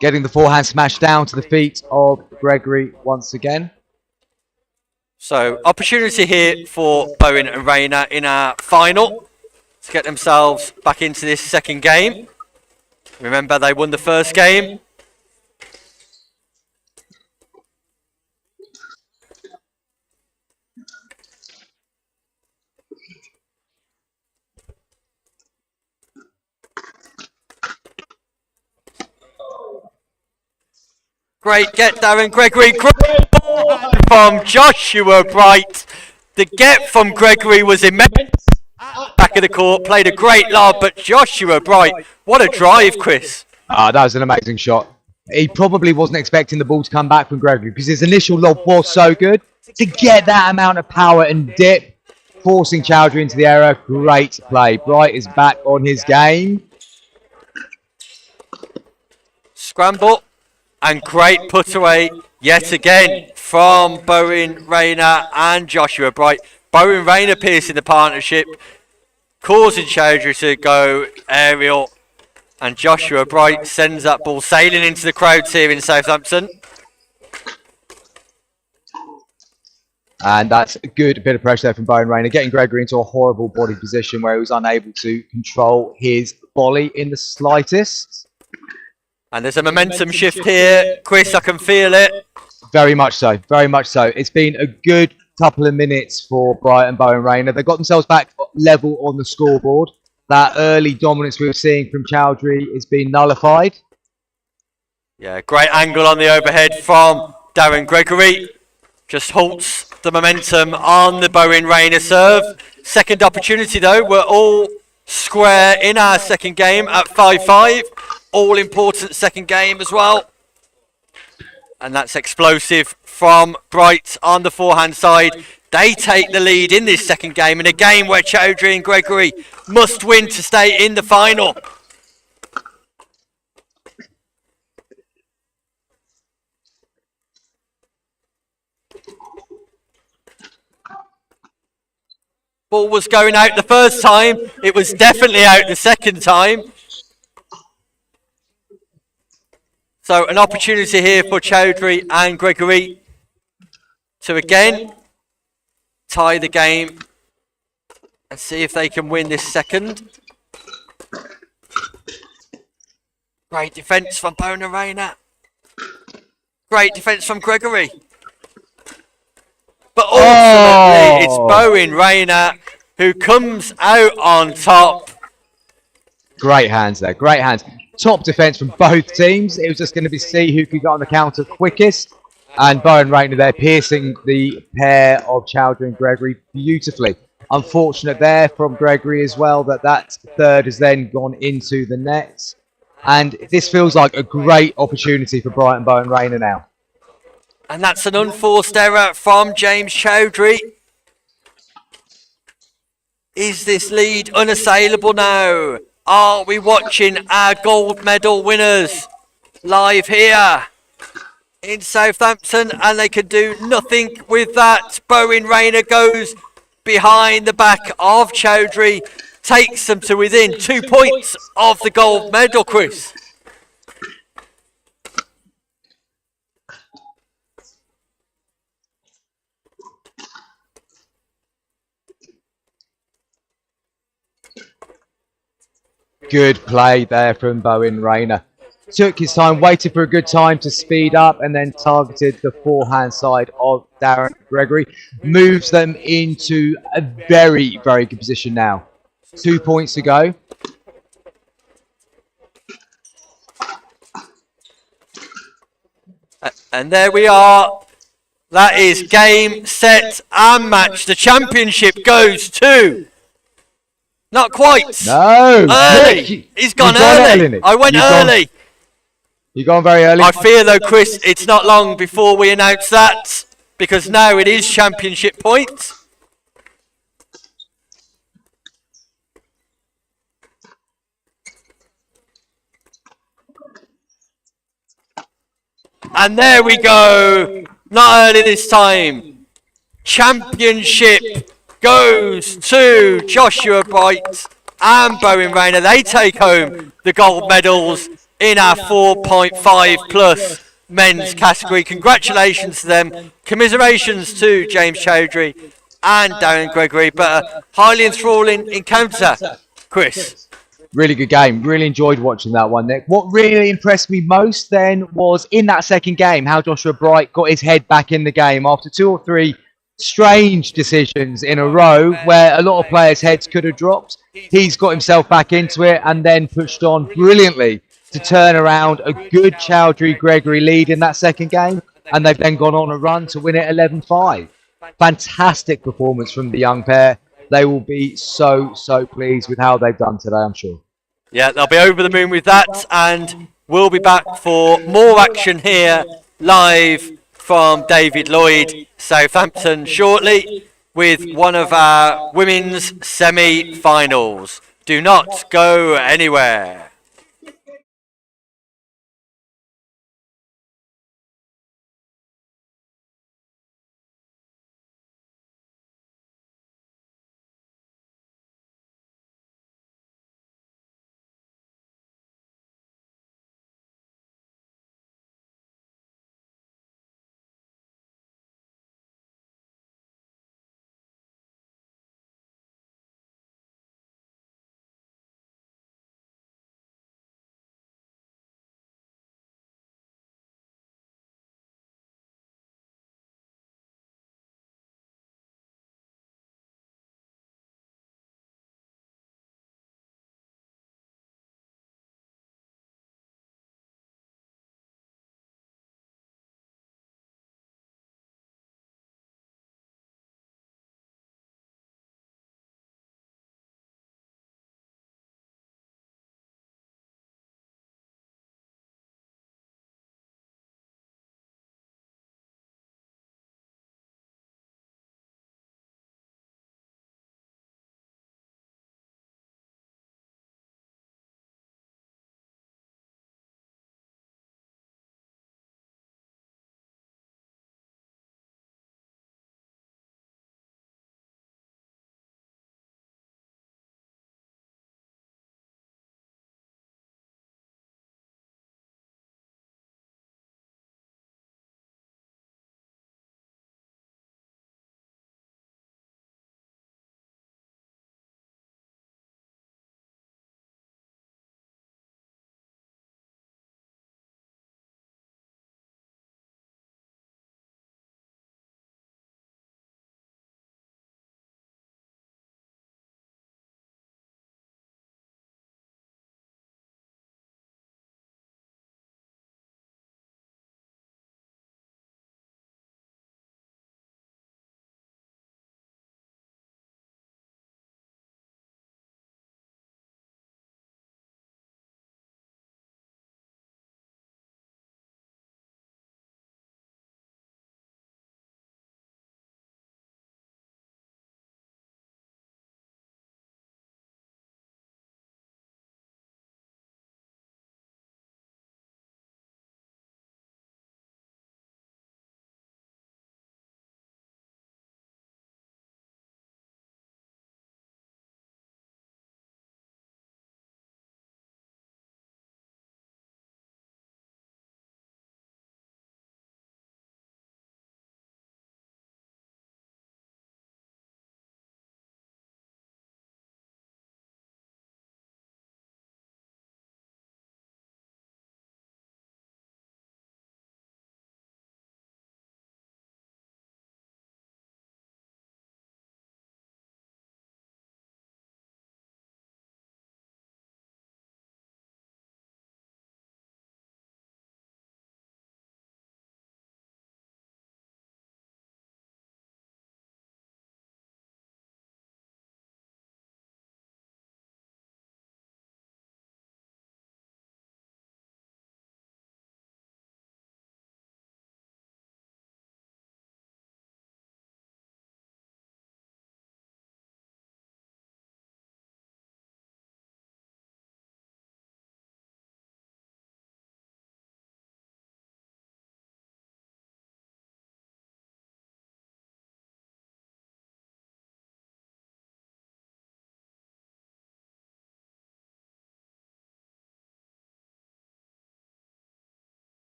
Getting the forehand smash down to the feet of Gregory once again. So, opportunity here for Bowen and Rayner in our final to get themselves back into this second game. Remember, they won the first game. Great get, Darren Gregory. Great ball from Joshua Bright. The get from Gregory was immense. Back of the court, played a great lob, but Joshua Bright, what a drive, Chris. That was an amazing shot. He probably wasn't expecting the ball to come back from Gregory because his initial lob was so good. To get that amount of power and dip, forcing Chowdhury into the error, great play. Bright is back on his game. Scramble. And great put away yet again from Bowen Rayner and Joshua Bright. Bowen Rayner piercing the partnership, causing Chowdhury to go aerial. And Joshua Bright sends that ball sailing into the crowds here in Southampton. And that's a good bit of pressure there from Bowen Rayner, getting Gregory into a horrible body position where he was unable to control his volley in the slightest. And there's a momentum shift here. Chris, I can feel it. Very much so. Very much so. It's been a good couple of minutes for Bright and Bowen Rayner. They got themselves back level on the scoreboard. That early dominance we were seeing from Chowdhury has been nullified. Yeah, great angle on the overhead from Darren Gregory. Just halts the momentum on the Bowen Rayner serve. Second opportunity though. We're all square in our second game at 5-5. All important second game as well. And that's explosive from Bright on the forehand side. They take the lead in this second game, in a game where Chowdhury and Gregory must win to stay in the final. Ball was going out the first time. It was definitely out the second time. So an opportunity here for Chowdhury and Gregory to again tie the game and see if they can win this second. Great defence from Bowen and Rayner. Great defence from Gregory. But ultimately, it's Bowen Rayner who comes out on top. Great hands there, great hands. Top defence from both teams. It was just going to be see who could get on the counter quickest. And Bowen Rayner there piercing the pair of Chowdhury and Gregory beautifully. Unfortunate there from Gregory as well that third has then gone into the net. And this feels like a great opportunity for Brighton Bowen Rayner now. And that's an unforced error from James Chowdhury. Is this lead unassailable now? Are we watching our gold medal winners live here in Southampton? And they can do nothing with that. Bowen Rayner goes behind the back of Chowdhury, takes them to within 2 points of the gold medal, Chris. Good play there from Bowen Rayner. Took his time, waited for a good time to speed up, and then targeted the forehand side of Darren Gregory. Moves them into a very, very good position now. 2 points to go. And there we are. That is game, set, and match. The championship goes to... Not quite. No. Early. He's gone early. I went early. You've gone very early. I fear though, Chris, it's not long before we announce that, because now it is championship points. And there we go. Not early this time. Championship goes to Joshua Bright and Bowen Rayner. They take home the gold medals in our 4.5 plus men's category. Congratulations to them. Commiserations to James Chowdhury and Darren Gregory. But a highly enthralling encounter, Chris. Really good game. Really enjoyed watching that one, Nick. What really impressed me most then was in that second game, how Joshua Bright got his head back in the game after 2 or 3 strange decisions in a row where a lot of players' heads could have dropped. He's got himself back into it and then pushed on brilliantly to turn around a good Chowdhury-Gregory lead in that second game, and they've then gone on a run to win it 11-5. Fantastic performance from the young pair. They will be so pleased with how they've done today, I'm sure. Yeah, they'll be over the moon with that, and we'll be back for more action here live from David Lloyd, Southampton, shortly with one of our women's semi-finals. Do not go anywhere.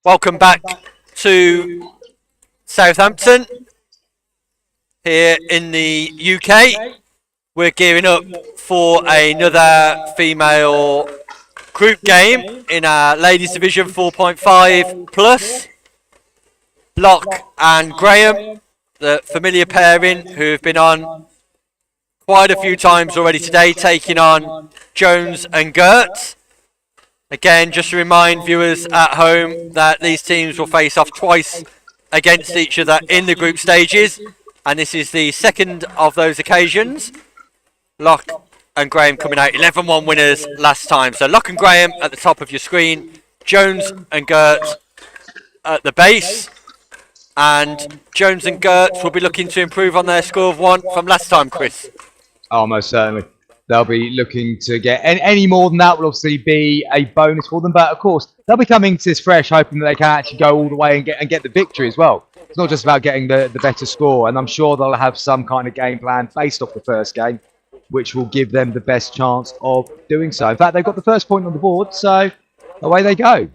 Welcome back to Southampton here in the UK. We're gearing up for another female group game in our Ladies Division 4.5 plus. Locke and Graham, the familiar pairing who have been on quite a few times already today, taking on Jones and Gert. Again, just to remind viewers at home that these teams will face off twice against each other in the group stages, and this is the second of those occasions. Locke and Graham coming out 11-1 winners last time. So Locke and Graham at the top of your screen, Jones and Gert at the base, and Jones and Gert will be looking to improve on their score of 1 from last time, Chris. Oh, most certainly. They'll be looking to get any more than that will obviously be a bonus for them. But of course, they'll be coming to this fresh, hoping that they can actually go all the way and get the victory as well. It's not just about getting the better score, and I'm sure they'll have some kind of game plan based off the first game, which will give them the best chance of doing so. In fact, they've got the first point on the board, so away they go.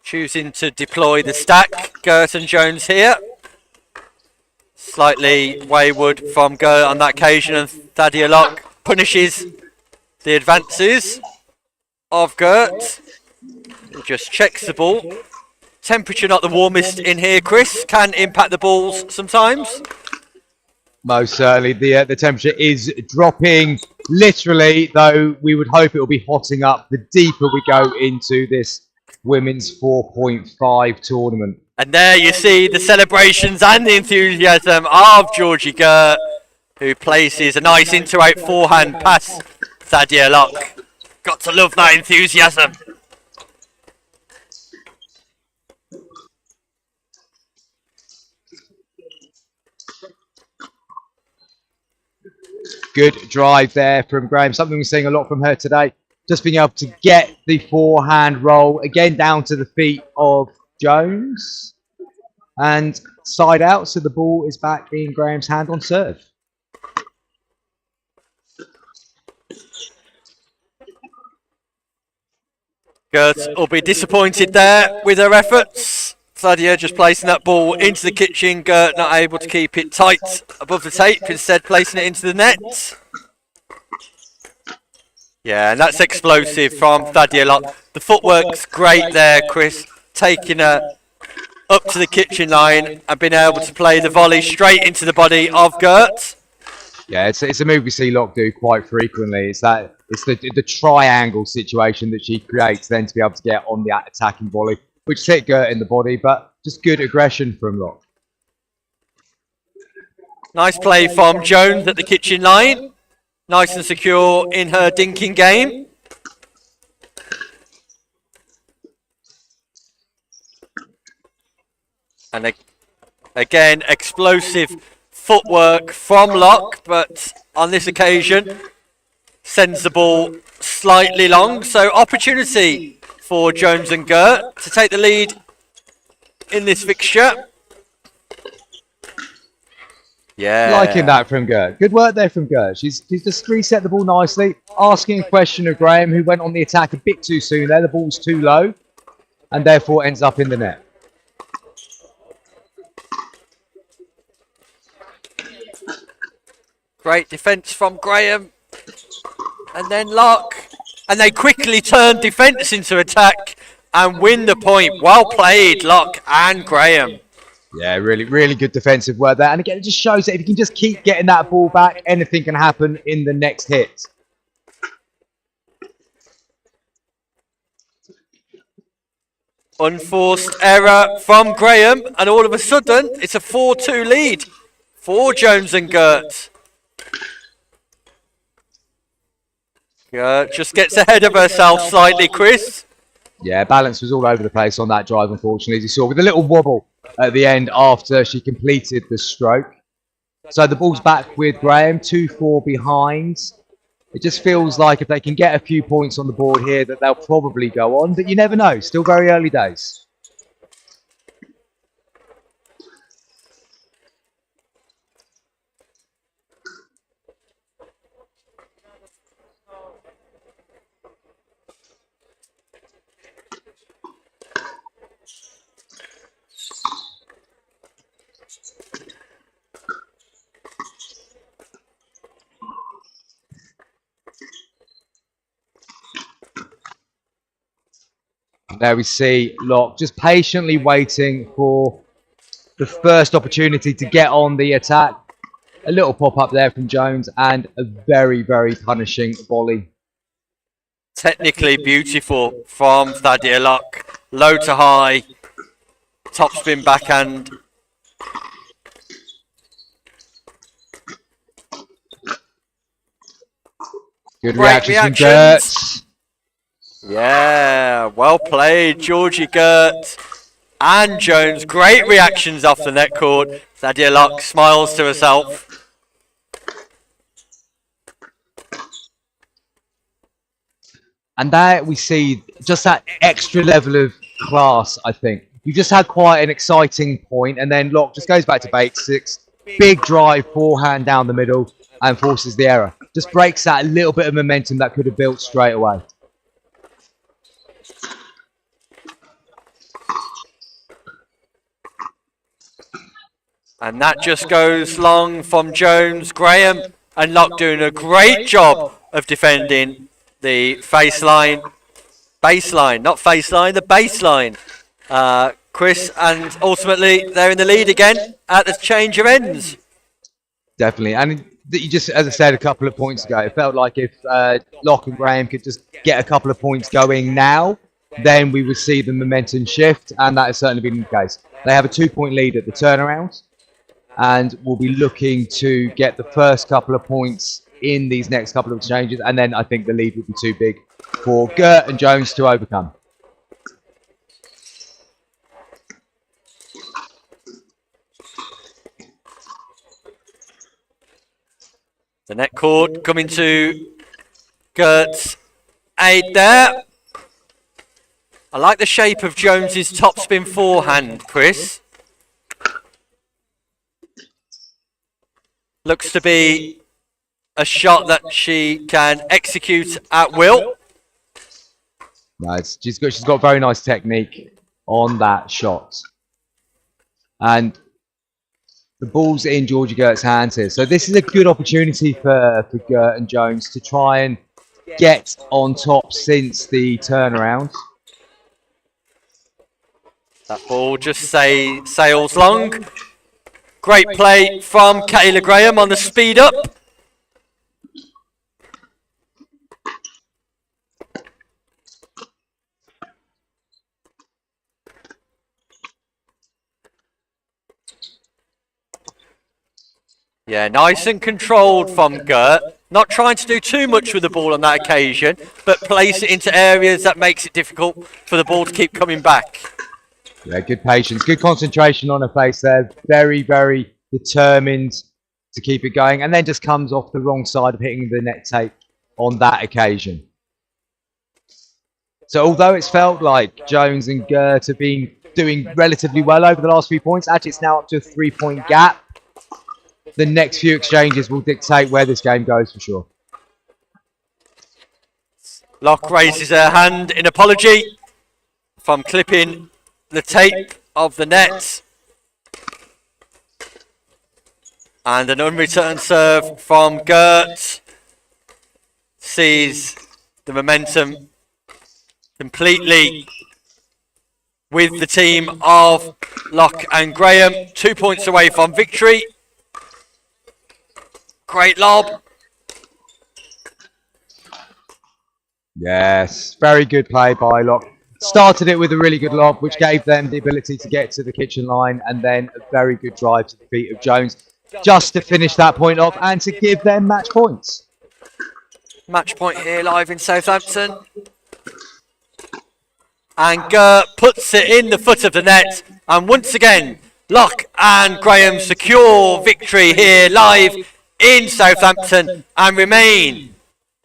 Choosing to deploy the stack, Gert and Jones here. Slightly wayward from Gert on that occasion, and Thaddeus Locke punishes the advances of Gert. He just checks the ball. Temperature not the warmest in here, Chris. Can impact the balls sometimes. Most certainly, the temperature is dropping literally, though we would hope it will be hotting up the deeper we go into this women's 4.5 tournament. And there you see the celebrations and the enthusiasm of Georgie Gert, who places a nice into-out forehand past Thaddeus Locke. Got to love that enthusiasm. Good drive there from Graham. Something we're seeing a lot from her today. Just being able to get the forehand roll again down to the feet of Jones and side out, so the ball is back in Graham's hand on serve. Gert will be disappointed there with her efforts. Thaddeus just placing that ball into the kitchen. Gert not able to keep it tight above the tape, instead placing it into the net. Yeah, and that's explosive from Thaddeus Locke. The footwork's great there, Chris. Taking her up to the kitchen line and being able to play the volley straight into the body of Gert. Yeah, it's a move we see Locke do quite frequently. It's the triangle situation that she creates then to be able to get on the attacking volley, which hit Gert in the body, but just good aggression from Locke. Nice play from Jones at the kitchen line. Nice and secure in her dinking game. And again, explosive footwork from Locke, but on this occasion sends the ball slightly long. So opportunity for Jones and Gert to take the lead in this fixture. Yeah. Liking that from Gert. Good work there from Gert. She's just reset the ball nicely, asking a question of Graham, who went on the attack a bit too soon there. The ball's too low, and therefore ends up in the net. Great defence from Graham. And then Locke. And they quickly turn defence into attack and win the point. Well played, Locke and Graham. Yeah, really, really good defensive work there. And again, it just shows that if you can just keep getting that ball back, anything can happen in the next hit. Unforced error from Graham, and all of a sudden, it's a 4-2 lead for Jones and Gert. Gert just gets ahead of herself slightly, Chris. Yeah, balance was all over the place on that drive, unfortunately, as you saw, with a little wobble at the end after she completed the stroke. So the ball's back with Graham, 2-4 behind. It just feels like if they can get a few points on the board here that they'll probably go on, but you never know. Still very early days. There we see Locke just patiently waiting for the first opportunity to get on the attack. A little pop-up there from Jones and a very, very punishing volley. Technically beautiful from Thaddeus Locke. Low to high. Topspin backhand. Good Great reactions from reactions. Gertz. Yeah, well played, Georgie Gert and Jones. Great reactions off the net court. Thaddeus Locke smiles to herself. And there we see just that extra level of class, I think. You just had quite an exciting point, and then Locke just goes back to basics. Big drive, forehand down the middle, and forces the error. Just breaks that little bit of momentum that could have built straight away. And that just goes long from Jones. Graham and Locke doing a great job of defending the baseline, not faceline, the baseline. Chris, and ultimately they're in the lead again at the change of ends. Definitely. And you just, as I said a couple of points ago, it felt like if Locke and Graham could just get a couple of points going now, then we would see the momentum shift, and that has certainly been the case. They have a 2-point lead at the turnaround, and we'll be looking to get the first couple of points in these next couple of exchanges, and then I think the lead would be too big for Gert and Jones to overcome. The net cord coming to Gert's aid there. I like the shape of Jones's topspin forehand, Chris. Looks to be a shot that she can execute at will. Nice. She's got very nice technique on that shot. And the ball's in Georgie Gert's hands here. So this is a good opportunity for Gert and Jones to try and get on top since the turnaround. That ball just sails long. Great play from Kayla Graham on the speed up. Yeah, nice and controlled from Gert. Not trying to do too much with the ball on that occasion, but place it into areas that makes it difficult for the ball to keep coming back. Yeah, good patience, good concentration on her face there. Very, very determined to keep it going, and then just comes off the wrong side of hitting the net tape on that occasion. So although it's felt like Jones and Gert have been doing relatively well over the last few points, actually it's now up to a 3-point gap. The next few exchanges will dictate where this game goes for sure. Locke raises her hand in apology from clipping the tape of the net. And an unreturned serve from Gert sees the momentum completely with the team of Locke and Graham. 2 points away from victory. Great lob. Yes, very good play by Locke. Started it with a really good lob, which gave them the ability to get to the kitchen line, and then a very good drive to the feet of Jones, just to finish that point off and to give them match points. Match point here live in Southampton. And Gert puts it in the foot of the net, and once again, Locke and Graham secure victory here live in Southampton and remain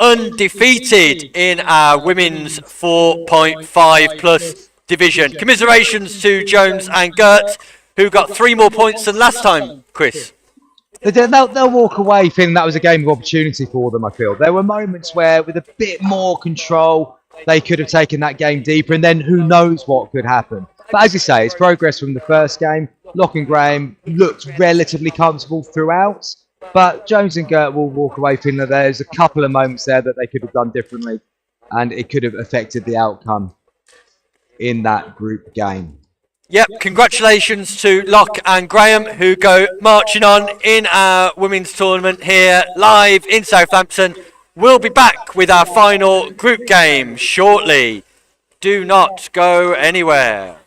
undefeated in our women's 4.5 plus division. Commiserations to Jones and Gert, who got 3 more points than last time, Chris. They'll walk away feeling that was a game of opportunity for them, I feel. There were moments where, with a bit more control, they could have taken that game deeper, and then who knows what could happen. But as you say, it's progress from the first game. Locke and Graham looked relatively comfortable throughout. But Jones and Gert will walk away feeling that there's a couple of moments there that they could have done differently, and it could have affected the outcome. in that group game. Yep, congratulations to Locke and Graham, who go marching on in our women's tournament here live in Southampton. We'll be back with our final group game shortly. Do not go anywhere.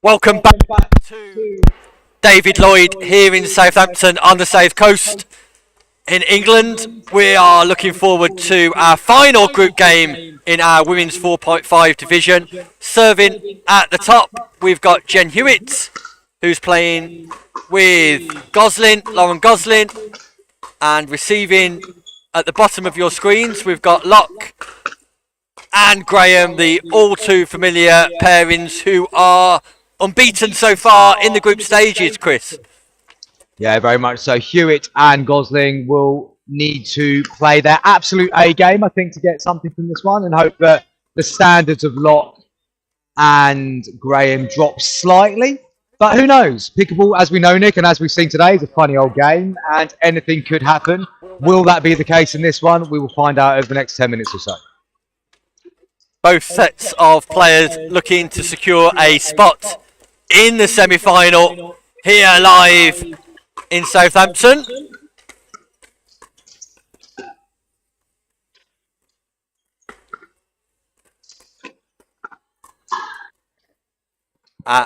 Welcome back to David Lloyd here in Southampton on the South Coast in England. We are looking forward to our final group game in our women's 4.5 division. Serving at the top, we've got Jen Hewitt, who's playing with Goslin, Lauren Goslin, and receiving at the bottom of your screens, we've got Locke and Graham, the all too familiar pairings who are unbeaten so far in the group stages, Chris. Yeah, very much so. Hewitt and Gosling will need to play their absolute A game, I think, to get something from this one, and hope that the standards of Locke and Graham drop slightly. But who knows? Pickleball, as we know, Nick, and as we've seen today, is a funny old game, and anything could happen. Will that be the case in this one? We will find out over the next 10 minutes or so. Both sets of players looking to secure a spot in the semi-final here live in Southampton.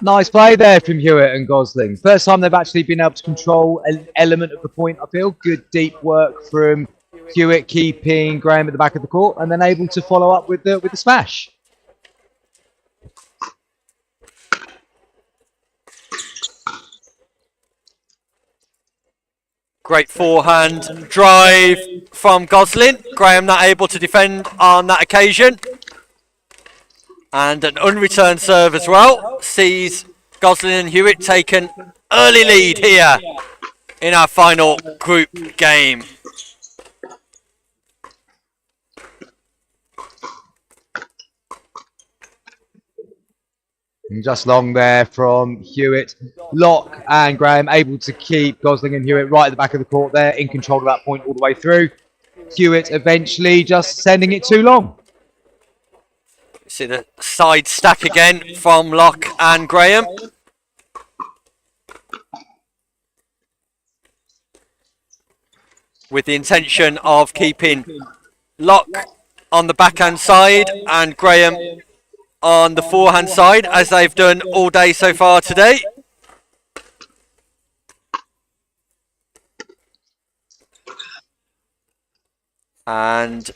Nice play there from Hewitt and Gosling. First time they've actually been able to control an element of the point, I feel. Good deep work from Hewitt, keeping Graham at the back of the court, and then able to follow up with the smash. Great forehand drive from Goslin. Graham not able to defend on that occasion. And an unreturned serve as well. Sees Goslin and Hewitt take an early lead here in our final group game. And just long there from Hewitt. Locke and Graham able to keep Gosling and Hewitt right at the back of the court there, in control of that point all the way through. Hewitt eventually just sending it too long. See the side stack again from Locke and Graham. With the intention of keeping Locke on the backhand side and Graham on the forehand side, as they've done all day so far today. And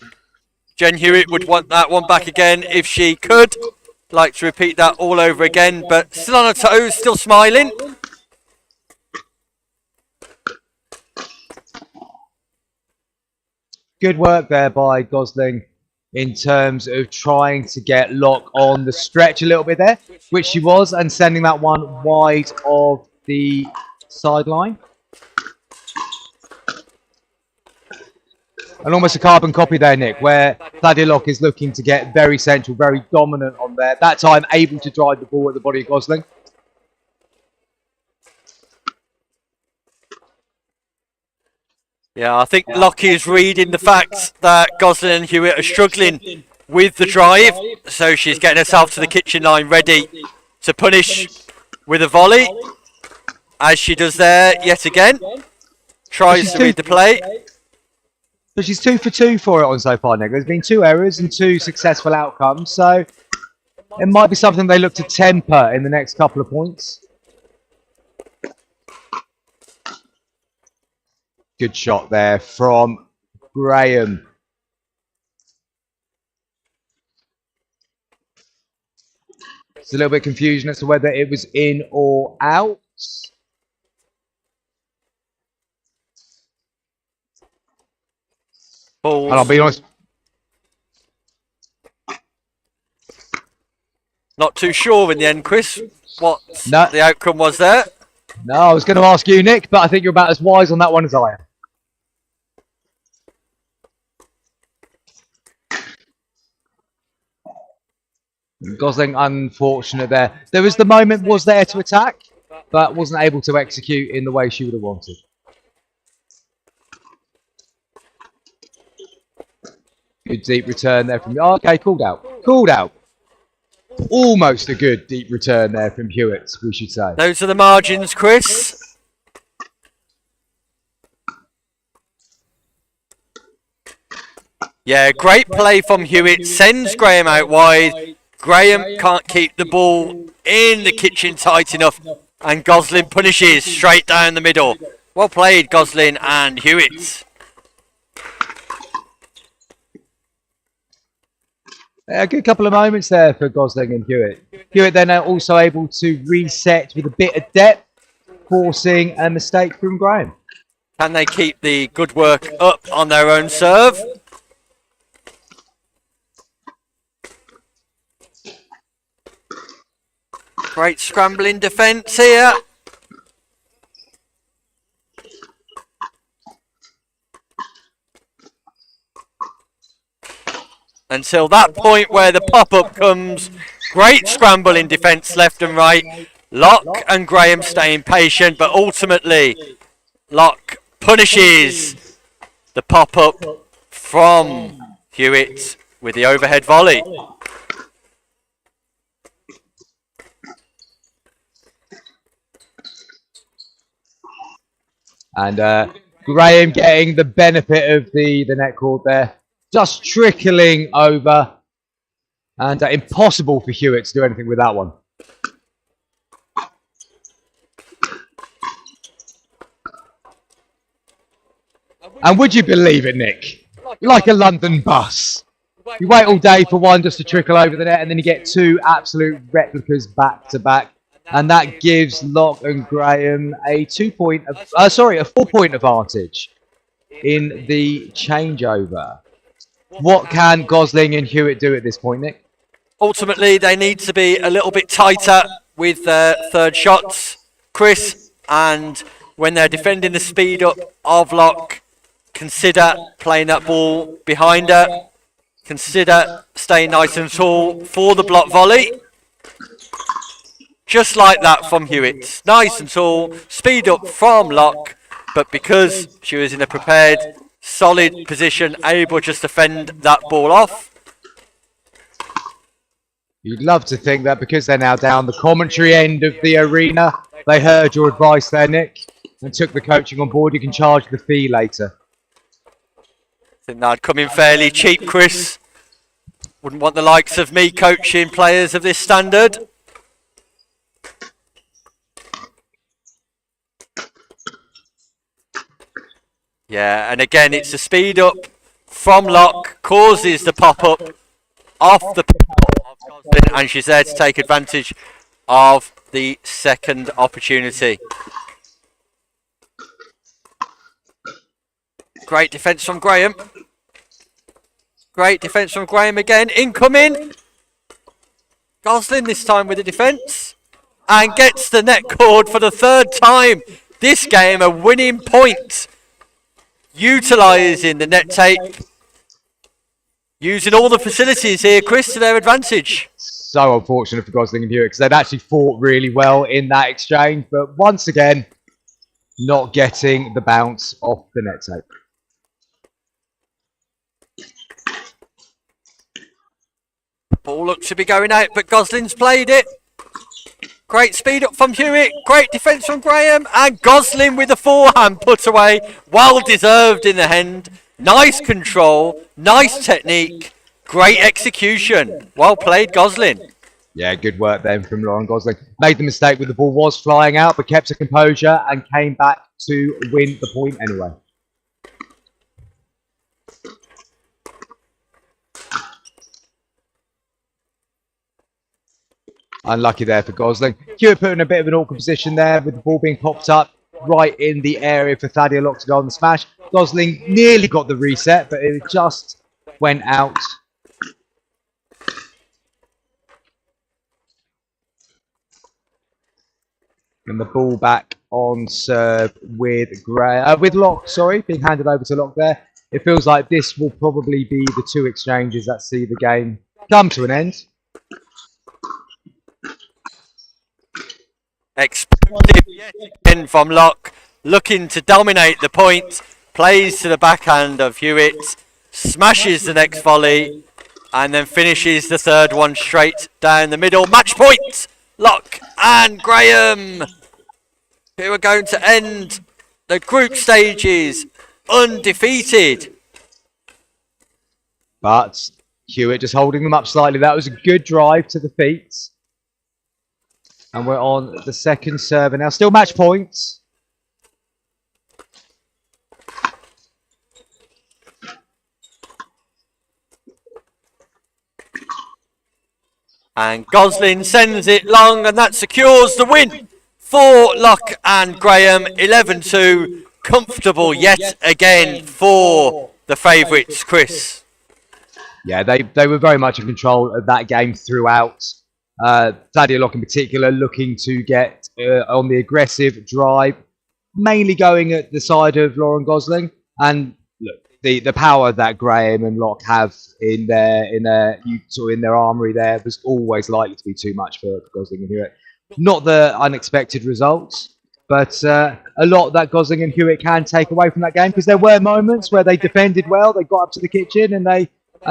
Jen Hewitt would want that one back again if she could. Like to repeat that all over again, but still on her toes, still smiling. Good work there by Gosling in terms of trying to get Locke on the stretch a little bit there, which she was, and sending that one wide of the sideline. And almost a carbon copy there, Nick, where Thaddeus Locke is looking to get very central, very dominant on there. That time able to drive the ball at the body of Gosling. Yeah, I think Locke is reading the fact that Goslin and Hewitt are struggling with the drive, so she's getting herself to the kitchen line ready to punish with a volley, as she does there yet again. Tries to read the play. But she's 2 for 2 for it on so far, Nick. There's been 2 errors and 2 successful outcomes, so it might be something they look to temper in the next couple of points. Good shot there from Graham. It's a little bit of confusion as to whether it was in or out. Balls. And I'll be honest. Not too sure in the end, Chris, what No. the outcome was there. No, I was going to ask you, Nick, but I think you're about as wise on that one as I am. Gosling unfortunate there. There was the moment was there to attack, but wasn't able to execute in the way she would have wanted. Good deep return there from... Oh, okay, called out. Called out. Almost a good deep return there from Hewitt, we should say. Those are the margins, Chris. Yeah, great play from Hewitt. Sends Graham out wide. Graham can't keep the ball in the kitchen tight enough. And Gosling punishes straight down the middle. Well played, Gosling and Hewitt. A good couple of moments there for Gosling and Hewitt. Hewitt then also able to reset with a bit of depth, forcing a mistake from Graham. Can they keep the good work up on their own serve? Great scrambling defence here. Until that point where the pop-up comes. Great scramble in defence left and right. Locke and Graham staying patient, but ultimately Locke punishes the pop-up from Hewitt with the overhead volley. And Graham getting the benefit of the net cord there. Just trickling over. And impossible for Hewitt to do anything with that one. And would you believe it, Nick? Like a London bus. You wait all day for one just to trickle over the net, and then you get two absolute replicas back to back. And that gives Locke and Graham a 4-point advantage in the changeover. What can Gosling and Hewitt do at this point, Nick? Ultimately, they need to be a little bit tighter with their third shots, Chris, and when they're defending the speed up of Locke, consider playing that ball behind her, consider staying nice and tall for the block volley. Just like that from Hewitt. Nice and tall, speed up from Locke, but because she was in a prepared, solid position, able just to fend that ball off. You'd love to think that because they're now down the commentary end of the arena, they heard your advice there, Nick, and took the coaching on board. You can charge the fee later. I think that'd come in fairly cheap, Chris. Wouldn't want the likes of me coaching players of this standard. Yeah, and again, it's a speed up from Locke, causes the pop-up off the pickleball of Gosling, and she's there to take advantage of the second opportunity. Great defence from Graham. Great defence from Graham again. Incoming. Gosling this time with the defence. And gets the net cord for the third time. This game a winning point. Utilising the net tape. Using all the facilities here, Chris, to their advantage. So unfortunate for Gosling and Hewitt because they'd actually fought really well in that exchange. But once again, not getting the bounce off the net tape. Ball looked to be going out, but Gosling's played it. Great speed up from Hewitt. Great defence from Graham. And Gosling with the forehand put away. Well deserved in the end. Nice control. Nice technique. Great execution. Well played, Gosling. Yeah, good work then from Lauren Gosling. Made the mistake when the ball was flying out, but kept her composure and came back to win the point anyway. Unlucky there for Gosling. Hewitt put in a bit of an awkward position there with the ball being popped up right in the area for Thadia Locke to go on the smash. Gosling nearly got the reset, but it just went out. And the ball back on serve with Locke, being handed over to Locke there. It feels like this will probably be the two exchanges that see the game come to an end. Explosive yet again from Locke, looking to dominate the point, plays to the backhand of Hewitt, smashes the next volley, and then finishes the third one straight down the middle. Match point! Locke and Graham, who are going to end the group stages undefeated. But Hewitt just holding them up slightly. That was a good drive to the feet. And we're on the second serve now. Still match points. And Gosling sends it long, and that secures the win for Locke and Graham. 11-2. Comfortable yet again for the favourites, Chris. Yeah, they were very much in control of that game throughout. Thaddeus Locke in particular looking to get on the aggressive drive, mainly going at the side of Lauren Gosling. And look, the power that Graham and Locke have in their armory there was always likely to be too much for Gosling and Hewitt. Not the unexpected results, but a lot that Gosling and Hewitt can take away from that game, because there were moments where they defended well, they got up to the kitchen, and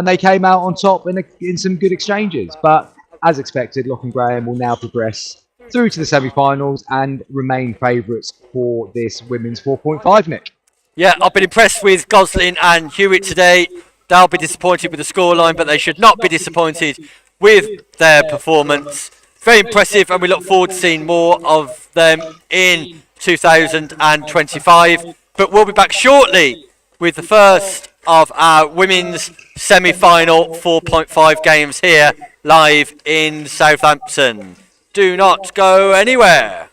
they came out on top in some good exchanges. But as expected, Locke and Graham will now progress through to the semi-finals and remain favourites for this women's 4.5, Nick. Yeah, I've been impressed with Gosling and Hewitt today. They'll be disappointed with the scoreline, but they should not be disappointed with their performance. Very impressive, and we look forward to seeing more of them in 2025. But we'll be back shortly with the first of our women's semi-final 4.5 games here live in Southampton. Do not go anywhere.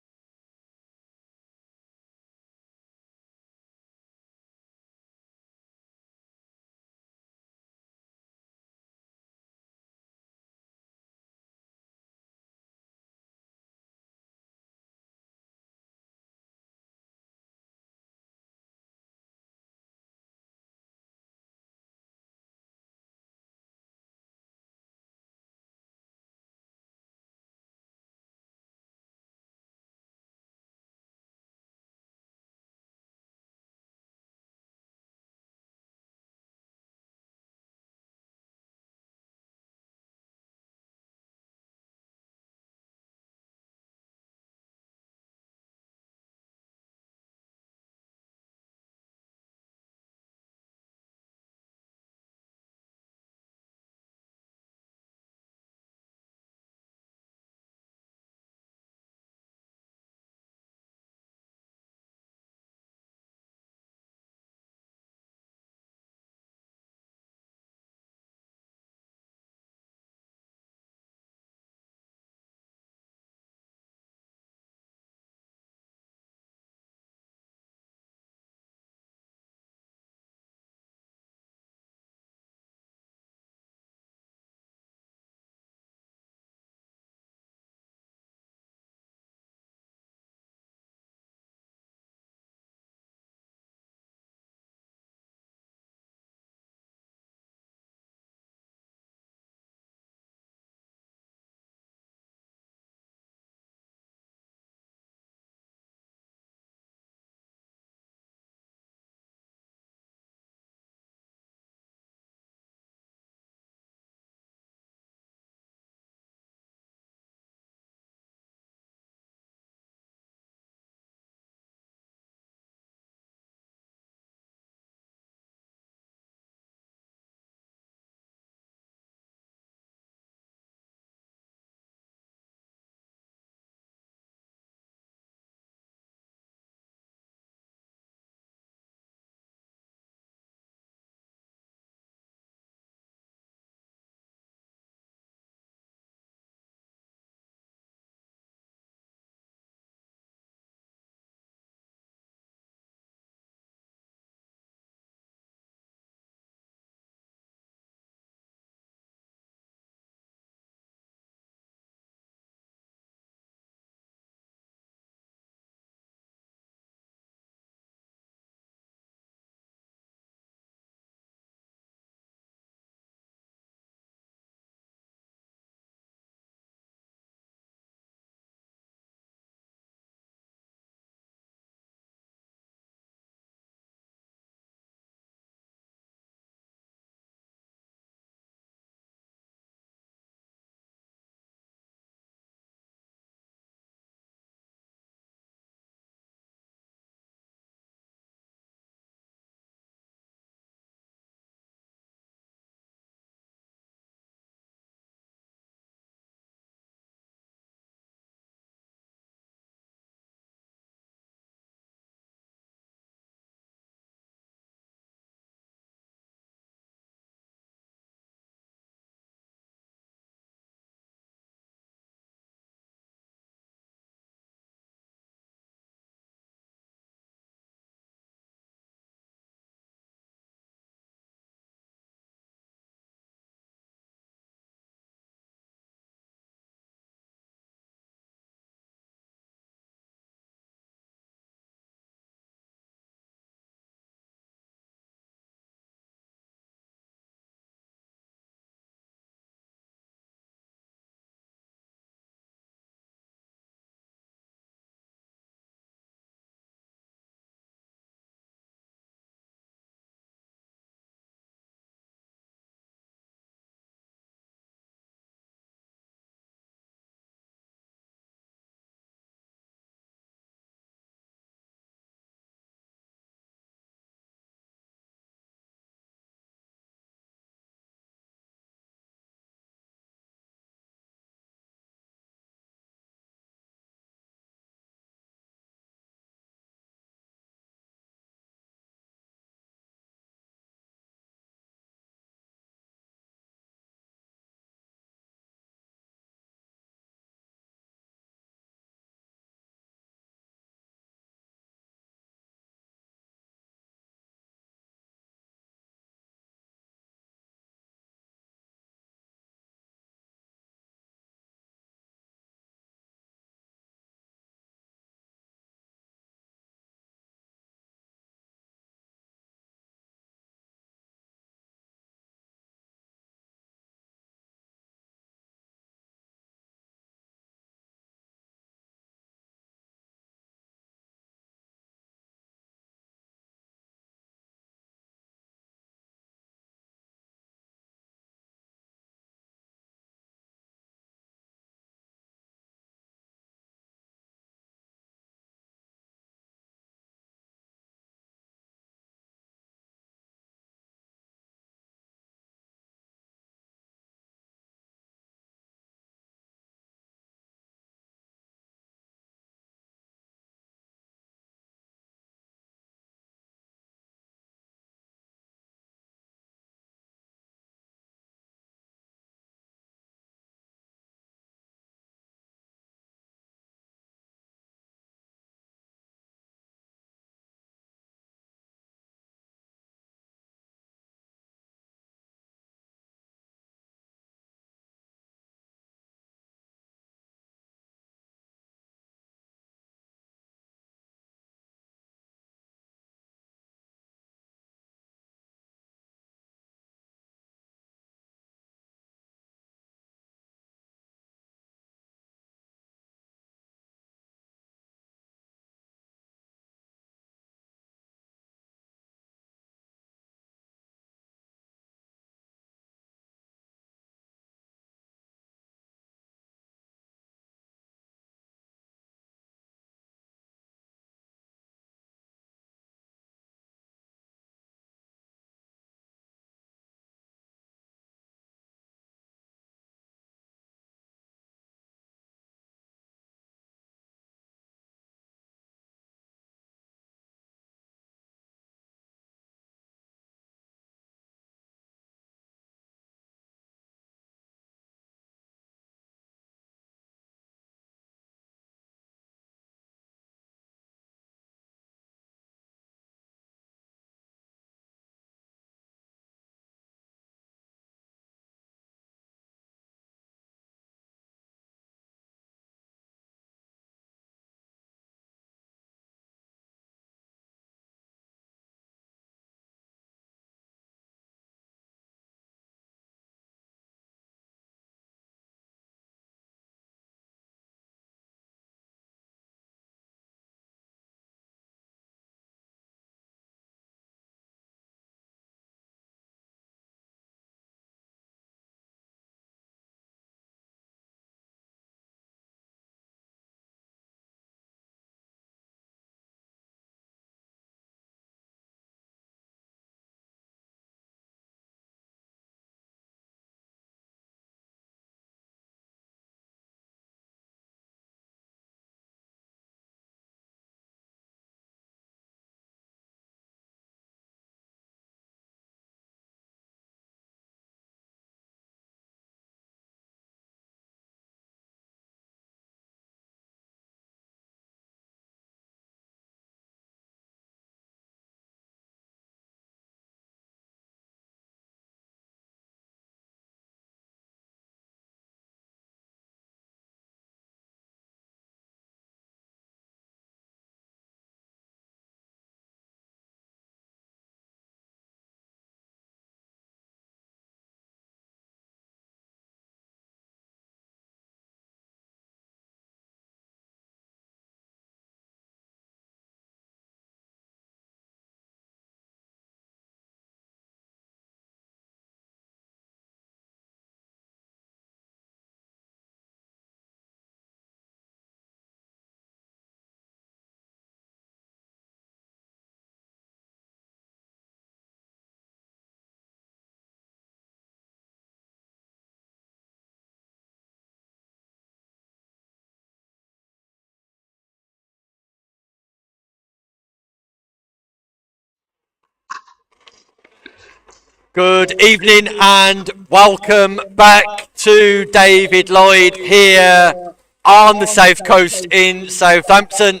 Good evening and welcome back to David Lloyd here on the South Coast in Southampton.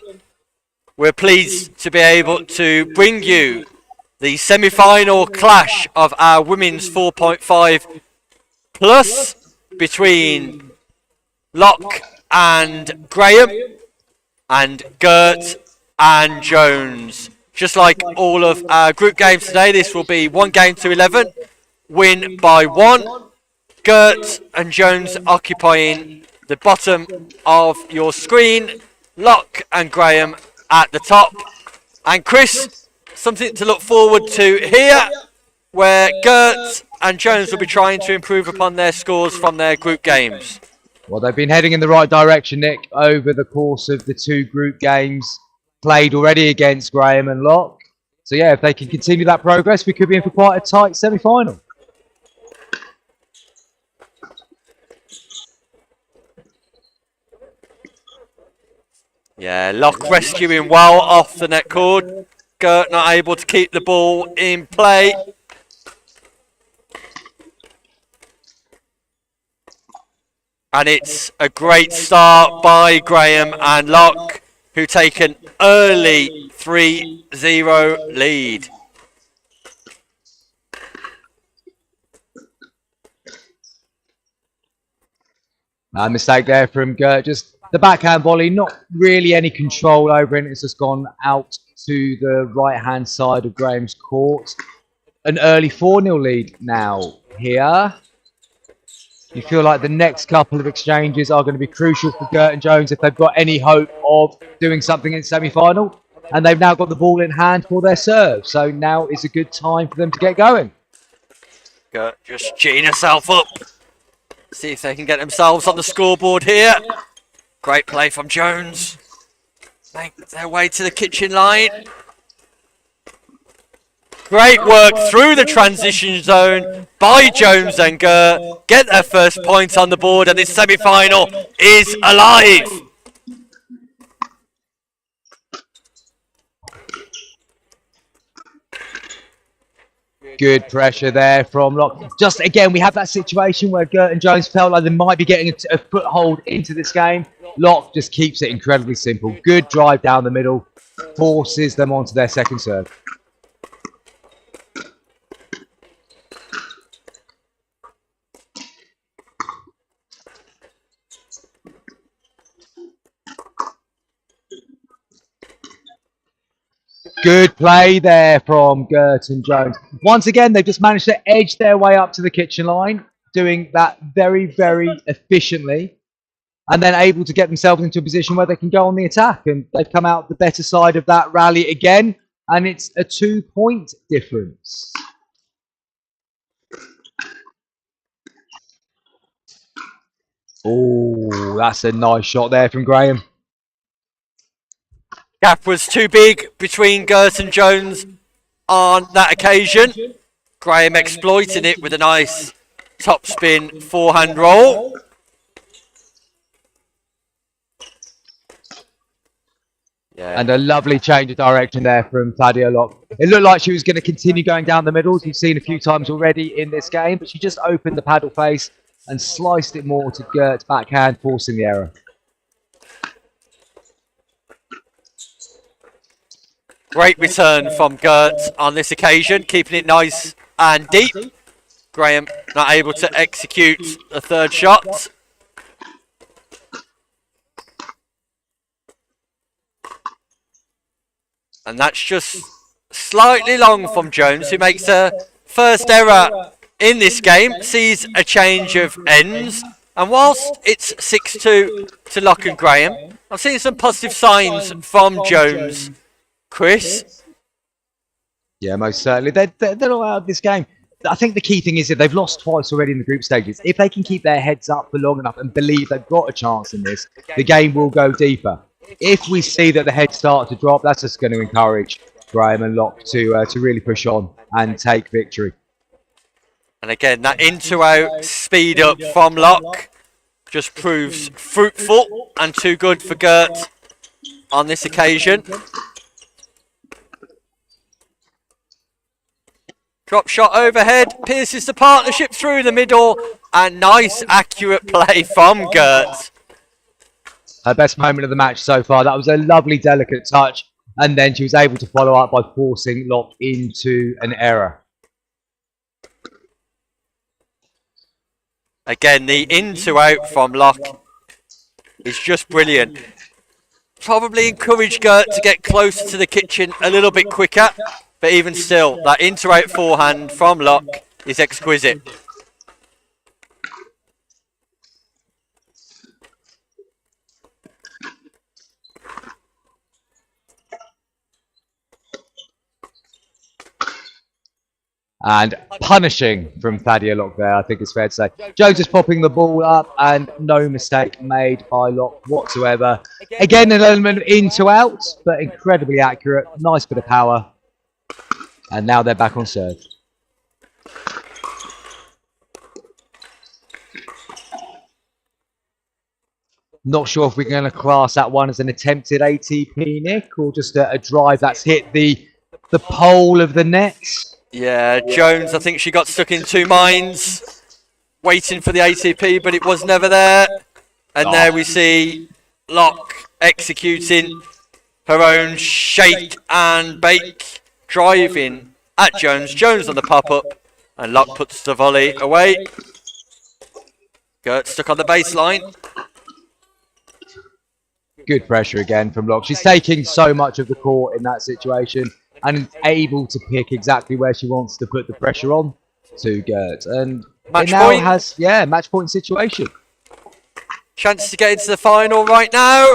We're pleased to be able to bring you the semi-final clash of our women's 4.5 plus between Locke and Graham and Gert and Jones. Just like all of our group games today, this will be 1 game to 11, win by 1. Gert and Jones occupying the bottom of your screen, Locke and Graham at the top. And Chris, something to look forward to here, where Gert and Jones will be trying to improve upon their scores from their group games. Well, they've been heading in the right direction, Nick, over the course of the 2 group games played already against Graham and Locke. So yeah, if they can continue that progress, we could be in for quite a tight semi-final. Yeah, Locke rescuing well off the net cord. Gert not able to keep the ball in play. And it's a great start by Graham and Locke, who take an early 3-0 lead. Mistake there from Gert. Just the backhand volley, not really any control over it. It's just gone out to the right-hand side of Graham's court. An early 4-0 lead now here. You feel like the next couple of exchanges are going to be crucial for Gert and Jones if they've got any hope of doing something in semi-final. And they've now got the ball in hand for their serve. So now is a good time for them to get going. Gert just geeing herself up. See if they can get themselves on the scoreboard here. Great play from Jones. Make their way to the kitchen line. Great work through the transition zone by Jones and Gert. Get their first point on the board, and this semi-final is alive. Good pressure there from Locke. Just again, we have that situation where Gert and Jones felt like they might be getting a foothold into this game. Locke just keeps it incredibly simple. Good drive down the middle, forces them onto their second serve. Good play there from Gert and Jones. Once again, they've just managed to edge their way up to the kitchen line, doing that very, very efficiently, and then able to get themselves into a position where they can go on the attack. And they've come out the better side of that rally again, and it's a 2-point difference. Oh, that's a nice shot there from Graham. Gap was too big between Gert and Jones on that occasion. Graham exploiting it with a nice topspin forehand roll. Yeah. And a lovely change of direction there from Claudia Locke. It looked like she was going to continue going down the middle, as you've seen a few times already in this game, but she just opened the paddle face and sliced it more to Gert's backhand, forcing the error. Great return from Gert on this occasion, keeping it nice and deep. Graham not able to execute the third shot. And that's just slightly long from Jones, who makes her first error in this game, sees a change of ends. And whilst it's 6-2 to Locke and Graham, I've seen some positive signs from Jones. Chris? Yeah, most certainly. They're not out of this game. I think the key thing is that they've lost twice already in the group stages. If they can keep their heads up for long enough and believe they've got a chance in this, the game will go deeper. If we see that the heads start to drop, that's just going to encourage Graham and Locke to really push on and take victory. And again, that in-to-out speed up from Locke just proves fruitful and too good for Gert on this occasion. Drop shot overhead, pierces the partnership through the middle, and nice accurate play from Gert. Her best moment of the match so far. That was a lovely, delicate touch. And then she was able to follow up by forcing Locke into an error. Again, the into out from Locke is just brilliant. Probably encourage Gert to get closer to the kitchen a little bit quicker, but even still, that into out forehand from Locke is exquisite. And punishing from Thadia Locke there, I think it's fair to say. Jones is popping the ball up and no mistake made by Locke whatsoever. Again, an element of in to out, but incredibly accurate. Nice bit of power. And now they're back on serve. Not sure if we're going to class that one as an attempted ATP, Nick, or just a drive that's hit the pole of the net. Yeah, Jones, I think she got stuck in two minds, waiting for the ATP, but it was never there. And there we see Locke executing her own shake and bake, driving at Jones. Jones on the pop-up, and Locke puts the volley away. Gert stuck on the baseline. Good pressure again from Locke. She's taking so much of the court in that situation and able to pick exactly where she wants to put the pressure on to Gert. And Match it now point. has, match point situation. Chance to get into the final right now.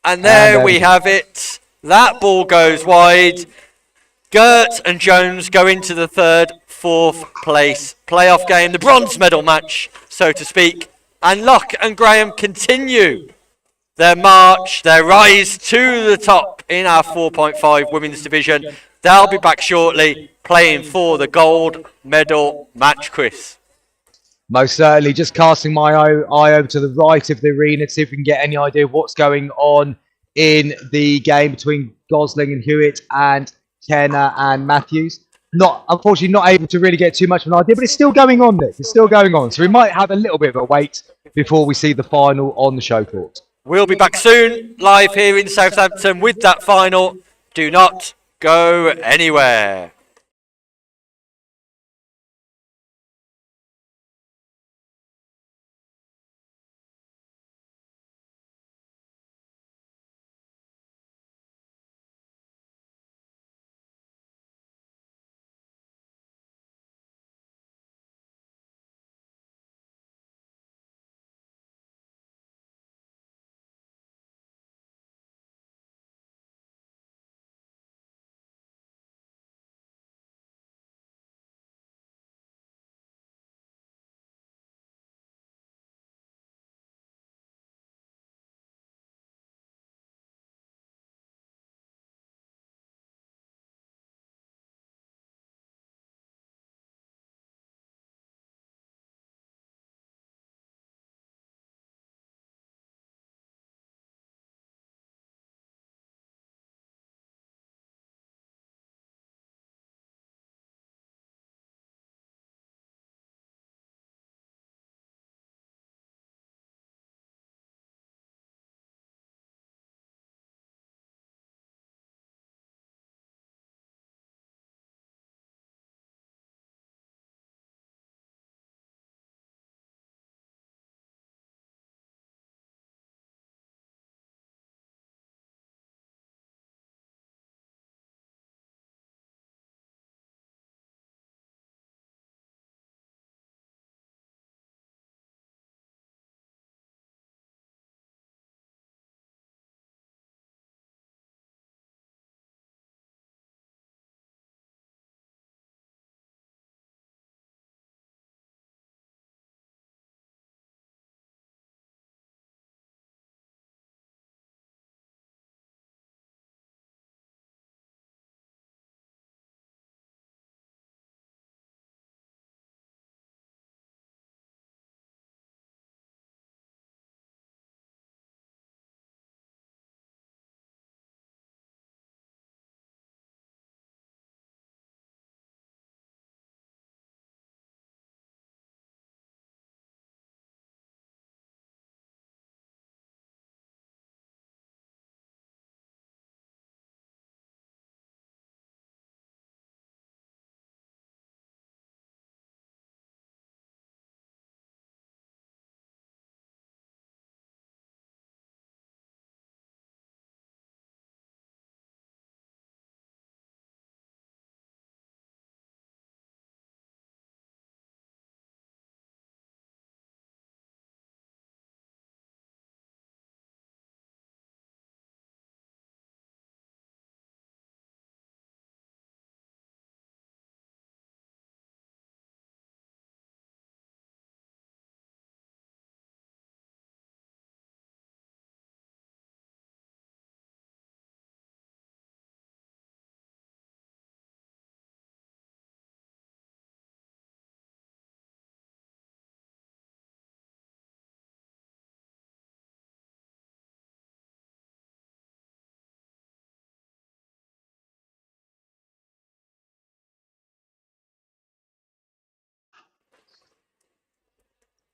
And there we have it. That ball goes wide. Gert and Jones go into the third, fourth place playoff game, the bronze medal match, so to speak. And Locke and Graham continue their march, their rise to the top in our 4.5 women's division. They'll be back shortly playing for the gold medal match, Chris. Most certainly. Just casting my eye over to the right of the arena to see if we can get any idea of what's going on in the game between Gosling and Hewitt and Kenner and Matthews. Unfortunately, not able to really get too much of an idea, but it's still going on, Nick. It's still going on. So we might have a little bit of a wait before we see the final on the show court. We'll be back soon, live here in Southampton with that final. Do not go anywhere.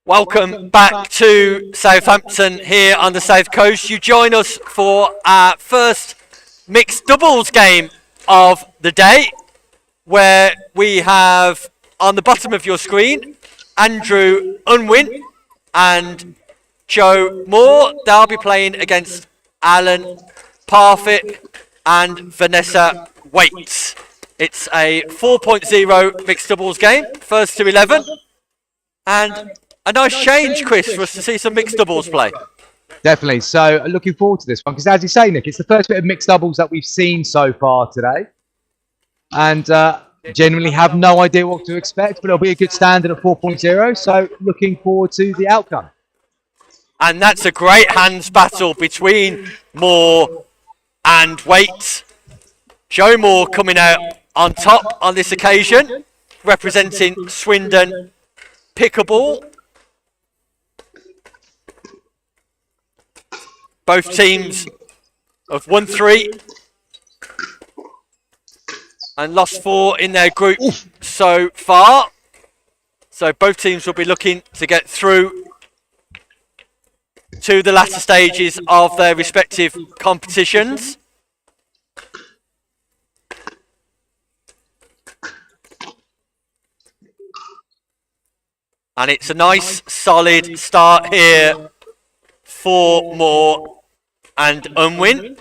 Welcome back to Southampton here on the South Coast. You join us for our first mixed doubles game of the day, where we have on the bottom of your screen Andrew Unwin and Joe Moore. They'll be playing against Alan Parfit and Vanessa Waits. It's a 4.0 mixed doubles game, first to 11, and a nice change, Chris, for us to see some mixed doubles play. Definitely. So looking forward to this one because, as you say, Nick, it's the first bit of mixed doubles that we've seen so far today, and genuinely have no idea what to expect. But it'll be a good standard at 4.0. So looking forward to the outcome. And that's a great hands battle between Moore and Waite. Joe Moore coming out on top on this occasion, representing Swindon Pickleball. Both teams have won 3 and lost 4 in their group so far. So both teams will be looking to get through to the latter stages of their respective competitions. And it's a nice solid start here for Moore and Unwin.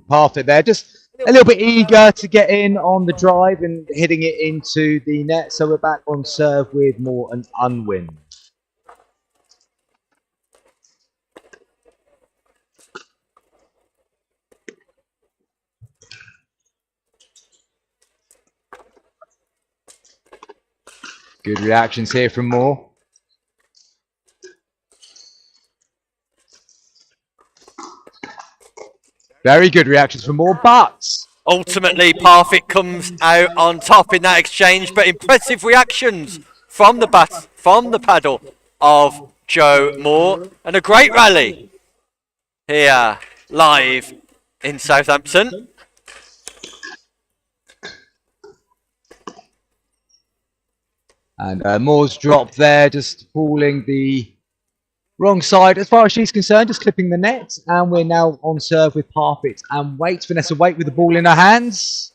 Parfit there, just a little bit eager to get in on the drive and hitting it into the net. So we're back on serve with Moore and Unwin. Good reactions here from Moore. Very good reactions from Moore, but ultimately Parfit comes out on top in that exchange, but impressive reactions from the paddle of Joe Moore, and a great rally here live in Southampton. And Moore's drop there, just falling the wrong side as far as she's concerned, just clipping the net. And we're now on serve with Parfit and Waite. Vanessa Waite with the ball in her hands.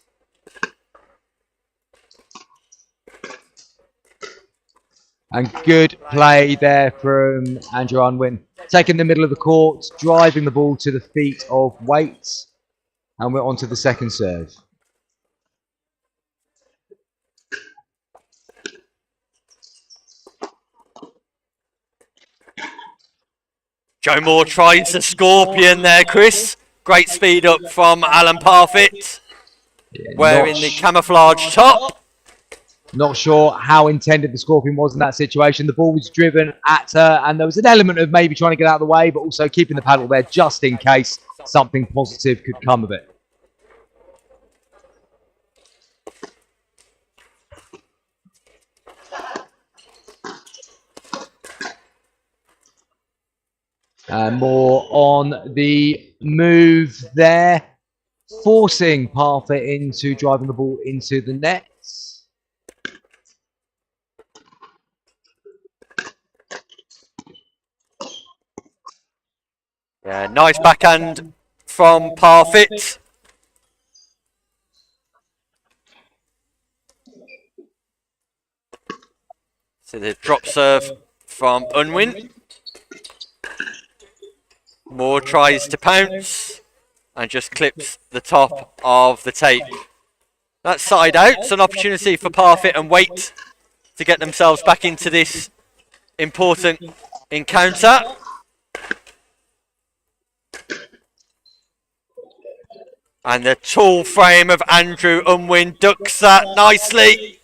And good play there from Andrew Unwin. Taking the middle of the court, driving the ball to the feet of Waite. And we're on to the second serve. Joe Moore tries the scorpion there, Chris. Great speed up from Alan Parfit, wearing the camouflage top. Not sure how intended the scorpion was in that situation. The ball was driven at her, and there was an element of maybe trying to get out of the way, but also keeping the paddle there just in case something positive could come of it. More on the move there, forcing Parfit into driving the ball into the net. Yeah, nice backhand from Parfit. So the drop serve from Unwin. Moore tries to pounce and just clips the top of the tape. That's side out. It's an opportunity for Parfit and Waite to get themselves back into this important encounter. And the tall frame of Andrew Unwin ducks that nicely.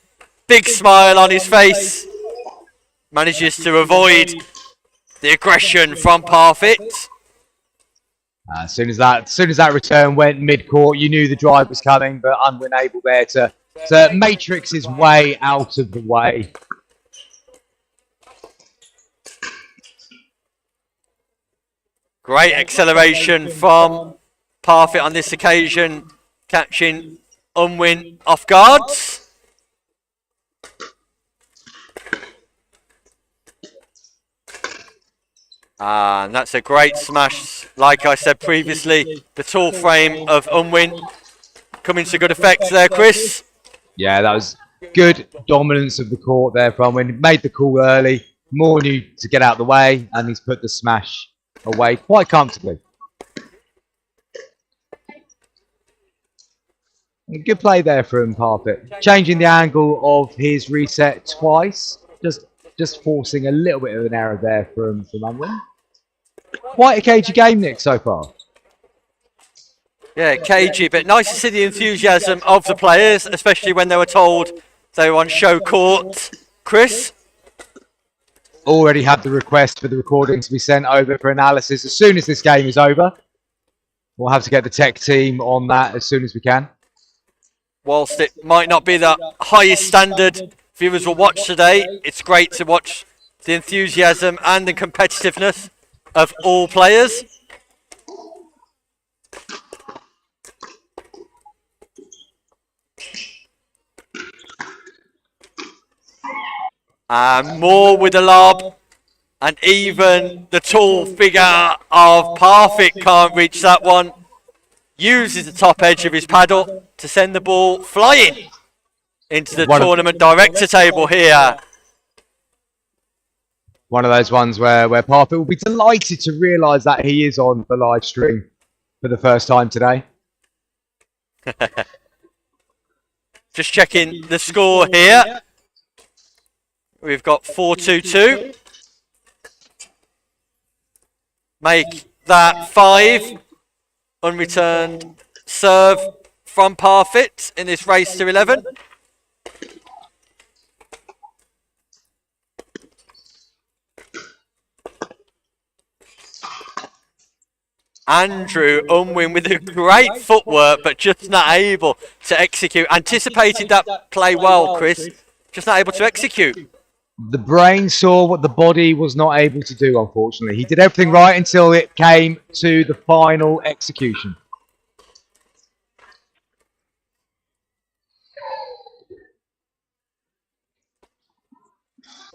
Big smile on his face. Manages to avoid the aggression from Parfit. As soon as that return went mid-court, you knew the drive was coming, but Unwin able there to matrix his way out of the way. Great acceleration from Parfit on this occasion, catching Unwin off guards. And that's a great smash. Like I said previously, the tall frame of Unwin coming to good effect there, Chris. Yeah, that was good dominance of the court there from when he made the call early. Moore knew to get out of the way, and he's put the smash away quite comfortably. Good play there from Parfitt. Changing the angle of his reset twice. Just forcing a little bit of an error there from Unwin. Quite a cagey game, Nick, so far. Yeah, cagey, but nice to see the enthusiasm of the players, especially when they were told they were on show court. Chris? Already had the request for the recording to be sent over for analysis as soon as this game is over. We'll have to get the tech team on that as soon as we can. Whilst it might not be the highest standard viewers will watch today, it's great to watch the enthusiasm and the competitiveness of all players. And Moore with the lob, and even the tall figure of Parfitt can't reach that one. Uses the top edge of his paddle to send the ball flying into the tournament director table here. One of those ones where Parfitt will be delighted to realise that he is on the live stream for the first time today. Just checking the score here. We've got 4-2-2. Make that 5. Unreturned serve from Parfitt in this race to 11. Andrew Unwin with a great footwork, but just not able to execute. Anticipated that play well, Chris. Just not able to execute. The brain saw what the body was not able to do, unfortunately. He did everything right until it came to the final execution.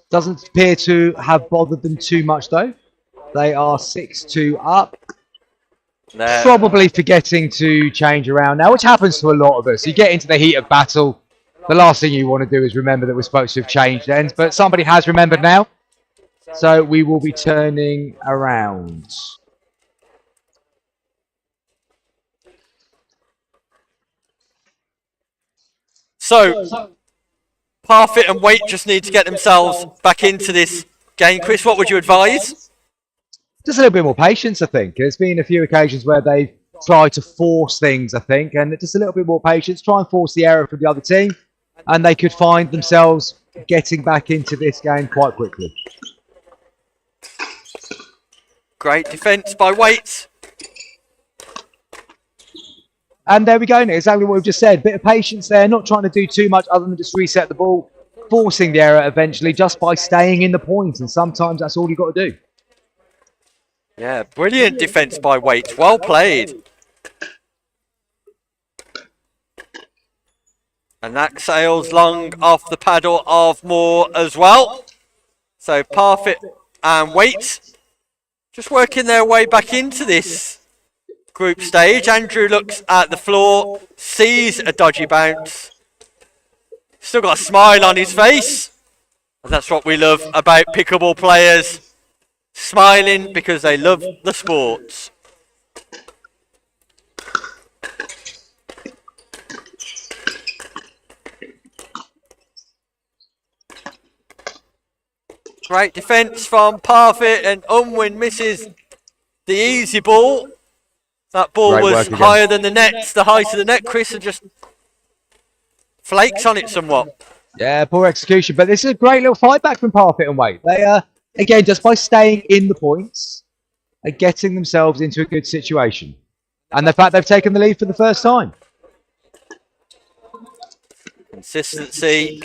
Doesn't appear to have bothered them too much, though. They are 6-2 up. Probably forgetting to change around now, which happens to a lot of us. You get into the heat of battle. The last thing you want to do is remember that we're supposed to have changed ends, but somebody has remembered now. So we will be turning around. So, Parfitt and Waite just need to get themselves back into this game. Chris, what would you advise? Just a little bit more patience, I think. There's been a few occasions where they've tried to force things, I think, and just a little bit more patience. Try and force the error from the other team, and they could find themselves getting back into this game quite quickly. Great defence by Waite. And there we go, Nick. Exactly what we've just said. Bit of patience there, not trying to do too much other than just reset the ball, forcing the error eventually just by staying in the point, and sometimes that's all you've got to do. Yeah, brilliant defence by Waite. Well played. And that sails long off the paddle of Moore as well. So Parfitt and Waite just working their way back into this group stage. Andrew looks at the floor, sees a dodgy bounce. Still got a smile on his face. And that's what we love about pickleball players. Smiling because they love the sports. Great defence from Parfitt, and Unwin misses the easy ball. That ball was higher than the net. The height of the net, Chris, and just flakes on it somewhat. Yeah, poor execution, but this is a great little fight back from Parfitt and Waite. They again, just by staying in the points, are getting themselves into a good situation. And the fact they've taken the lead for the first time. Consistency.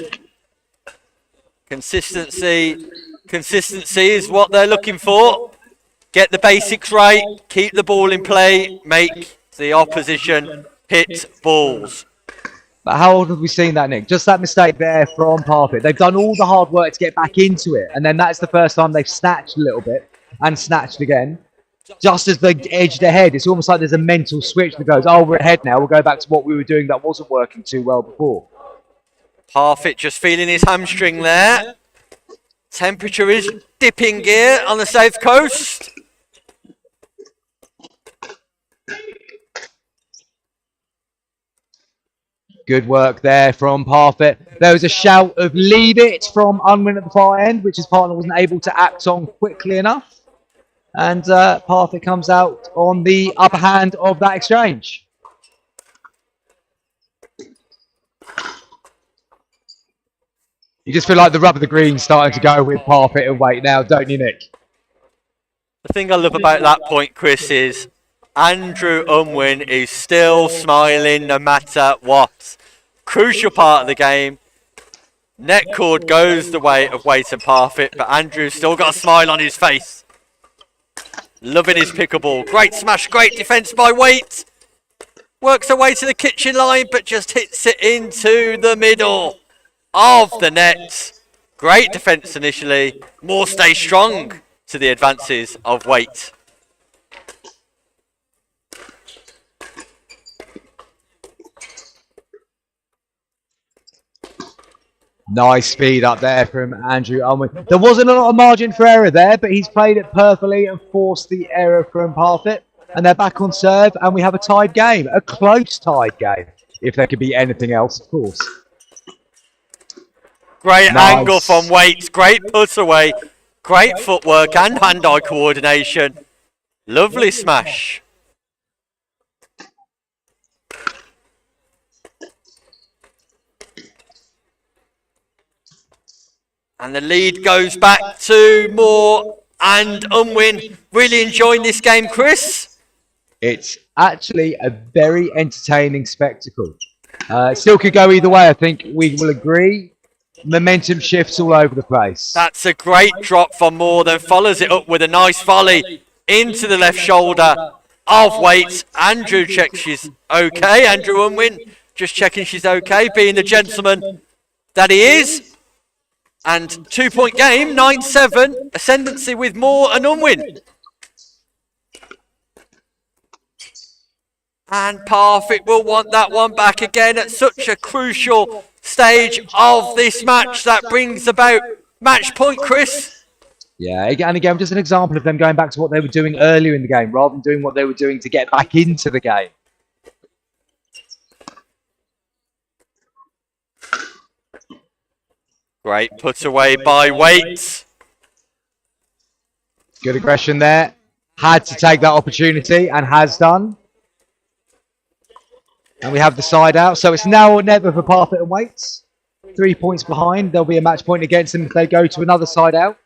Consistency. Consistency is what they're looking for. Get the basics right, keep the ball in play, make the opposition hit balls. But how often have we seen that, Nick? Just that mistake there from Parfit. They've done all the hard work to get back into it, and then that's the first time they've snatched a little bit and snatched again. Just as they edged ahead, it's almost like there's a mental switch that goes, oh, we're ahead now. We'll go back to what we were doing that wasn't working too well before. Parfit just feeling his hamstring there. Temperature is dipping gear on the south coast. Good work there from Parfit. There was a shout of leave it from Unwin at the far end, which his partner wasn't able to act on quickly enough. And Parfit comes out on the upper hand of that exchange. You just feel like the rub of the green's starting to go with Parfit and Waite now, don't you, Nick? The thing I love about that point, Chris, is Andrew Unwin is still smiling no matter what. Crucial part of the game. Net cord goes the way of Waite and Parfit, but Andrew's still got a smile on his face. Loving his pickleball. Great smash, great defence by Waite. Works away to the kitchen line, but just hits it into the middle of the net. Great defence initially. More stay strong to the advances of Waite. Nice speed up there from Andrew Unwin. There wasn't a lot of margin for error there, but he's played it perfectly and forced the error from Parfit. And they're back on serve, and we have a tied game. A close tied game, if there could be anything else, of course. Great angle from Waite. Great put away. Great footwork and hand-eye coordination. Lovely smash. And the lead goes back to Moore and Unwin. Really enjoying this game, Chris? It's actually a very entertaining spectacle. Still could go either way, I think we will agree. Momentum shifts all over the place. That's a great drop from Moore, then follows it up with a nice volley into the left shoulder of Waite. Andrew checks she's okay. Andrew Unwin just checking she's okay, being the gentleman that he is. And 2-point game, 9-7, ascendancy with Moore and Unwin. And Parfit will want that one back again at such a crucial stage of this match that brings about match point, Chris. Yeah, and again, just an example of them going back to what they were doing earlier in the game rather than doing what they were doing to get back into the game. Great put away by Waite. Good aggression there. Had to take that opportunity and has done. And we have the side out. So it's now or never for Parfit and Waite. 3 points behind. There'll be a match point against them if they go to another side out.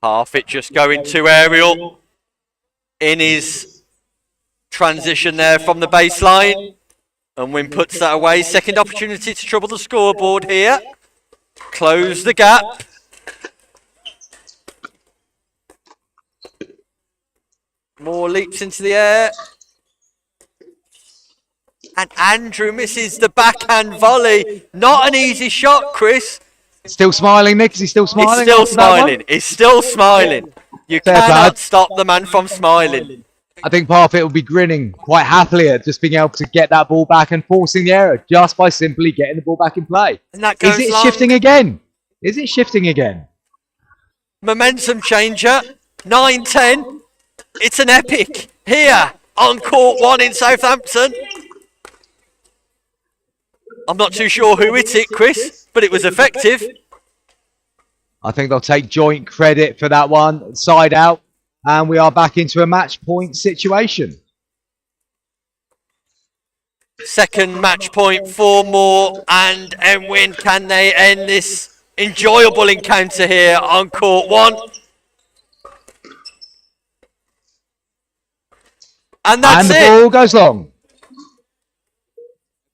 Parfit just going to aerial in his transition there from the baseline. And Wynn puts that away. Second opportunity to trouble the scoreboard here. Close the gap. Moore leaps into the air. And Andrew misses the backhand volley. Not an easy shot, Chris. Still smiling, Nick? Is he still smiling? He's still smiling. He's still smiling. You Fair cannot play. stop the man from smiling. I think Parfit will be grinning quite happily at just being able to get that ball back and forcing the error just by simply getting the ball back in play. And that goes Is it long. shifting again? Is it shifting again? Momentum changer. 9-10. It's an epic here on court 1 in Southampton. I'm not too sure who hit it, Chris, but it was effective. I think they'll take joint credit for that one. Side out. And we are back into a match point situation. Second match point for Moore and Unwin. Can they end this enjoyable encounter here on court 1? And that's And the it. ball goes long.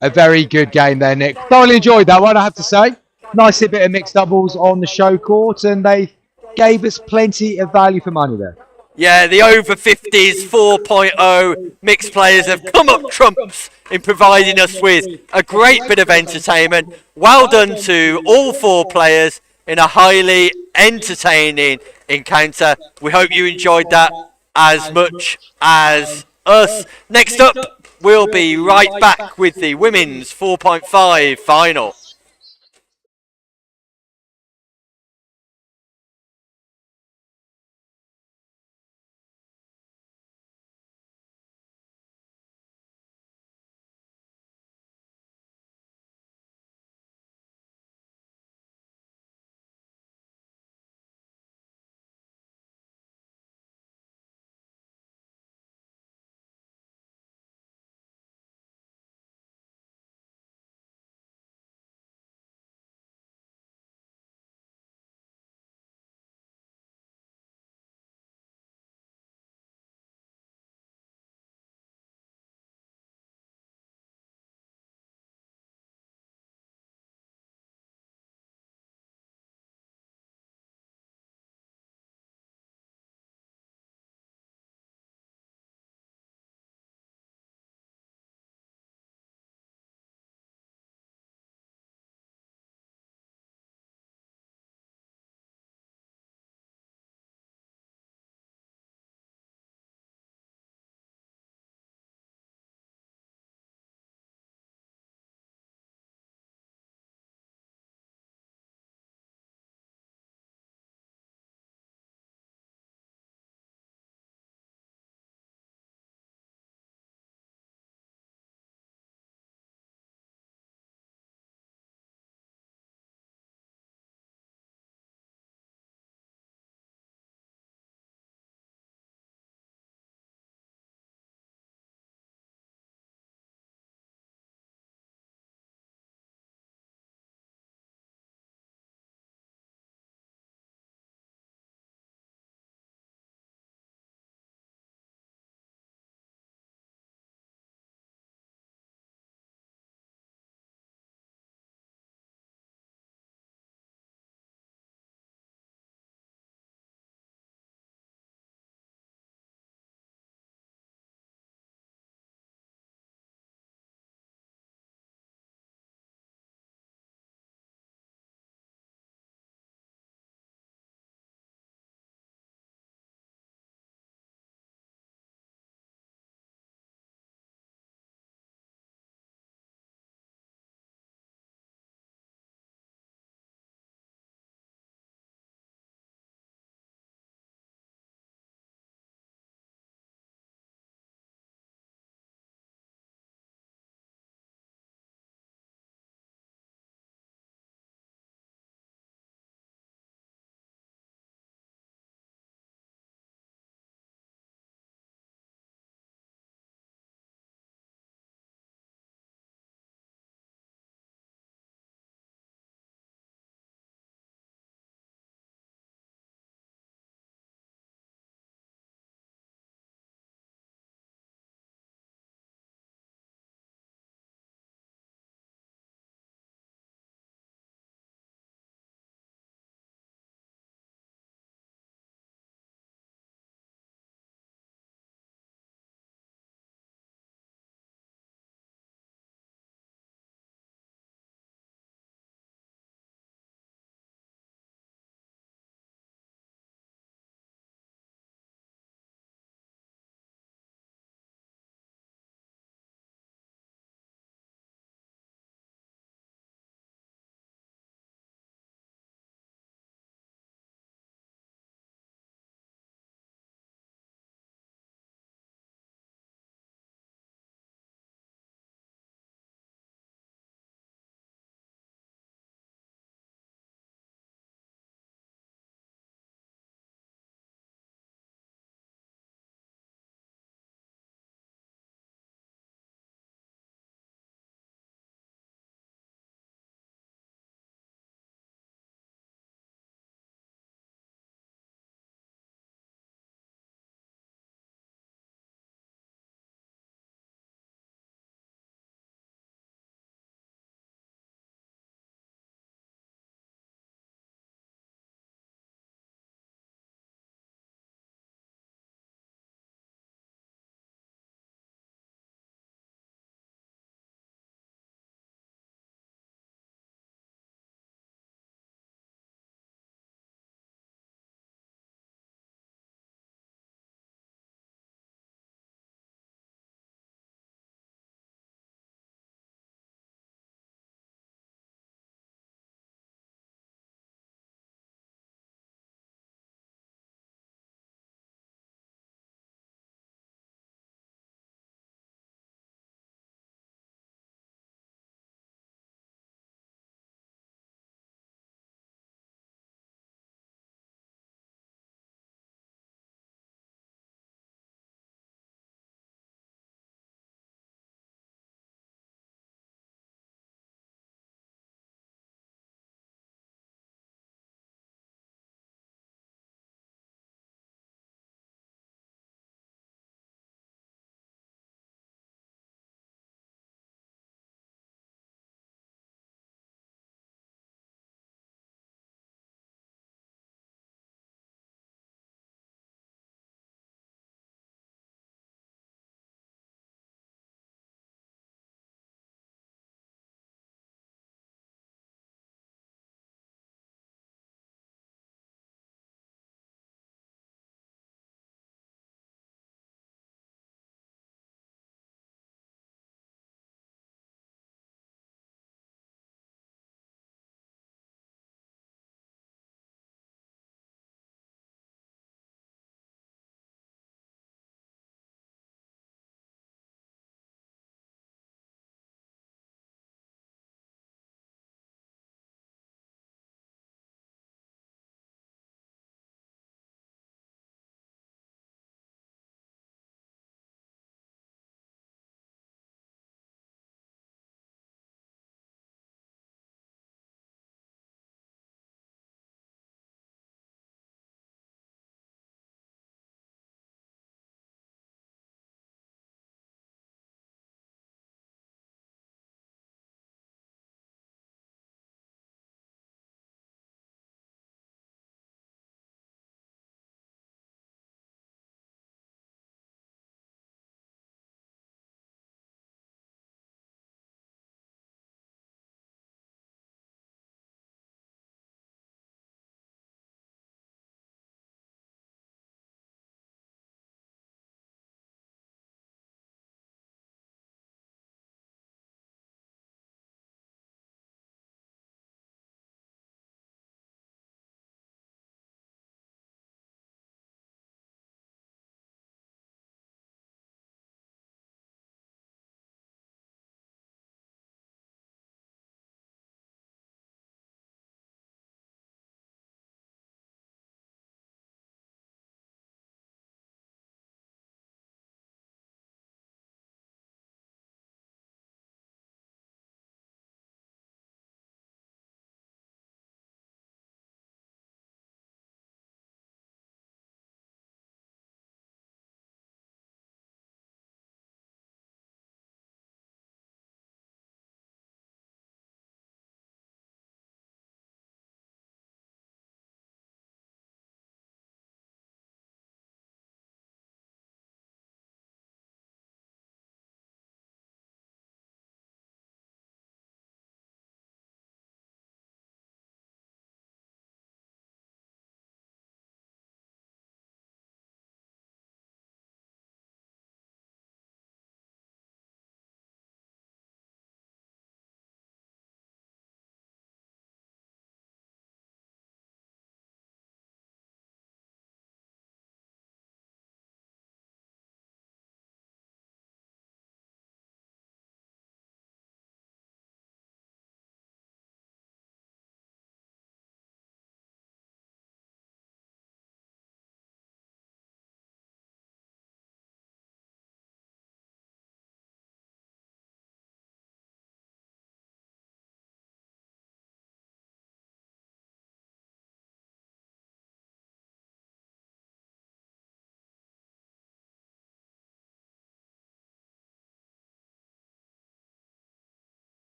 A very good game there, Nick. Thoroughly enjoyed that one, I have to say. Nice bit of mixed doubles on the show court, and they gave us plenty of value for money there. Yeah, the over 50s 4.0 mixed players have come up trumps in providing us with a great bit of entertainment. Well done to all 4 players in a highly entertaining encounter. We hope you enjoyed that as much as us. Next up, we'll be right back with the women's 4.5 final.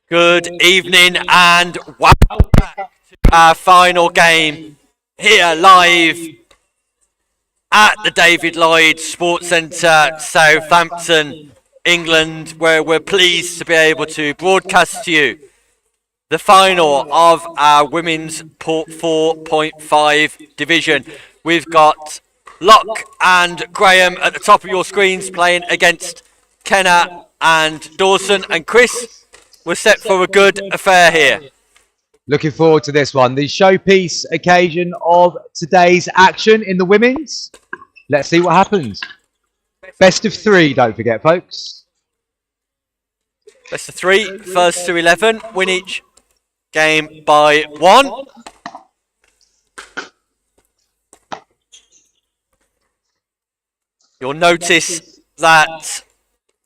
Good evening and welcome back to our final game here live at the David Lloyd Sports Centre, Southampton, England, where we're pleased to be able to broadcast to you the final of our women's 4.5 division. We've got Locke and Graham at the top of your screens playing against Kenna and Dawson, and Chris, we're set for a good affair here. Looking forward to this one. The showpiece occasion of today's action in the women's. Let's see what happens. Best of 3, don't forget, folks. Best of 3, first to 11, win each game by 1. You'll notice that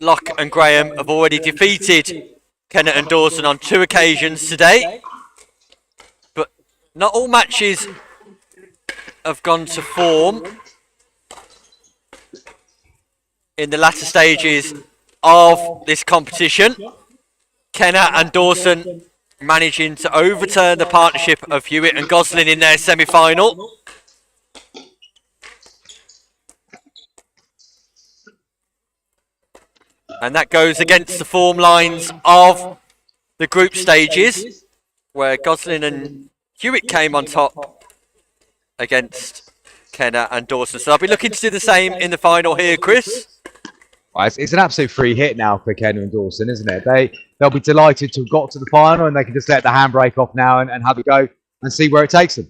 Locke and Graham have already defeated Kennett and Dawson on 2 occasions today. But not all matches have gone to form in the latter stages of this competition. Kennett and Dawson managing to overturn the partnership of Hewitt and Gosling in their semi-final. And that goes against the form lines of the group stages, where Gosling and Hewitt came on top against Kenna and Dawson. So I'll be looking to do the same in the final here, Chris. Well, it's an absolute free hit now for Kenna and Dawson, isn't it? They'll be delighted to have got to the final, and they can just let the handbrake off now and have a go and see where it takes them.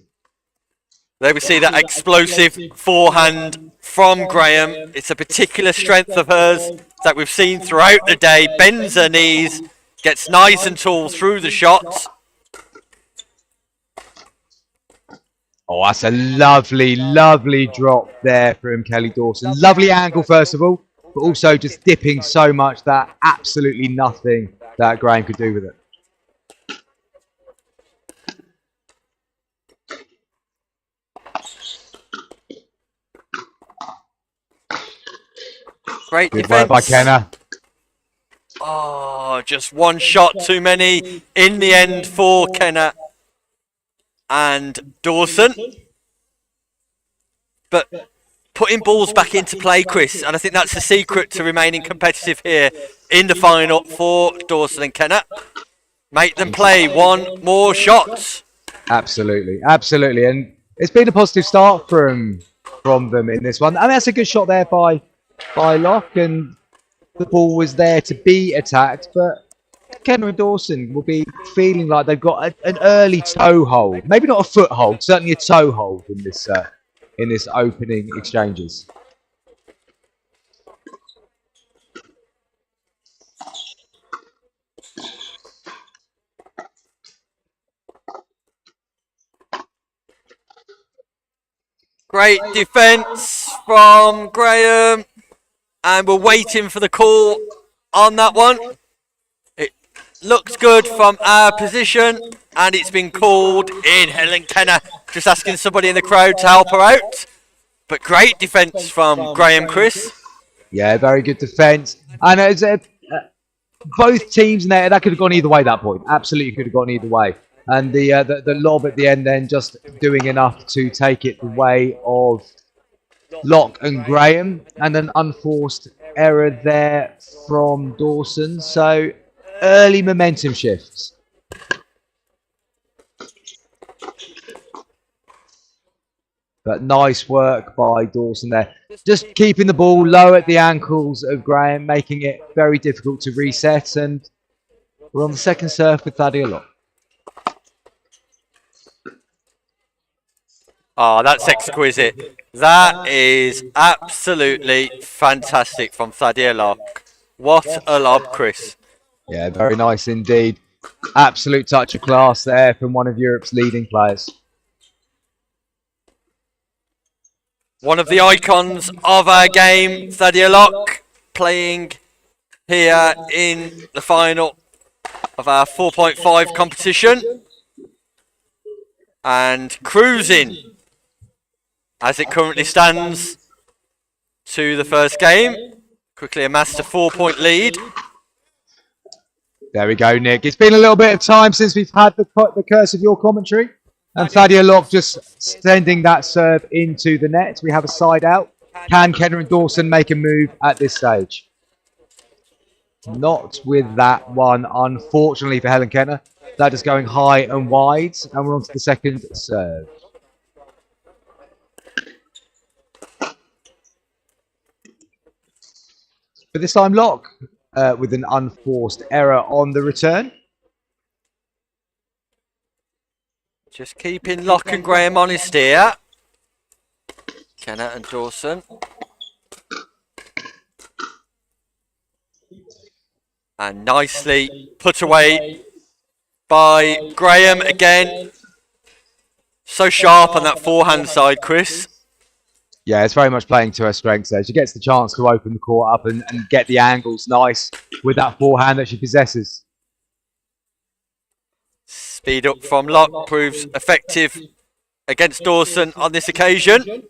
There we see that explosive forehand from Graham. It's a particular strength of hers that we've seen throughout the day. Bends her knees, gets nice and tall through the shots. Oh, that's a lovely, lovely drop there from Kelly Dawson. Lovely angle, first of all, but also just dipping so much that absolutely nothing that Graham could do with it. Great Good defense work by Kenna. Oh, just one shot too many in the end for Kenna and Dawson. But putting balls back into play, Chris, and I think that's the secret to remaining competitive here in the final for Dawson and Kenna. Make them play one more shot. Absolutely, absolutely. And it's been a positive start from them in this one. I mean, that's a good shot there by Locke, and the ball was there to be attacked, but Kenna and Dawson will be feeling like they've got an early toe hold, maybe not a foothold, certainly a toe hold in this opening exchanges. Great defence from Graham, and we're waiting for the call on that one. It looks good from our position, and it's been called in. Helen Kenna just asking somebody in the crowd to help her out. But great defence from Graham, Chris. Yeah, very good defence. And it's, both teams in there, that could have gone either way at that point. Absolutely could have gone either way. And the lob at the end then just doing enough to take it the way of Locke and Graham, and an unforced error there from Dawson. So early momentum shifts. But nice work by Dawson there. Just keeping the ball low at the ankles of Graham, making it very difficult to reset. And we're on the second serve with Thadia Locke. Oh, that's exquisite. That is absolutely fantastic from Thadia Locke. What a lob, Chris. Yeah, very nice indeed. Absolute touch of class there from one of Europe's leading players. One of the icons of our game, Thadia Locke, playing here in the final of our 4.5 competition. And cruising, as it currently stands, to the first game. Quickly amassed a 4-point lead. There we go, Nick. It's been a little bit of time since we've had the curse of your commentary. And Thadia Locke just sending that serve into the net. We have a side out. Can Kenner and Dawson make a move at this stage? Not with that one, unfortunately for Helen Kenner. That is going high and wide. And we're on to the second serve. But this time Locke with an unforced error on the return. Just keeping Locke and Graham honest here. Kenner and Dawson. And nicely put away by Graham again. So sharp on that forehand side, Chris. Yeah, it's very much playing to her strengths there. She gets the chance to open the court up and get the angles nice with that forehand that she possesses. Speed up from Locke proves effective against Dawson on this occasion.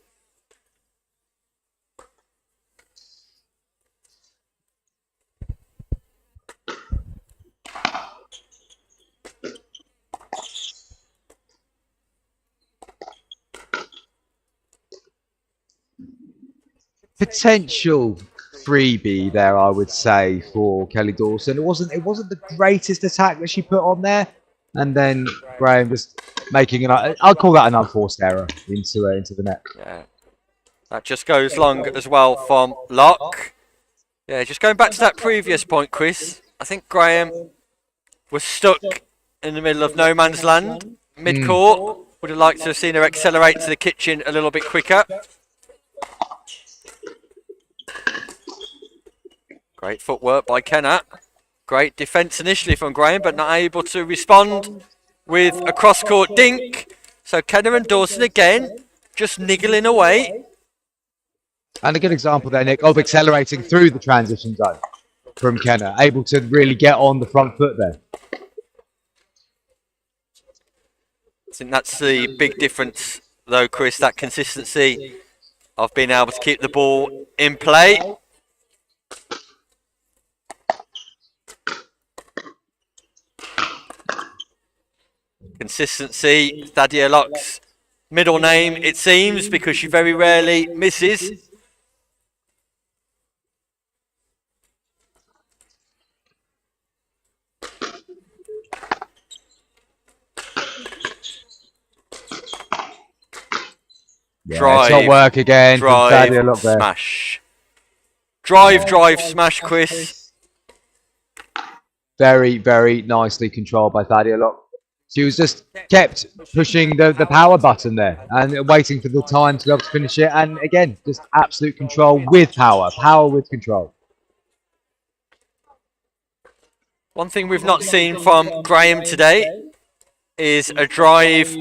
Potential freebie there, I would say, for Kelly Dawson. It wasn't the greatest attack that she put on there, and then Graham just making an, I'll call that an unforced error into the net. Yeah, that just goes long as well from Locke. Yeah, just going back to that previous point, Chris. I think Graham was stuck in the middle of no man's land, mid-court. Would have liked to have seen her accelerate to the kitchen a little bit quicker. Great footwork by Kenner. Great defence initially from Graham, but not able to respond with a cross-court dink. So Kenner and Dawson again, just niggling away. And a good example there, Nick, of accelerating through the transition zone from Kenner. Able to really get on the front foot there. I think that's the big difference, though, Chris, that consistency of being able to keep the ball in play. Consistency, Thadia Locke's middle name, it seems, because she very rarely misses. Yeah, Drive, top work again from Thadia Locke there. Smash. Drive, smash, Chris. Very, very nicely controlled by Thadia Locke. She was just kept pushing the power button there and waiting for the time to be able to finish it. And again, just absolute control with power. Power with control. One thing we've not seen from Graham today is a drive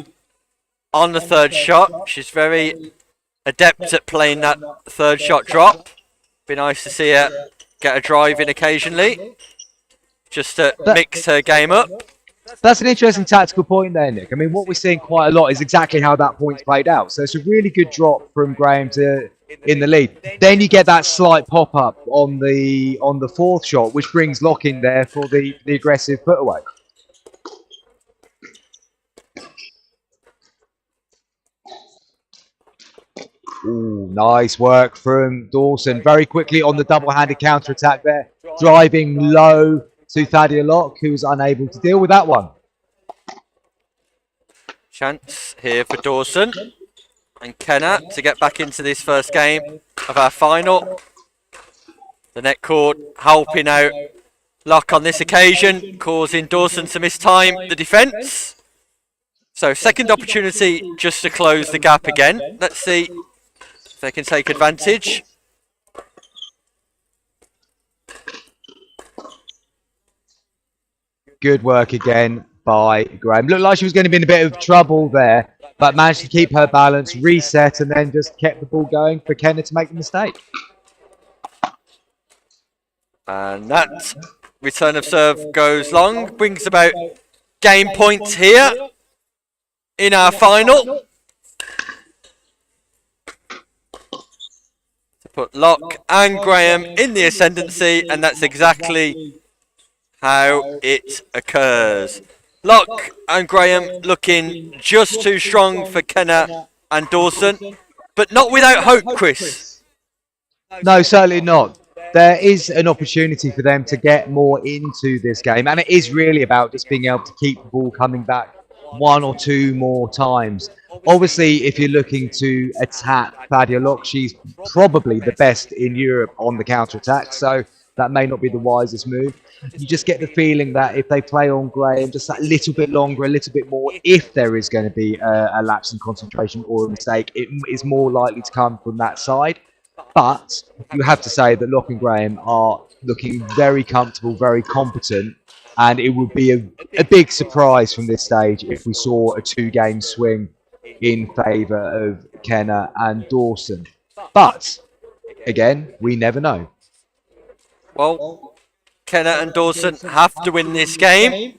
on the third shot. She's very adept at playing that third shot drop. Be nice to see her get a drive in occasionally, just to mix her game up. That's an interesting tactical point there, Nick. I mean, what we're seeing quite a lot is exactly how that point's played out. So it's a really good drop from Graham in the lead. Then you get that slight pop up on the fourth shot, which brings Locke in there for the aggressive put away. Ooh, nice work from Dawson. Very quickly on the double-handed counter-attack there. Driving low to Thadia Locke, who's unable to deal with that one. Chance here for Dawson and Kenner to get back into this first game of our final. The net court helping out Locke on this occasion, causing Dawson to mistime the defence. So second opportunity just to close the gap again. Let's see if they can take advantage. Good work again by Graham. Looked like she was going to be in a bit of trouble there, but managed to keep her balance, reset, and then just kept the ball going for Kenner to make the mistake. And that return of serve goes long, brings about game points here in our final. To put Locke and Graham in the ascendancy, and that's exactly how it occurs. Locke and Graham looking just too strong for Kenner and Dawson, but not without hope, Chris. No, certainly not. There is an opportunity for them to get more into this game, and it is really about just being able to keep the ball coming back one or two more times. Obviously, if you're looking to attack Fadia Locke, she's probably the best in Europe on the counter-attack, so that may not be the wisest move. You just get the feeling that if they play on Graham just that little bit longer, a little bit more, if there is going to be a lapse in concentration or a mistake, it is more likely to come from that side. But you have to say that Locke and Graham are looking very comfortable, very competent, and it would be a big surprise from this stage if we saw a two-game swing in favour of Kenner and Dawson. But, again, we never know. Well, Kenner and Dawson have to win this game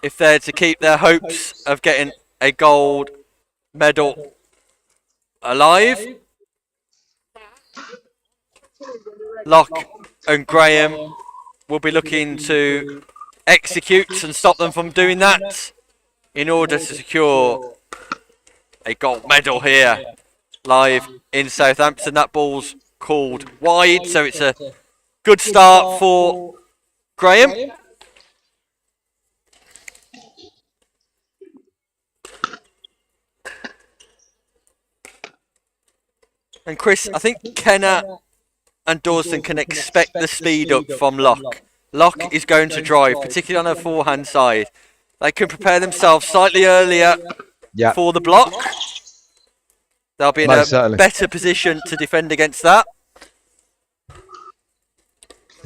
if they're to keep their hopes of getting a gold medal alive. Locke and Graham will be looking to execute and stop them from doing that in order to secure a gold medal here live in Southampton. That ball's called wide, so it's a good start for Graham. And Chris, I think Kenner and Dawson can expect the speed up from Locke. Locke is going to drive, particularly on her forehand side. They can prepare themselves slightly earlier for the block. They'll be in a better position to defend against that.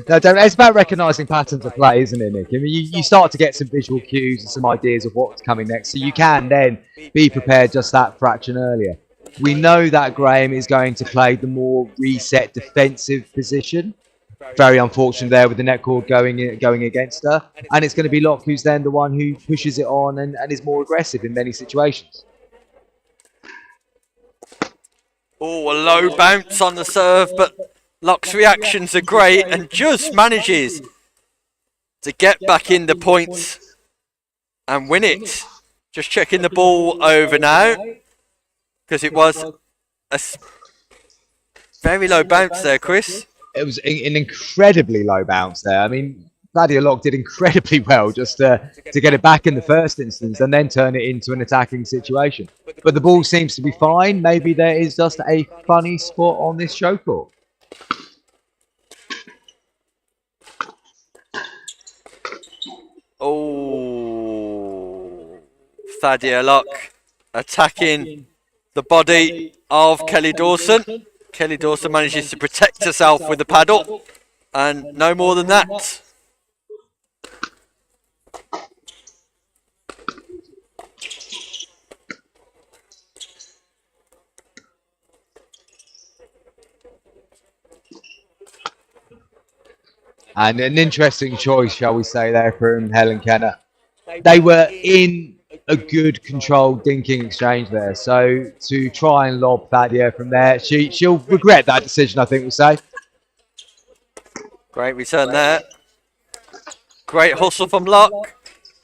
No, it's about recognising patterns of play, isn't it, Nick? I mean, you start to get some visual cues and some ideas of what's coming next, so you can then be prepared just that fraction earlier. We know that Graham is going to play the more reset defensive position. Very unfortunate there with the net cord going against her. And it's going to be Locke who's then the one who pushes it on and is more aggressive in many situations. Oh, a low bounce on the serve, but Locke's reactions are great and just manages to get back in the points and win it. Just checking the ball over now, because it was a very low bounce there, Chris. It was an incredibly low bounce there. I mean, Fadia Locke did incredibly well just to get it back in the first instance and then turn it into an attacking situation. But the ball seems to be fine. Maybe there is just a funny spot on this show court. Oh, Fadia Locke attacking the body of Kelly Dawson. Kelly Dawson manages to protect herself with the paddle, and no more than that. And an interesting choice, shall we say, there from Helen Kenner. They were in a good controlled dinking exchange there. So to try and lob Fadia from there, she'll regret that decision, I think we'll say. Great return there. Great hustle from Locke.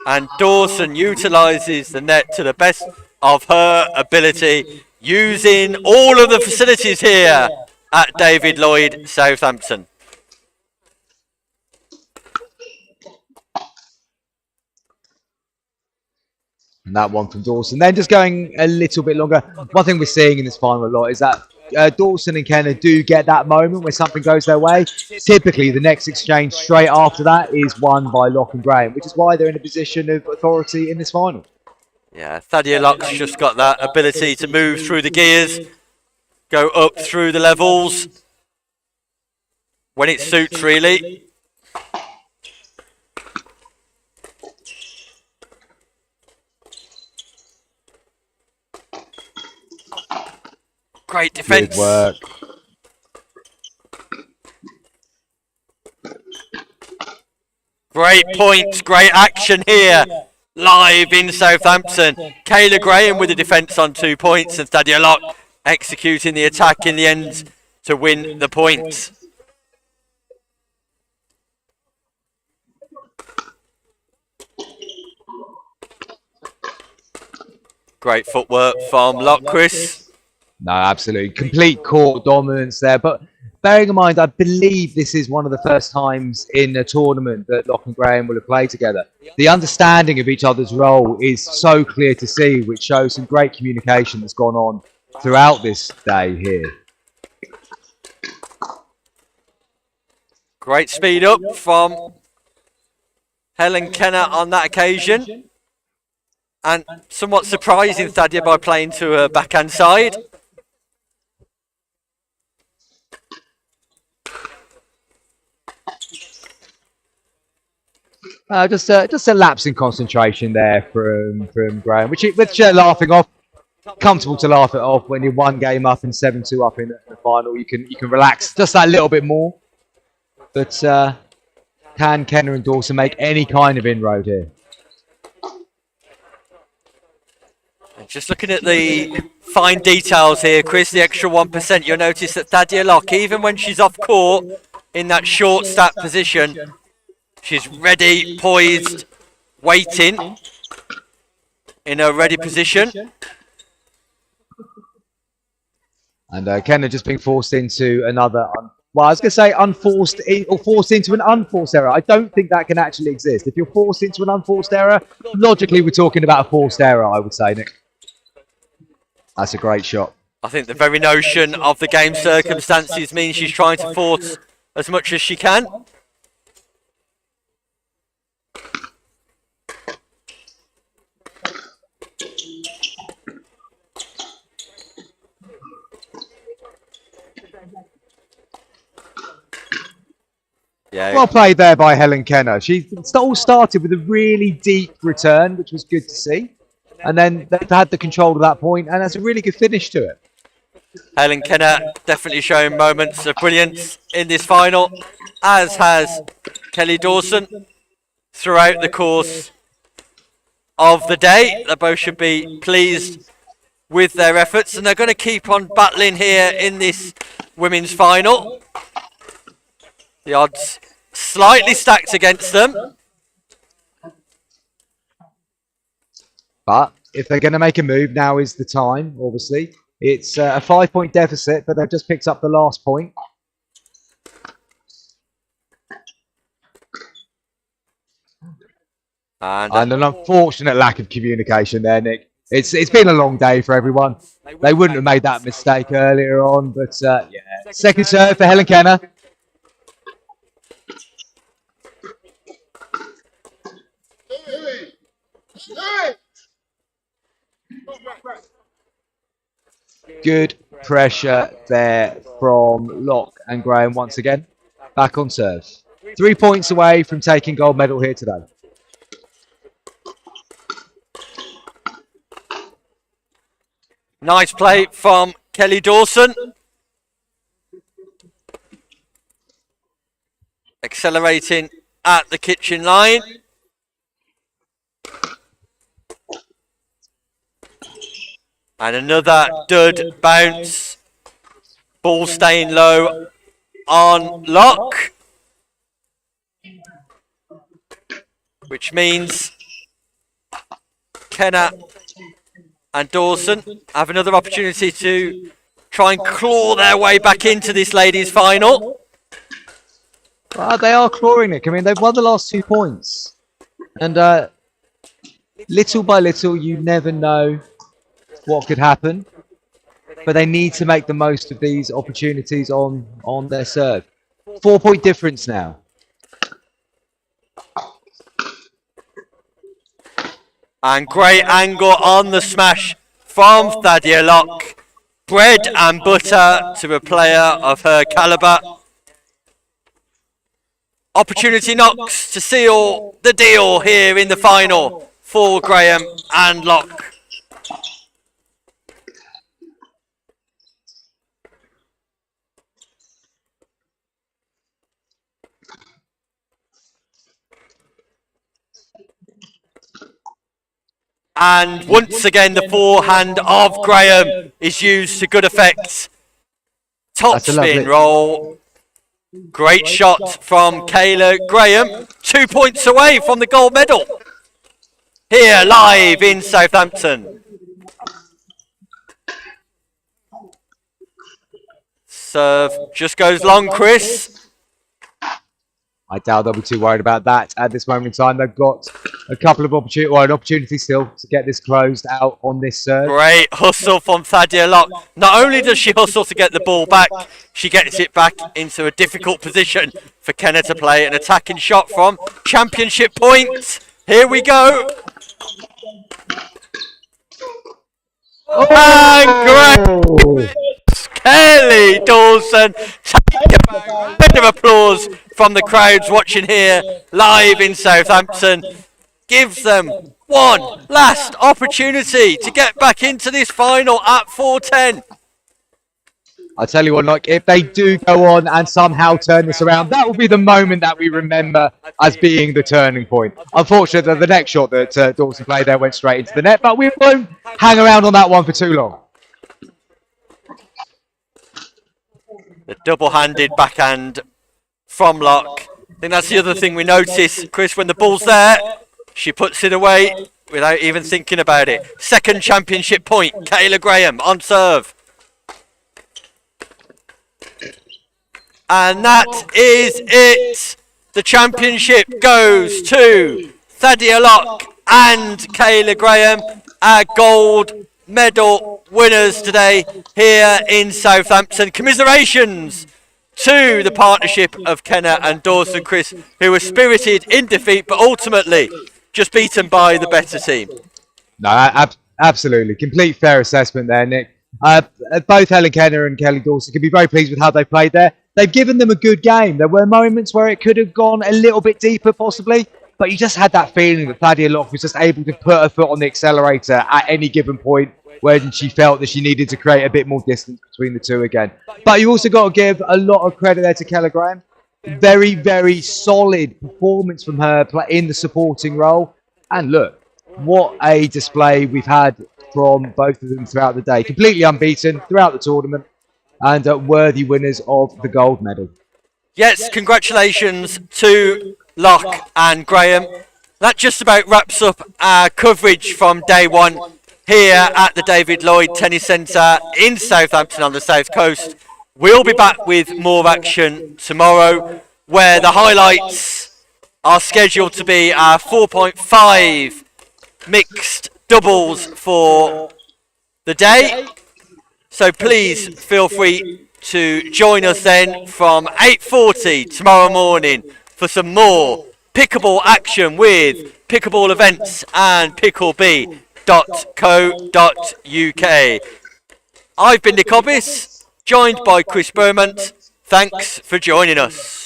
And Dawson utilises the net to the best of her ability, using all of the facilities here at David Lloyd, Southampton. And that one from Dawson. Then just going a little bit longer. One thing we're seeing in this final a lot is that Dawson and Kenner do get that moment where something goes their way. Typically, the next exchange straight after that is won by Locke and Graham, which is why they're in a position of authority in this final. Yeah, Fadia Locke's just got that ability to move through the gears, go up through the levels when it suits, really. Great defence. Good work. Great points, great action here, live in Southampton. Kayla Graham with the defence on 2 points, and Fadia Locke executing the attack in the end to win the points. Great footwork from Locke, Chris. No, absolutely. Complete court dominance there. But bearing in mind, I believe this is one of the first times in a tournament that Locke and Graham will have played together. The understanding of each other's role is so clear to see, which shows some great communication that's gone on throughout this day here. Great speed up from Helen Kenner on that occasion. And somewhat surprising Thadia by playing to her backhand side. Just a lapse in concentration there from Graham, which they're laughing off. Comfortable to laugh it off when you're one game up and 7-2 up in the final. You can relax just that little bit more. But can Kenner and Dawson make any kind of inroad here? Just looking at the fine details here, Chris, the extra 1%, you'll notice that Thadia Locke, even when she's off court in that short stack position, she's ready, poised, waiting in a ready position. And Kenner just being forced into another, well, I was going to say unforced, or forced into an unforced error. I don't think that can actually exist. If you're forced into an unforced error, logically we're talking about a forced error, I would say, Nick. That's a great shot. I think the very notion of the game circumstances means she's trying to force as much as she can. Yeah. Well played there by Helen Kenner. She all started with a really deep return, which was good to see. And then they've had the control at that point, and that's a really good finish to it. Helen Kenner definitely showing moments of brilliance in this final, as has Kelly Dawson throughout the course of the day. They both should be pleased with their efforts, and they're going to keep on battling here in this women's final. The odds slightly stacked against them. But if they're going to make a move, now is the time, obviously. It's a 5-point deficit, but they've just picked up the last point. And an unfortunate lack of communication there, Nick. It's been a long day for everyone. They wouldn't have made that mistake earlier on, but yeah. Second serve for Helen Kenner. Good pressure there from Locke and Graham once again. Back on serve. 3 points away from taking gold medal here today. Nice play from Kelly Dawson. Accelerating at the kitchen line. And another dud bounce. Ball staying low on Locke. Which means Kenner and Dawson have another opportunity to try and claw their way back into this ladies' final. Well, they are clawing, Nick. I mean, they've won the last 2 points. And little by little, you never know what could happen. But they need to make the most of these opportunities on their serve. 4-point difference now. And great angle on the smash from Thadia Locke. Bread and butter to a player of her calibre. Opportunity knocks to seal the deal here in the final for Graham and Locke. And once again, the forehand of Graham is used to good effect. Top spin roll. Great shot from Kayla Graham. 2 points away from the gold medal. Here live in Southampton. Serve just goes long, Chris. I doubt they'll be too worried about that at this moment in time. They've got a couple of an opportunity still to get this closed out on this serve. Great hustle from Thadia Locke. Not only does she hustle to get the ball back, she gets it back into a difficult position for Kenna to play an attacking shot from. Championship point. Here we go. And great. Kelly Dawson, take a round of applause from the crowds watching here live in Southampton. Gives them one last opportunity to get back into this final at 4:10. I tell you what, like if they do go on and somehow turn this around, that will be the moment that we remember as being the turning point. Unfortunately, the next shot that Dawson played there went straight into the net, but we won't hang around on that one for too long. The double-handed backhand from Locke. I think that's the other thing we notice, Chris, when the ball's there, she puts it away without even thinking about it. Second championship point, Kayla Graham on serve. And that is it. The championship goes to Thadia Locke and Kayla Graham, our gold medal winners today here in Southampton. Commiserations to the partnership of Kenna and Dawson, Chris, who were spirited in defeat, but ultimately just beaten by the better team. No, absolutely. Complete fair assessment there, Nick. Both Helen Kenna and Kelly Dawson can be very pleased with how they played there. They've given them a good game. There were moments where it could have gone a little bit deeper, possibly, but you just had that feeling that Thadia Locke was just able to put her foot on the accelerator at any given point when she felt that she needed to create a bit more distance between the two again. But you also got to give a lot of credit there to Kayla Graham. Very, very solid performance from her in the supporting role. And look, what a display we've had from both of them throughout the day. Completely unbeaten throughout the tournament and worthy winners of the gold medal. Yes, congratulations to Locke and Graham. That just about wraps up our coverage from day one here at the David Lloyd Tennis Centre in Southampton on the South Coast. We'll be back with more action tomorrow, where the highlights are scheduled to be our 4.5 mixed doubles for the day. So please feel free to join us then from 8:40 tomorrow morning for some more Pickleball action with Pickleball events and PickleB.co.uk. I've been Nick Hobbis, joined by Chris Beaumont. Thanks for joining us.